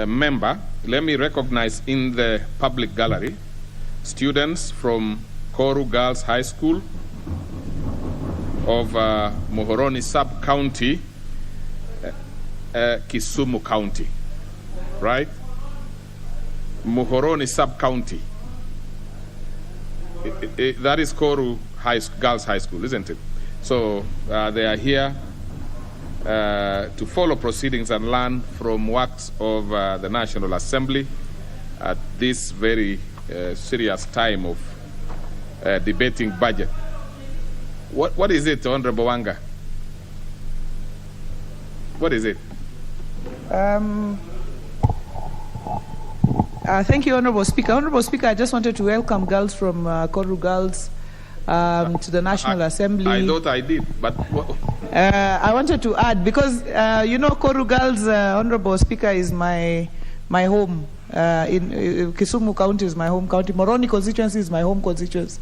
member, let me recognize in the public gallery students from Koru Girls High School of Muhoroni Sub-County, Kisumu County, right? Muhoroni Sub-County. That is Koru Girls High School, isn't it? So they are here to follow proceedings and learn from works of the National Assembly at this very serious time of debating budget. What is it, Honorable Wanga? What is it? Thank you, Honorable Speaker. Honorable Speaker, I just wanted to welcome girls from Koru Girls to the National Assembly. I thought I did, but I wanted to add, because Koru Girls, Honorable Speaker, is my home. In Kisumu County is my home county. Moroni constituency is my home constituency.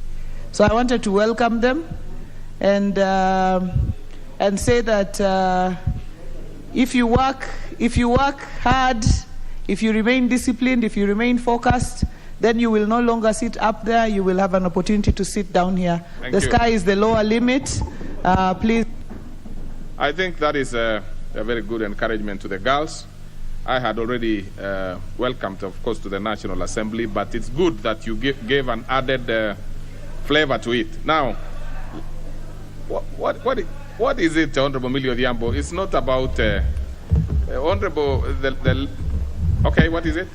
So I wanted to welcome them and say that if you work hard, if you remain disciplined, if you remain focused, then you will no longer sit up there. You will have an opportunity to sit down here. The sky is the lower limit. Please. I think that is a very good encouragement to the girls. I had already welcomed, of course, to the National Assembly, but it's good that you gave an added flavor to it. Now, what is it, Honorable Millie Odhiambo? It's not about Honorable okay, what is it?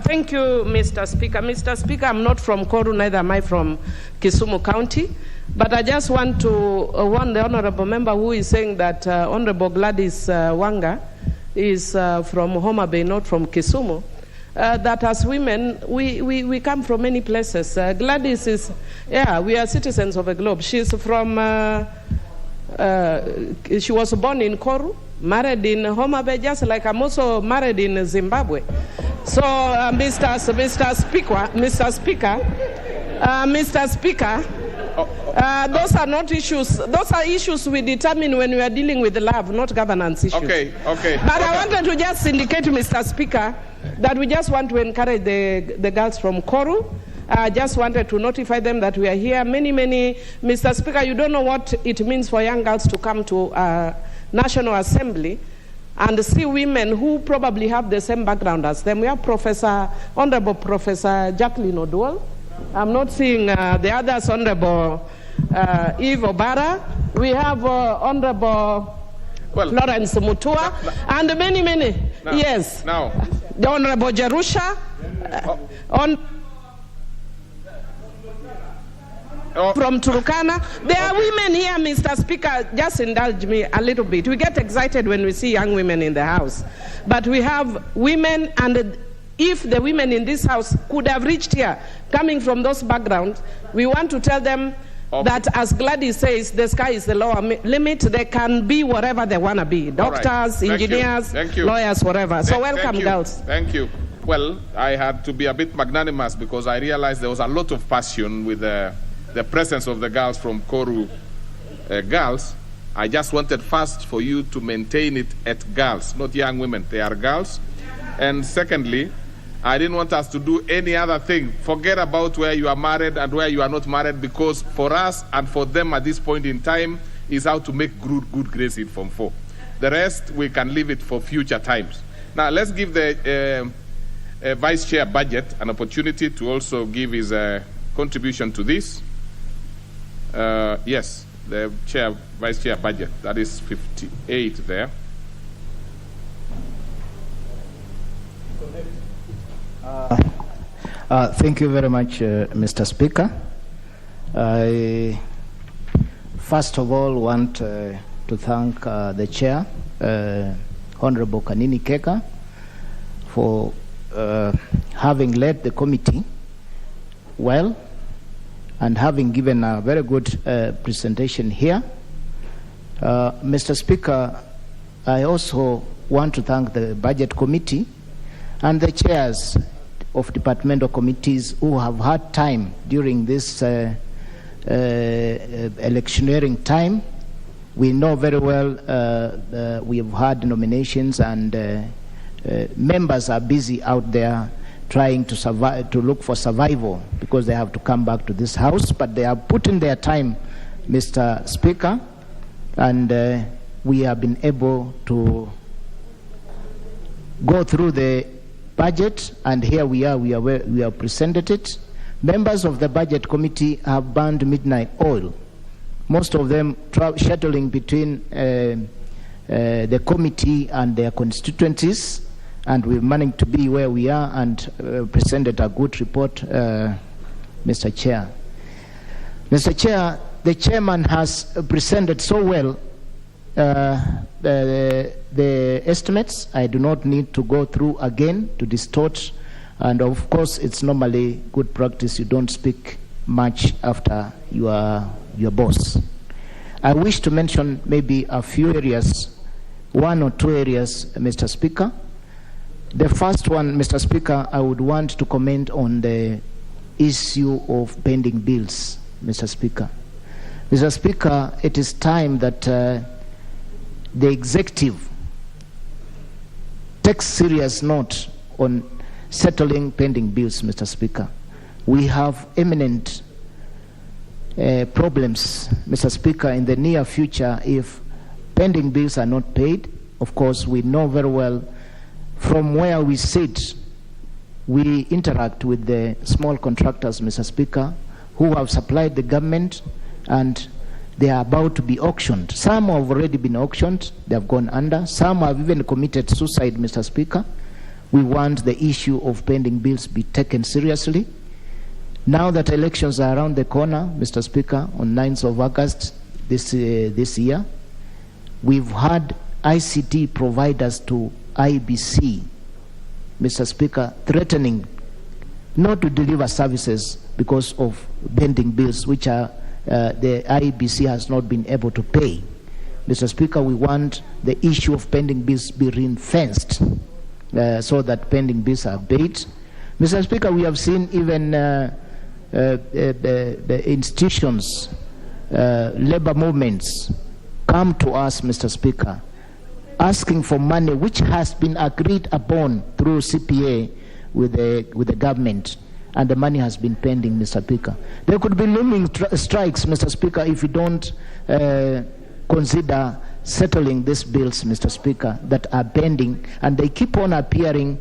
Thank you, Mr. Speaker. Mr. Speaker, I'm not from Koru, neither am I from Kisumu County. But I just want to warn the honorable member who is saying that Honorable Gladys Wanga is from Homa Bay, not from Kisumu, that as women, we come from many places. Gladys is, we are citizens of a globe. She's from, she was born in Koru, married in Homa Bay, just like I'm also married in Zimbabwe. So, Mr. Speaker, those are not issues. Those are issues we determine when we are dealing with love, not governance issues. Okay. But I wanted to just indicate, Mr. Speaker, that we just want to encourage the girls from Koru. I just wanted to notify them that we are here. Many, Mr. Speaker, you don't know what it means for young girls to come to National Assembly and see women who probably have the same background as them. We have Honorable Professor Jacqueline Oduol. I'm not seeing the others, Honorable Eve Obara. We have Honorable Lawrence Mutua, and many. Yes. Now. The Honorable Jerusha. From Turkana. There are women here, Mr. Speaker, just indulge me a little bit. We get excited when we see young women in the house. But we have women, and if the women in this house could have reached here, coming from those backgrounds, we want to tell them that, as Gladys says, the sky is the lower limit. They can be whatever they want to be. Doctors, engineers, lawyers, whatever. So welcome, girls. Thank you. Well, I had to be a bit magnanimous because I realized there was a lot of passion with the presence of the girls from Koru girls. I just wanted first for you to maintain it at girls, not young women. They are girls. And secondly, I didn't want us to do any other thing. Forget about where you are married and where you are not married, because for us and for them at this point in time is how to make good grades in Form 4. The rest, we can leave it for future times. Now, let's give the Vice Chair Budget an opportunity to also give his contribution to this. Yes, the Vice Chair Budget, that is 58 there. Thank you very much, Mr. Speaker. I first of all want to thank the Chair, Honorable Kanini Keka, for having led the committee well and having given a very good presentation here. Mr. Speaker, I also want to thank the Budget Committee and the chairs of departmental committees who have had time during this electioneering time. We know very well we have had nominations, and members are busy out there trying to survive, to look for survival, because they have to come back to this house. But they have put in their time, Mr. Speaker, and we have been able to go through the budget, and here we have presented it. Members of the Budget Committee have burned midnight oil, most of them shuttling between the committee and their constituencies, and we've managed to be where we are and presented a good report, Mr. Chair. Mr. Chair, the chairman has presented so well the estimates. I do not need to go through again to distort, and of course it's normally good practice you don't speak much after your boss. I wish to mention maybe a few areas, one or two areas, Mr. Speaker. The first one, Mr. Speaker, I would want to comment on the issue of pending bills, Mr. Speaker. Mr. Speaker, it is time that the executive takes serious note on settling pending bills, Mr. Speaker. We have imminent problems, Mr. Speaker, in the near future if pending bills are not paid. Of course, we know very well from where we sit, we interact with the small contractors, Mr. Speaker, who have supplied the government, and they are about to be auctioned. Some have already been auctioned, they have gone under. Some have even committed suicide, Mr. Speaker. We want the issue of pending bills be taken seriously. Now that elections are around the corner, Mr. Speaker, on 9th of August this year, we've had ICT providers to IEBC, Mr. Speaker, threatening not to deliver services because of pending bills which are the IEBC has not been able to pay. Mr. Speaker, we want the issue of pending bills be ring-fenced so that pending bills are paid. Mr. Speaker, we have seen even the institutions, labor movements come to us, Mr. Speaker, asking for money which has been agreed upon through CPA with the government, and the money has been pending, Mr. Speaker. There could be looming strikes, Mr. Speaker, if we don't consider settling these bills, Mr. Speaker, that are pending, and they keep on appearing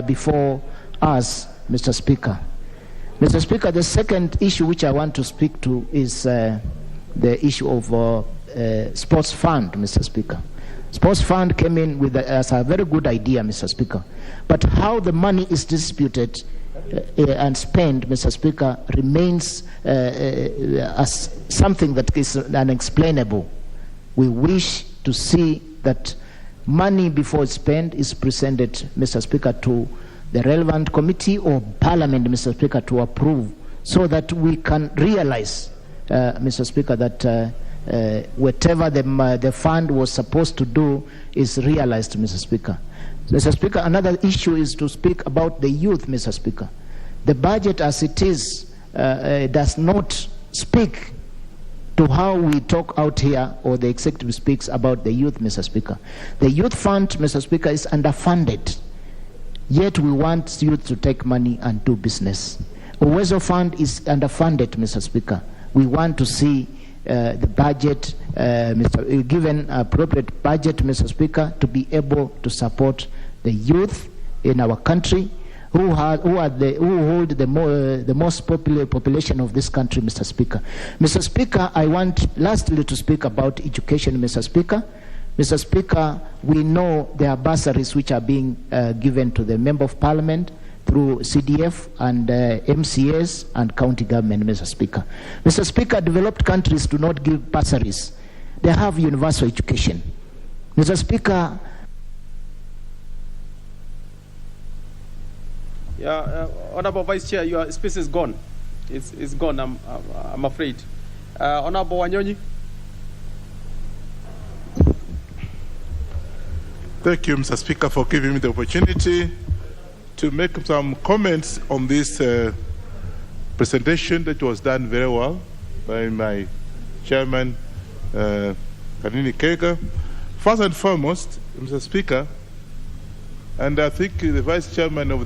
before us, Mr. Speaker. Mr. Speaker, the second issue which I want to speak to is the issue of sports fund, Mr. Speaker. Sports fund came in with as a very good idea, Mr. Speaker. But how the money is distributed and spent, Mr. Speaker, remains as something that is unexplainable. We wish to see that money before it's spent is presented, Mr. Speaker, to the relevant committee or Parliament, Mr. Speaker, to approve, so that we can realize, Mr. Speaker, that whatever the fund was supposed to do is realized, Mr. Speaker. Mr. Speaker, another issue is to speak about the youth, Mr. Speaker. The budget as it is does not speak to how we talk out here, or the executive speaks about the youth, Mr. Speaker. The youth fund, Mr. Speaker, is underfunded, yet we want youth to take money and do business. Uwezo fund is underfunded, Mr. Speaker. We want to see the budget, given appropriate budget, Mr. Speaker, to be able to support the youth in our country, who hold the most popular population of this country, Mr. Speaker. Mr. Speaker, I want lastly to speak about education, Mr. Speaker. Mr. Speaker, we know there are bursaries which are being given to the Member of Parliament through CDF and MCAs and county government, Mr. Speaker. Mr. Speaker, developed countries do not give bursaries. They have universal education. Mr. Speaker. Yeah, Honorable Vice Chair, your space is gone. It's gone, I'm afraid. Honorable Wanyonyi. Thank you, Mr. Speaker, for giving me the opportunity to make some comments on this presentation that was done very well by my chairman, Kanini Kega. First and foremost, Mr. Speaker, and I think the vice chairman of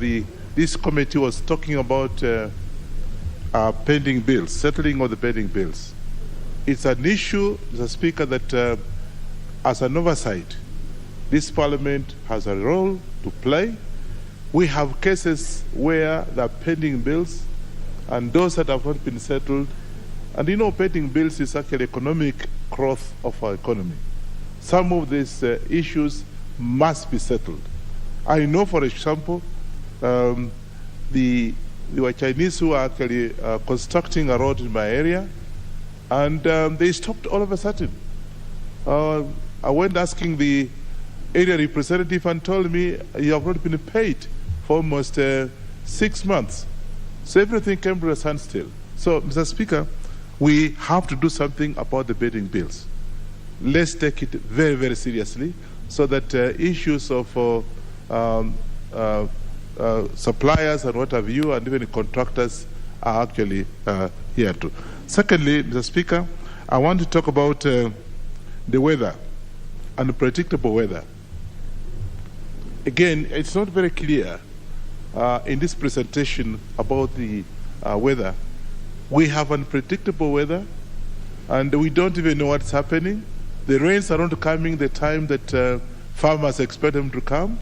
this committee was talking about pending bills, settling of the pending bills. It's an issue, Mr. Speaker, that as an oversight, this Parliament has a role to play. We have cases where there are pending bills and those that have not been settled. And you know, pending bills is actually economic growth of our economy. Some of these issues must be settled. I know, for example, there were Chinese who are actually constructing a road in my area, and they stopped all of a sudden. I went asking the area representative and told me, you have not been paid for almost 6 months. So everything came to a standstill. So, Mr. Speaker, we have to do something about the pending bills. Let's take it very, very seriously, so that issues of suppliers and what have you, and even contractors are actually here too. Secondly, Mr. Speaker, I want to talk about the weather, unpredictable weather. Again, it's not very clear in this presentation about the weather. We have unpredictable weather, and we don't even know what's happening. The rains are not coming the time that farmers expect them to come.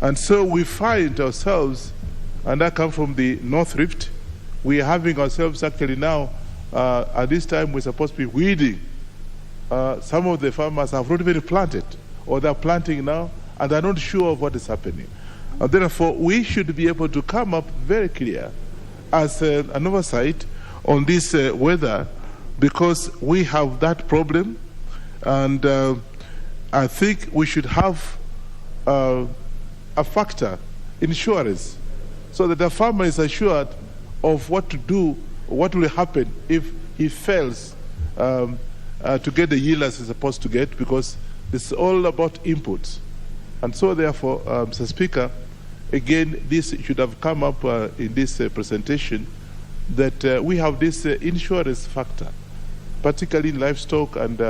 And so we find ourselves, and I come from the North Rift, we are having ourselves actually now, at this time we're supposed to be weeding. Some of the farmers have not even planted, or they're planting now, and they're not sure of what is happening. And therefore, we should be able to come up very clear as an oversight on this weather, because we have that problem, and I think we should have a factor, insurance, so that the farmer is assured of what to do, what will happen if he fails to get the yield as he's supposed to get, because it's all about inputs. And so therefore, Mr. Speaker, again, this should have come up in this presentation, that we have this insurance factor, particularly in livestock and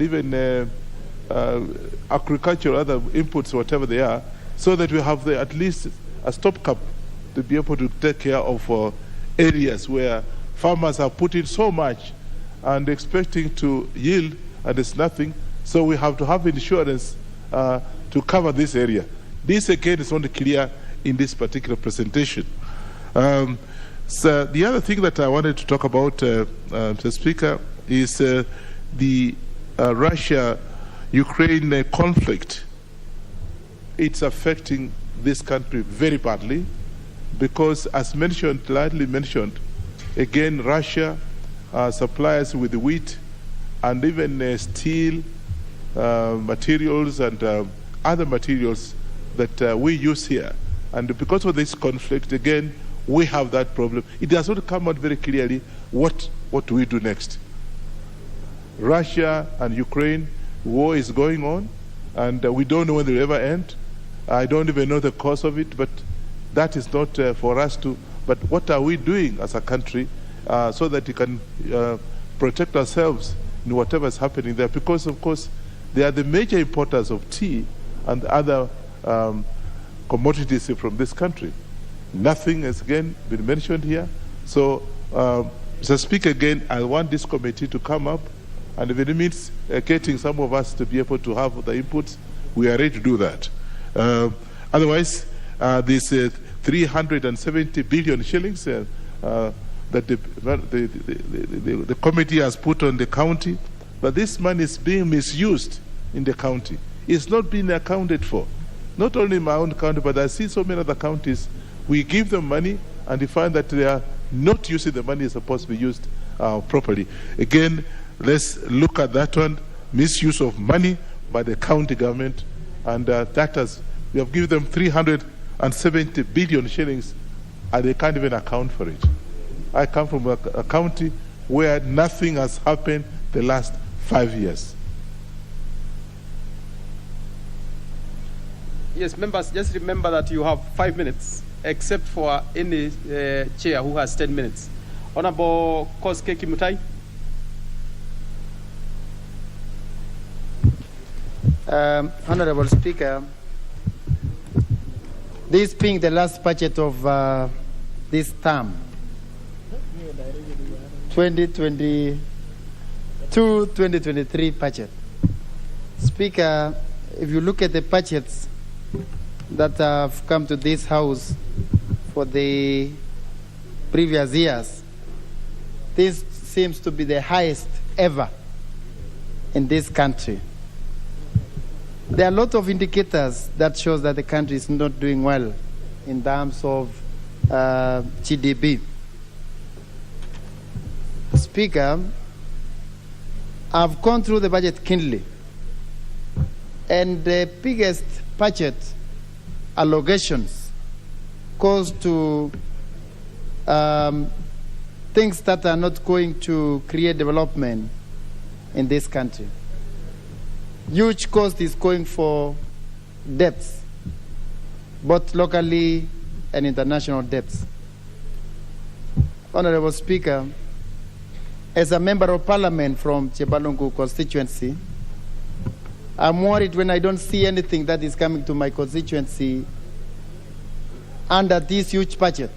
even agricultural, other inputs, whatever they are, so that we have at least a stopgap to be able to take care of areas where farmers are putting so much and expecting to yield, and there's nothing. So we have to have insurance to cover this area. This again is only clear in this particular presentation. So the other thing that I wanted to talk about, Mr. Speaker, is the Russia-Ukraine conflict. It's affecting this country very badly because, as mentioned, lightly mentioned, again, Russia supplies with wheat and even steel materials and other materials that we use here. And because of this conflict, again, we have that problem. It does not come out very clearly what do we do next. Russia and Ukraine, war is going on, and we don't know when it will ever end. I don't even know the cause of it, but that is not for us to. But what are we doing as a country so that we can protect ourselves in whatever is happening there? Because, of course, they are the major importers of tea and other commodities from this country. Nothing has, again, been mentioned here. So, Mr. Speaker, again, I want this committee to come up, and if it means getting some of us to be able to have the inputs, we are ready to do that. Otherwise, this 370 billion shillings that the committee has put on the county, but this money is being misused in the county. It's not being accounted for. Not only in my own county, but I see so many other counties. We give them money, and we find that they are not using the money supposed to be used properly. Again, let's look at that one, misuse of money by the county government, and we have given them 370 billion shillings, and they can't even account for it. I come from a county where nothing has happened the last 5 years. Yes, members, just remember that you have 5 minutes, except for any chair who has 10 minutes. Honorable Koske Kimutai. Honorable Speaker, this being the last budget of this term, 2022-2023 budget. Speaker, if you look at the budgets that have come to this House for the previous years, this seems to be the highest ever in this country. There are a lot of indicators that shows that the country is not doing well in terms of GDP. Speaker, I've gone through the budget keenly, and the biggest budget allocations goes to things that are not going to create development in this country. Huge cost is going for debts, both locally and international debts. Honorable Speaker, as a member of Parliament from Chebalungu Constituency, I'm worried when I don't see anything that is coming to my constituency under this huge budget.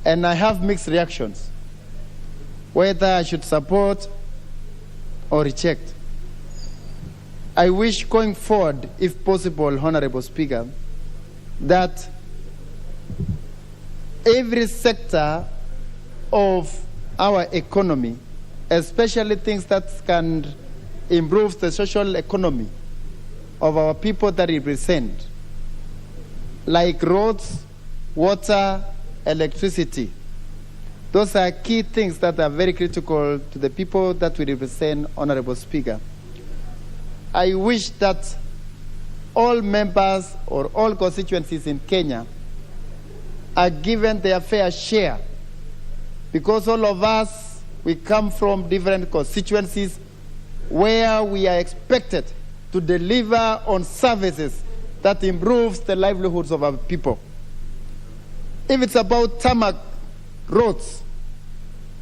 And I have mixed reactions, whether I should support or reject. I wish going forward, if possible, Honorable Speaker, that every sector of our economy, especially things that can improve the social economy of our people that represent, like roads, water, electricity. Those are key things that are very critical to the people that we represent, Honorable Speaker. I wish that all members or all constituencies in Kenya are given their fair share, because all of us, we come from different constituencies where we are expected to deliver on services that improves the livelihoods of our people. If it's about tarmac roads,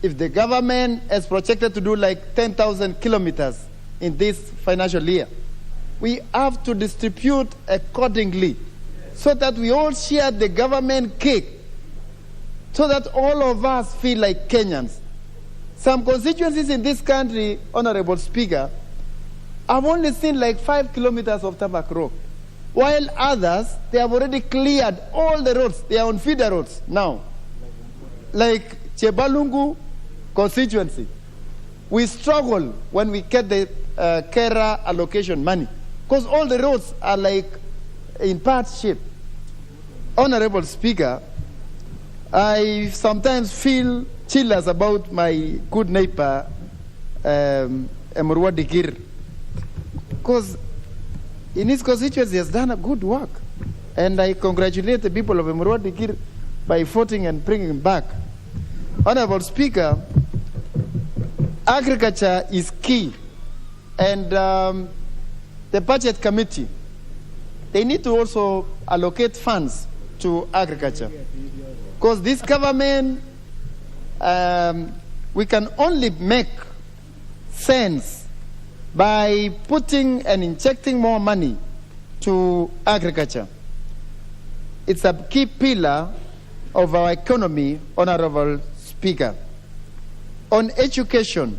if the government is projected to do like 10,000 kilometers in this financial year, we have to distribute accordingly so that we all share the government cake, so that all of us feel like Kenyans. Some constituencies in this country, Honorable Speaker, I've only seen like 5 kilometers of tarmac road, while others, they have already cleared all the roads. They are on feeder roads now. Like Chebalungu constituency, we struggle when we get the Kera allocation money, because all the roads are like in bad shape. Honorable Speaker, I sometimes feel chillers about my good neighbor, Emurwa Dikir, because in his constituency he has done a good work. And I congratulate the people of Emurwa Dikir by voting and bringing him back. Honorable Speaker, agriculture is key. And the budget committee, they need to also allocate funds to agriculture. Because this government, we can only make sense by putting and injecting more money to agriculture. It's a key pillar of our economy, Honorable Speaker. On education,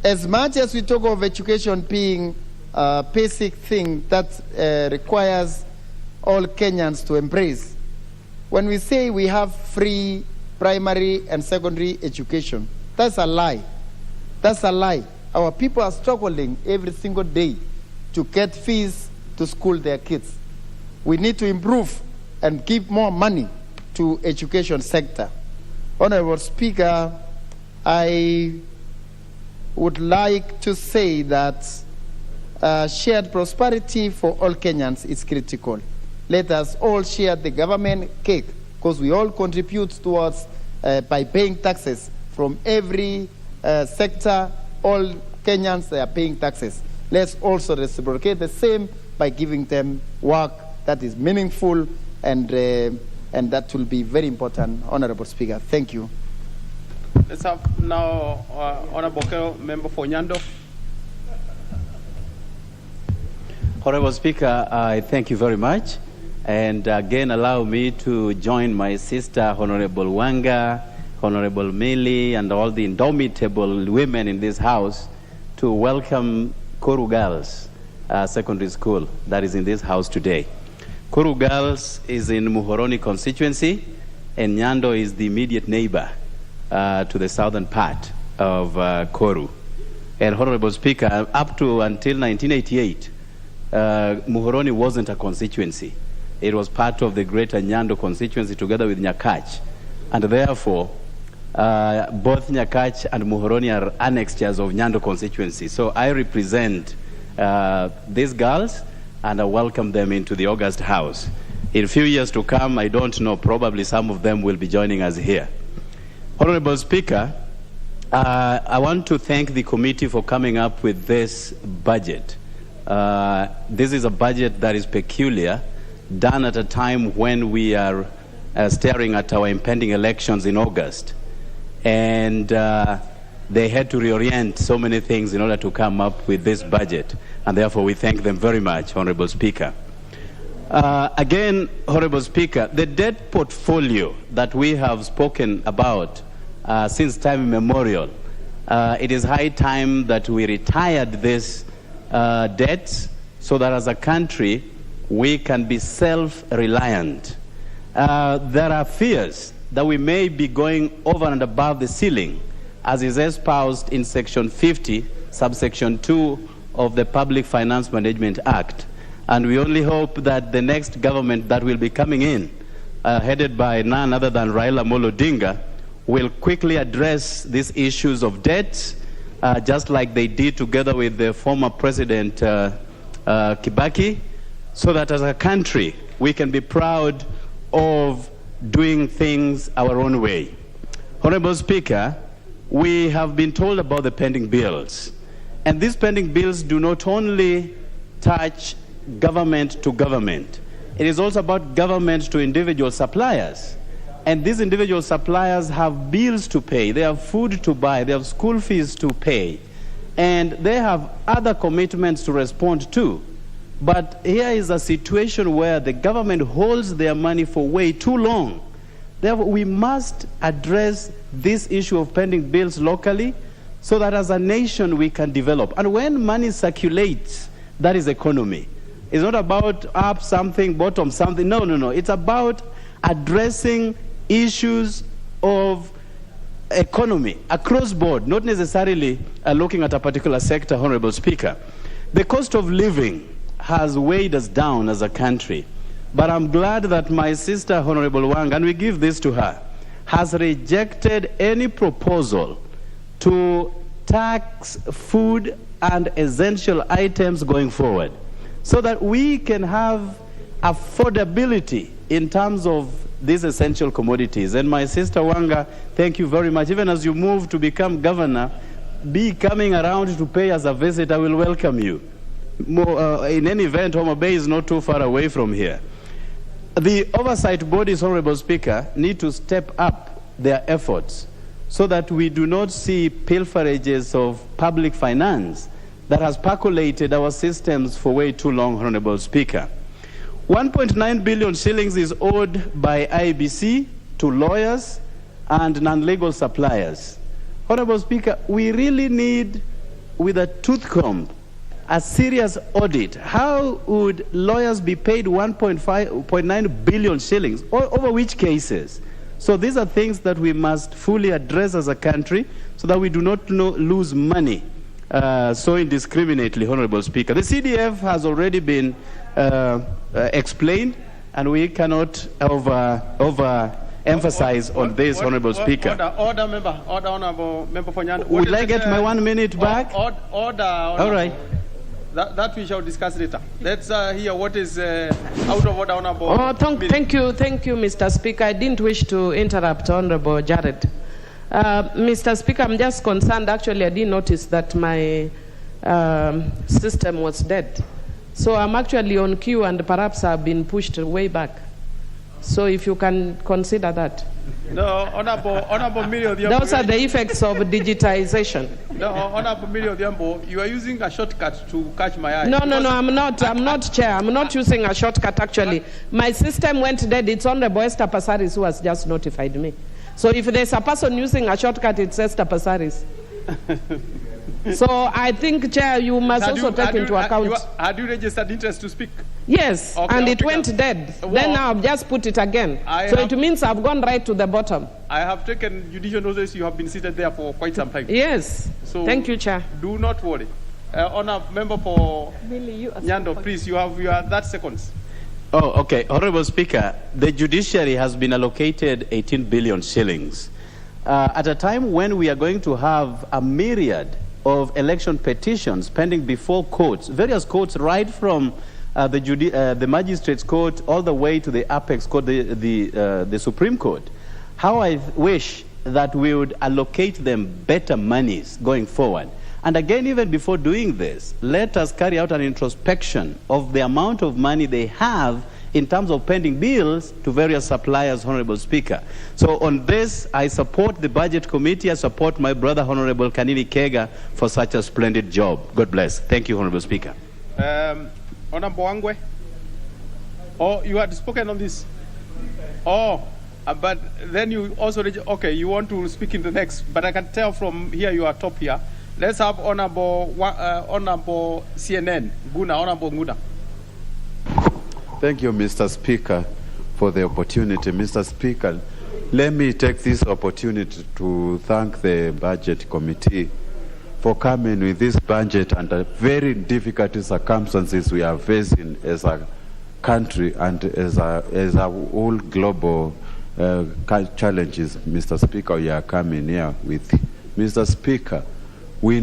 as much as we talk of education being a basic thing that requires all Kenyans to embrace, when we say we have free primary and secondary education, that's a lie. That's a lie. Our people are struggling every single day to get fees to school their kids. We need to improve and give more money to education sector. Honorable Speaker, I would like to say that shared prosperity for all Kenyans is critical. Let us all share the government cake, because we all contribute towards by paying taxes from every sector. All Kenyans, they are paying taxes. Let's also reciprocate the same by giving them work that is meaningful, and that will be very important, Honorable Speaker. Thank you. Let's have now Honorable Kerio, member for Nyando. Honorable Speaker, I thank you very much. And again, allow me to join my sister, Honorable Wanga, Honorable Millie, and all the indomitable women in this House to welcome Koru Girls Secondary School that is in this House today. Koru Girls is in Muhoroni constituency, and Nyando is the immediate neighbor to the southern part of Koru. And Honorable Speaker, up to until 1988, Muhoroni wasn't a constituency. It was part of the greater Nyando constituency together with Nyakach. And therefore, both Nyakach and Muhoroni are annexures of Nyando constituency. So I represent these girls, and I welcome them into the August House. In a few years to come, I don't know, probably some of them will be joining us here. Honorable Speaker, I want to thank the committee for coming up with this budget. This is a budget that is peculiar, done at a time when we are staring at our impending elections in August. And they had to reorient so many things in order to come up with this budget. And therefore, we thank them very much, Honorable Speaker. Again, Honorable Speaker, the debt portfolio that we have spoken about since time immemorial, it is high time that we retired this debts so that as a country, we can be self-reliant. There are fears that we may be going over and above the ceiling, as is espoused in Section 50, subsection 2 of the Public Finance Management Act. And we only hope that the next government that will be coming in, headed by none other than Raila Amolo Odinga, will quickly address these issues of debt, just like they did together with the former President Kibaki, so that as a country, we can be proud of doing things our own way. Honorable Speaker, we have been told about the pending bills. And these pending bills do not only touch government to government. It is also about government to individual suppliers. And these individual suppliers have bills to pay, they have food to buy, they have school fees to pay, and they have other commitments to respond to. But here is a situation where the government holds their money for way too long. Therefore, we must address this issue of pending bills locally so that as a nation we can develop. And when money circulates, that is economy. It's not about up something, bottom something. No, no, no. It's about addressing issues of economy across board, not necessarily looking at a particular sector, Honorable Speaker. The cost of living has weighed us down as a country, but I'm glad that my sister, Honorable Wang, and we give this to her, has rejected any proposal to tax food and essential items going forward, so that we can have affordability in terms of these essential commodities. And my sister Wanga, thank you very much. Even as you move to become governor, be coming around to pay us a visit, I will welcome you. In any event, Homa Bay is not too far away from here. The oversight bodies, Honorable Speaker, need to step up their efforts so that we do not see pilferages of public finance that has percolated our systems for way too long, Honorable Speaker. 1.9 billion shillings is owed by IEBC to lawyers and non-legal suppliers. Honorable Speaker, we really need, with a tooth comb, a serious audit. How would lawyers be paid 1.9 billion shillings? Over which cases? So these are things that we must fully address as a country so that we do not lose money so indiscriminately, Honorable Speaker. The CDF has already been explained, and we cannot emphasize on this, Honorable Speaker. Order, member. Order, Honorable Member Fonyan. Will I get my 1 minute back? Order. All right. That we shall discuss later. Let's hear what is out of order, Honorable. Oh, thank you, Mr. Speaker. I didn't wish to interrupt Honorable Jared. Mr. Speaker, I'm just concerned. Actually, I didn't notice that my system was dead. So I'm actually on queue, and perhaps I've been pushed way back. So if you can consider that. No, Honorable Miriam Odhiambo. Those are the effects of digitization. No, Honorable Miriam Odhiambo, you are using a shortcut to catch my eye. No, I'm not, Chair. I'm not using a shortcut, actually. My system went dead. It's Honorable Esther Passaris who has just notified me. So if there's a person using a shortcut, it's Esther Passaris. So I think, Chair, you must also take into account. Had you registered interest to speak? Yes, okay, and it went dead. Well, then now I've just put it again. It means I've gone right to the bottom. I have taken judicial notice. You have been seated there for quite some time. Yes. So thank you, Chair. Do not worry. Honour Member for Nyando, please, you have 30 seconds. Oh, okay. Honorable Speaker, the judiciary has been allocated 18 billion shillings. At a time when we are going to have a myriad of election petitions pending before courts, various courts, right from the Magistrates Court all the way to the Apex Court, the Supreme Court. How I wish that we would allocate them better monies going forward. And again, even before doing this, let us carry out an introspection of the amount of money they have in terms of pending bills to various suppliers, Honorable Speaker. So on this, I support the Budget Committee. I support my brother, Honorable Kanini Kega, for such a splendid job. God bless. Thank you, Honorable Speaker. Honorable Wangwe? Oh, you had spoken on this? Oh, but then you also, okay, you want to speak in the next, but I can tell from here you are top here. Let's have Honorable CNN, Honorable Nguna. Thank you, Mr. Speaker, for the opportunity. Mr. Speaker, let me take this opportunity to thank the Budget Committee for coming with this budget under very difficult circumstances we are facing as a country and as a whole global challenges. Mr. Speaker, you are coming here with. Mr. Speaker, we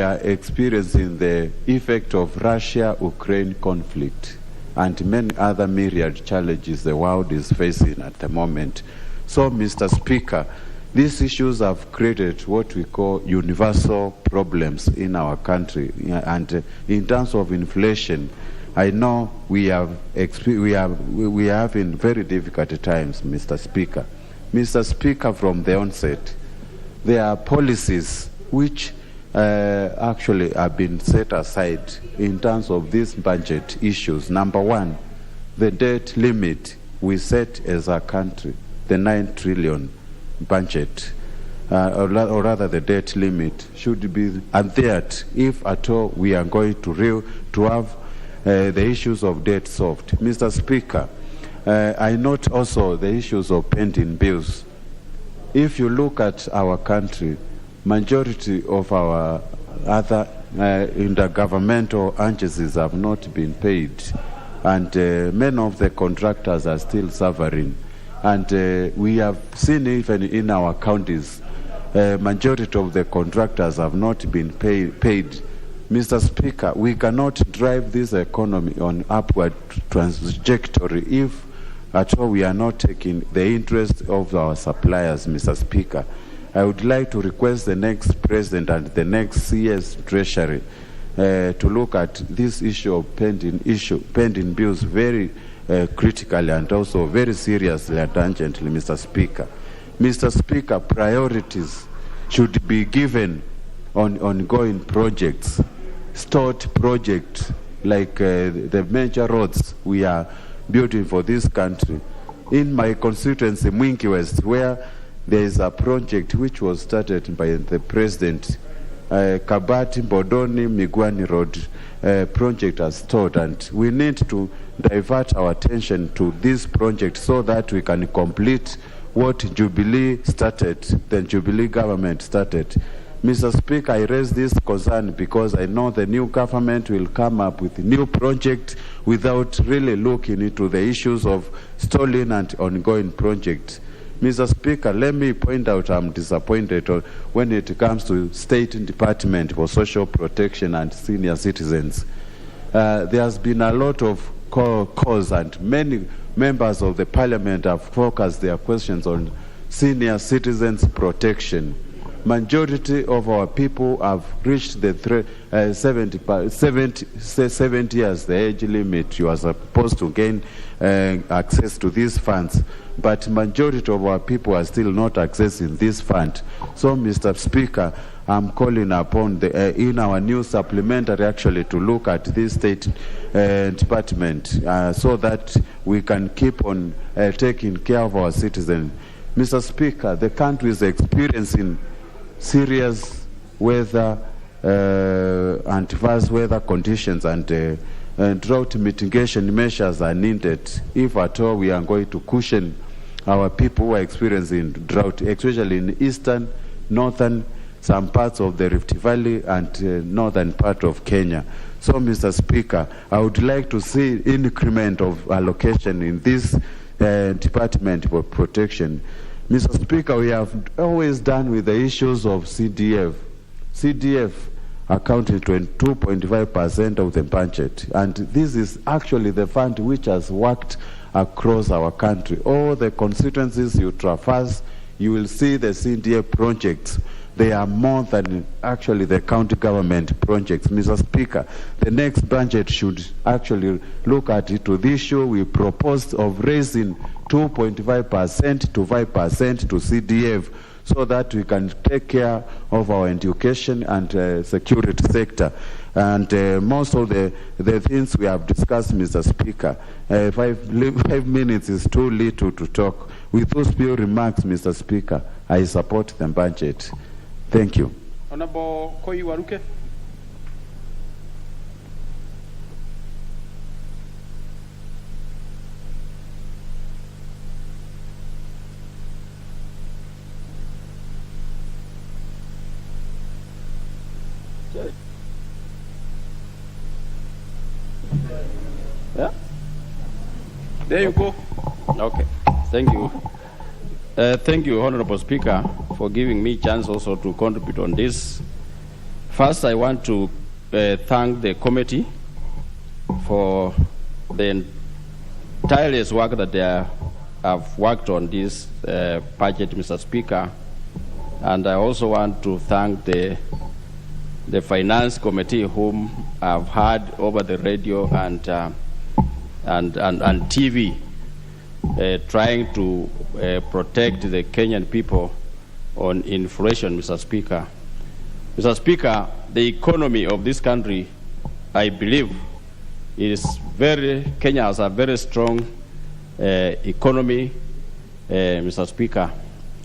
are experiencing the effect of Russia-Ukraine conflict and many other myriad challenges the world is facing at the moment. So, Mr. Speaker, These issues have created what we call universal problems in our country. And in terms of inflation, I know we have in very difficult times, Mr. Speaker. Mr. Speaker, from the onset, there are policies which actually have been set aside in terms of these budget issues. Number one, the debt limit we set as a country, the 9 trillion budget, or rather the debt limit should be adhered if at all we are going to have the issues of debt solved. Mr. Speaker, I note also the issues of pending bills. If you look at our country, majority of our other intergovernmental agencies have not been paid, and many of the contractors are still suffering. And we have seen even in our counties, majority of the contractors have not been paid. Mr. Speaker, we cannot drive this economy on upward trajectory if at all we are not taking the interest of our suppliers, Mr. Speaker. I would like to request the next president and the next CS Treasury to look at this issue of pending bills very critically and also very seriously and urgently, Mr. Speaker. Mr. Speaker, priorities should be given on ongoing projects, start projects like the major roads we are building for this country. In my constituency, Mwingi West, where there is a project which was started by the president, Kabati, Bodoni, Migwani Road project has started, and we need to divert our attention to this project so that we can complete what Jubilee started, the Jubilee government started. Mr. Speaker, I raise this concern because I know the new government will come up with a new project without really looking into the issues of stalling and ongoing projects. Mr. Speaker, let me point out I'm disappointed when it comes to State Department for Social Protection and Senior Citizens. There has been a lot of calls, and many members of the Parliament have focused their questions on senior citizens protection. Majority of our people have reached the 70 years, the age limit. You are supposed to gain access to these funds, but majority of our people are still not accessing this fund. So, Mr. Speaker, I'm calling upon in our new supplementary actually to look at this State Department so that we can keep on taking care of our citizens. Mr. Speaker, the country is experiencing serious weather, adverse weather conditions, and drought mitigation measures are needed if at all we are going to cushion our people who are experiencing drought, especially in eastern, northern, some parts of the Rift Valley and northern part of Kenya. So, Mr. Speaker, I would like to see increment of allocation in this Department for Protection. Mr. Speaker, we have always done with the issues of CDF. CDF accounted to 2.5% of the budget, and this is actually the fund which has worked across our country. All the constituencies you traverse, you will see the CDF projects. They are more than actually the county government projects. Mr. Speaker, the next budget should actually look at it to the issue we proposed of raising 2.5% to 5% to CDF so that we can take care of our education and security sector. And most of the things we have discussed, Mr. Speaker, 5 minutes is too little to talk. With those few remarks, Mr. Speaker, I support the budget. Thank you. Honorable Koi Waruke. Yeah? There you go. Okay. Thank you. Thank you, Honorable Speaker, for giving me a chance also to contribute on this. First, I want to thank the committee for the tireless work that they have worked on this budget, Mr. Speaker. And I also want to thank the Finance Committee, whom I've heard over the radio and TV, trying to protect the Kenyan people on inflation, Mr. Speaker. Mr. Speaker, the economy of this country, I believe, Kenya has a very strong economy, Mr. Speaker,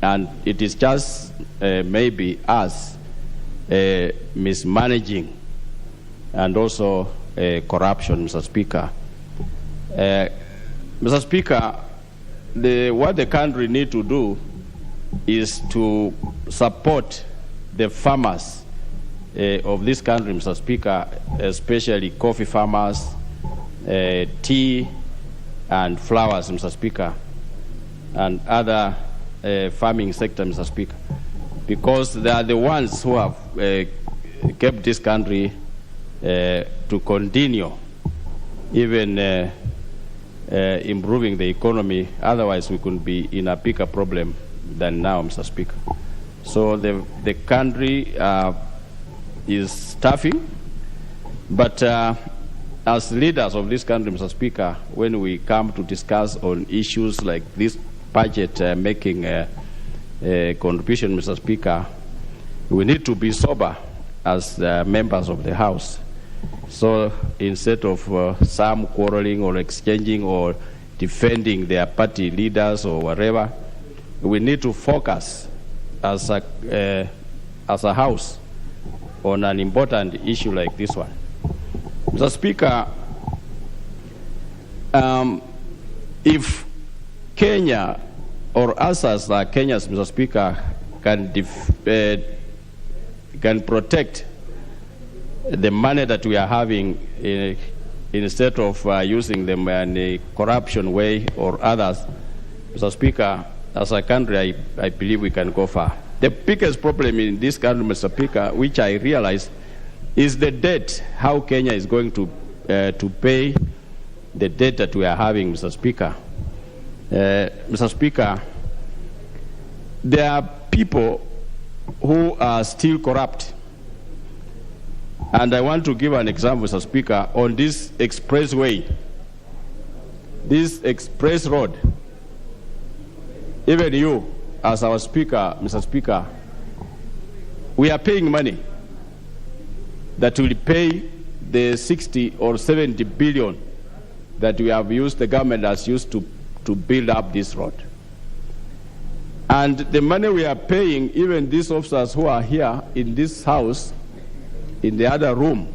and it is just maybe us mismanaging and also corruption, Mr. Speaker. Mr. Speaker, what the country need to do is to support the farmers of this country, Mr. Speaker, especially coffee farmers, tea and flowers, Mr. Speaker, and other farming sector, Mr. Speaker, because they are the ones who have kept this country to continue even improving the economy. Otherwise, we could be in a bigger problem than now, Mr. Speaker. So the country is starving, but as leaders of this country, Mr. Speaker, when we come to discuss on issues like this budget making a contribution, Mr. Speaker, we need to be sober as members of the House. So instead of some quarreling or exchanging or defending their party leaders or whatever, we need to focus as a House on an important issue like this one. Mr. Speaker, if Kenya or us as Kenyans, Mr. Speaker, can protect the money that we are having instead of using them in a corruption way or others, Mr. Speaker, as a country, I believe we can go far. The biggest problem in this country, Mr. Speaker, which I realize, is the debt, how Kenya is going to pay the debt that we are having, Mr. Speaker. Mr. Speaker, there are people who are still corrupt. And I want to give an example, Mr. Speaker, on this expressway, this express road. Even you, as our Speaker, Mr. Speaker, we are paying money that will pay the 60 or 70 billion that we have used, the government has used to build up this road. And the money we are paying, even these officers who are here in this house, in the other room,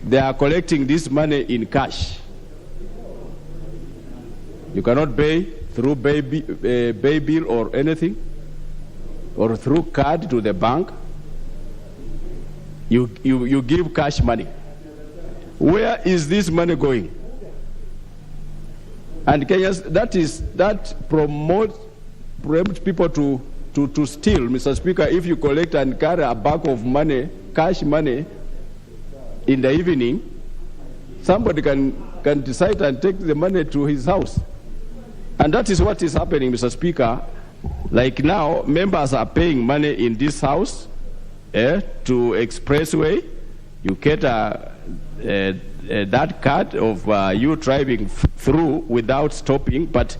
they are collecting this money in cash. You cannot pay through pay bill or anything, or through card to the bank. You give cash money. Where is this money going? And Kenyans, that promotes people to steal, Mr. Speaker. If you collect and carry a bag of money, cash money, in the evening, somebody can decide and take the money to his house. And that is what is happening, Mr. Speaker. Like now, members are paying money in this house to expressway. You get that card of you driving through without stopping, but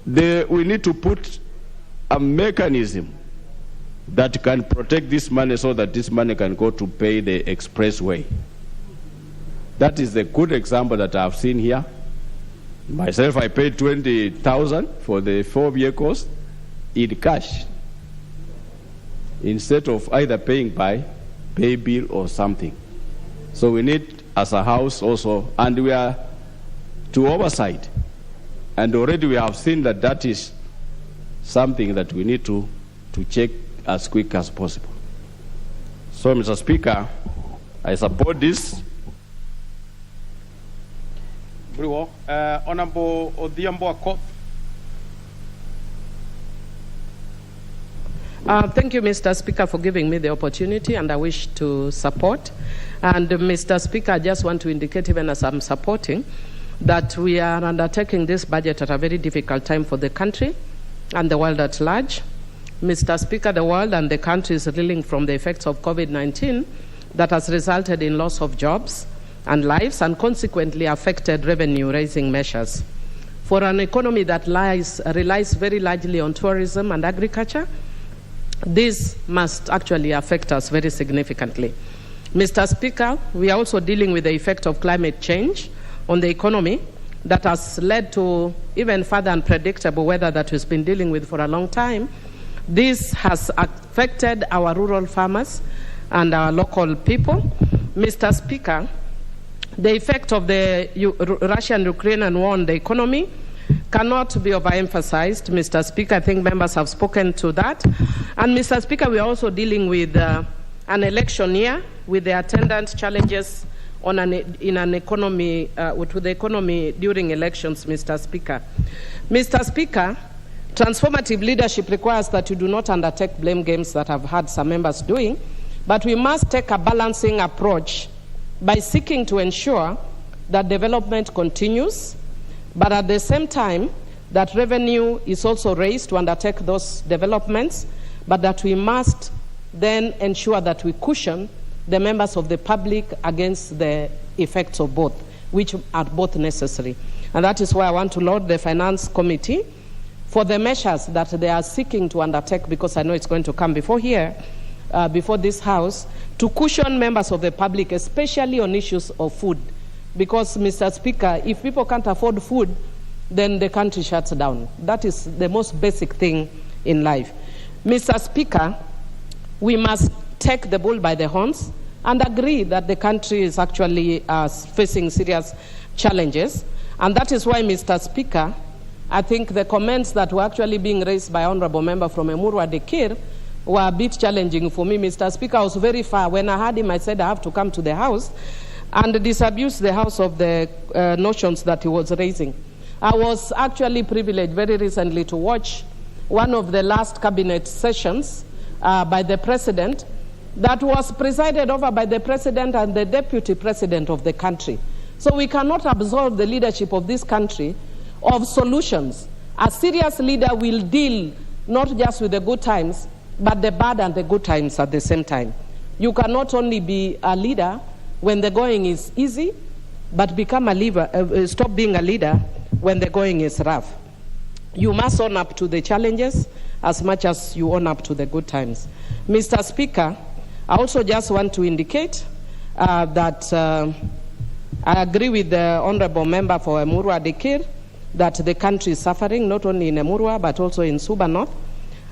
we need to put a mechanism that can protect this money so that this money can go to pay the expressway. That is a good example that I've seen here. Myself, I paid 20,000 for the 4 vehicles in cash instead of either paying by pay bill or something. So we need, as a house also, and we are to oversight. And already we have seen that is something that we need to check as quick as possible. So, Mr. Speaker, I support this. Honorable Odhiambo Akot. Thank you, Mr. Speaker, for giving me the opportunity, and I wish to support. And Mr. Speaker, I just want to indicate, even as I'm supporting, that we are undertaking this budget at a very difficult time for the country and the world at large. Mr. Speaker, the world and the country is reeling from the effects of COVID-19 that has resulted in loss of jobs and lives and consequently affected revenue-raising measures. For an economy that relies very largely on tourism and agriculture, this must actually affect us very significantly. Mr. Speaker, we are also dealing with the effect of climate change on the economy that has led to even further unpredictable weather that we've been dealing with for a long time. This has affected our rural farmers and our local people. Mr. Speaker, the effect of the Russian-Ukrainian war on the economy cannot be overemphasized. Mr. Speaker, I think members have spoken to that. And Mr. Speaker, we are also dealing with an election year with the attendant challenges on in an economy, to the economy during elections, Mr. Speaker. Mr. Speaker, transformative leadership requires that you do not undertake blame games that I've had some members doing, but we must take a balancing approach by seeking to ensure that development continues, but at the same time, that revenue is also raised to undertake those developments, but that we must then ensure that we cushion the members of the public against the effects of both, which are both necessary. And that is why I want to laud the Finance Committee for the measures that they are seeking to undertake, because I know it's going to come before here, before this House, to cushion members of the public, especially on issues of food. Because, Mr. Speaker, if people can't afford food, then the country shuts down. That is the most basic thing in life. Mr. Speaker, we must take the bull by the horns and agree that the country is actually facing serious challenges. And that is why, Mr. Speaker, I think the comments that were actually being raised by Honorable Member from Emurua Dekir were a bit challenging for me. Mr. Speaker, I was very far. When I heard him, I said I have to come to the House and disabuse the House of the notions that he was raising. I was actually privileged very recently to watch one of the last cabinet sessions by the President that was presided over by the President and the Deputy President of the country. So we cannot absolve the leadership of this country of solutions. A serious leader will deal not just with the good times, but the bad and the good times at the same time. You cannot only be a leader when the going is easy, but become a leader, stop being a leader when the going is rough. You must own up to the challenges as much as you own up to the good times. Mr. Speaker, I also just want to indicate that I agree with the Honorable Member for Emurua Dekir that the country is suffering, not only in Emurua, but also in Suba North.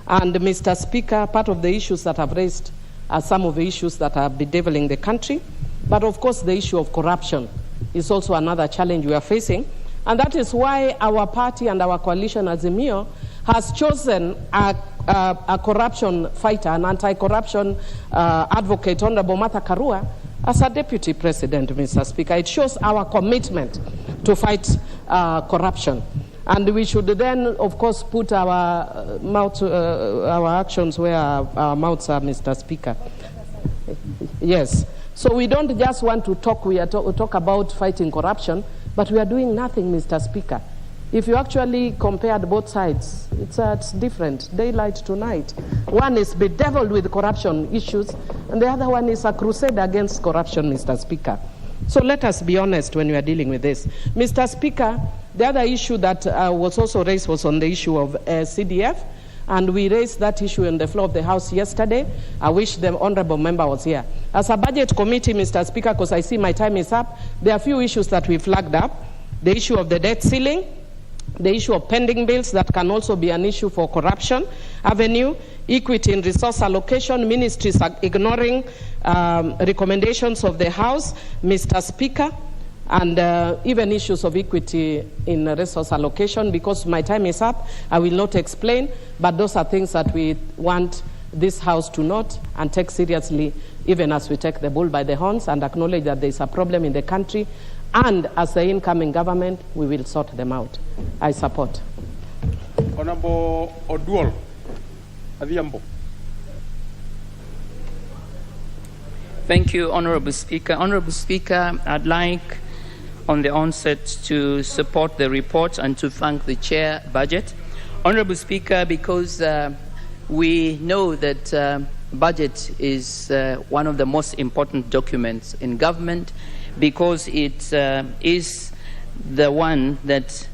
And Mr. Speaker, part of the issues that I've raised are some of the issues that are bedeviling the country. But of course, the issue of corruption is also another challenge we are facing. And that is why our party and our coalition, Azimio, has chosen a corruption fighter, an anti-corruption advocate, Honorable Martha Karua, as a deputy president, Mr. Speaker. It shows our commitment to fight corruption. And we should then, of course, put our actions where our mouths are, Mr. Speaker. Yes. So we don't just want to talk, we talk about fighting corruption, but we are doing nothing, Mr. Speaker. If you actually compared both sides, it's different, daylight to night. One is bedeviled with corruption issues, and the other one is a crusade against corruption, Mr. Speaker. So let us be honest when we are dealing with this. Mr. Speaker, the other issue that was also raised was on the issue of CDF, and we raised that issue on the floor of the House yesterday. I wish the Honourable Member was here. As a budget committee, Mr. Speaker, because I see my time is up, there are a few issues that we flagged up. The issue of the debt ceiling, the issue of pending bills that can also be an issue for corruption avenue, equity in resource allocation, ministries are ignoring recommendations of the House, Mr. Speaker, and even issues of equity in resource allocation. Because my time is up, I will not explain, but those are things that we want this House to note and take seriously, even as we take the bull by the horns and acknowledge that there is a problem in the country. And as the incoming government, we will sort them out. I support. Honorable Oduol Adhiambo. Thank you, Honorable Speaker. Honorable Speaker, I'd like on the onset to support the report and to thank the Chair Budget. Honorable Speaker, because we know that budget is one of the most important documents in government because it is the one that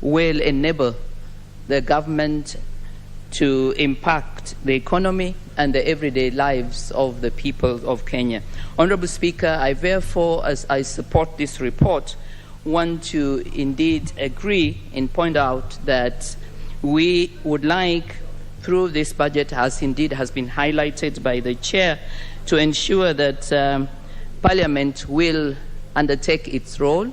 will enable the government to impact the economy and the everyday lives of the people of Kenya. Honorable Speaker, I therefore, as I support this report, want to indeed agree and point out that we would like, through this budget, as indeed has been highlighted by the Chair, to ensure that Parliament will undertake its role,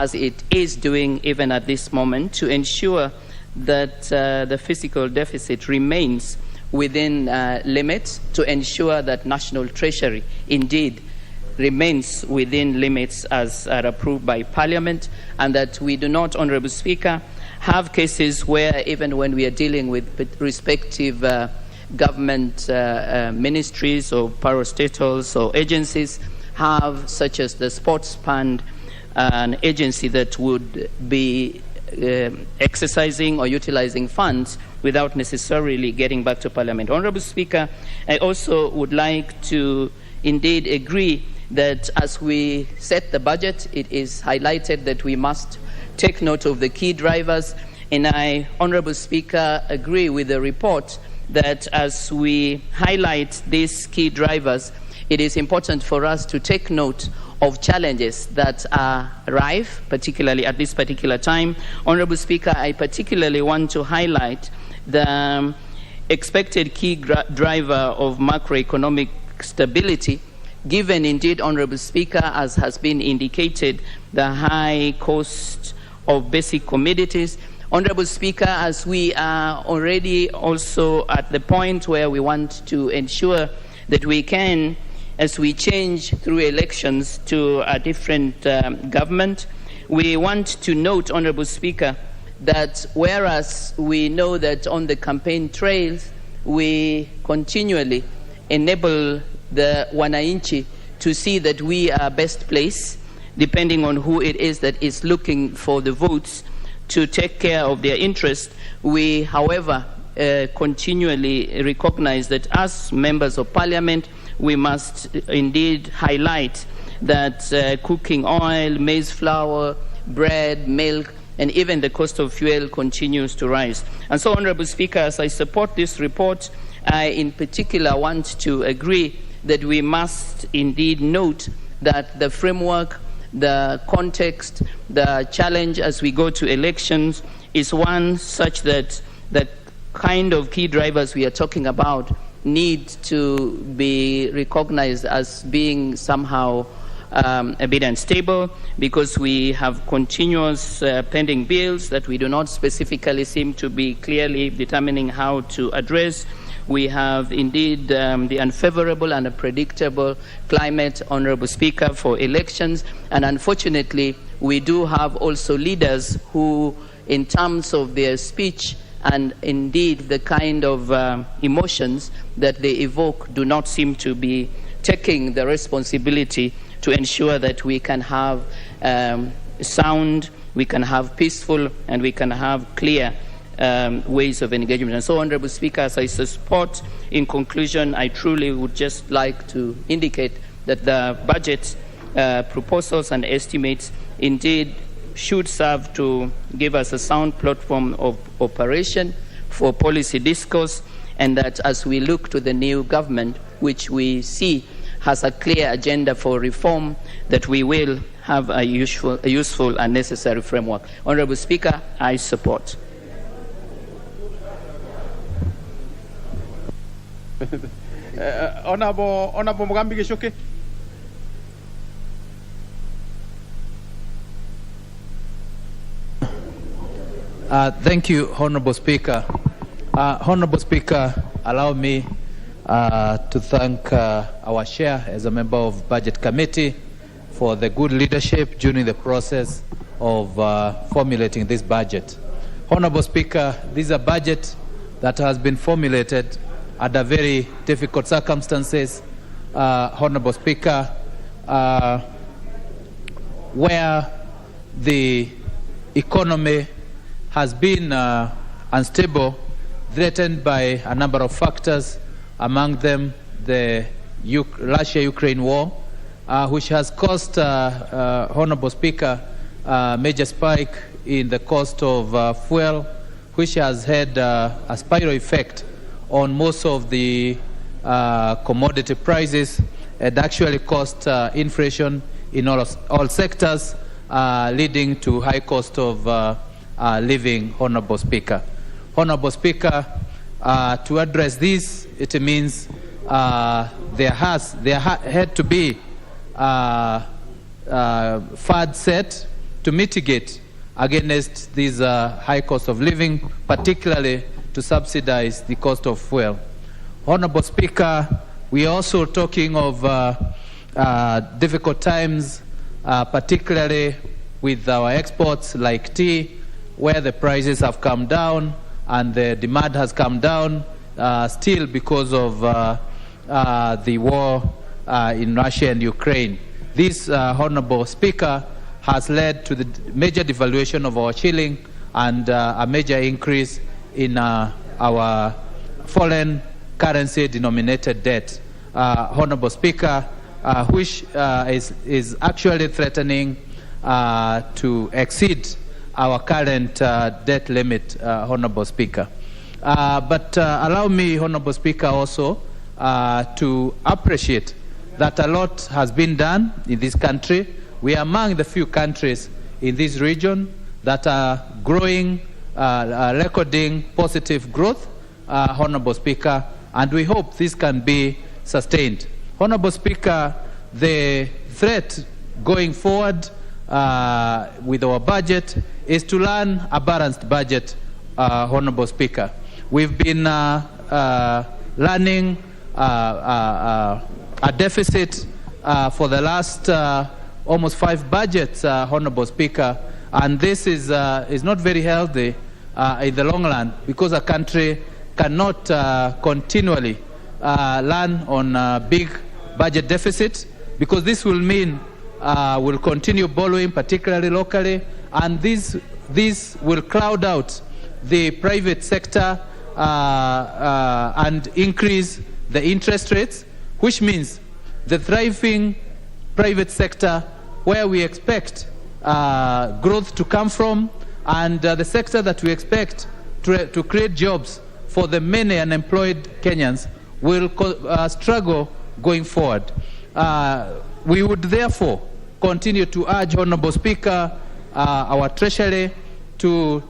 as it is doing even at this moment, to ensure that the fiscal deficit remains within limits, to ensure that National Treasury indeed remains within limits as are approved by Parliament, and that we do not, Honourable Speaker, have cases where even when we are dealing with respective government ministries or parastatals or agencies have, such as the sports fund, an agency that would be exercising or utilizing funds without necessarily getting back to Parliament. Honourable Speaker, I also would like to indeed agree that as we set the budget, it is highlighted that we must take note of the key drivers, and I, Honourable Speaker, agree with the report that as we highlight these key drivers, it is important for us to take note of challenges that are rife, particularly at this particular time. Honourable Speaker, I particularly want to highlight the expected key driver of macroeconomic stability, given indeed, Honourable Speaker, as has been indicated, the high cost of basic commodities. Honourable Speaker, as we are already also at the point where we want to ensure that we can, as we change through elections to a different government, we want to note, Honourable Speaker, that whereas we know that on the campaign trails, we continually enable the wananchi to see that we are best placed, depending on who it is that is looking for the votes, to take care of their interest. We, however, continually recognize that as members of Parliament, we must indeed highlight that cooking oil, maize flour, bread, milk, and even the cost of fuel continues to rise. And so, Honourable Speaker, as I support this report, I in particular want to agree that we must indeed note that the framework, the context, the challenge as we go to elections is one such that the kind of key drivers we are talking about need to be recognized as being somehow a bit unstable, because we have continuous pending bills that we do not specifically seem to be clearly determining how to address. We have indeed the unfavorable and unpredictable climate, Honourable Speaker, for elections. And unfortunately, we do have also leaders who, in terms of their speech and indeed the kind of emotions that they evoke, do not seem to be taking the responsibility to ensure that we can have sound, we can have peaceful, and we can have clear ways of engagement. And so, Honourable Speaker, as I support, in conclusion, I truly would just like to indicate that the budget proposals and estimates indeed should serve to give us a sound platform of operation for policy discourse, and that as we look to the new government, which we see has a clear agenda for reform, that we will have a useful and necessary framework. Honourable Speaker, I support. Honourable Mugambi Gishoke. Thank you, Honourable Speaker. Honourable Speaker, allow me to thank our chair as a member of Budget Committee for the good leadership during the process of formulating this budget. Honourable Speaker, this is a budget that has been formulated under very difficult circumstances, Honourable Speaker, where the economy has been unstable. threatened by a number of factors, among them the Russia-Ukraine war, which has caused, Honorable Speaker, a major spike in the cost of fuel, which has had a spiral effect on most of the commodity prices and actually caused inflation in all sectors, leading to high cost of living, Honorable Speaker. Honorable Speaker, to address this, it means there had to be fund set to mitigate against this high cost of living, particularly to subsidize the cost of fuel. Honorable Speaker, we are also talking of difficult times, particularly with our exports like tea, where the prices have come down and the demand has come down still because of the war in Russia and Ukraine. This, Honorable Speaker, has led to the major devaluation of our shilling and a major increase in our foreign currency denominated debt. Honorable Speaker, which is actually threatening to exceed our current debt limit, Honorable Speaker. But allow me, Honorable Speaker, also to appreciate that a lot has been done in this country. We are among the few countries in this region that are growing, recording positive growth, Honorable Speaker, and we hope this can be sustained. Honorable Speaker, the threat going forward with our budget is to run a balanced budget, Honorable Speaker. We've been running a deficit for the last almost 5 budgets, Honorable Speaker, and this is not very healthy in the long run, because a country cannot continually run on a big budget deficit, because this will mean we'll continue borrowing, particularly locally, and this will crowd out the private sector and increase the interest rates, which means the thriving private sector, where we expect growth to come from, and the sector that we expect to create jobs for the many unemployed Kenyans, will struggle going forward. We would therefore continue to urge, Honorable Speaker, our Treasury to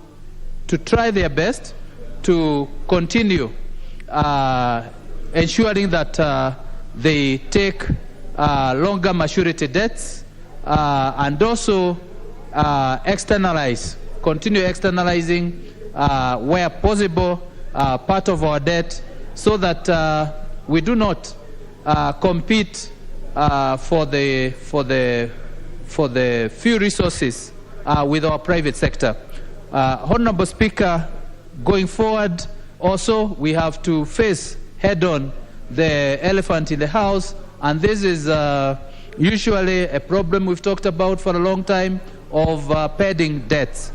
try their best to continue ensuring that they take longer maturity debts and also continue externalizing where possible part of our debt, so that we do not compete for the few resources with our private sector. Honorable Speaker, going forward, also we have to face head-on the elephant in the house, and this is usually a problem we've talked about for a long time, of pending debts.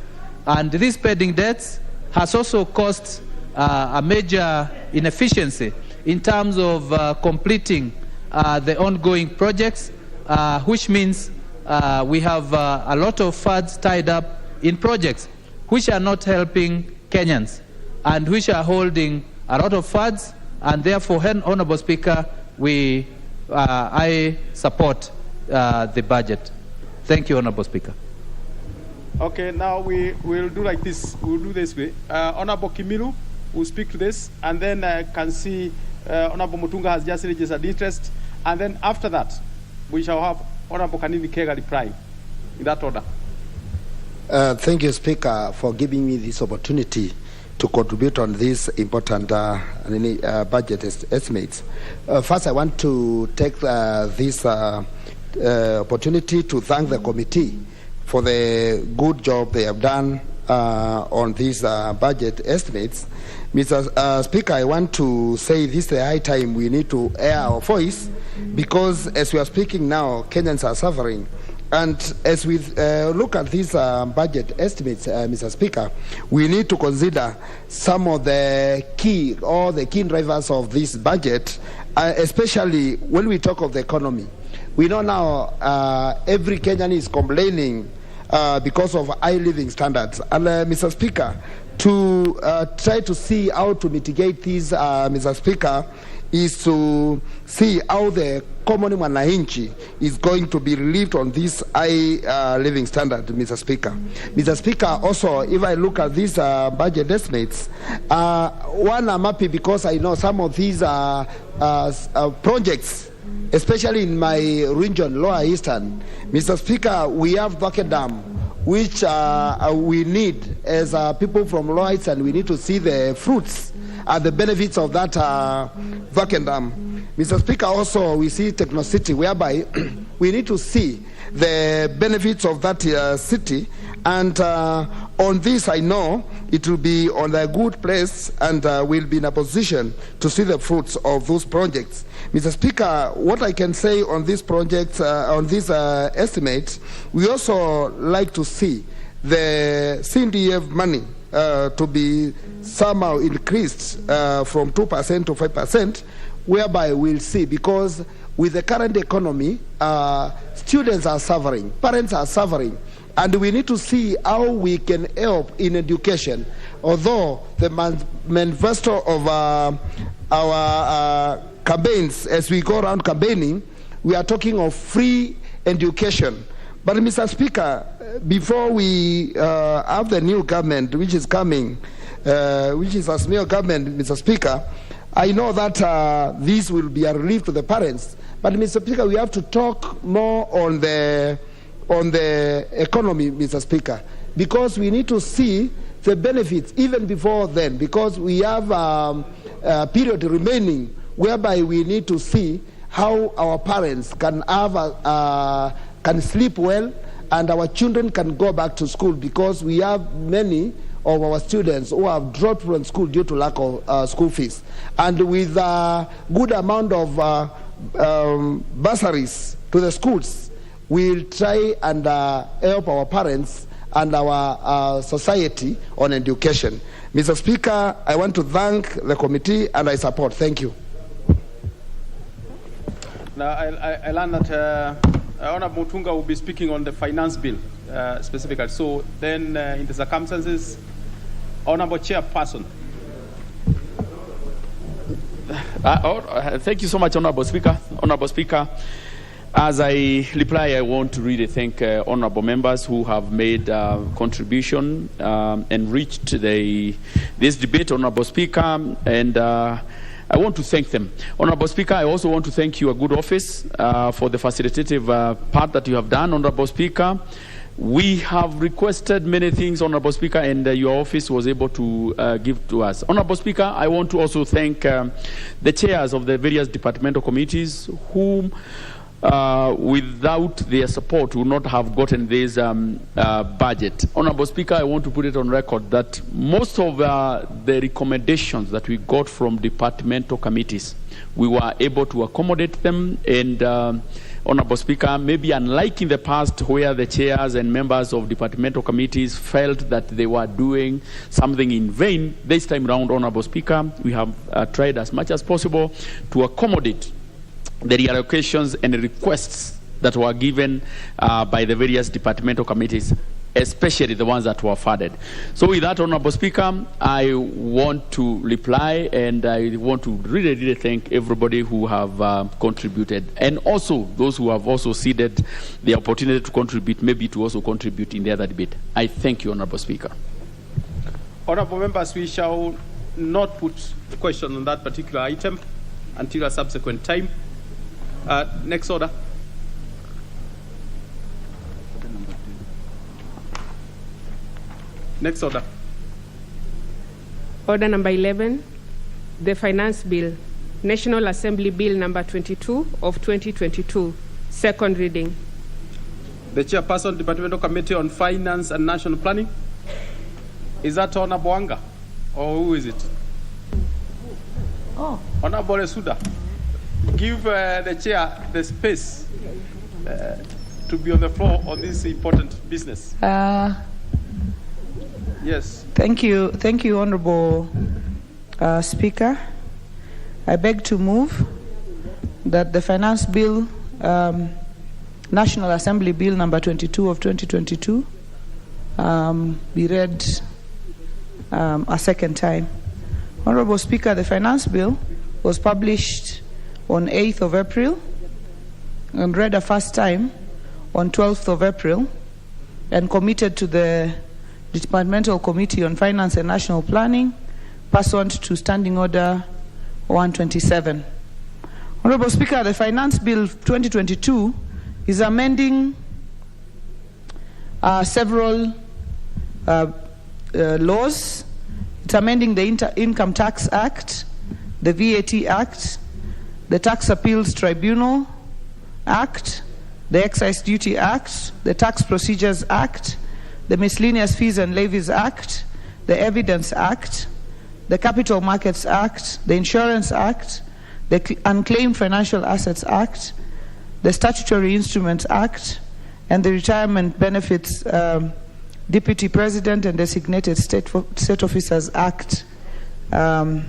And these pending debts has also caused a major inefficiency in terms of completing the ongoing projects, which means we have a lot of funds tied up in projects which are not helping Kenyans and which are holding a lot of funds, and therefore, Honorable Speaker, I support the budget. Thank you, Honorable Speaker. Okay, now we'll do like this. We'll do this way. Honorable Kimilu will speak to this, and then I can see Honorable Mutunga has just registered interest, and then after that, we shall have Honorable Kanini Kega reply in that order. Thank you, Speaker, for giving me this opportunity to contribute on this important budget estimates. First, I want to take this opportunity to thank the committee for the good job they have done on these budget estimates. Mr. Speaker, I want to say this is the high time we need to air our voice, because as we are speaking now, Kenyans are suffering And as we look at these budget estimates, Mr. Speaker, we need to consider some of the key drivers of this budget, especially when we talk of the economy. We know now every Kenyan is complaining because of high living standards. And Mr. Speaker, to try to see how to mitigate these, Mr. Speaker, is to see how the common mwananchi is going to be relieved on this high living standard, Mr. Speaker. Mr. Speaker, also, if I look at these budget estimates, one, I'm happy because I know some of these projects, especially in my region, Lower Eastern, Mr. Speaker, we have Bucket Dam, which we need, as people from Lower Eastern, we need to see the fruits and the benefits of that Bucket Dam. Mr. Speaker, also we see Techno City, whereby we need to see the benefits of that city, and on this I know it will be on a good place, and we'll be in a position to see the fruits of those projects. Mr. Speaker, what I can say on these projects, on these estimates, we also like to see the CNDF money to be somehow increased from 2% to 5%, whereby we'll see, because with the current economy, students are suffering, parents are suffering, and we need to see how we can help in education. Although the manifesto of our campaigns, as we go around campaigning, we are talking of free education. But Mr. Speaker, before we have the new government which is coming, which is a new government, Mr. Speaker, I know that this will be a relief to the parents. But Mr. Speaker, we have to talk more on the economy, Mr. Speaker, because we need to see the benefits even before then, because we have a period remaining whereby we need to see how our parents can have can sleep well, and our children can go back to school, because we have many of our students who have dropped from school due to lack of school fees. And with a good amount of bursaries to the schools, we'll try and help our parents and our society on education. Mr. Speaker, I want to thank the committee, and I support. Thank you. Now, I learned that Honorable Mutunga will be speaking on the finance bill specifically. So then, in the circumstances, Honorable Chairperson. Thank you so much, Honorable Speaker. Honorable Speaker, as I reply, I want to really thank honorable members who have made contribution and reached this debate, Honorable Speaker, and I want to thank them. Honorable Speaker, I also want to thank your good office for the facilitative part that you have done, Honorable Speaker. We have requested many things, Honorable Speaker, and your office was able to give to us. Honorable Speaker, I want to also thank the chairs of the various departmental committees whom without their support would not have gotten this budget. Honorable Speaker, I want to put it on record that most of the recommendations that we got from departmental committees, we were able to accommodate them, and Honorable Speaker, maybe unlike in the past where the chairs and members of departmental committees felt that they were doing something in vain, this time round, Honorable Speaker, we have tried as much as possible to accommodate the reallocations and requests that were given by the various departmental committees, especially the ones that were funded. So with that, Honorable Speaker, I want to reply, and I want to really, really thank everybody who have contributed, and also those who have also ceded the opportunity to contribute, maybe to also contribute in the other debate. I thank you, Honorable Speaker. Honorable members, we shall not put the question on that particular item until a subsequent time. Next order. Next order. Order number 11, the Finance Bill, National Assembly Bill number 22 of 2022, second reading. The Chairperson, Departmental Committee on Finance and National Planning. Is that Honorable Wanga? Or who is it? Oh. Honorable Suda. Give the chair the space. to be on the floor on this important business. Yes. Thank you, Honorable Speaker. I beg to move that the Finance Bill, National Assembly Bill number 22 of 2022, be read a second time. Honorable Speaker, the Finance Bill was published on 8th of April and read a first time on 12th of April and committed to the Departmental Committee on Finance and National Planning pursuant to Standing Order 127. Honorable Speaker, the Finance Bill 2022 is amending several laws. It's amending the Income Tax Act, the VAT Act, the Tax Appeals Tribunal Act, the Excise Duty Act, the Tax Procedures Act, the Miscellaneous Fees and Levies Act, the Evidence Act, the Capital Markets Act, the Insurance Act, the Unclaimed Financial Assets Act, the Statutory Instruments Act, and the Retirement Benefits Deputy President and Designated State Officers Act of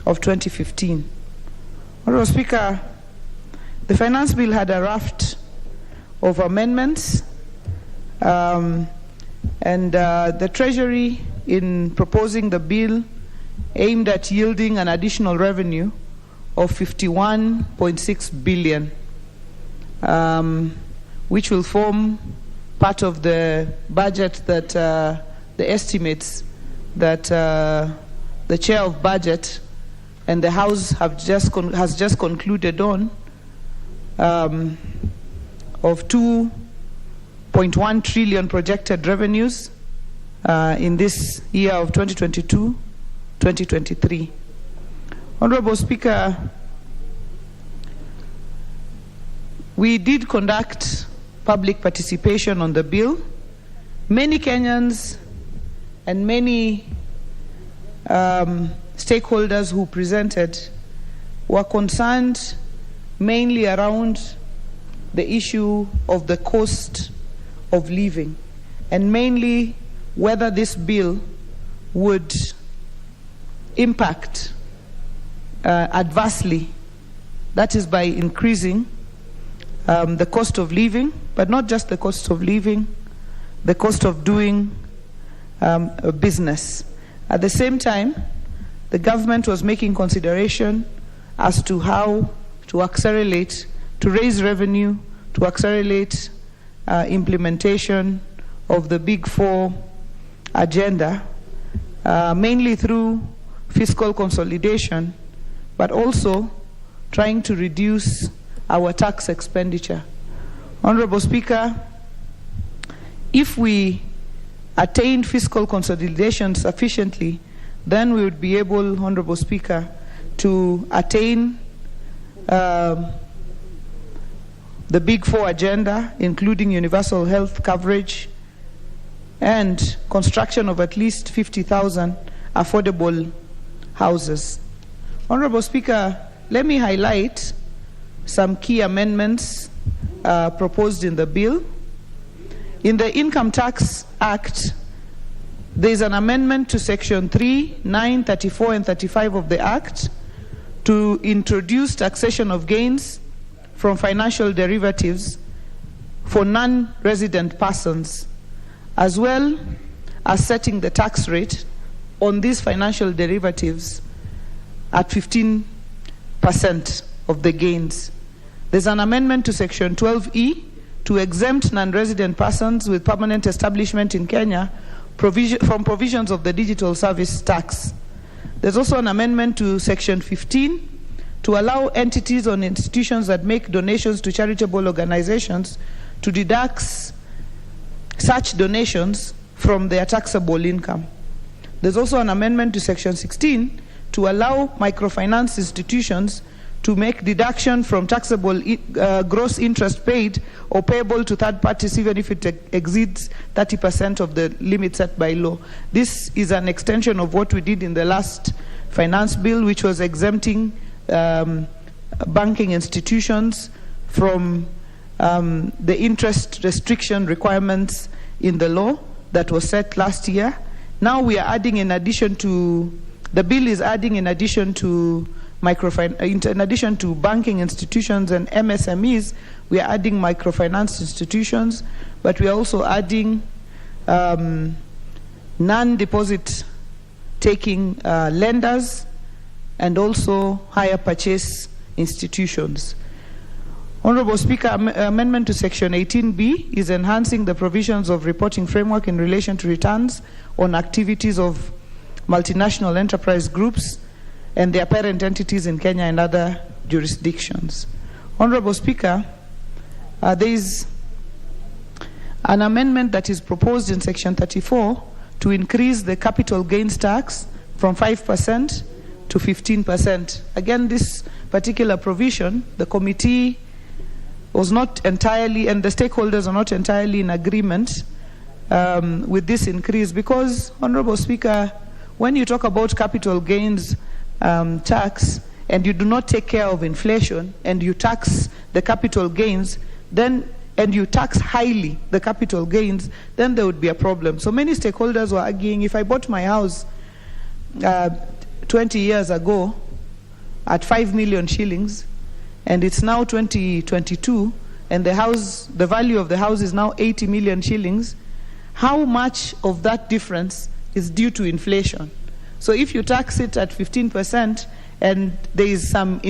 2015. Honorable Speaker, the Finance Bill had a raft of amendments, and the Treasury, in proposing the bill, aimed at yielding an additional revenue of 51.6 billion, which will form part of the budget that the estimates that the Chair of Budget and the House has just concluded on, of 2.1 trillion projected revenues in this year of 2022-2023. Honorable Speaker, we did conduct public participation on the bill. Many Kenyans and many stakeholders who presented were concerned mainly around the issue of the cost of living, and mainly whether this bill would impact adversely, that is by increasing the cost of living, but not just the cost of living, the cost of doing a business. At the same time, the government was making consideration as to how to accelerate, to raise revenue, to accelerate implementation of the Big Four agenda, mainly through fiscal consolidation, but also trying to reduce our tax expenditure. Honorable Speaker, if we attain fiscal consolidation sufficiently, then we would be able, Honorable Speaker, to attain the Big Four agenda, including universal health coverage and construction of at least 50,000 affordable houses. Honorable Speaker, let me highlight some key amendments proposed in the bill. In the Income Tax Act, there is an amendment to Section 3, 9, 34, and 35 of the Act to introduce taxation of gains from financial derivatives for non-resident persons, as well as setting the tax rate on these financial derivatives at 15% of the gains. There's an amendment to Section 12E to exempt non-resident persons with permanent establishment in Kenya from provisions of the digital service tax. There's also an amendment to Section 15 to allow entities or institutions that make donations to charitable organizations to deduct such donations from their taxable income. There's also an amendment to Section 16 to allow microfinance institutions to make deduction from taxable gross interest paid or payable to third parties even if it exceeds 30% of the limit set by law. This is an extension of what we did in the last finance bill, which was exempting banking institutions from the interest restriction requirements in the law that was set last year. Now we are adding, in addition to, the bill is adding, in addition to in addition to banking institutions and MSMEs, we are adding microfinance institutions, but we are also adding non-deposit taking lenders and also hire purchase institutions. Honorable Speaker, amendment to Section 18B is enhancing the provisions of reporting framework in relation to returns on activities of multinational enterprise groups and their parent entities in Kenya and other jurisdictions. Honorable Speaker, there is an amendment that is proposed in Section 34 to increase the capital gains tax from 5% to 15%. Again, this particular provision, the committee was not entirely, and the stakeholders are not entirely in agreement with this increase, because, Honorable Speaker, when you talk about capital gains tax and you do not take care of inflation and you tax the capital gains, then, and you tax highly the capital gains, then there would be a problem. So many stakeholders were arguing, if I bought my house 20 years ago at 5 million shillings, and it's now 2022, and the value of the house is now 80 million shillings, how much of that difference is due to inflation? So if you tax it at 15% and there is some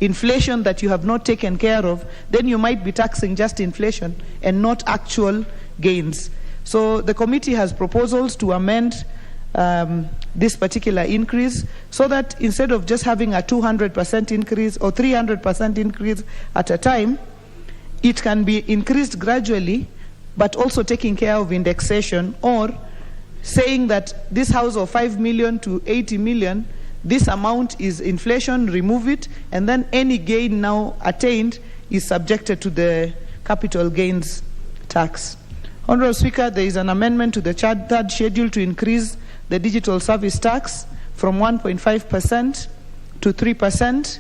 inflation that you have not taken care of, then you might be taxing just inflation and not actual gains. So the committee has proposals to amend this particular increase, so that instead of just having a 200% increase or 300% increase at a time, it can be increased gradually, but also taking care of indexation, or saying that this house of 5 million to 80 million, this amount is inflation, remove it, and then any gain now attained is subjected to the capital gains tax. Honourable Speaker, there is an amendment to the third schedule to increase the digital service tax from 1.5% to 3%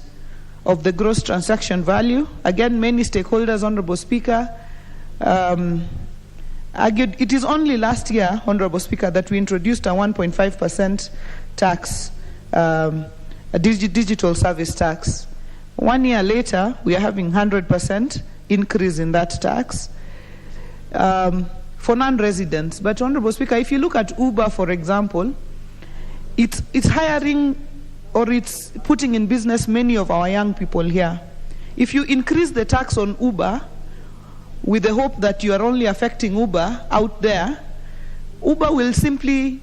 of the gross transaction value. Again, many stakeholders, Honourable Speaker, argued it is only last year, Honourable Speaker, that we introduced a 1.5% tax, a digital service tax. 1 year later, we are having 100% increase in that tax for non-residents. But, Honourable Speaker, if you look at Uber, for example, it's hiring, or it's putting in business many of our young people here. If you increase the tax on Uber with the hope that you are only affecting Uber out there, Uber will simply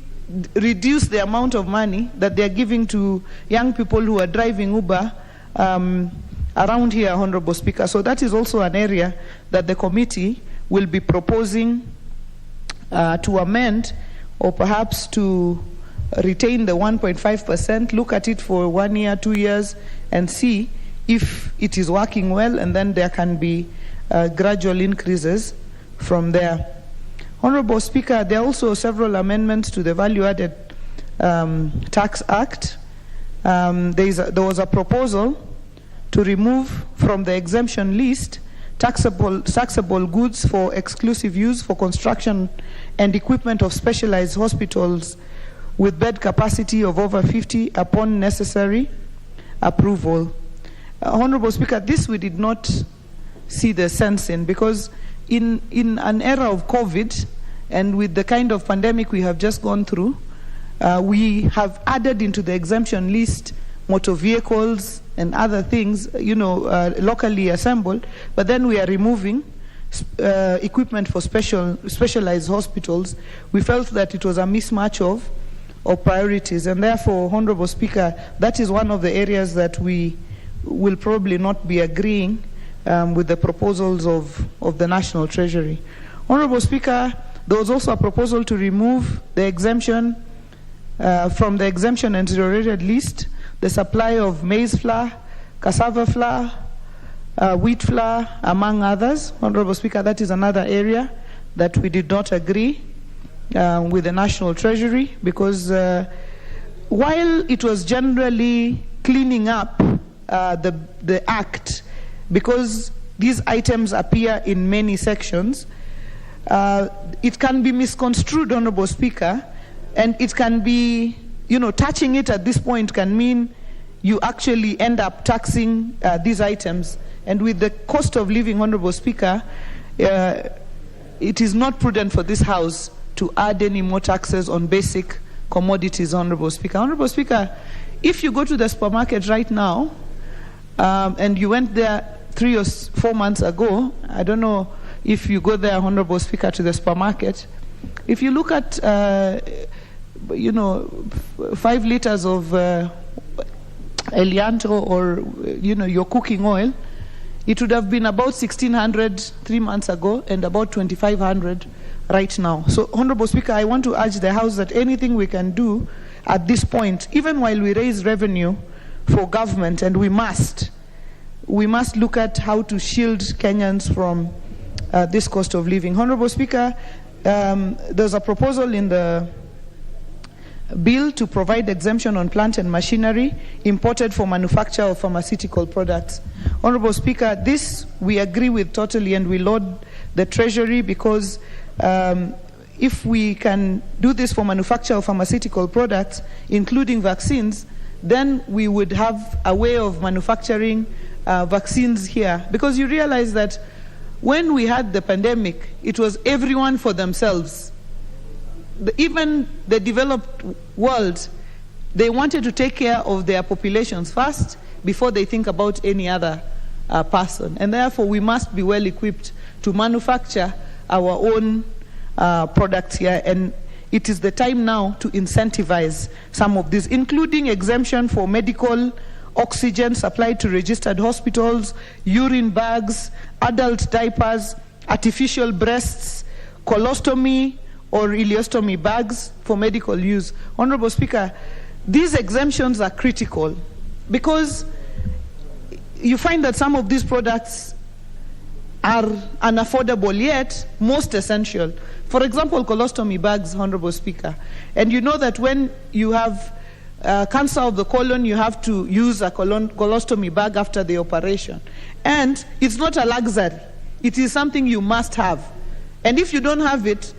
reduce the amount of money that they are giving to young people who are driving Uber around here, Honourable Speaker. So that is also an area that the committee will be proposing to amend, or perhaps to retain the 1.5%, look at it for 1 year, 2 years, and see if it is working well, and then there can be gradual increases from there. Honourable Speaker, there are also several amendments to the Value-Added Tax Act. There was a proposal to remove from the exemption list taxable goods for exclusive use for construction and equipment of specialized hospitals with bed capacity of over 50 upon necessary approval. Honourable Speaker, this we did not see the sense in, because in an era of COVID and with the kind of pandemic we have just gone through, we have added into the exemption list motor vehicles and other things, locally assembled, but then we are removing equipment for specialized hospitals. We felt that it was a mismatch of priorities, and therefore, Honourable Speaker, that is one of the areas that we will probably not be agreeing with the proposals of the National Treasury. Honourable Speaker, there was also a proposal to remove the exemption from the exemption and zero-rated list the supply of maize flour, cassava flour, wheat flour, among others. Honourable Speaker, that is another area that we did not agree with the National Treasury, because while it was generally cleaning up the Act, because these items appear in many sections, it can be misconstrued, Honorable Speaker, and it can be, touching it at this point can mean you actually end up taxing these items. And with the cost of living, Honorable Speaker, it is not prudent for this House to add any more taxes on basic commodities, Honorable Speaker. Honorable Speaker, if you go to the supermarket right now, and you went there 3 or 4 months ago, I don't know if you go there, Honorable Speaker, to the supermarket, if you look at, 5 liters of Eliantro or, your cooking oil, it would have been about 1,600 3 months ago and about 2,500 right now. So, Honorable Speaker, I want to urge the House that anything we can do at this point, even while we raise revenue for government, and we must look at how to shield Kenyans from this cost of living. Honorable Speaker, there's a proposal in the bill to provide exemption on plant and machinery imported for manufacture of pharmaceutical products. Honorable Speaker, this we agree with totally, and we laud the Treasury, because if we can do this for manufacture of pharmaceutical products, including vaccines, then we would have a way of manufacturing vaccines here. Because you realize that when we had the pandemic, it was everyone for themselves. Even the developed world, they wanted to take care of their populations first before they think about any other person. And therefore, we must be well equipped to manufacture our own products here. And it is the time now to incentivize some of these, including exemption for medical oxygen supplied to registered hospitals, urine bags, adult diapers, artificial breasts, colostomy or ileostomy bags for medical use. Honorable Speaker, these exemptions are critical because you find that some of these products are unaffordable yet most essential. For example, colostomy bags, Honorable Speaker. And you know that when you have cancer of the colon, you have to use a colostomy bag after the operation. And it's not a luxury. It is something you must have. And if you don't have it,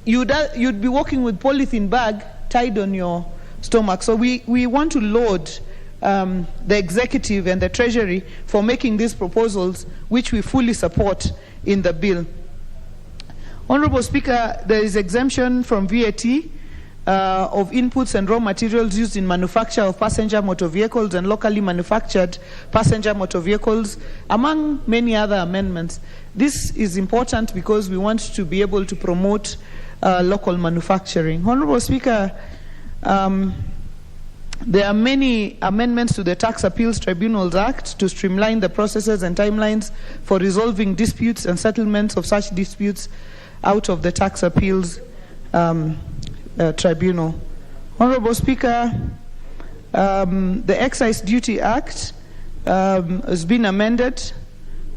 you'd be walking with polythene bag tied on your stomach. So we want to laud the executive and the Treasury for making these proposals, which we fully support in the bill. Honorable Speaker, there is exemption from VAT of inputs and raw materials used in manufacture of passenger motor vehicles and locally manufactured passenger motor vehicles, among many other amendments. This is important because we want to be able to promote local manufacturing. Honorable Speaker, there are many amendments to the Tax Appeals Tribunals Act to streamline the processes and timelines for resolving disputes and settlements of such disputes out of the Tax Appeals Tribunal. Honorable Speaker, the Excise Duty Act has been amended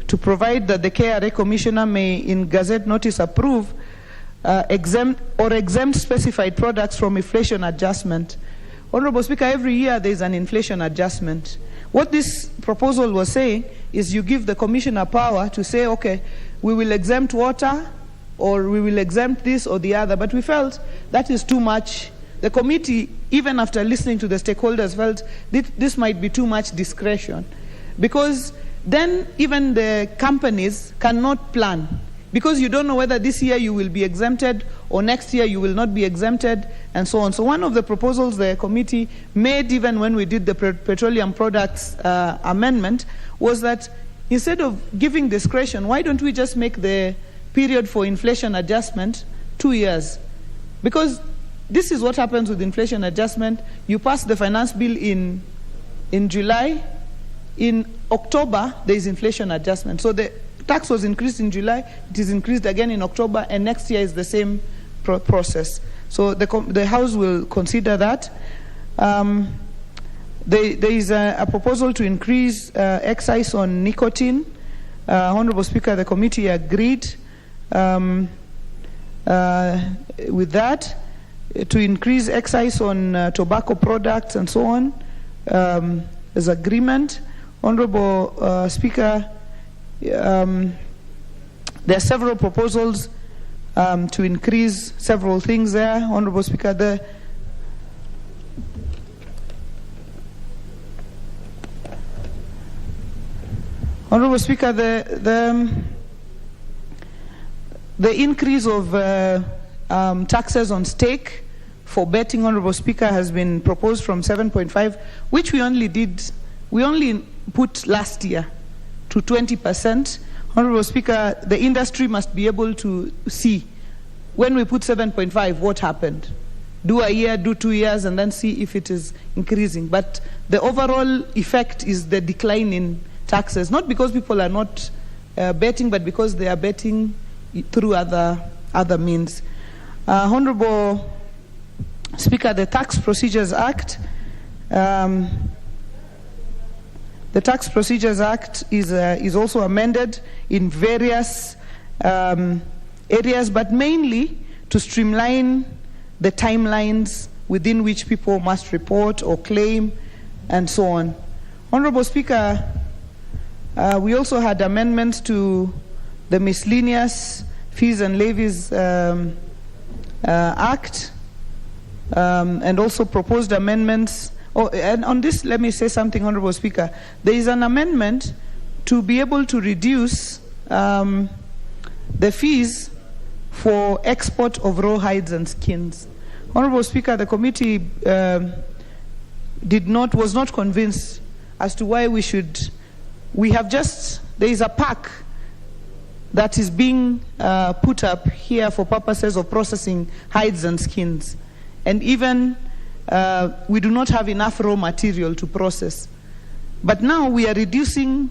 to provide that the KRA Commissioner may, in Gazette Notice, approve exempt specified products from inflation adjustment. Honorable Speaker, every year there is an inflation adjustment. What this proposal was saying is you give the Commissioner power to say, okay, we will exempt water, or we will exempt this or the other, but we felt that is too much. The committee, even after listening to the stakeholders, felt this might be too much discretion, because then even the companies cannot plan, because you don't know whether this year you will be exempted or next year you will not be exempted, and so on. So one of the proposals the committee made, even when we did the petroleum products amendment, was that instead of giving discretion, why don't we just make the period for inflation adjustment 2 years? Because this is what happens with inflation adjustment. You pass the finance bill in July. In October, there is inflation adjustment. So the tax was increased in July, it is increased again in October, and next year is the same process. So the House will consider that. There is a proposal to increase excise on nicotine. Honorable Speaker, the committee agreed with that, to increase excise on tobacco products and so on. There's agreement. Honorable Speaker, there are several proposals to increase several things there, Honorable Speaker. Honorable Speaker, the increase of taxes on stake for betting, Honorable Speaker, has been proposed from 7.5, which we only put last year, to 20%. Honorable Speaker, the industry must be able to see when we put 7.5 what happened. Do a year, do 2 years, and then see if it is increasing. But the overall effect is the decline in taxes, not because people are not betting, but because they are betting through other means. Honorable Speaker, the Tax Procedures Act, is also amended in various areas, but mainly to streamline the timelines within which people must report or claim, and so on. Honorable Speaker, we also had amendments to the Miscellaneous Fees and Levies Act, and also proposed amendments. Oh, and on this, let me say something, Honorable Speaker. There is an amendment to be able to reduce the fees for export of raw hides and skins. Honorable Speaker, the committee was not convinced as to why there is a pack that is being put up here for purposes of processing hides and skins. And even we do not have enough raw material to process. But now we are reducing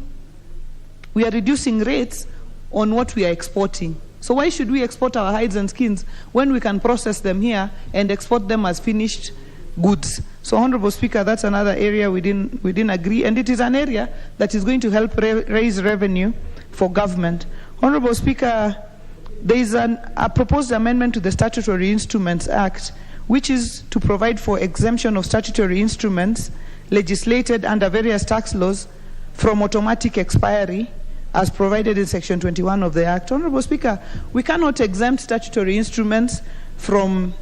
rates on what we are exporting. So why should we export our hides and skins when we can process them here and export them as finished goods? So, Honorable Speaker, that's another area we didn't agree, and it is an area that is going to help raise revenue for government. Honorable Speaker, there is a proposed amendment to the Statutory Instruments Act, which is to provide for exemption of statutory instruments legislated under various tax laws from automatic expiry, as provided in Section 21 of the Act. Honorable Speaker, we cannot exempt statutory instruments from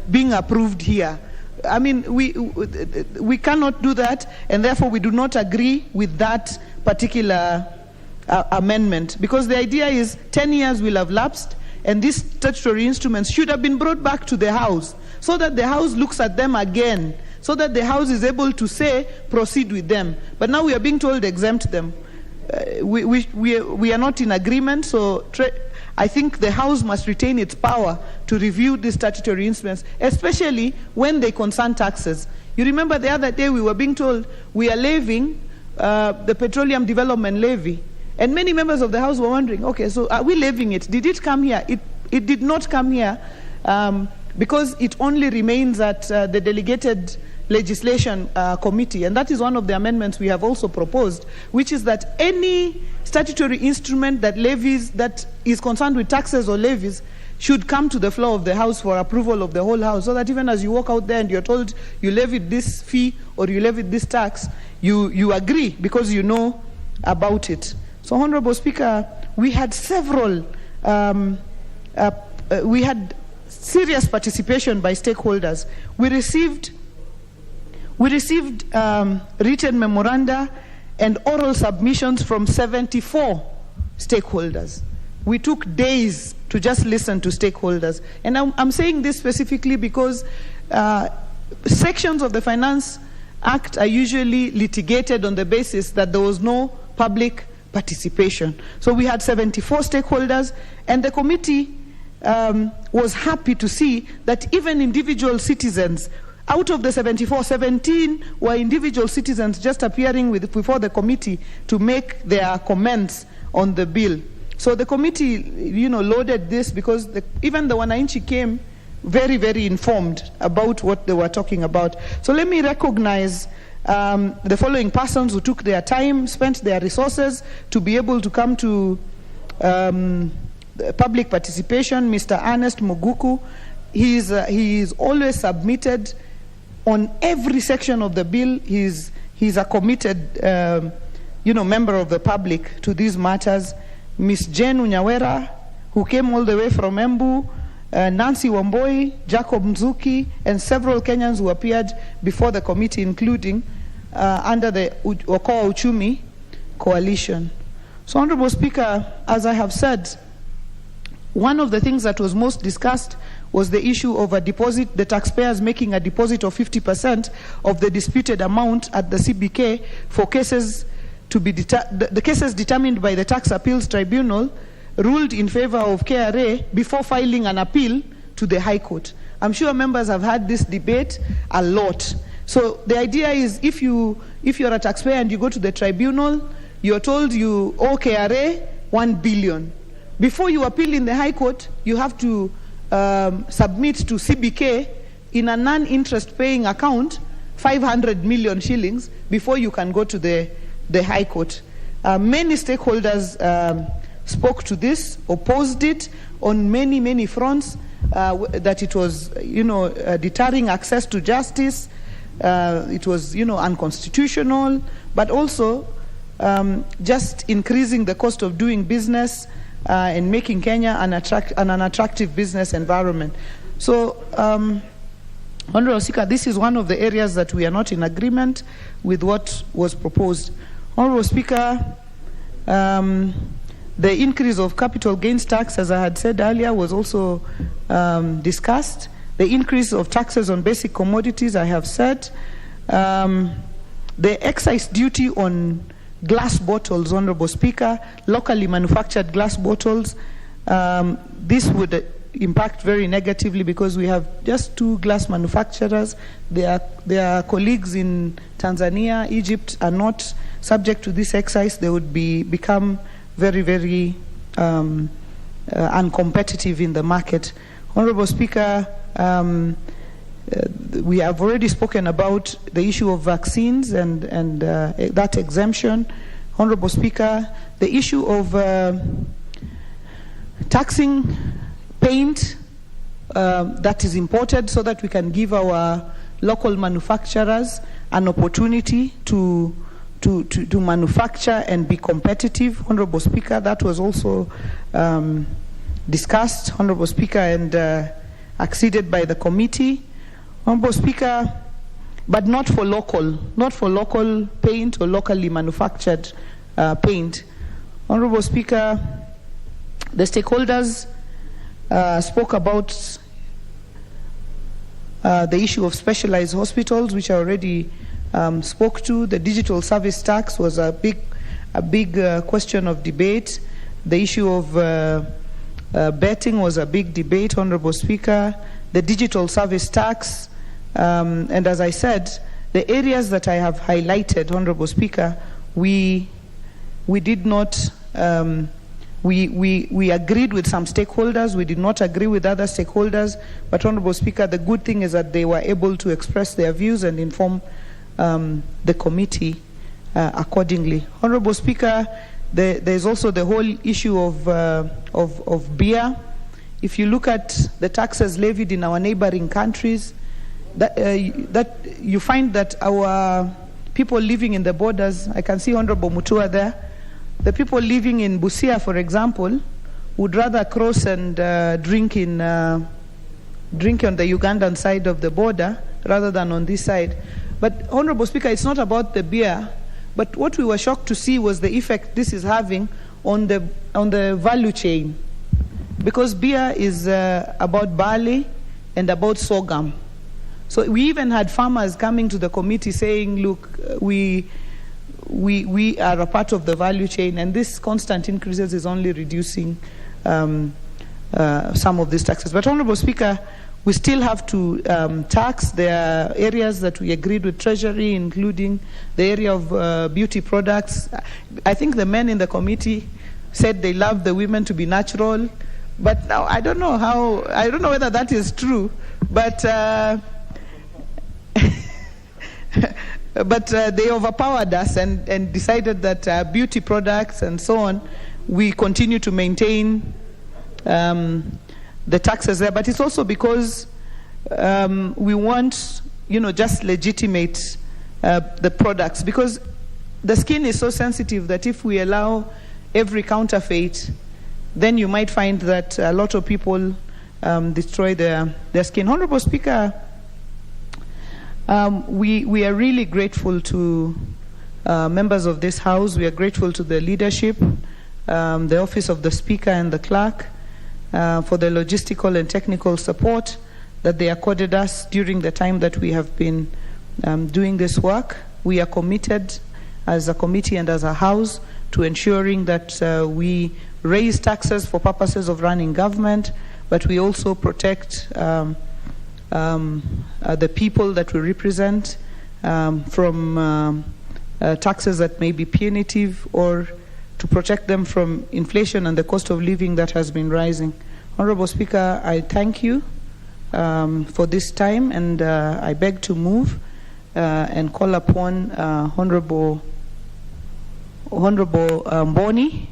being approved here. I mean, we cannot do that, and therefore we do not agree with that particular amendment, because the idea is 10 years will have lapsed, and these statutory instruments should have been brought back to the House so that the House looks at them again, so that the House is able to say, proceed with them. But now we are being told exempt them. We are not in agreement, so I think the House must retain its power to review these statutory instruments, especially when they concern taxes. You remember the other day we were being told we are levying the Petroleum Development Levy. And many members of the House were wondering, okay, so are we levying it? Did it come here? It did not come here because it only remains at the delegated legislation committee. And that is one of the amendments we have also proposed, which is that any statutory instrument that is concerned with taxes or levies should come to the floor of the House for approval of the whole House, so that even as you walk out there and you're told you levied this fee or you levied this tax, you agree because you know about it. So, Honorable Speaker, we had we had serious participation by stakeholders. We received written memoranda and oral submissions from 74 stakeholders. We took days to just listen to stakeholders. And I'm saying this specifically because sections of the Finance Act are usually litigated on the basis that there was no public participation. So we had 74 stakeholders, and the committee was happy to see that even individual citizens, out of the 74, 17 were individual citizens just appearing before the committee to make their comments on the bill. So the committee, loaded this because even the Wananchi came very, very informed about what they were talking about. So let me recognize the following persons who took their time, spent their resources to be able to come to public participation. Mr. Ernest Muguku, he is always submitted on every section of the bill. He's a committed member of the public to these matters, Ms. Jane Unyawera, who came all the way from Embu, Nancy Wamboi, Jacob Mzuki, and several Kenyans who appeared before the committee, including under the Okoa Uchumi coalition. So, Honorable Speaker, as I have said, one of the things that was most discussed was the issue of a deposit, the taxpayers making a deposit of 50% of the disputed amount at the CBK for cases to be the cases determined by the Tax Appeals Tribunal ruled in favor of KRA before filing an appeal to the High Court. I'm sure members have had this debate a lot. So the idea is if you're a taxpayer and you go to the tribunal, you're told you owe KRA 1 billion. Before you appeal in the High Court, you have to submit to CBK in a non-interest paying account 500 million shillings before you can go to the High Court. Many stakeholders spoke to this, opposed it on many fronts, that it was, deterring access to justice, it was, unconstitutional, but also just increasing the cost of doing business and making Kenya an unattractive business environment. So, Honorable Speaker, this is one of the areas that we are not in agreement with what was proposed. Honorable Speaker, the increase of capital gains tax, as I had said earlier, was also discussed. The increase of taxes on basic commodities, I have said. The excise duty on glass bottles, Honorable Speaker, locally manufactured glass bottles, this would impact very negatively because we have just 2 glass manufacturers. Their colleagues in Tanzania, Egypt are not subject to this excise. They would become very uncompetitive in the market. Honorable Speaker, we have already spoken about the issue of vaccines and that exemption. Honorable Speaker, the issue of taxing paint that is imported so that we can give our local manufacturers an opportunity to manufacture and be competitive. Honorable Speaker, that was also discussed, Honorable Speaker, and acceded by the committee. Honorable Speaker, but not for local paint or locally manufactured paint. Honorable Speaker, the stakeholders spoke about the issue of specialized hospitals, which I already spoke to. The digital service tax was a big question of debate. The issue of betting was a big debate, Honorable Speaker. The digital service tax, and as I said, the areas that I have highlighted, Honorable Speaker, we did not. We agreed with some stakeholders. We did not agree with other stakeholders. But, Honorable Speaker, the good thing is that they were able to express their views and inform the committee accordingly. Honorable Speaker, there's also the whole issue of beer. If you look at the taxes levied in our neighboring countries, that you find that our people living in the borders, I can see Honorable Mutua there, the people living in Busia, for example, would rather cross and drink on the Ugandan side of the border rather than on this side. But, Honorable Speaker, it's not about the beer, but what we were shocked to see was the effect this is having on the value chain. Because beer is about barley and about sorghum. So we even had farmers coming to the committee saying, look, we are a part of the value chain, and this constant increases is only reducing some of these taxes. But, Honorable Speaker, we still have to tax. There are areas that we agreed with Treasury, including the area of beauty products. I think the men in the committee said they love the women to be natural, but now I don't know whether that is true, but but they overpowered us and decided that beauty products and so on, we continue to maintain the taxes there. But it's also because we want, just legitimate the products. Because the skin is so sensitive that if we allow every counterfeit, then you might find that a lot of people destroy their skin. Honorable Speaker, we are really grateful to members of this House. We are grateful to the leadership, the Office of the Speaker and the Clerk for the logistical and technical support that they accorded us during the time that we have been doing this work. We are committed as a committee and as a House to ensuring that we raise taxes for purposes of running government, but we also protect the people that we represent from taxes that may be punitive, or to protect them from inflation and the cost of living that has been rising. Honorable Speaker, I thank you for this time, and I beg to move and call upon Honorable Mboni,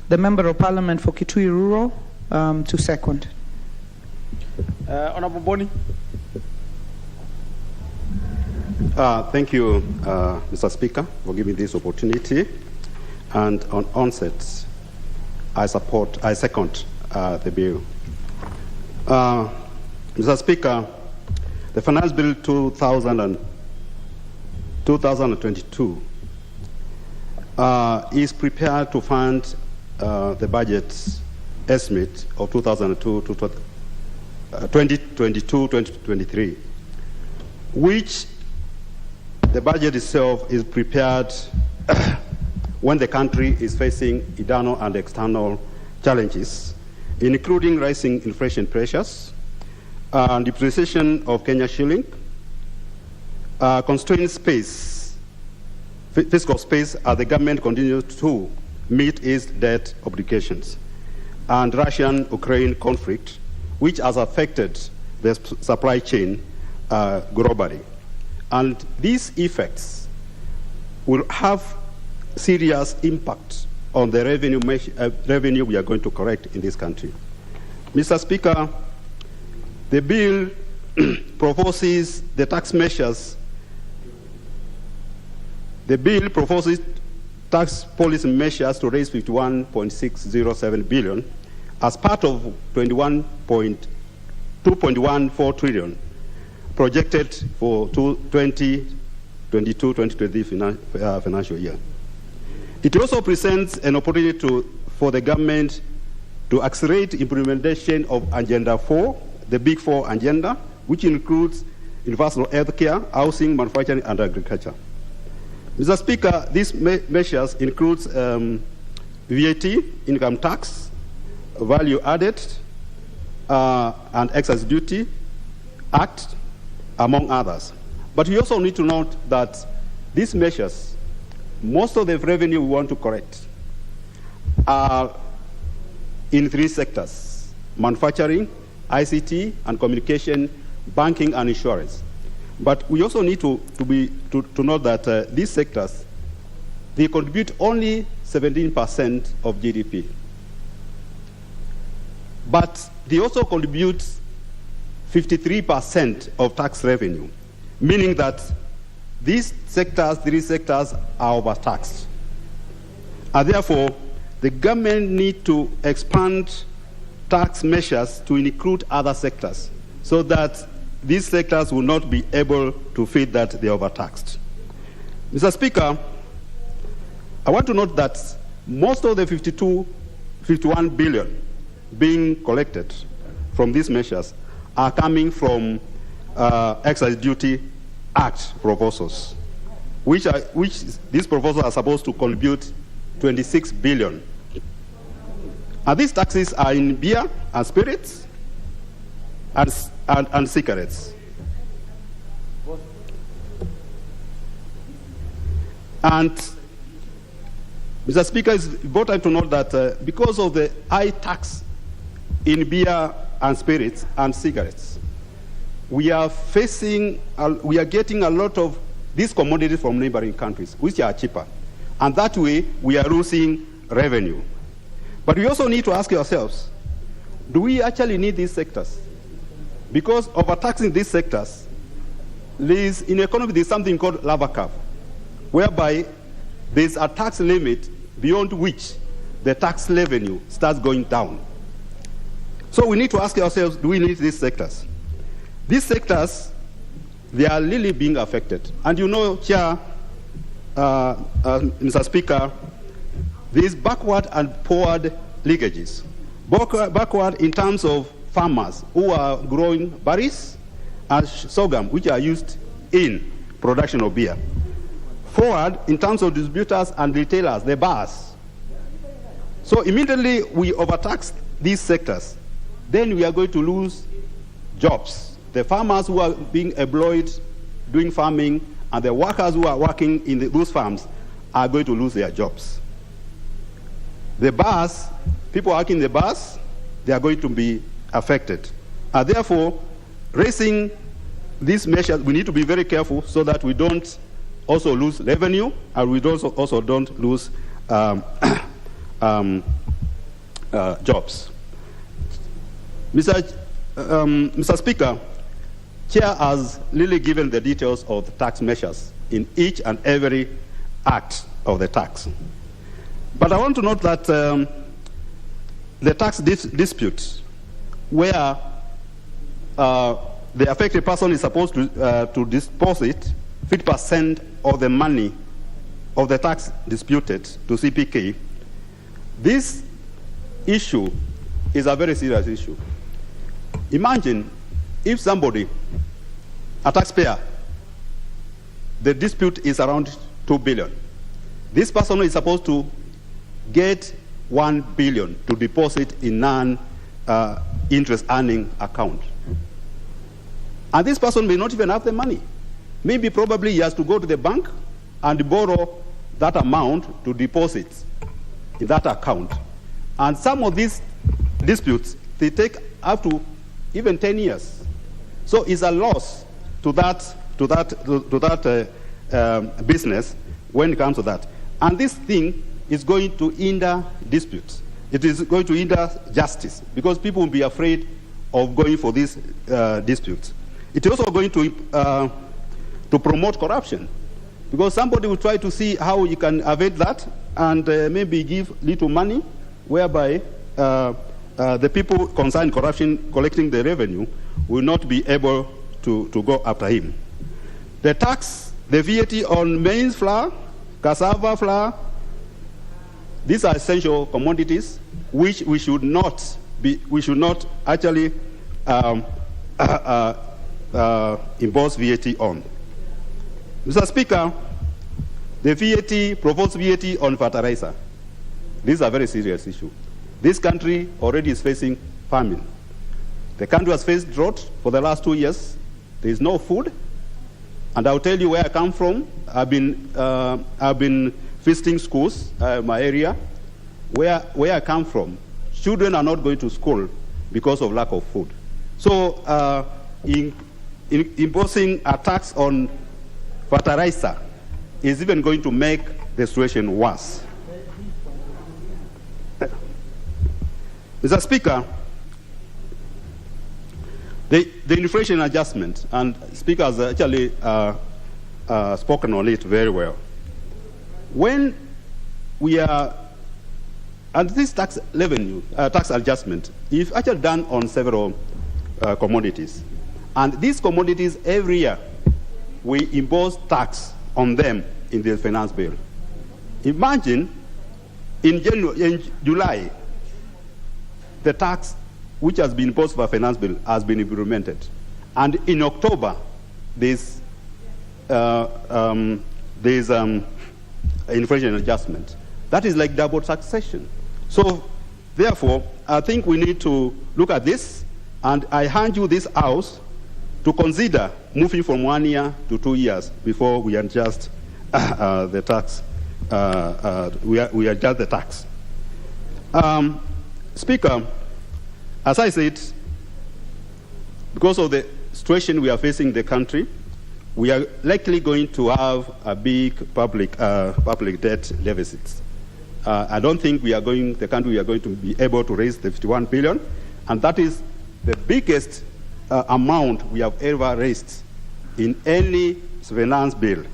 the Member of Parliament for Kitui Rural, to second. Honorable Mboni. Thank you, Mr. Speaker, for giving this opportunity. And on onset, I second the bill. Mr. Speaker, the Finance Bill 2022 is prepared to fund the budget estimate of 2022-2023, which the budget itself is prepared when the country is facing internal and external challenges, including rising inflation pressures, depreciation of Kenya shilling, constrained fiscal space as the government continues to meet its debt obligations, and Russian-Ukraine conflict, which has affected the supply chain globally. And these effects will have serious impact on the revenue we are going to collect in this country. Mr. Speaker, the bill proposes the tax measures. The bill proposes tax policy measures to raise 51.607 billion as part of 2.14 trillion projected for 2022-2023 financial year. It also presents an opportunity for the government to accelerate implementation of Agenda 4, the Big Four agenda, which includes universal health care, housing, manufacturing, and agriculture. Mr. Speaker, these measures include VAT, income tax, value added, and excise duty act, among others. But we also need to note that these measures, most of the revenue we want to collect are in three sectors: manufacturing, ICT and communication, banking and insurance. But we also need to note that these sectors, they contribute only 17% of GDP. But they also contribute 53% of tax revenue, meaning that these sectors, three sectors, are overtaxed. And therefore, the government needs to expand tax measures to include other sectors so that these sectors will not be able to feel that they are overtaxed. Mr. Speaker, I want to note that most of the 51 billion being collected from these measures are coming from excise duty act proposals, which these proposals are supposed to contribute 26 billion. And these taxes are in beer and spirits and cigarettes. And Mr. Speaker, it's important to note that because of the high tax in beer and spirits and cigarettes, we are getting a lot of these commodities from neighboring countries, which are cheaper. And that way, we are losing revenue. But we also need to ask ourselves, do we actually need these sectors? Because overtaxing these sectors, in economy, there's something called lava curve. whereby there's a tax limit beyond which the tax revenue starts going down. So we need to ask ourselves, do we need these sectors? These sectors, they are really being affected. And you know, Chair, Mr. Speaker, these backward and forward leakages. Backward in terms of farmers who are growing berries and sorghum, which are used in production of beer. Forward in terms of distributors and retailers, the bars. So immediately we overtax these sectors, then we are going to lose jobs. The farmers who are being employed doing farming and the workers who are working in those farms are going to lose their jobs. The bars, people working in the bars, they are going to be affected. And therefore, raising these measures, we need to be very careful so that we don't also lose revenue and we also don't lose jobs. Mr. Speaker, Chair has really given the details of the tax measures in each and every act of the tax. But I want to note that the tax disputes where the affected person is supposed to deposit 50% of the money of the tax disputed to CPK, this issue is a very serious issue. Imagine if somebody, a taxpayer, the dispute is around 2 billion. This person is supposed to get 1 billion to deposit in non-interest earning account. And this person may not even have the money. Maybe probably he has to go to the bank and borrow that amount to deposit in that account. And some of these disputes, they take up to even 10 years. So it's a loss to that business when it comes to that. And this thing is going to hinder disputes. It is going to hinder justice because people will be afraid of going for these disputes. It is also going to promote corruption because somebody will try to see how you can evade that and maybe give little money whereby the people concerned in corruption collecting the revenue will not be able to go after him. The tax, the VAT on maize flour, cassava flour, these are essential commodities which we should not actually impose VAT on. Mr. Speaker, the VAT, proposed VAT on fertilizer, this is a very serious issue. This country already is facing famine. The country has faced drought for the last 2 years. There is no food. And I'll tell you where I come from. I've been visiting schools, my area, where I come from. Children are not going to school because of lack of food. So imposing a tax on fertilizer is even going to make the situation worse. Mr. Speaker, the inflation adjustment, and Speaker has actually spoken on it very well. When we are, and this tax revenue, tax adjustment is actually done on several commodities. And these commodities, every year, we impose tax on them in the finance bill. Imagine in July, the tax which has been imposed for finance bill has been implemented. And in October, there's inflation adjustment. That is like double taxation. So therefore, I think we need to look at this, and I hand you this house to consider moving from 1 year to 2 years before we adjust the tax. We adjust the tax. Speaker, as I said, because of the situation we are facing in the country, we are likely going to have a big public debt deficit. I don't think we are going to be able to raise the 51 billion, and that is the biggest amount we have ever raised in any finance bill.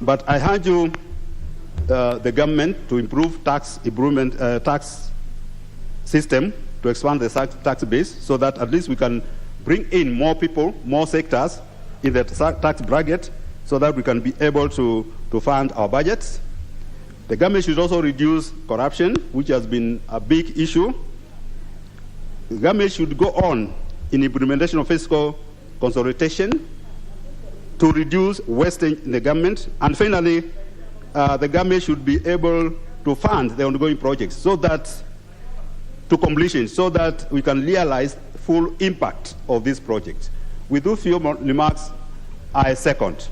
But I urge you, the government, to improve tax system, to expand the tax base, so that at least we can bring in more people, more sectors in the tax bracket, so that we can be able to fund our budgets. The government should also reduce corruption, which has been a big issue. The government should go on in implementation of fiscal consolidation to reduce wastage in the government. And finally, the government should be able to fund the ongoing projects so that to completion, so that we can realize full impact of this project. With those few remarks, I second.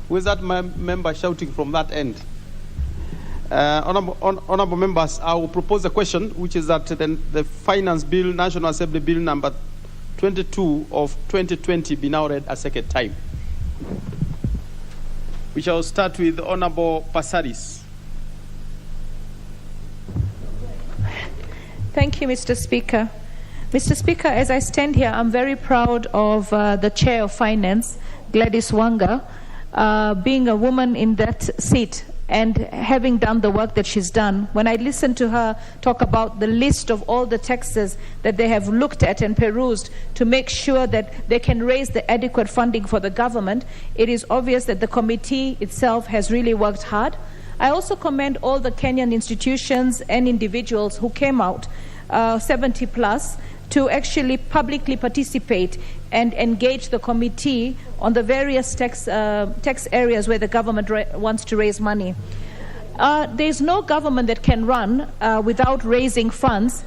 Who is that member shouting from that end? Honorable members, I will propose a question, which is that the Finance Bill, National Assembly Bill number 22 of 2020 be now read a second time. We shall start with Honorable Passaris. Thank you, Mr. Speaker. Mr. Speaker, as I stand here, I'm very proud of the Chair of Finance, Gladys Wanga, being a woman in that seat and having done the work that she's done. When I listened to her talk about the list of all the taxes that they have looked at and perused to make sure that they can raise the adequate funding for the government, it is obvious that the committee itself has really worked hard. I also commend all the Kenyan institutions and individuals who came out, 70 plus, to actually publicly participate and engage the committee on the various tax areas where the government wants to raise money. There is no government that can run without raising funds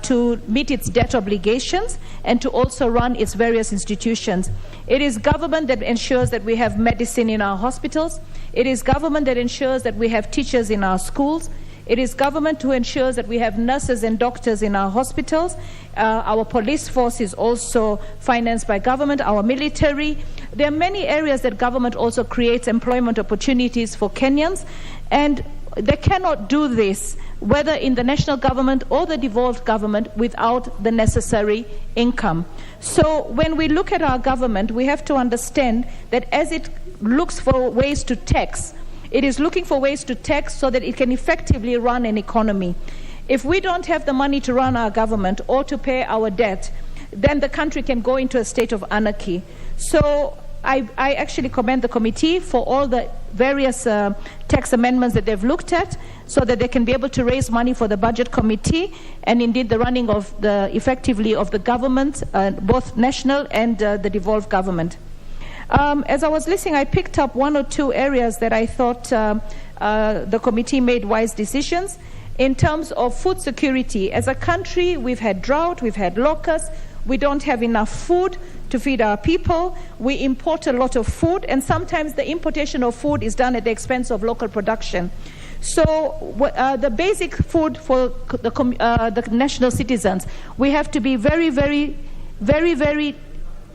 to meet its debt obligations and to also run its various institutions. It is government that ensures that we have medicine in our hospitals. It is government that ensures that we have teachers in our schools. It is government who ensures that we have nurses and doctors in our hospitals. Our police force is also financed by government, our military. There are many areas that government also creates employment opportunities for Kenyans, and they cannot do this, whether in the national government or the devolved government, without the necessary income. So when we look at our government, we have to understand that as it looks for ways to tax, it is looking for ways to tax so that it can effectively run an economy. If we don't have the money to run our government or to pay our debt, then the country can go into a state of anarchy. So I actually commend the committee for all the various tax amendments that they've looked at so that they can be able to raise money for the budget committee and indeed the running of effectively of the government, both national and the devolved government. As I was listening, I picked up one or two areas that I thought the committee made wise decisions. In terms of food security, as a country, we've had drought, we've had locusts, we don't have enough food to feed our people, we import a lot of food, and sometimes the importation of food is done at the expense of local production. So the basic food for the national citizens, we have to be very, very, very, very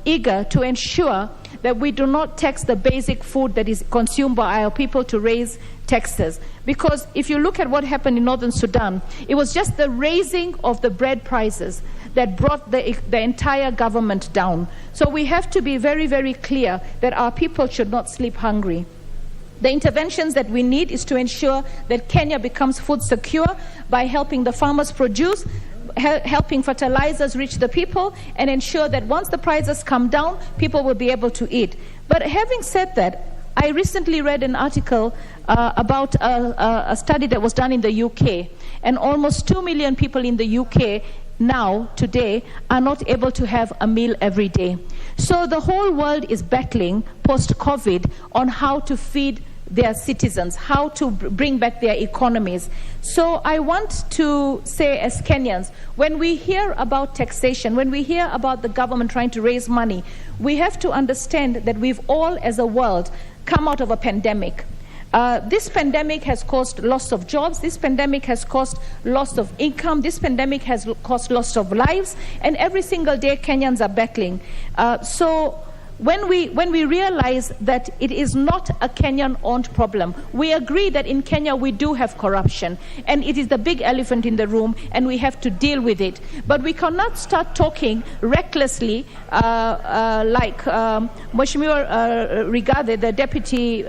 eager to ensure that we do not tax the basic food that is consumed by our people to raise taxes. Because if you look at what happened in Northern Sudan, it was just the raising of the bread prices that brought the entire government down. So we have to be very, very clear that our people should not sleep hungry. The interventions that we need is to ensure that Kenya becomes food secure by helping the farmers produce, helping fertilizers reach the people, and ensure that once the prices come down, people will be able to eat. But having said that, I recently read an article about a study that was done in the UK, and almost 2 million people in the UK now, today, are not able to have a meal every day. So the whole world is battling post-COVID on how to feed their citizens, how to bring back their economies. So I want to say, as Kenyans, when we hear about taxation, when we hear about the government trying to raise money, we have to understand that we've all, as a world, come out of a pandemic. This pandemic has caused loss of jobs, this pandemic has caused loss of income, this pandemic has caused loss of lives, and every single day Kenyans are battling. So when we realize that it is not a Kenyan-owned problem. We agree that in Kenya we do have corruption, and it is the big elephant in the room, and we have to deal with it. But we cannot start talking recklessly like Mheshimiwa Rigathi, the deputy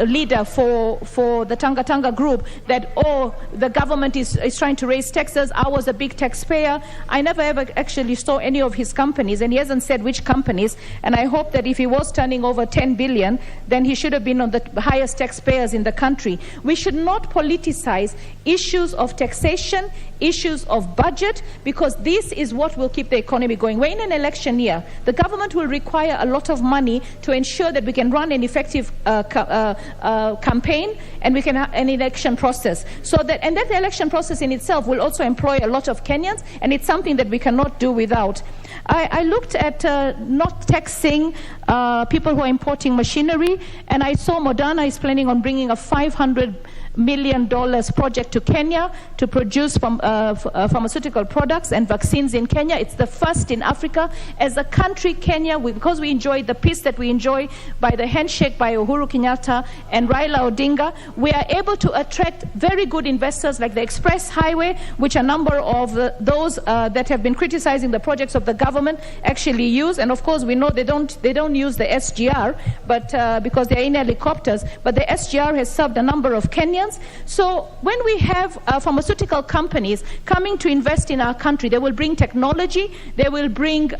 leader for the Tanga Tanga group, that, oh, the government is trying to raise taxes. I was a big taxpayer. I never ever actually saw any of his companies, and he hasn't said which companies. And I hope that if he was turning over 10 billion, then he should have been on the highest taxpayers in the country. We should not politicize issues of taxation, issues of budget, because this is what will keep the economy going. We're in an election year. The government will require a lot of money to ensure that we can run an effective campaign, and we can have an election process. And that election process in itself will also employ a lot of Kenyans, and it's something that we cannot do without. I looked at not taxing people who are importing machinery, and I saw Moderna is planning on bringing a $500 million project to Kenya to produce pharmaceutical products and vaccines in Kenya. It's the first in Africa. As a country, Kenya, because we enjoy the peace that we enjoy by the handshake by Uhuru Kenyatta and Raila Odinga, we are able to attract very good investors like the Express Highway, which a number of those that have been criticizing the projects of the government actually use. And of course, we know they don't use the SGR, but because they're in helicopters. But the SGR has served a number of Kenyans. So when we have pharmaceutical companies coming to invest in our country, they will bring technology, they will bring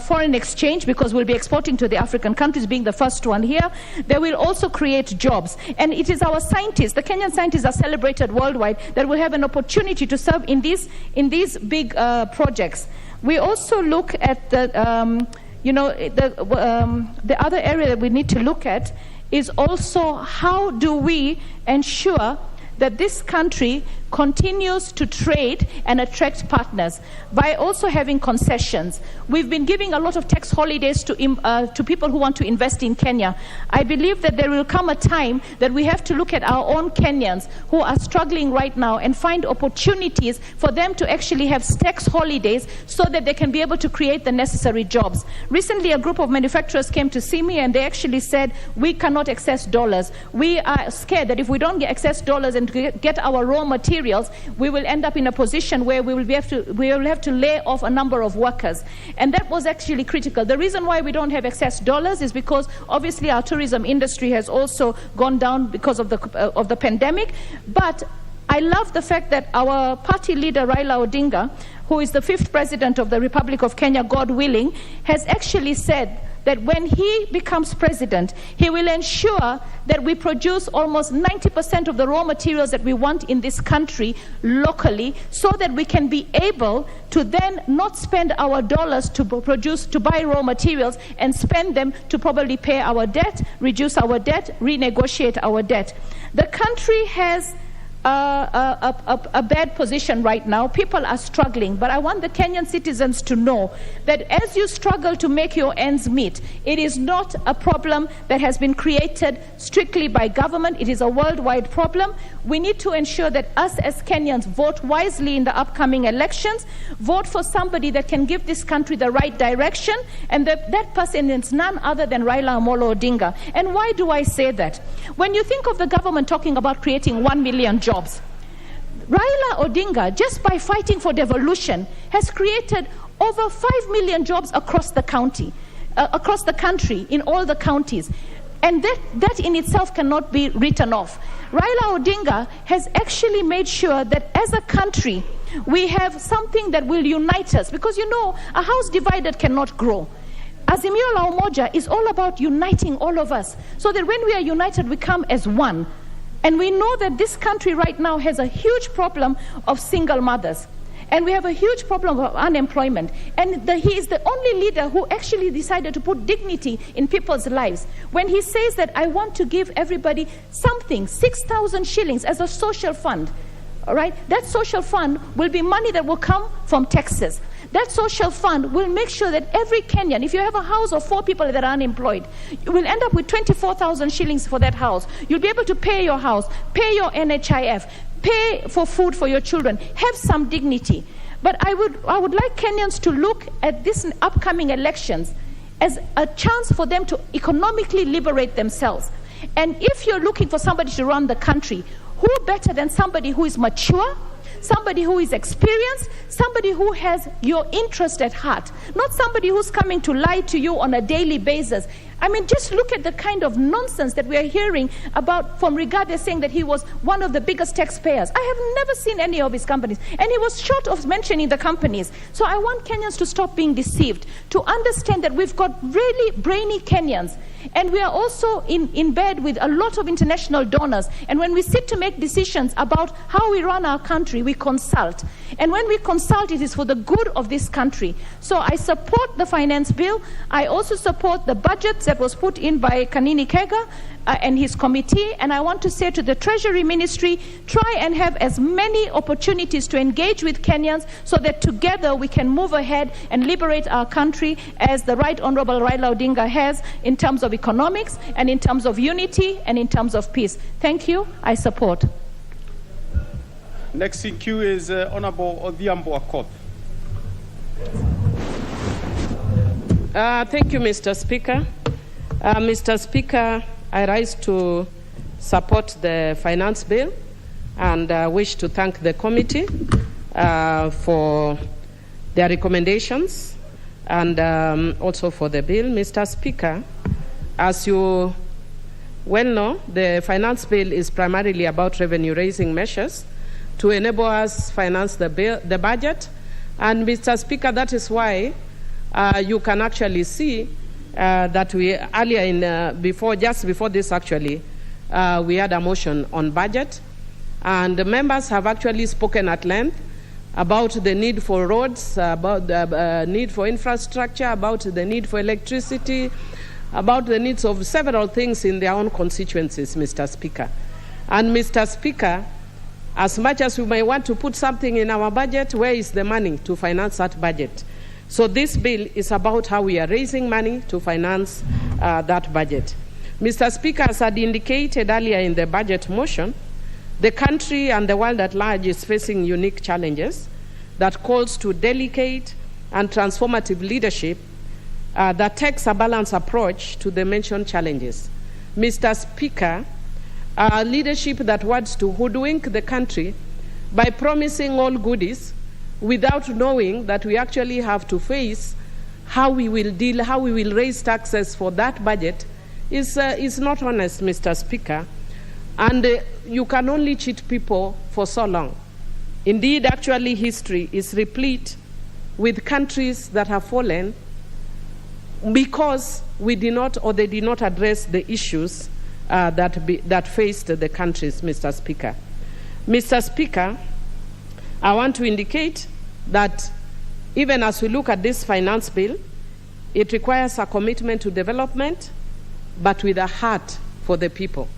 foreign exchange, because we'll be exporting to the African countries, being the first one here. They will also create jobs. And it is our scientists, the Kenyan scientists are celebrated worldwide, that will have an opportunity to serve in these big projects. We also look at the other area that we need to look at is also how do we ensure that this country continues to trade and attract partners by also having concessions. We've been giving a lot of tax holidays to people who want to invest in Kenya. I believe that there will come a time that we have to look at our own Kenyans who are struggling right now and find opportunities for them to actually have tax holidays so that they can be able to create the necessary jobs. Recently, a group of manufacturers came to see me, and they actually said, we cannot access dollars. We are scared that if we don't access dollars and get our raw materials, we will end up in a position where we will have to lay off a number of workers. And that was actually critical. The reason why we don't have excess dollars is because obviously our tourism industry has also gone down because of the pandemic. But I love the fact that our party leader, Raila Odinga, who is the 5th president of the Republic of Kenya, God willing, has actually said that when he becomes president, he will ensure that we produce almost 90% of the raw materials that we want in this country locally, so that we can be able to then not spend our dollars to buy raw materials and spend them to probably pay our debt, reduce our debt, renegotiate our debt. The country has a bad position right now. People are struggling, but I want the Kenyan citizens to know that as you struggle to make your ends meet, it is not a problem that has been created strictly by government. It is a worldwide problem. We need to ensure that us as Kenyans vote wisely in the upcoming elections, vote for somebody that can give this country the right direction, and that person is none other than Raila Amolo Odinga. And why do I say that? When you think of the government talking about creating 1 million jobs, Raila Odinga, just by fighting for devolution, has created over 5 million jobs across the country, in all the counties. And that in itself cannot be written off. Raila Odinga has actually made sure that as a country, we have something that will unite us. Because you know, a house divided cannot grow. Azimio la Umoja is all about uniting all of us, so that when we are united, we come as one. And we know that this country right now has a huge problem of single mothers. And we have a huge problem of unemployment. And he is the only leader who actually decided to put dignity in people's lives. When he says that I want to give everybody something, 6,000 shillings as a social fund, all right? That social fund will be money that will come from taxes. That social fund will make sure that every Kenyan, if you have a house of 4 people that are unemployed, you will end up with 24,000 shillings for that house. You'll be able to pay your house, pay your NHIF, pay for food for your children, have some dignity. But I would like Kenyans to look at these upcoming elections as a chance for them to economically liberate themselves. And if you're looking for somebody to run the country, who better than somebody who is mature, somebody who is experienced, somebody who has your interest at heart, not somebody who's coming to lie to you on a daily basis. I mean, just look at the kind of nonsense that we are hearing about from Rigathi saying that he was one of the biggest taxpayers. I have never seen any of his companies, and he was short of mentioning the companies. So I want Kenyans to stop being deceived, to understand that we've got really brainy Kenyans, and we are also in bed with a lot of international donors. And when we sit to make decisions about how we run our country, we consult. And when we consult, it is for the good of this country. So I support the finance bill. I also support the budget that was put in by Kanini Kega and his committee. And I want to say to the Treasury Ministry, try and have as many opportunities to engage with Kenyans so that together we can move ahead and liberate our country as the Right Honorable Raila Odinga has, in terms of economics and in terms of unity and in terms of peace. Thank you. I support. Next in queue is Honorable Odhiambo Akoth. Thank you, Mr. Speaker. Mr. Speaker, I rise to support the finance bill and wish to thank the committee for their recommendations and also for the bill. Mr. Speaker, as you well know, the finance bill is primarily about revenue-raising measures to enable us finance the budget. And Mr. Speaker, that is why you can actually see that we earlier just before this actually, we had a motion on budget, and the members have actually spoken at length about the need for roads, about the need for infrastructure, about the need for electricity, about the needs of several things in their own constituencies, Mr. Speaker. And Mr. Speaker, as much as we may want to put something in our budget, where is the money to finance that budget? So this bill is about how we are raising money to finance that budget. Mr. Speaker, as I had indicated earlier in the budget motion, the country and the world at large is facing unique challenges that calls to delicate and transformative leadership that takes a balanced approach to the mentioned challenges. Mr. Speaker, leadership that wants to hoodwink the country by promising all goodies without knowing that we actually have to face how we will raise taxes for that budget is not honest, Mr. Speaker. And you can only cheat people for so long. Indeed, actually, history is replete with countries that have fallen because we did not, or they did not address the issues that faced the countries, Mr. Speaker. Mr. Speaker, I want to indicate that even as we look at this finance bill, it requires a commitment to development, but with a heart for the people.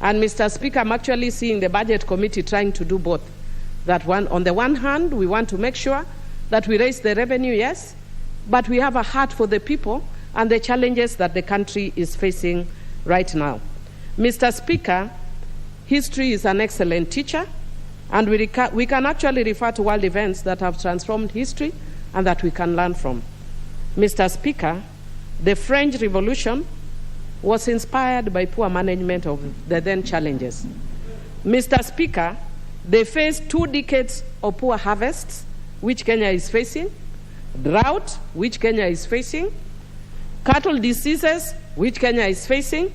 And Mr. Speaker, I'm actually seeing the Budget Committee trying to do both. That one, on the one hand, we want to make sure that we raise the revenue, yes, but we have a heart for the people and the challenges that the country is facing right now. Mr. Speaker, history is an excellent teacher, and we can actually refer to world events that have transformed history and that we can learn from. Mr. Speaker, the French Revolution was inspired by poor management of the then challenges. Mr. Speaker, they faced 2 decades of poor harvests, which Kenya is facing, drought, which Kenya is facing, cattle diseases, which Kenya is facing,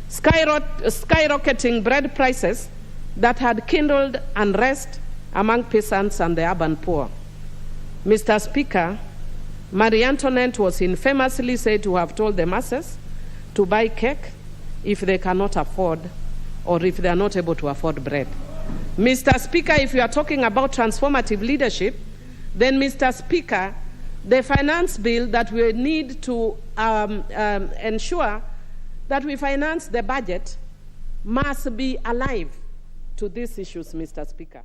skyrocketing bread prices that had kindled unrest among peasants and the urban poor. Mr. Speaker, Marie Antoinette was infamously said to have told the masses to buy cake if they cannot afford, or if they are not able to afford bread. Mr. Speaker, if you are talking about transformative leadership, then Mr. Speaker, the finance bill that we need to ensure that we finance the budget must be alive to these issues, Mr. Speaker.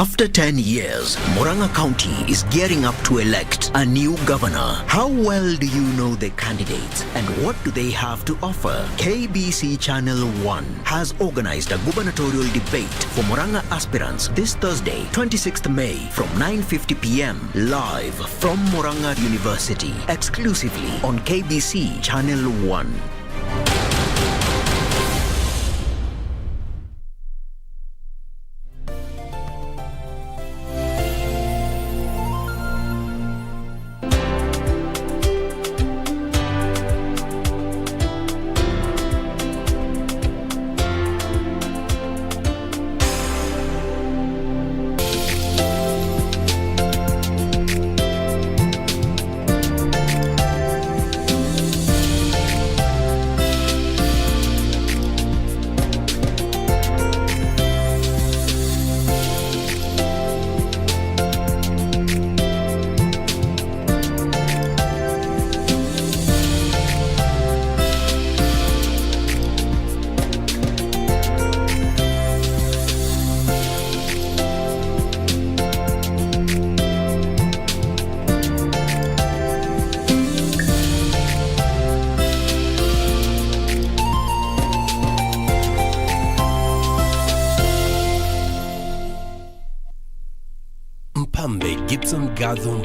After 10 years, Murang'a County is gearing up to elect a new governor. How well do you know the candidates and what do they have to offer? KBC Channel 1 has organized a gubernatorial debate for Murang'a aspirants this Thursday, 26th May from 9:50 p.m. live from Murang'a University, exclusively on KBC Channel 1.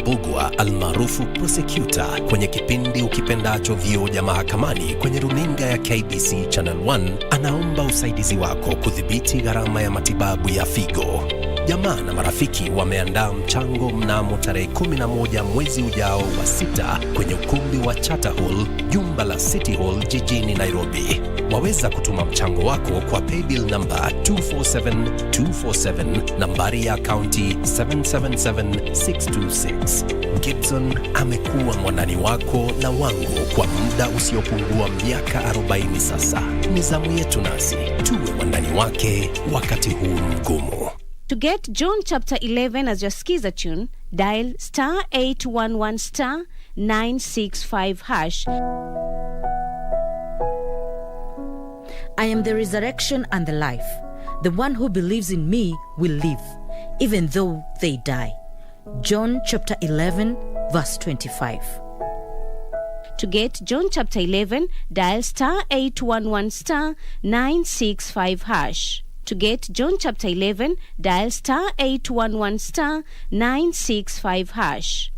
Mbugua almaarufu prosecutor kwenye kipindi ukipendacho vioja mahakamani kwenye runinga ya KBC Channel 1 anaomba usaidizi wako kudhibiti gharama ya matibabu ya figo. Jamaa na marafiki wameandaa mchango mnamo tarehe 11 mwezi ujao wa 6 kwenye ukumbi wa Charter Hall, jumba la City Hall jijini Nairobi. Waweza kutuma mchango wako kwa paybill number 247247, nambari ya akaunti 777626. Gibson amekuwa mwanani wako na wangu kwa muda usiopungua miaka 40 sasa. Ni zamu yetu nasi tuwe wandani wake wakati huu mgumu. To get John chapter 11 as your skiza tune, dial *811 *965#. I am the resurrection and the life. The one who believes in me will live, even though they die. John chapter 11, verse 25. To get John chapter 11, dial *811 *965#. To get John chapter 11, dial *811 *965#.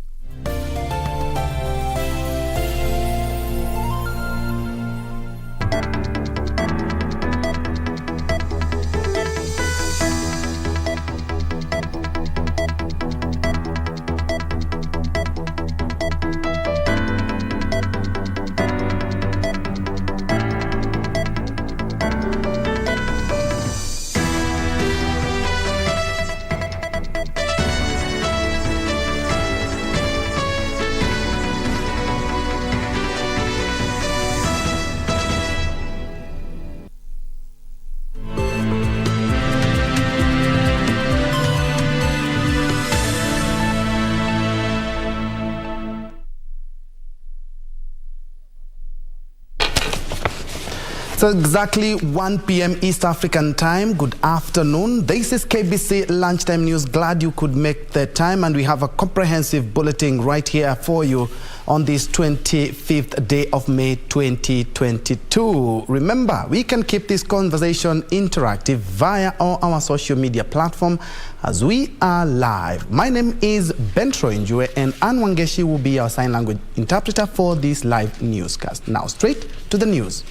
So exactly 1 p.m. East African time. Good afternoon. This is KBC Lunchtime News. Glad you could make the time, and we have a comprehensive bulletin right here for you on this 25th day of May 2022. Remember, we can keep this conversation interactive via all our social media platform as we are live. My name is Bentro Njue, and Ann Wangeshi will be our sign language interpreter for this live newscast. Now, straight to the news.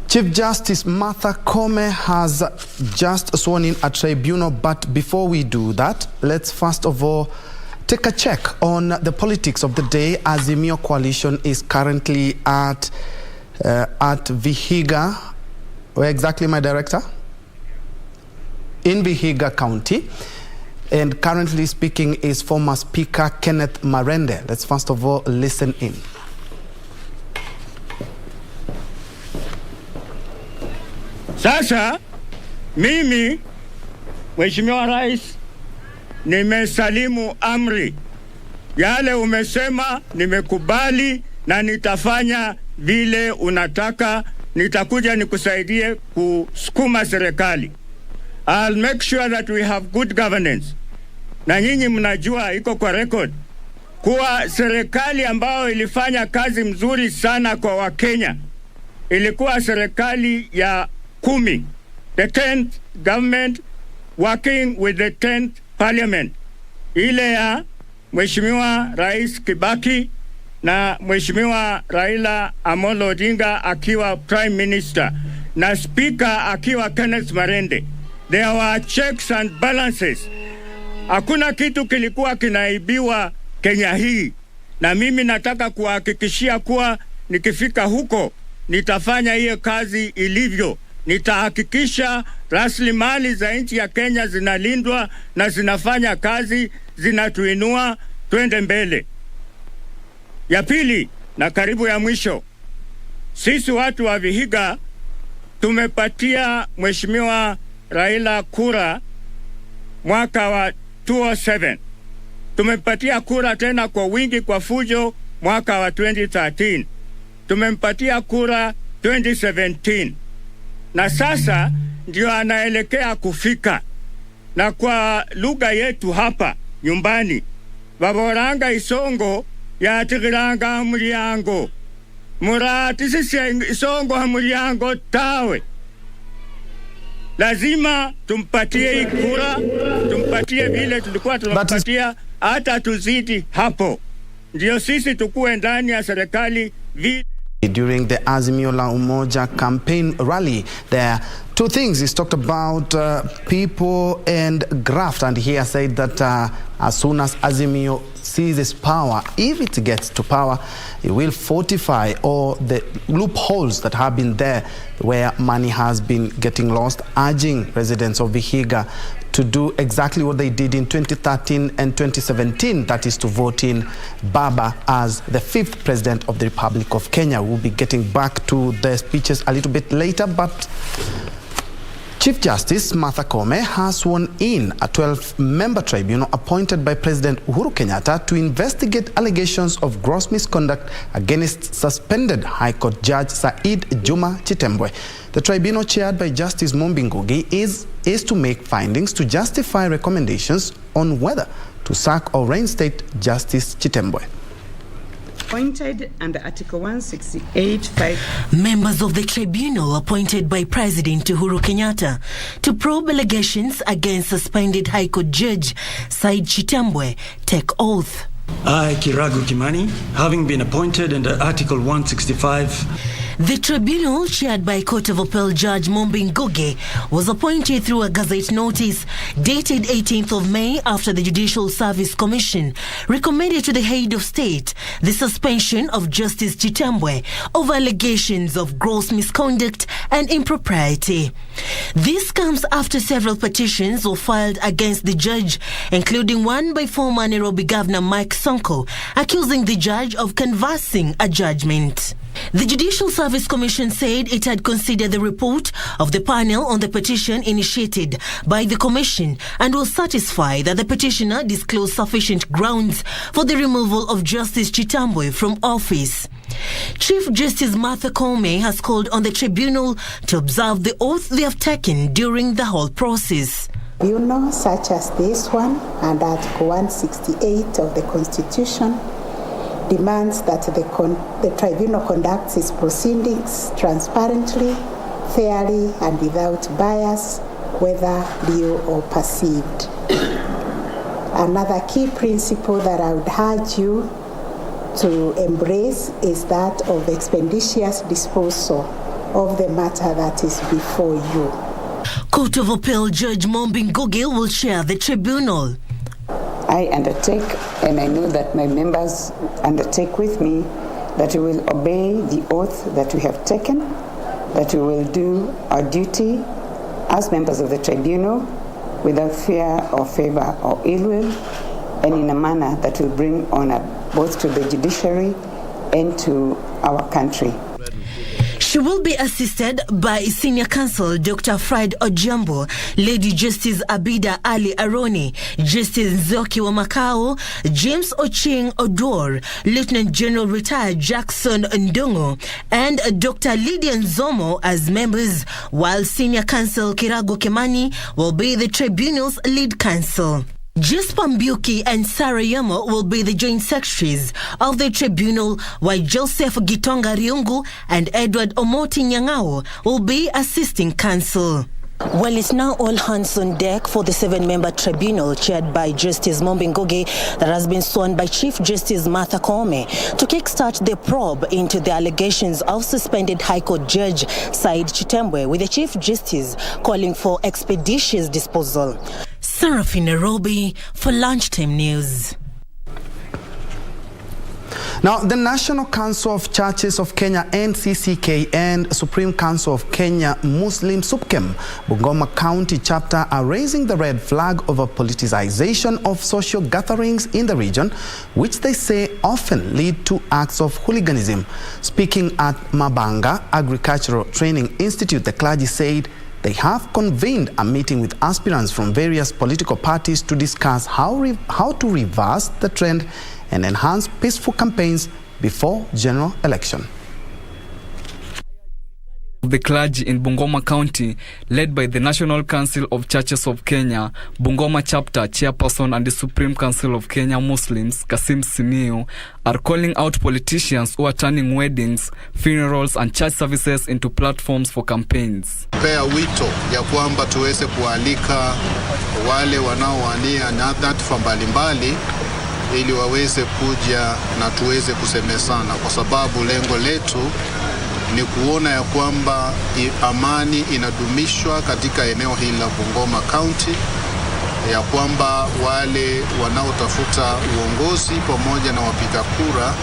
Chief Justice Martha Koome has just sworn in a tribunal, but before we do that, let's first of all take a check on the politics of the day. Azimio Coalition is currently at Vihiga. Where exactly, my director? In Vihiga County. And currently speaking is former Speaker Kenneth Marende. Let's first of all listen in. Sasa mimi Mheshimiwa Rais nimesalimu amri. Yale umesema nimekubali na nitafanya vile unataka. Nitakuja nikusaidie kusukuma serikali. I'll make sure that we have good governance. Na nyinyi mnajua iko kwa record kuwa serikali ambayo ilifanya kazi mzuri sana kwa Wakenya ilikuwa serikali ya 10, the 10th government working with the 10th parliament, ile ya Mheshimiwa Rais Kibaki na Mheshimiwa Raila Amolo Odinga akiwa prime minister na speaker akiwa Kenneth Marende. There were checks and balances. Hakuna kitu kilikuwa kinaibiwa Kenya hii, na mimi nataka kuhakikishia kuwa nikifika huko nitafanya hiyo kazi ilivyo. Nitahakikisha rasilimali za nchi ya Kenya zinalindwa na zinafanya kazi, zinatuinua twende mbele. Ya pili na karibu ya mwisho, sisi watu wa Vihiga tumepatia Mheshimiwa Raila kura mwaka wa 2007. Tumempatia kura tena kwa wingi kwa fujo mwaka wa 2013. Tumempatia kura 2017. Na sasa ndio anaelekea kufika. Na kwa lugha yetu hapa nyumbani, baboranga isongo ya tigiranga muriango. Murati sisi isongo muriango tawe. Lazima tumpatie hii kura, tumpatie vile tulikuwa tunampatia, hata tuzidi hapo. Ndio sisi tukue ndani ya serikali vile. During the Azimio la Umoja campaign rally, there are two things. He's talked about people and graft, and he has said that as soon as Azimio seizes power, if it gets to power, it will fortify all the loopholes that have been there where money has been getting lost, urging residents of Vihiga to do exactly what they did in 2013 and 2017, that is to vote in Baba as the 5th president of the Republic of Kenya. We'll be getting back to the speeches a little bit later, but Chief Justice Martha Koome has sworn in a 12-member tribunal appointed by President Uhuru Kenyatta to investigate allegations of gross misconduct against suspended High Court Judge Said Juma Chitembwe. The tribunal, chaired by Justice Mombi Ngugi, is to make findings to justify recommendations on whether to sack or reinstate Justice Chitembwe. Appointed under Article 168(5). Members of the tribunal appointed by President Uhuru Kenyatta to probe allegations against suspended High Court Judge Said Chitembwe take oath. I, Kiragu Kimani, having been appointed under Article 165. The tribunal, chaired by Court of Appeal Judge Mombi Ngugi, was appointed through a Gazette notice dated 18th of May after the Judicial Service Commission recommended to the head of state the suspension of Justice Chitembwe over allegations of gross misconduct and impropriety. This comes after several petitions were filed against the judge, including one by former Nairobi Governor Mike Sonko, accusing the judge of canvassing a judgment. The Judicial Service Commission said it had considered the report of the panel on the petition initiated by the Commission and was satisfied that the petitioner disclosed sufficient grounds for the removal of Justice Chitembwe from office. Chief Justice Martha Koome has called on the tribunal to observe the oath they have taken during the whole process. Tribunal such as this one and Article 168 of the Constitution demands that the tribunal conducts its proceedings transparently, fairly, and without bias, whether real or perceived. Another key principle that I would urge you to embrace is that of expeditious disposal of the matter that is before you. Court of Appeal Judge Mombi Ngugi will chair the tribunal. I undertake, and I know that my members undertake with me, that we will obey the oath that we have taken, that we will do our duty as members of the tribunal without fear or favor or ill will, and in a manner that will bring honor both to the judiciary and to our country. She will be assisted by Senior Counsel Dr. Fred Ojambo, Lady Justice Abida Ali Aroni, Justice Nzoki Wamakao, James Oching Odor, Lieutenant General Retired Jackson Ndongo, and Dr. Lydia Nzomo as members, while Senior Counsel Kirago Kimani will be the tribunal's lead counsel. Jasper Mbuki and Sarah Yamo will be the joint secretaries of the tribunal, while Joseph Gitonga Riungu and Edward Omoti Nyangao will be assisting counsel. Well, it's now all hands on deck for the 7-member tribunal chaired by Justice Mombing Ngugi that has been sworn by Chief Justice Martha Koome to kickstart the probe into the allegations of suspended High Court Judge Said Chitembwe, with the Chief Justice calling for expeditious disposal. Seraphine Nairobi for Lunchtime News. Now, the National Council of Churches of Kenya, NCCK, and Supreme Council of Kenya, Muslim SUPKEM, Bungoma County chapter are raising the red flag over politicization of social gatherings in the region, which they say often lead to acts of hooliganism. Speaking at Mabanga Agricultural Training Institute, the clergy said they have convened a meeting with aspirants from various political parties to discuss how to reverse the trend and enhance peaceful campaigns before general election. The clergy in Bungoma County, led by the National Council of Churches of Kenya, Bungoma Chapter Chairperson and the Supreme Council of Kenya Muslims, Kasim Simiu, are calling out politicians who are turning weddings, funerals and church services into platforms for campaigns. Pea wito ya kwamba tuweze kualika wale wanaowania nyadhifa mbalimbali ili waweze kuja na tuweze kusemezana, kwa sababu lengo letu ni kuona ya kwamba amani inadumishwa katika eneo hili la Bungoma County, ya kwamba wale wanaotafuta uongozi pamoja na wapiga kura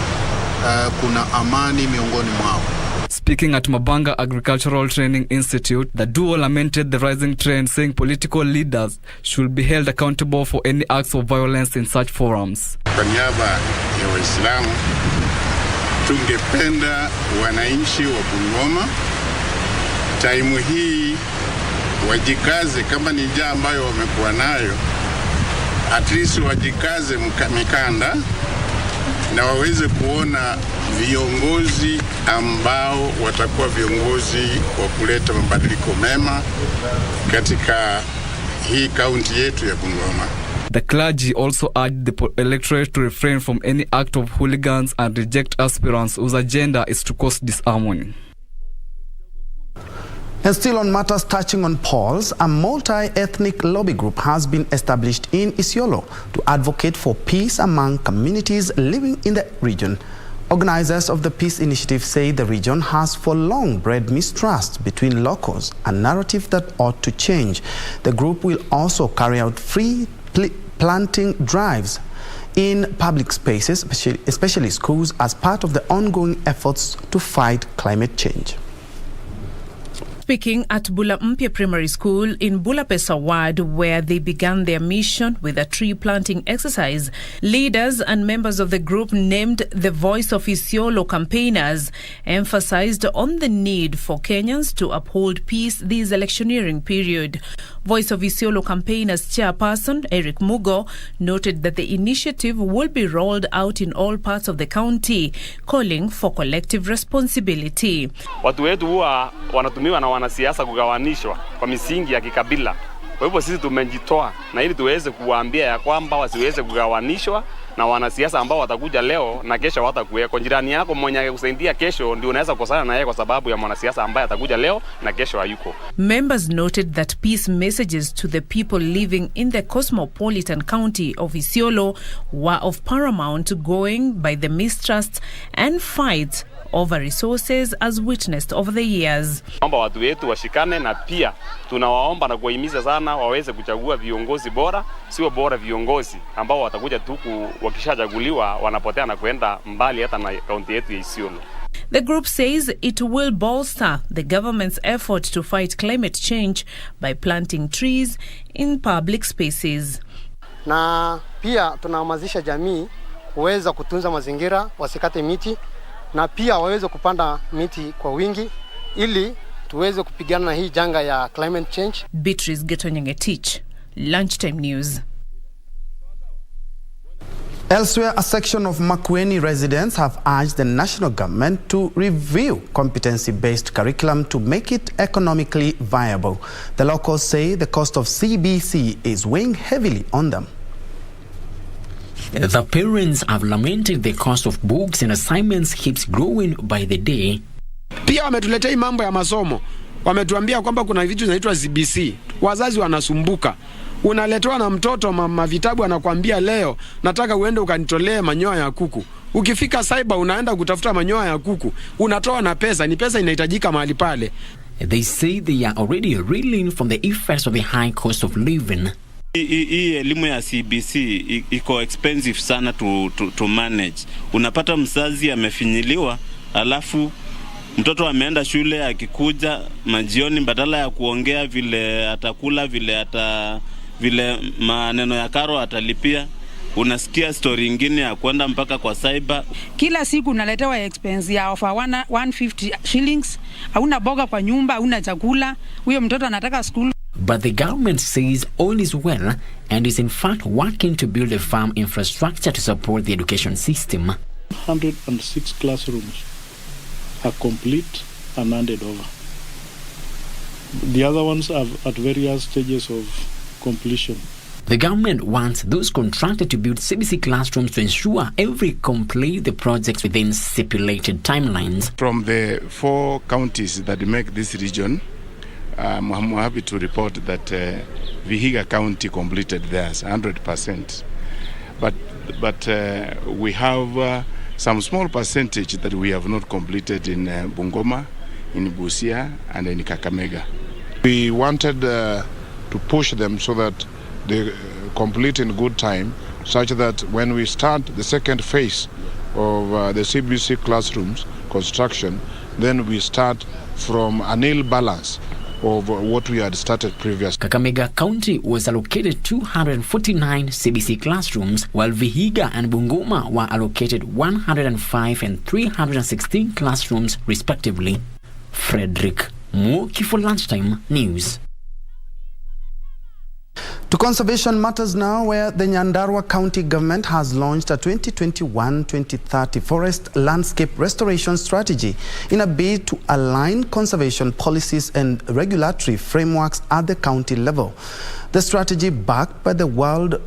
kuna amani miongoni mwao. Speaking at Mabanga Agricultural Training Institute, the duo lamented the rising trend, saying political leaders should be held accountable for any acts of violence in such forums. Kwa niaba ya Waislamu, tungependa wananchi wa Bungoma taimu hii wajikaze, kama ni njaa ambayo wamekuwa nayo, at least wajikaze mikanda na waweze kuona viongozi ambao watakuwa viongozi wa kuleta mabadiliko mema katika hii kaunti yetu ya Bungoma. The clergy also urged the electorate to refrain from any act of hooligans and reject aspirants whose agenda is to cause disharmony. And still on matters touching on polls, a multi-ethnic lobby group has been established in Isiolo to advocate for peace among communities living in the region. Organizers of the Peace Initiative say the region has for long bred mistrust between locals, a narrative that ought to change. The group will also carry out free planting drives in public spaces, especially schools, as part of the ongoing efforts to fight climate change. Speaking at Bula Mpya Primary School in Bulapesa Ward, where they began their mission with a tree planting exercise, leaders and members of the group named the Voice of Isiolo campaigners emphasized on the need for Kenyans to uphold peace this electioneering period. Voice of Isiolo campaigners chairperson Eric Mugo noted that the initiative will be rolled out in all parts of the county, calling for collective responsibility. Watu wetu huwa wanatumiwa na wanasiasa kugawanishwa kwa misingi ya kikabila. Kwa hivyo sisi tumejitoa na ili tuweze kuwaambia ya kwamba wasiweze kugawanishwa na wanasiasa ambao watakuja leo na kesho watakuweko. Jirani yako mwenye kusaidia kesho ndio unaweza kukosana na yeye kwa sababu ya mwanasiasa ambaye atakuja leo na kesho hayuko. Members noted that peace messages to the people living in the cosmopolitan county of Isiolo were of paramount, going by the mistrust and fights over resources as witnessed over the years. Naomba watu wetu washikane, na pia tunawaomba na kuwahimiza sana waweze kuchagua viongozi bora, sio bora viongozi ambao watakuja tu wakishachaguliwa wanapotea na kuenda mbali hata na kaunti yetu ya Isiolo. The group says it will bolster the government's effort to fight climate change by planting trees in public spaces. Na pia tunahamasisha jamii kuweza kutunza mazingira, wasikate miti, na pia waweze kupanda miti kwa wingi ili tuweze kupigana na hii janga ya climate change. Beatrice Getonyenge-Tich, Lunchtime News. Elsewhere, a section of Makueni residents have urged the national government to review competency-based curriculum to make it economically viable. The locals say the cost of CBC is weighing heavily on them. The parents have lamented the cost of books and assignments keeps growing by the day. Pia wametuletea mambo ya masomo. Wametuambia kwamba kuna vitu zinaitwa CBC. Wazazi wanasumbuka. Unaletewa na mtoto mama vitabu anakuambia leo nataka uende ukanitolee manyoya ya kuku. Ukifika cyber unaenda kutafuta manyoya ya kuku. Unatoa na pesa, ni pesa inahitajika mahali pale. They say they are already reeling from the effects of the high cost of living. Hii elimu ya CBC iko expensive sana to manage. Unapata mzazi amefinyiliwa, alafu mtoto ameenda shule, akikuja majioni badala ya kuongea vile atakula, vile maneno ya karo atalipia, unasikia story ingine ya kwenda mpaka kwa cyber. Kila siku unaletewa expense ya offer 150 shillings, hauna boga kwa nyumba, hauna chakula, huyo mtoto anataka school. But the government says all is well and is in fact working to build a farm infrastructure to support the education system. 106 classrooms are complete and handed over. The other ones are at various stages of completion. The government wants those contracted to build CBC classrooms to ensure every complete the projects within stipulated timelines. From the 4 counties that make this region, I'm happy to report that Vihiga County completed theirs 100%. But we have some small percentage that we have not completed in Bungoma, in Busia, and in Kakamega. We wanted to push them so that they complete in good time, such that when we start the second phase of the CBC classrooms construction, then we start from a nil balance of what we had started previously. Kakamega County was allocated 249 CBC classrooms, while Vihiga and Bungoma were allocated 105 and 316 classrooms respectively. Frederick Muki for Lunchtime News. To conservation matters now, where the Nyandarua County government has launched a 2021-2030 forest landscape restoration strategy in a bid to align conservation policies and regulatory frameworks at the county level. The strategy, backed by the World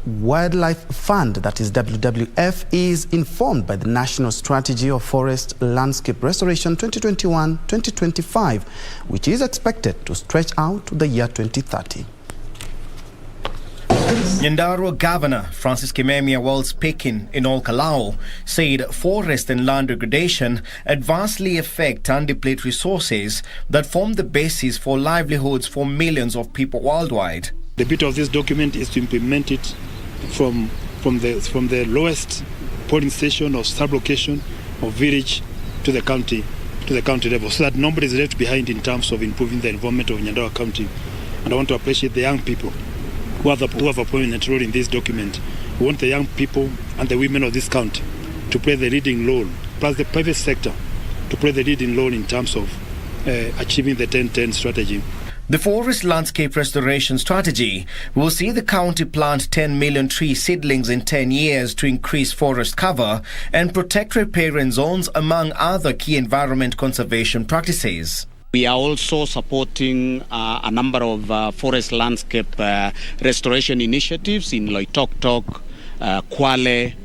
Wildlife Fund, that is WWF, is informed by the National Strategy of Forest Landscape Restoration 2021-2025, which is expected to stretch out to the year 2030. Nyandarua Governor Francis Kimemia, while speaking in Olkalau, said forest and land degradation adversely affect and deplete resources that form the basis for livelihoods for millions of people worldwide. The bit of this document is to implement it from the lowest polling station or sub-location or village to the county level, so that nobody is left behind in terms of improving the environment of Nyandarua County. And I want to appreciate the young people who have a prominent role in this document. We want the young people and the women of this county to play the leading role, plus the private sector to play the leading role in terms of achieving the 10-10 strategy. The Forest Landscape Restoration Strategy will see the county plant 10 million tree seedlings in 10 years to increase forest cover and protect riparian zones, among other key environment conservation practices. We are also supporting a number of forest landscape restoration initiatives in Loitoktok, Kwale,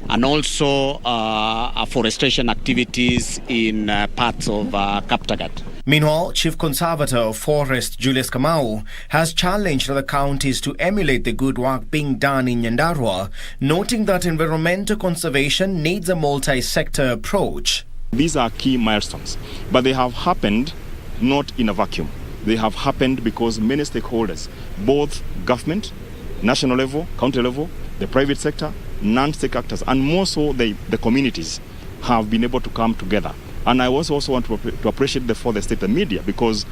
and also afforestation activities in parts of Kaptagat. Meanwhile, Chief Conservator of Forest Julius Kamau has challenged other counties to emulate the good work being done in Nyandarua, noting that environmental conservation needs a multi-sector approach. These are key milestones, but they have happened not in a vacuum. They have happened because many stakeholders, both government, national level, county level, the private sector, non-state actors, and more so the communities, have been able to come together. And I also want to appreciate the state and media, because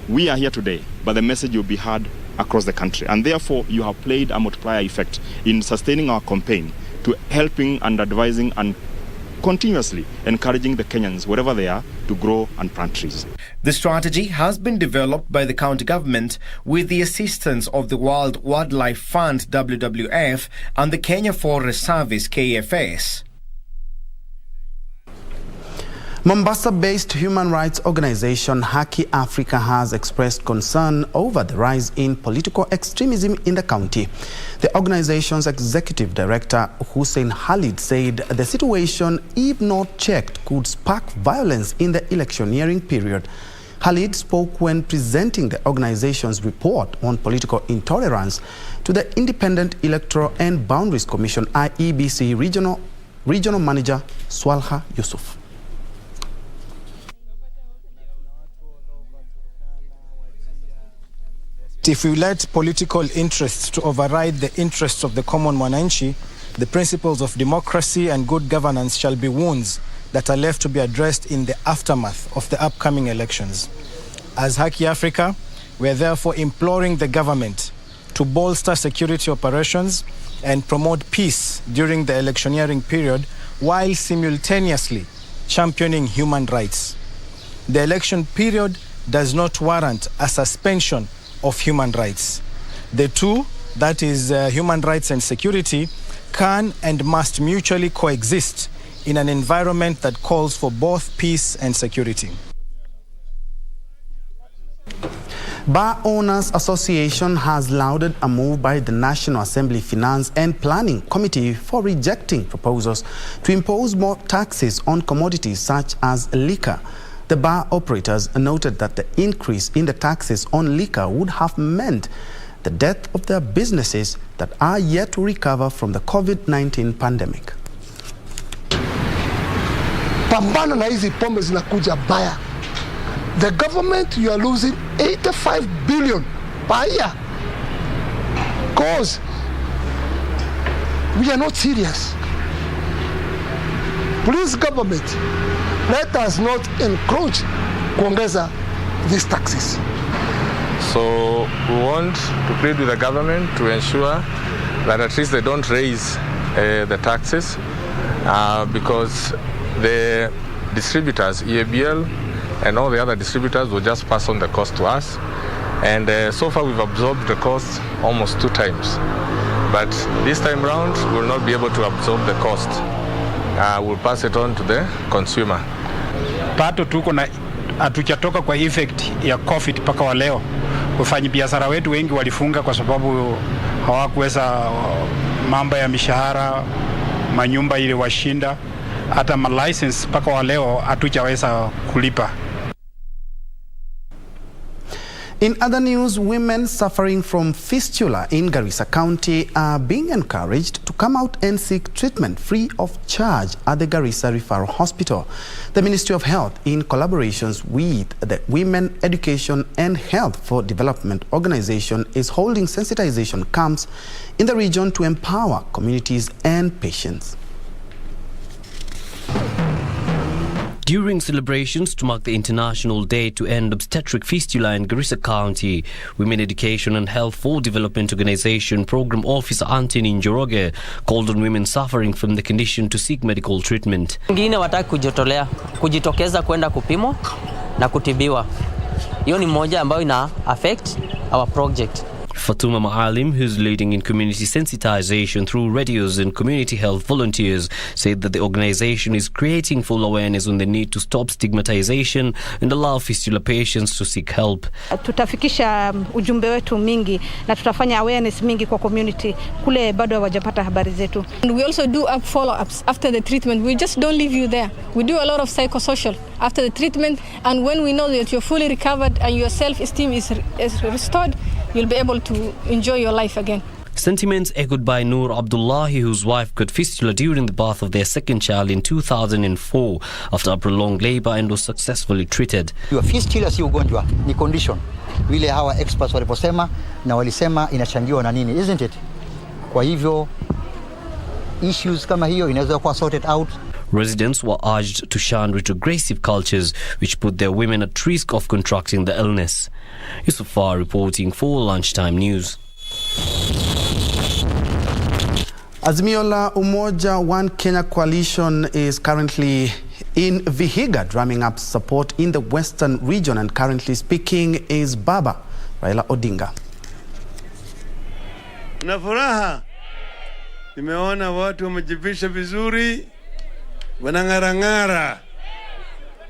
we are here today, but the message will be heard across the country. And therefore, you have played a multiplier effect in sustaining our campaign to helping and advising and continuously encouraging the Kenyans, wherever they are, to grow and plant trees. The strategy has been developed by the county government with the assistance of the World Wildlife Fund WWF and the Kenya Forest Service KFS. Mombasa-based human rights organization Haki Africa has expressed concern over the rise in political extremism in the county. The organization's executive director, Hussein Khalid, said the situation, if not checked, could spark violence in the electioneering period. Khalid spoke when presenting the organization's report on political intolerance to the Independent Electoral and Boundaries Commission IEBC Regional Manager Swalha Yusuf. If we let political interests to override the interests of the common mwananchi, the principles of democracy and good governance shall be wounds that are left to be addressed in the aftermath of the upcoming elections. As Haki Africa, we are therefore imploring the government to bolster security operations and promote peace during the electioneering period while simultaneously championing human rights. The election period does not warrant a suspension of human rights. The two, that is human rights and security, can and must mutually coexist in an environment that calls for both peace and security. Bar Owners Association has lauded a move by the National Assembly Finance and Planning Committee for rejecting proposals to impose more taxes on commodities such as liquor. The bar operators noted that the increase in the taxes on liquor would have meant the death of their businesses that are yet to recover from the COVID-19 pandemic. Pambana na hizi pombe zinakuja baya. The government, you are losing 85 billion per year. Because we are not serious. Please, government, let us not encroach kuongeza these taxes. So we want to plead with the government to ensure that at least they don't raise the taxes because the distributors, EABL and all the other distributors will just pass on the cost to us. And so far we've absorbed the cost almost 2 times. But this time round we will not be able to absorb the cost. We'll pass it on to the consumer. Pato tuko na hatujatoka kwa effect ya COVID paka wa leo. Wafanyabiashara wetu wengi walifunga kwa sababu hawakuweza mambo ya mishahara, manyumba ile washinda, hata ma license paka wa leo hatujaweza kulipa. In other news, women suffering from fistula in Garissa County are being encouraged to come out and seek treatment free of charge at the Garissa Referral Hospital. The Ministry of Health, in collaborations with the Women Education and Health for Development Organization, is holding sensitization camps in the region to empower communities and patients. During celebrations to mark the International Day to End Obstetric Fistula in Garissa County, Women Education and Health for Development Organization Program Officer Anthony Njoroge called on women suffering from the condition to seek medical treatment. Wengine wataki kujitokeza kwenda kupimwa na kutibiwa. Hiyo ni moja ambayo ina affect our project. Fatuma Maalim, who's leading in community sensitization through radios and community health volunteers, said that the organization is creating full awareness on the need to stop stigmatization and allow fistula patients to seek help. Tutafikisha ujumbe wetu mingi na tutafanya awareness mingi kwa community kule bado hawajapata habari zetu. And we also do follow-ups after the treatment. We just don't leave you there. We do a lot of psychosocial after the treatment, and when we know that you're fully recovered and your self-esteem is restored, you'll be able to enjoy your life again. Sentiments echoed by Noor Abdullahi, whose wife got fistula during the birth of their second child in 2004 after a prolonged labor and was successfully treated. Your fistula si ugonjwa, ni condition. Vile hawa experts waliposema na walisema inachangiwa na nini, isn't it? Kwa hivyo issues kama hiyo inaweza kuwa sorted out. Residents were urged to shun retrogressive cultures which put their women at risk of contracting the illness. Yusufar reporting for Lunchtime News. Azimio la Umoja One Kenya coalition is currently in Vihiga, drumming up support in the western region, and currently speaking is Baba Raila Odinga. Na furaha, nimeona watu wamejivisha vizuri, wanang'arang'ara,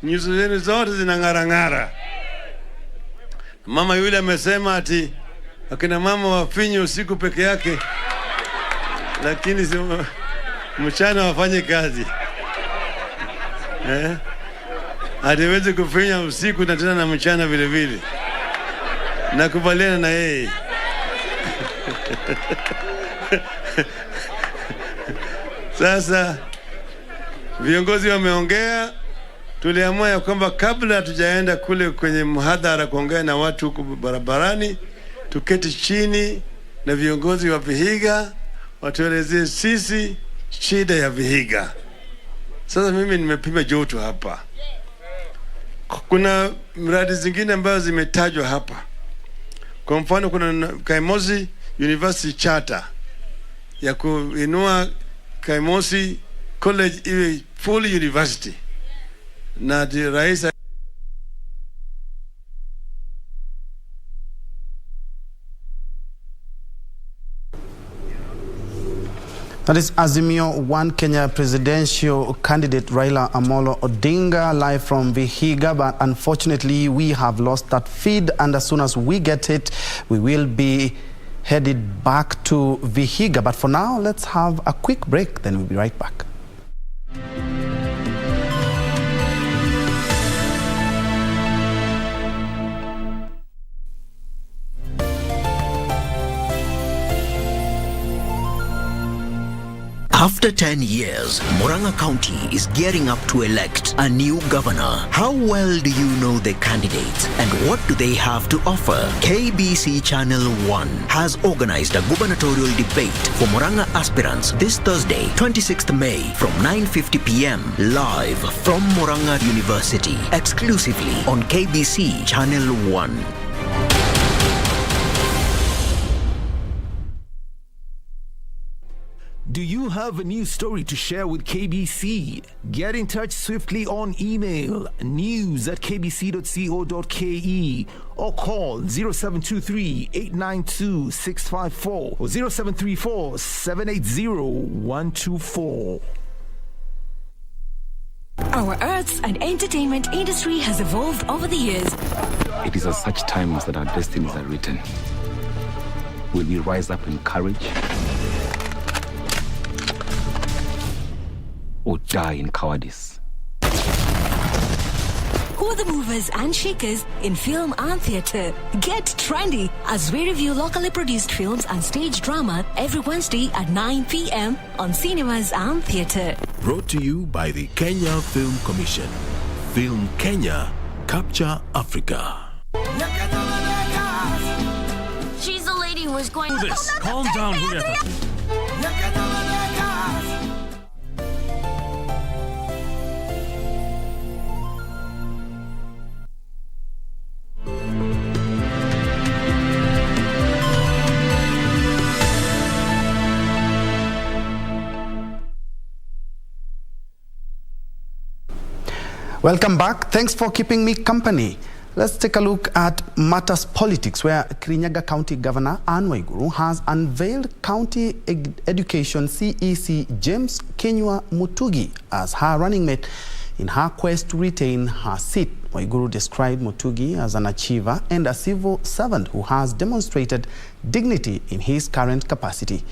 nyuso zenu zote zinang'arang'ara. Mama yule amesema ati akina mama wafinye usiku peke yake, lakini mchana wafanye kazi. Hatiwezi kufinya usiku na tena na mchana vile vile. Nakubaliana na yeye. Sasa viongozi wameongea, tuliamua ya kwamba kabla tujaenda kule kwenye mhadhara kuongea na watu huko barabarani, tuketi chini na viongozi wa Vihiga watuelezee sisi shida ya Vihiga. Sasa mimi nimepima joto hapa. Kuna mradi zingine ambazo zimetajwa hapa. Kwa mfano kuna Kaimosi University Charter ya kuinua Kaimosi College iwe full university. Na rais That is Azimio One Kenya presidential candidate Raila Amolo Odinga live from Vihiga, but unfortunately we have lost that feed, and as soon as we get it, we will be headed back to Vihiga. But for now, let's have a quick break, then we'll be right back. After 10 years, Murang'a County is gearing up to elect a new governor. How well do you know the candidates and what do they have to offer? KBC Channel 1 has organized a gubernatorial debate for Murang'a aspirants this Thursday, 26th May from 9:50 p.m. live from Murang'a University, exclusively on KBC Channel 1. Do you have a news story to share with KBC? Get in touch swiftly on email news@kbc.co.ke or call 0723-892-654 or 0734-780-124. Our arts and entertainment industry has evolved over the years. It is at such times that our destinies are written. Will we rise up in courage or die in cowardice? Who are the movers and shakers in film and theatre? Get trendy as we review locally produced films and stage drama every Wednesday at 9 p.m. on Cinemas and Theatre. Brought to you by the Kenya Film Commission. Film Kenya, Capture Africa. She's the lady who was going Do this. Calm down, Julieta. Welcome back. Thanks for keeping me company. Let's take a look at matters politics, where Kirinyaga County Governor Anne Waiguru has unveiled County Education CEC James Kenywa Mutugi as her running mate in her quest to retain her seat. Waiguru described Mutugi as an achiever and a civil servant who has demonstrated dignity in his current capacity.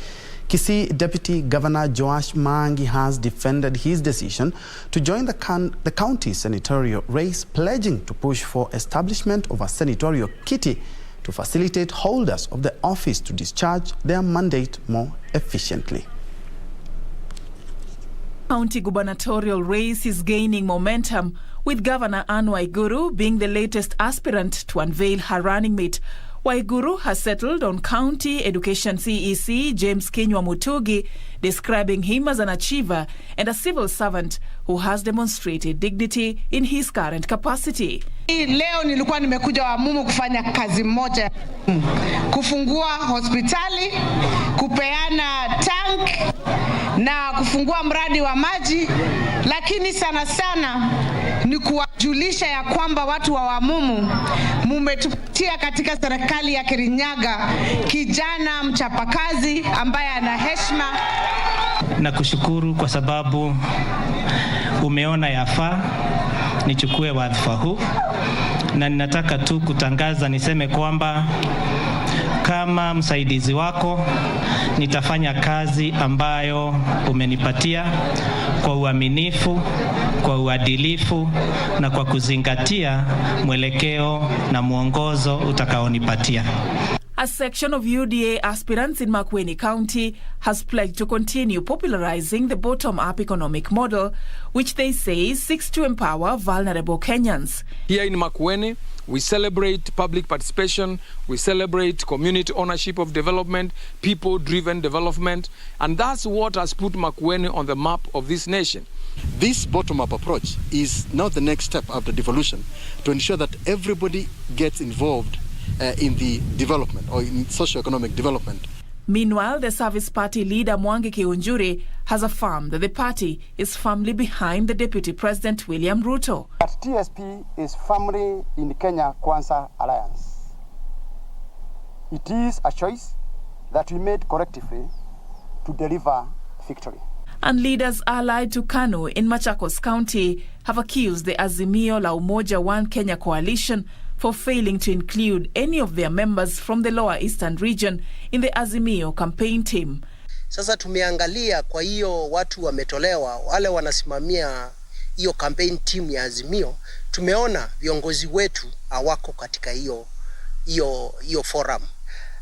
Kisii Deputy Governor Joash Mangi has defended his decision to join the county senatorial race, pledging to push for establishment of a senatorial kitty to facilitate holders of the office to discharge their mandate more efficiently. County gubernatorial race is gaining momentum, with Governor Anne Waiguru being the latest aspirant to unveil her running mate. Waiguru has settled on County Education CEC James Kenywa Mutugi, describing him as an achiever and a civil servant who has demonstrated dignity in his current capacity. Leo nilikuwa nimekuja Wamumu kufanya kazi moja, kufungua hospitali, kupeana tank na kufungua mradi wa maji, lakini sana sana ni kuwajulisha ya kwamba watu wa Wamumu mumetupatia katika serikali ya Kirinyaga kijana mchapakazi ambaye ana heshima. Na kushukuru kwa sababu umeona yafaa nichukue wadhifa huu, na ninataka tu kutangaza niseme kwamba kama msaidizi wako nitafanya kazi ambayo umenipatia kwa uaminifu, kwa uadilifu na kwa kuzingatia mwelekeo na mwongozo utakaonipatia. A section of UDA aspirants in Makueni County has pledged to continue popularizing the bottom-up economic model, which they say seeks to empower vulnerable Kenyans. Here in Makueni, we celebrate public participation, we celebrate community ownership of development, people-driven development, and that's what has put Makueni on the map of this nation. This bottom-up approach is now the next step after devolution to ensure that everybody gets involved in the development or in socio-economic development. Meanwhile, the Service Party leader Mwangi Kiunjuri has affirmed that the party is firmly behind the Deputy President William Ruto. But TSP is firmly in the Kenya Kwanza alliance. It is a choice that we made collectively to deliver victory. And leaders allied to KANU in Machakos County have accused the Azimio la Umoja One Kenya coalition for failing to include any of their members from the Lower Eastern region in the Azimio campaign team. Sasa tumeangalia, kwa hiyo watu wametolewa, wale wanasimamia hiyo campaign team ya Azimio, tumeona viongozi wetu hawako katika hiyo forum.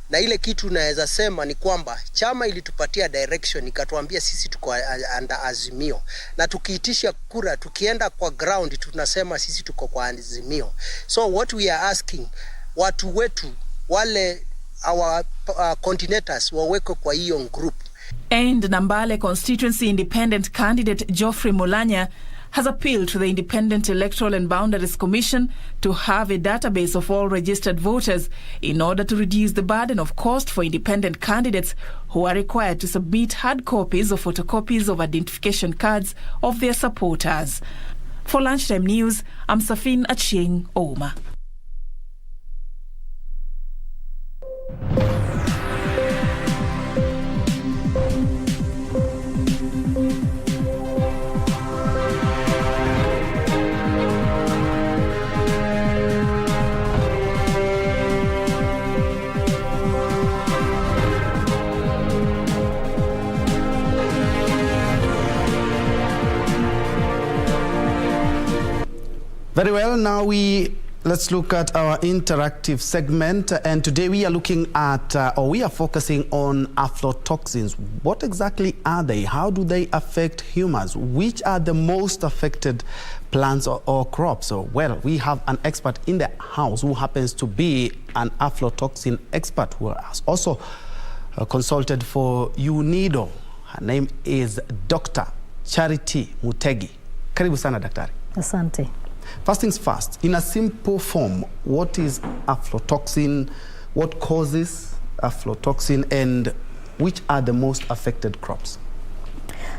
Na ile kitu naweza sema ni kwamba chama ilitupatia direction, ikatuambia sisi tuko under Azimio, na tukiitisha kura, tukienda kwa ground tunasema sisi tuko kwa Azimio. So what we are asking, watu wetu wale our coordinators waweko kwa hiyo group. And Nambale Constituency independent candidate Geoffrey Mulanya has appealed to the Independent Electoral and Boundaries Commission to have a database of all registered voters in order to reduce the burden of cost for independent candidates who are required to submit hard copies or photocopies of identification cards of their supporters. For Lunchtime News, I'm Safin Achieng Ouma. Very well, now let's look at our interactive segment, and today we are looking at, we are focusing on aflatoxins. What exactly are they? How do they affect humans? Which are the most affected plants or crops? So, well, we have an expert in the house who happens to be an aflatoxin expert who has also consulted for UNIDO. Her name is Dr. Charity Mutegi. Karibu sana, daktari. Asante. First things first, in a simple form, what is aflatoxin, what causes aflatoxin, and which are the most affected crops?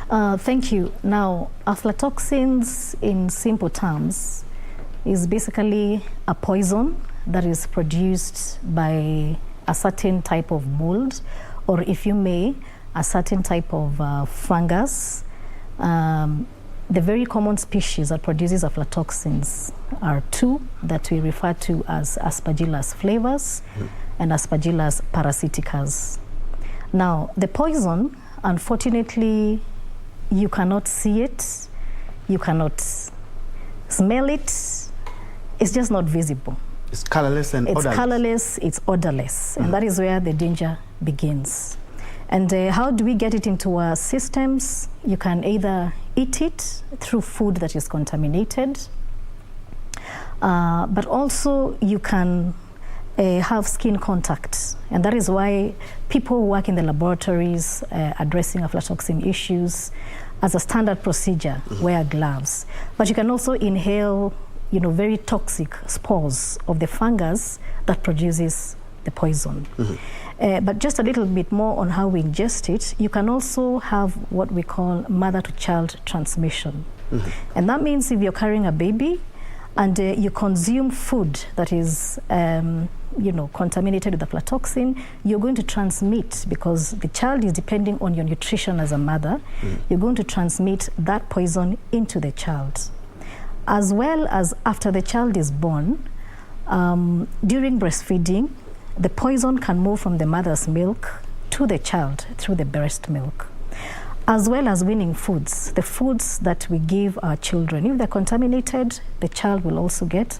Thank you. Now, aflatoxins, in simple terms, is basically a poison that is produced by a certain type of mold, or if you may, a certain type of fungus. The very common species that produces aflatoxins are two that we refer to as Aspergillus flavus and Aspergillus parasiticus. Now, the poison, unfortunately, you cannot see it, you cannot smell it, it's just not visible. It's colorless and odorless. It's colorless, it's odorless, and that is where the danger begins. And how do we get it into our systems? You can either eat it through food that is contaminated, but also you can have skin contact. And that is why people who work in the laboratories addressing aflatoxin issues, as a standard procedure, wear gloves. But you can also inhale, very toxic spores of the fungus that produces the poison. But just a little bit more on how we ingest it, you can also have what we call mother-to-child transmission. And that means if you're carrying a baby and you consume food that is contaminated with aflatoxin, you're going to transmit, because the child is depending on your nutrition as a mother, you're going to transmit that poison into the child. As well as after the child is born, during breastfeeding, the poison can move from the mother's milk to the child through the breast milk. As well as weaning foods, the foods that we give our children, if they're contaminated, the child will also get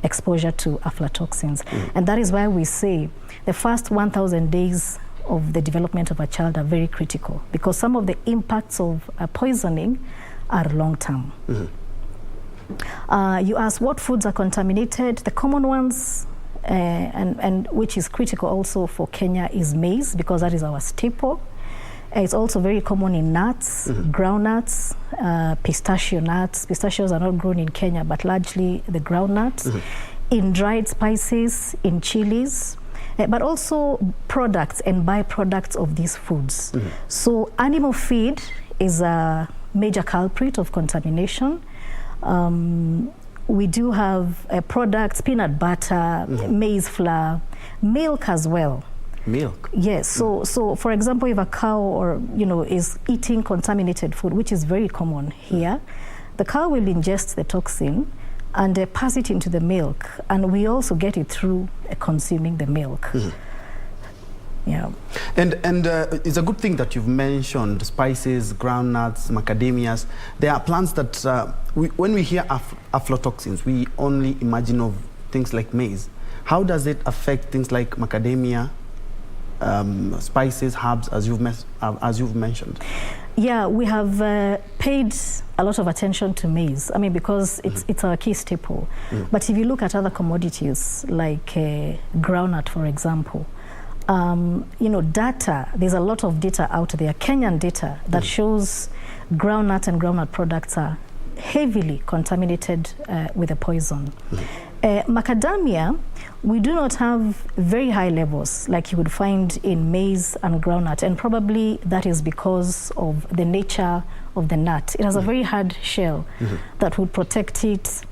exposure to aflatoxins. And that is why we say the first 1,000 days of the development of a child are very critical, because some of the impacts of poisoning are long-term. You asked what foods are contaminated. The common ones, and which is critical also for Kenya, is maize, because that is our staple. It's also very common in nuts, groundnuts, pistachio nuts. Pistachios are not grown in Kenya, but largely the groundnuts. In dried spices, in chilies, but also products and byproducts of these foods. So animal feed is a major culprit of contamination. We do have products, peanut butter, maize flour, milk as well. Milk? Yes. So for example, if a cow is eating contaminated food, which is very common here, the cow will ingest the toxin and pass it into the milk, and we also get it through consuming the milk. Yeah. And it's a good thing that you've mentioned spices, groundnuts, macadamias. There are plants that, when we hear aflatoxins, we only imagine of things like maize. How does it affect things like macadamia, spices, herbs, as you've mentioned? Yeah, we have paid a lot of attention to maize. I mean, because it's our key staple. But if you look at other commodities like groundnut, for example, data, there's a lot of data out there, Kenyan data, that shows groundnut and groundnut products are heavily contaminated with a poison. Macadamia, we do not have very high levels like you would find in maize and groundnut, and probably that is because of the nature of the nut. It has a very hard shell that would protect it.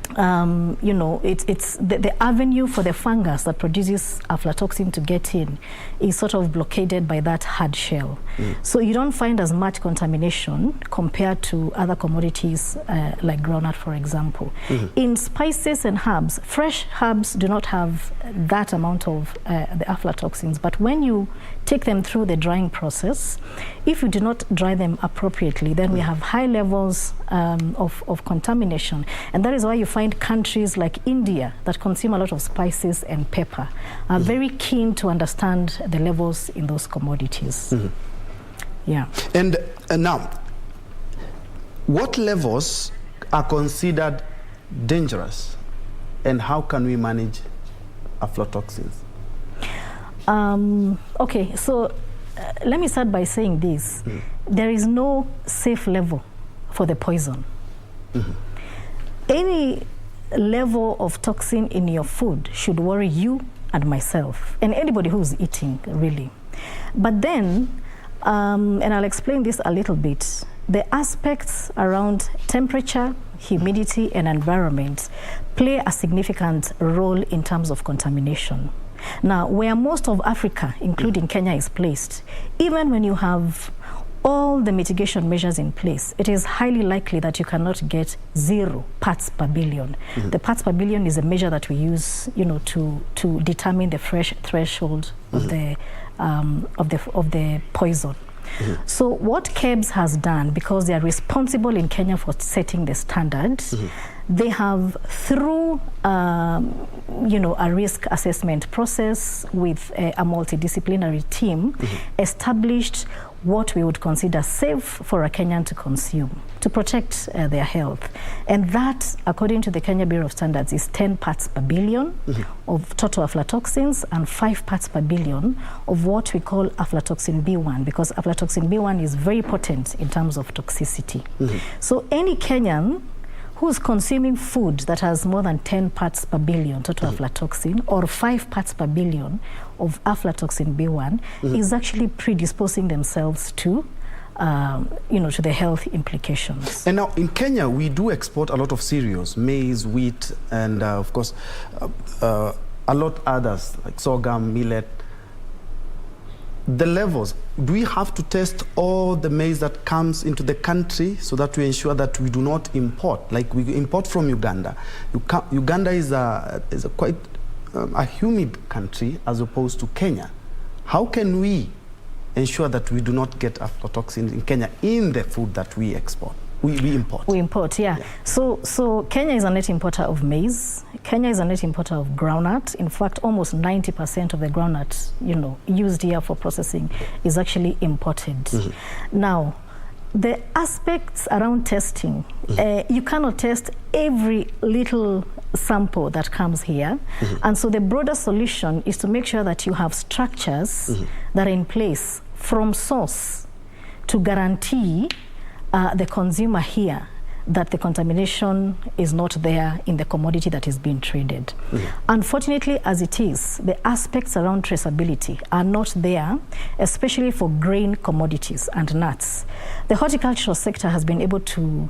It's the avenue for the fungus that produces aflatoxin to get in is sort of blockaded by that hard shell. So you don't find as much contamination compared to other commodities like groundnut, for example. In spices and herbs, fresh herbs do not have that amount of the aflatoxins, but when you take them through the drying process, if you do not dry them appropriately, then we have high levels of contamination. And that is why you find countries like India that consume a lot of spices and pepper are very keen to understand the levels in those commodities. Yeah. And now, what levels are considered dangerous, and how can we manage aflatoxins? Okay, so let me start by saying this. There is no safe level for the poison. Any level of toxin in your food should worry you and myself, and anybody who's eating, really. But then, and I'll explain this a little bit, the aspects around temperature, humidity, and environment play a significant role in terms of contamination. Now, where most of Africa, including Kenya, is placed, even when you have all the mitigation measures in place, it is highly likely that you cannot get 0 parts per billion. The parts per billion is a measure that we use, to determine the threshold of the poison. So what KEBS has done, because they are responsible in Kenya for setting the standards, they have, through a risk assessment process with a multidisciplinary team, established what we would consider safe for a Kenyan to consume to protect their health. And that, according to the Kenya Bureau of Standards, is 10 parts per billion of total aflatoxins and 5 parts per billion of what we call aflatoxin B1, because aflatoxin B1 is very potent in terms of toxicity. So any Kenyan who's consuming food that has more than 10 parts per billion total aflatoxin or 5 parts per billion of aflatoxin B1 is actually predisposing themselves to to the health implications. And now in Kenya, we do export a lot of cereals, maize, wheat, and of course, a lot others like sorghum, millet. The levels, do we have to test all the maize that comes into the country so that we ensure that we do not import? Like we import from Uganda. Uganda is a quite a humid country as opposed to Kenya. How can we ensure that we do not get aflatoxins in Kenya in the food that we export? We import. We import, yeah. So Kenya is a net importer of maize. Kenya is a net importer of groundnut. In fact, almost 90% of the groundnut, used here for processing is actually imported. Now, the aspects around testing, you cannot test every little sample that comes here. And so the broader solution is to make sure that you have structures that are in place from source to guarantee the consumer here that the contamination is not there in the commodity that is being traded. Unfortunately, as it is, the aspects around traceability are not there, especially for grain commodities and nuts. The horticultural sector has been able to,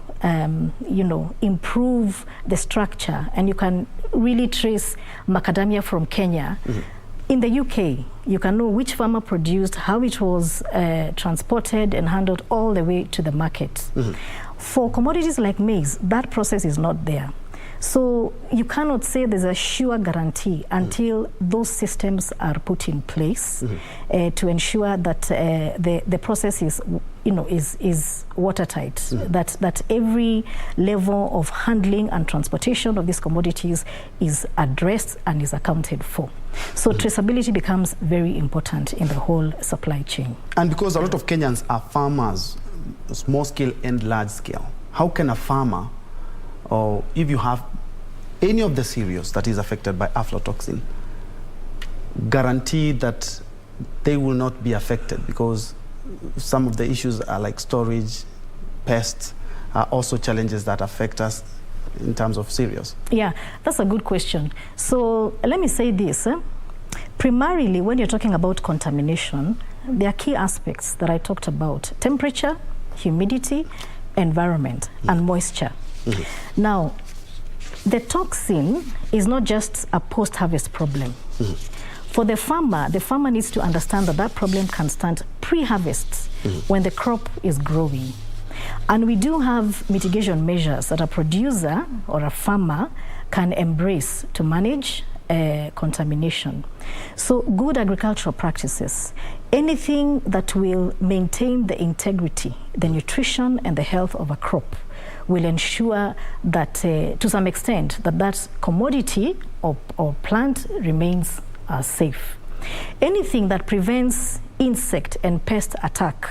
improve the structure, and you can really trace macadamia from Kenya. In the UK, you can know which farmer produced, how it was transported and handled all the way to the market. For commodities like maize, that process is not there. So you cannot say there's a sure guarantee until those systems are put in place to ensure that the process is, is watertight. That every level of handling and transportation of these commodities is addressed and is accounted for. So traceability becomes very important in the whole supply chain. And because a lot of Kenyans are farmers, small scale and large scale, how can a farmer, or if you have any of the cereals that is affected by aflatoxin, guarantee that they will not be affected? Because some of the issues are like storage, pests, are also challenges that affect us in terms of cereals. Yeah, that's a good question. So let me say this. Primarily, when you're talking about contamination, there are key aspects that I talked about: temperature, humidity, environment, and moisture. Now, the toxin is not just a post-harvest problem. For the farmer needs to understand that that problem can start pre-harvest when the crop is growing. And we do have mitigation measures that a producer or a farmer can embrace to manage contamination. So good agricultural practices, anything that will maintain the integrity, the nutrition and the health of a crop, will ensure that to some extent that commodity or plant remains safe. Anything that prevents insect and pest attack,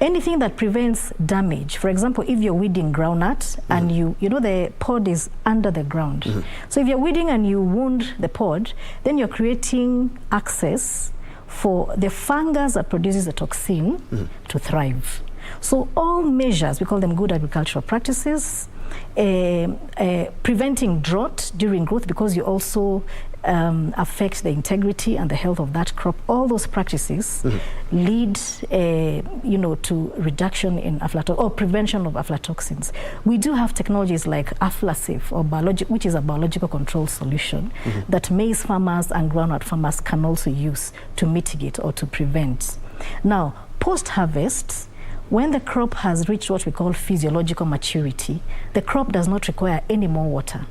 anything that prevents damage. For example, if you're weeding groundnut and the pod is under the ground. So if you're weeding and you wound the pod, then you're creating access for the fungus that produces the toxin to thrive. So all measures, we call them good agricultural practices, preventing drought during growth, because you also affect the integrity and the health of that crop. All those practices lead, to reduction in aflatoxin or prevention of aflatoxins. We do have technologies like AflaSafe, or which is a biological control solution that maize farmers and groundnut farmers can also use to mitigate or to prevent. Now, post-harvest, when the crop has reached what we call physiological maturity, the crop does not require any more water.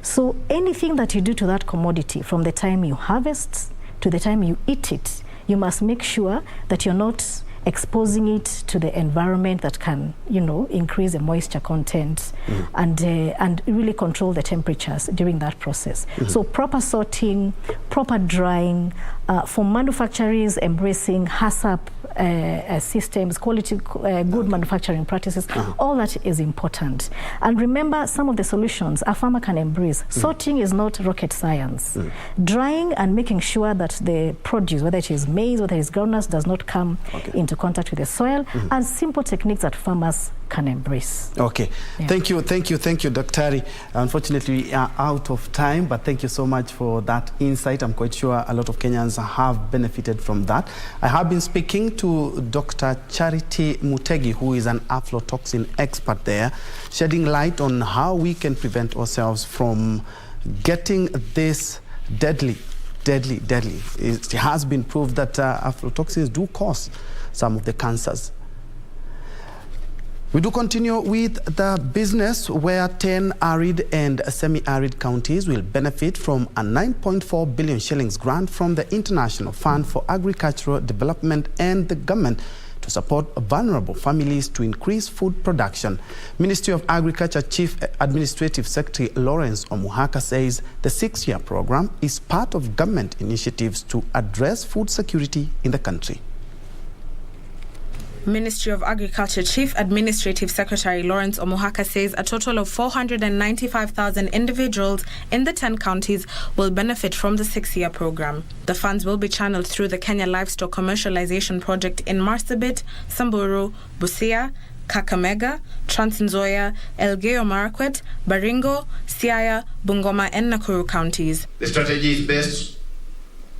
So anything that you do to that commodity from the time you harvest to the time you eat it, you must make sure that you're not exposing it to the environment that can, increase the moisture content and really control the temperatures during that process. So proper sorting, proper drying, for manufacturers embracing HACCP systems, quality, good manufacturing practices. All that is important. And remember, some of the solutions a farmer can embrace. Sorting is not rocket science. Drying and making sure that the produce, whether it is maize, whether it is groundnuts, does not come into contact with the soil, and simple techniques that farmers can embrace. Okay. Yeah. Thank you, Dr. Unfortunately, we are out of time, but thank you so much for that insight. I'm quite sure a lot of Kenyans have benefited from that. I have been speaking to Dr. Charity Mutegi, who is an aflatoxin expert there, shedding light on how we can prevent ourselves from getting this deadly. It has been proved that aflatoxins do cause some of the cancers. We do continue with the business where 10 arid and semi-arid counties will benefit from a 9.4 billion shillings grant from the International Fund for Agricultural Development and the government to support vulnerable families to increase food production. Ministry of Agriculture Chief Administrative Secretary Lawrence Omuhaka says the 6-year program is part of government initiatives to address food security in the country. Ministry of Agriculture Chief Administrative Secretary Lawrence Omuhaka says a total of 495,000 individuals in the 10 counties will benefit from the 6-year program. The funds will be channeled through the Kenya Livestock Commercialization Project in Marsabit, Samburu, Busia, Kakamega, Trans Nzoia, Elgeyo Marakwet, Baringo, Siaya, Bungoma and Nakuru counties. The strategy is based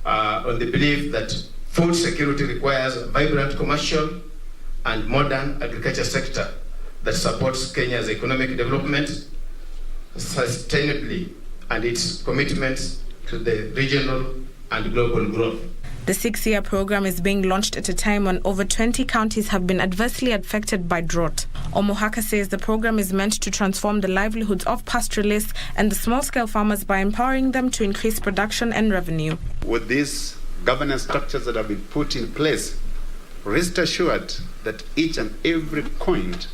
on the belief that food security requires a vibrant commercial and modern agriculture sector that supports Kenya's economic development sustainably and its commitments to the regional and global growth. The 6-year program is being launched at a time when over 20 counties have been adversely affected by drought. Omuhaka says the program is meant to transform the livelihoods of pastoralists and the small-scale farmers by empowering them to increase production and revenue. With these governance structures that have been put in place, rest assured that each and every point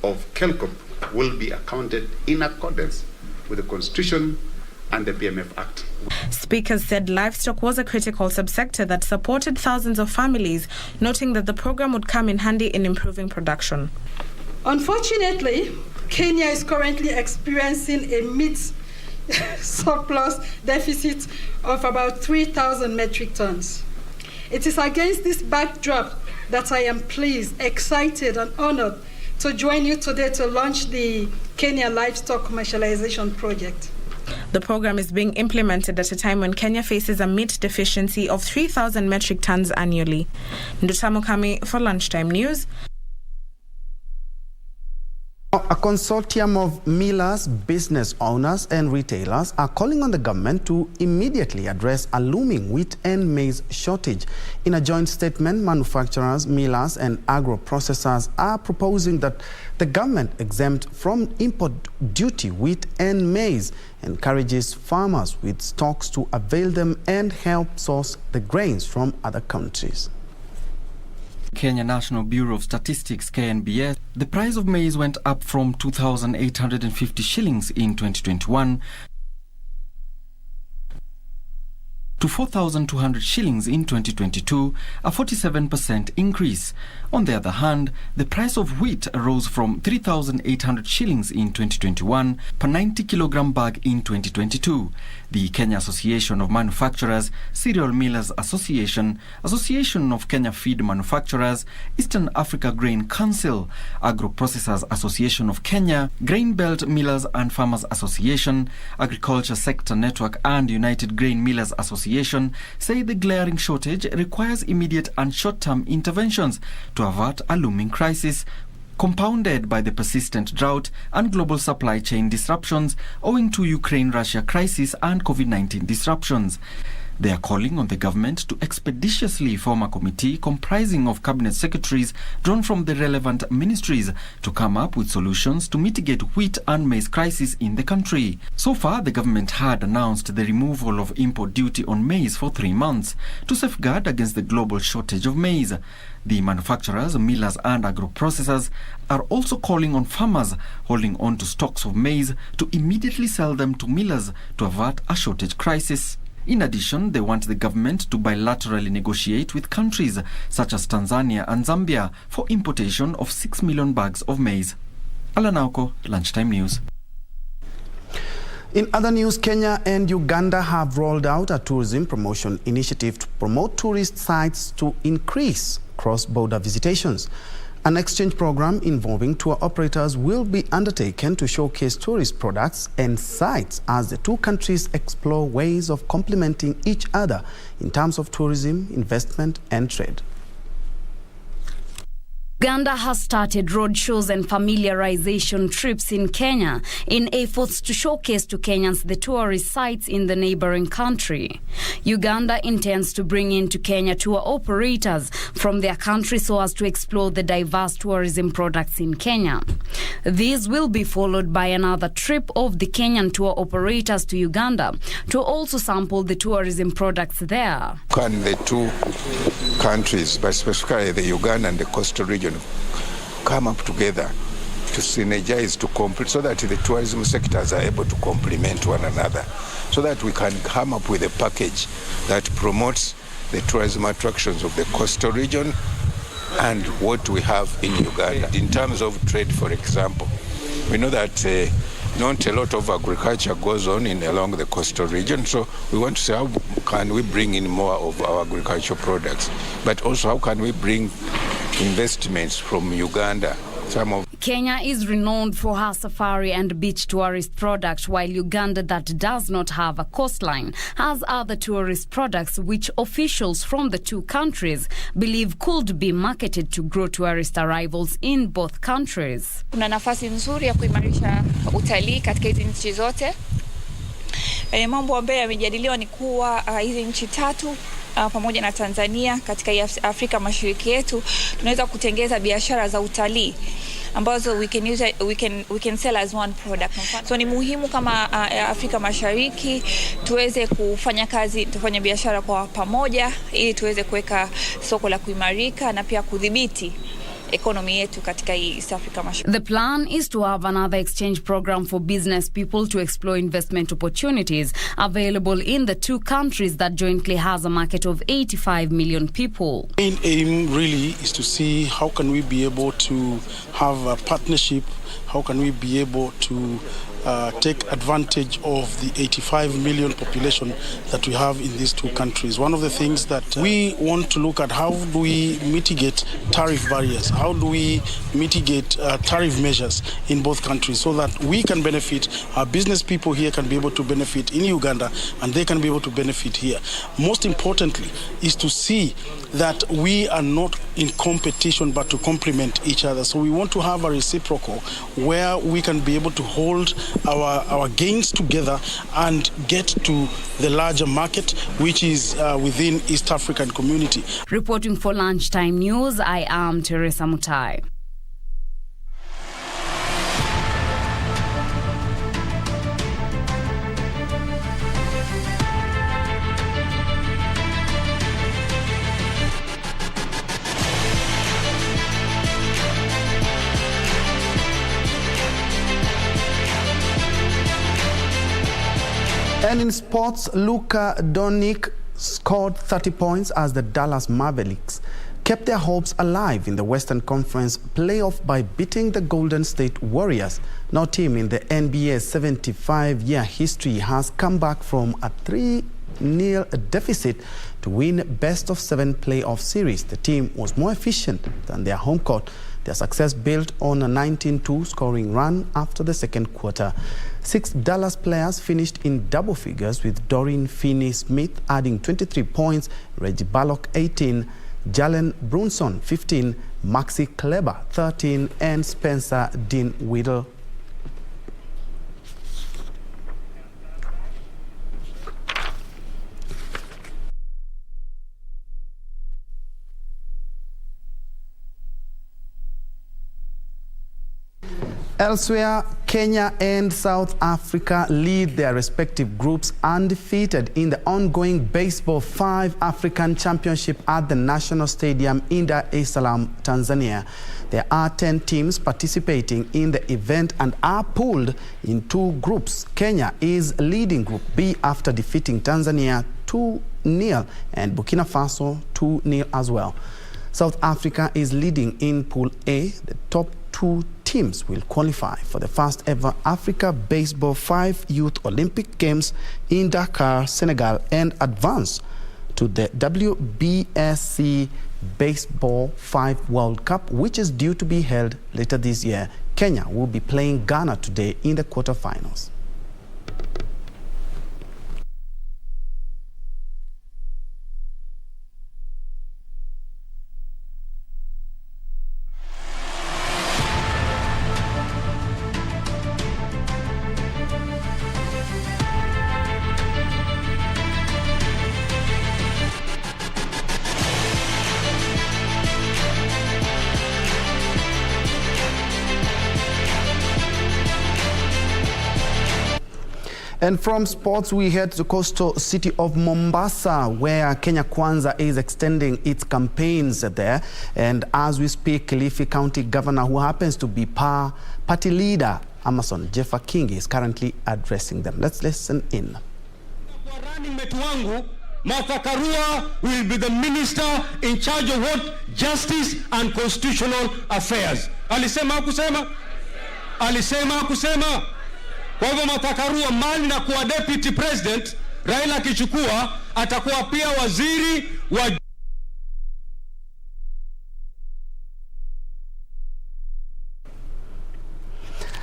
of KELCOP will be accounted in accordance with the Constitution and the PMF Act. Speakers said livestock was a critical subsector that supported thousands of families, noting that the program would come in handy in improving production. Unfortunately, Kenya is currently experiencing a meat surplus deficit of about 3,000 metric tons. It is against this backdrop that I am pleased, excited, and honored to join you today to launch the Kenya Livestock Commercialization Project. The program is being implemented at a time when Kenya faces a meat deficiency of 3,000 metric tons annually. Ndutamo Kami for Lunchtime News. A consortium of millers, business owners and retailers are calling on the government to immediately address a looming wheat and maize shortage. In a joint statement, manufacturers, millers and agro-processors are proposing that the government exempt from import duty wheat and maize, encourages farmers with stocks to avail them and help source the grains from other countries. Kenya National Bureau of Statistics (KNBS), the price of maize went up from 2,850 shillings in 2021 to 4,200 shillings in 2022, a 47% increase. On the other hand, the price of wheat rose from 3,800 shillings in 2021 per 90 kilogram bag in 2022. The Kenya Association of Manufacturers, Cereal Millers Association, Association of Kenya Feed Manufacturers, Eastern Africa Grain Council, Agro-Processors Association of Kenya, Grain Belt Millers and Farmers Association, Agriculture Sector Network and United Grain Millers Association say the glaring shortage requires immediate and short-term interventions to avert a looming crisis, compounded by the persistent drought and global supply chain disruptions owing to Ukraine-Russia crisis and COVID-19 disruptions. They are calling on the government to expeditiously form a committee comprising of cabinet secretaries drawn from the relevant ministries to come up with solutions to mitigate wheat and maize crisis in the country. So far, the government had announced the removal of import duty on maize for 3 months to safeguard against the global shortage of maize. The manufacturers, millers and agro-processors are also calling on farmers holding on to stocks of maize to immediately sell them to millers to avert a shortage crisis. In addition, they want the government to bilaterally negotiate with countries such as Tanzania and Zambia for importation of 6 million bags of maize. Alanauko, Lunchtime News. In other news, Kenya and Uganda have rolled out a tourism promotion initiative to promote tourist sites to increase cross-border visitations. An exchange program involving tour operators will be undertaken to showcase tourist products and sites as the two countries explore ways of complementing each other in terms of tourism, investment and trade. Uganda has started roadshows and familiarization trips in Kenya in efforts to showcase to Kenyans the tourist sites in the neighboring country. Uganda intends to bring into Kenya tour operators from their country so as to explore the diverse tourism products in Kenya. These will be followed by another trip of the Kenyan tour operators to Uganda to also sample the tourism products there. Can the two countries, but specifically the Uganda and the coastal region, come up together to synergize, to complete, so that the tourism sectors are able to complement one another, so that we can come up with a package that promotes the tourism attractions of the coastal region and what we have in Uganda. In terms of trade, for example, we know that not a lot of agriculture goes on along the coastal region, so we want to say how can we bring in more of our agricultural products, but also how can we bring investments from Uganda. Kenya is renowned for her safari and beach tourist products, while Uganda, that does not have a coastline, has other tourist products which officials from the two countries believe could be marketed to grow tourist arrivals in both countries. Kuna nafasi nzuri ya kuimarisha utalii katika hizi nchi zote. Mambo ambayo yamejadiliwa ni kuwa hizi nchi tatu pamoja na Tanzania katika Afrika Mashariki yetu tunaweza kutengeza biashara za utalii ambazo we can sell as one product. So ni muhimu kama Afrika Mashariki tuweze tufanye biashara kwa pamoja ili tuweze kuweka soko la kuimarika na pia kudhibiti economy yetu katika East Africa Mashariki. The plan is to have another exchange program for business people to explore investment opportunities available in the two countries that jointly has a market of 85 million people. The main aim really is to see how can we be able to have a partnership, how can we be able to take advantage of the 85 million population that we have in these two countries. One of the things that we want to look at, how do we mitigate tariff barriers? How do we mitigate tariff measures in both countries so that we can benefit, our business people here can be able to benefit in Uganda and they can be able to benefit here. Most importantly is to see that we are not in competition but to complement each other. So we want to have a reciprocal where we can be able to hold our gains together and get to the larger market, which is within East African community. Reporting for Lunchtime News, I am Teresa Mutai. And in sports, Luka Doncic scored 30 points as the Dallas Mavericks kept their hopes alive in the Western Conference playoff by beating the Golden State Warriors. Now, team in the NBA's 75-year history has come back from a 3-0 deficit to win best-of-7 playoff series. The team was more efficient than their home court. Their success built on a 19-2 scoring run after the second quarter. 6 Dallas players finished in double figures, with Dorian Finney-Smith adding 23 points, Reggie Bullock 18, Jalen Brunson 15, Maxi Kleber 13, and Spencer Dinwiddie. Elsewhere, Kenya and South Africa lead their respective groups undefeated in the ongoing Baseball 5 African Championship at the National Stadium in Dar es Salaam, Tanzania. There are 10 teams participating in the event and are pooled in 2 groups. Kenya is leading Group B after defeating Tanzania 2-0 and Burkina Faso 2-0 as well. South Africa is leading in Pool A. The top 2 teams will qualify for the first ever Africa Baseball 5 Youth Olympic Games in Dakar, Senegal, and advance to the WBSC Baseball 5 World Cup, which is due to be held later this year. Kenya will be playing Ghana today in the quarterfinals. And from sports, we head to the coastal city of Mombasa, where Kenya Kwanza is extending its campaigns there. And as we speak, Kilifi County Governor, who happens to be party leader, Amason Jeffa Kingi, is currently addressing them. Let's listen in. Running mate wangu, Martha Karua will be the minister in charge of what? Justice and constitutional affairs. Alisema kusema? Alisema kusema? Kwa hivyo Martha Karua mali na kuwa deputy president, Raila akichukua atakuwa pia waziri wa.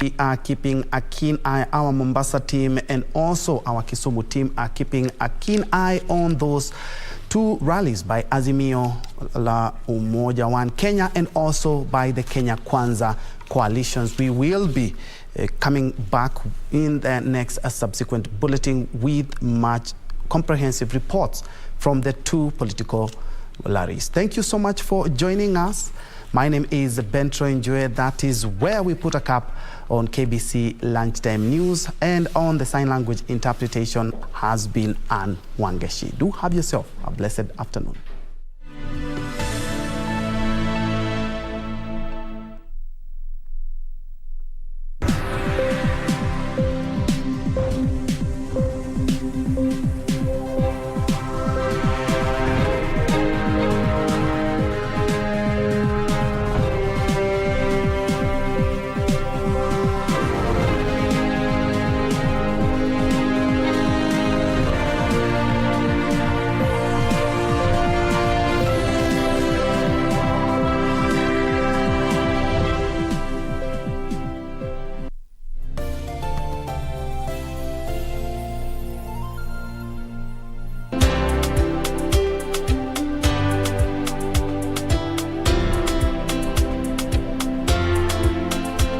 We are keeping a keen eye, our Mombasa team and also our Kisumu team are keeping a keen eye on those 2 rallies by Azimio la Umoja One Kenya and also by the Kenya Kwanza coalitions. We will be coming back in the next subsequent bulletin with much comprehensive reports from the 2 political rallies. Thank you so much for joining us. My name is Bentro Njue. That is where we put a cap on KBC Lunchtime News, and on the sign language interpretation has been Anne Wangeshi. Do have yourself a blessed afternoon.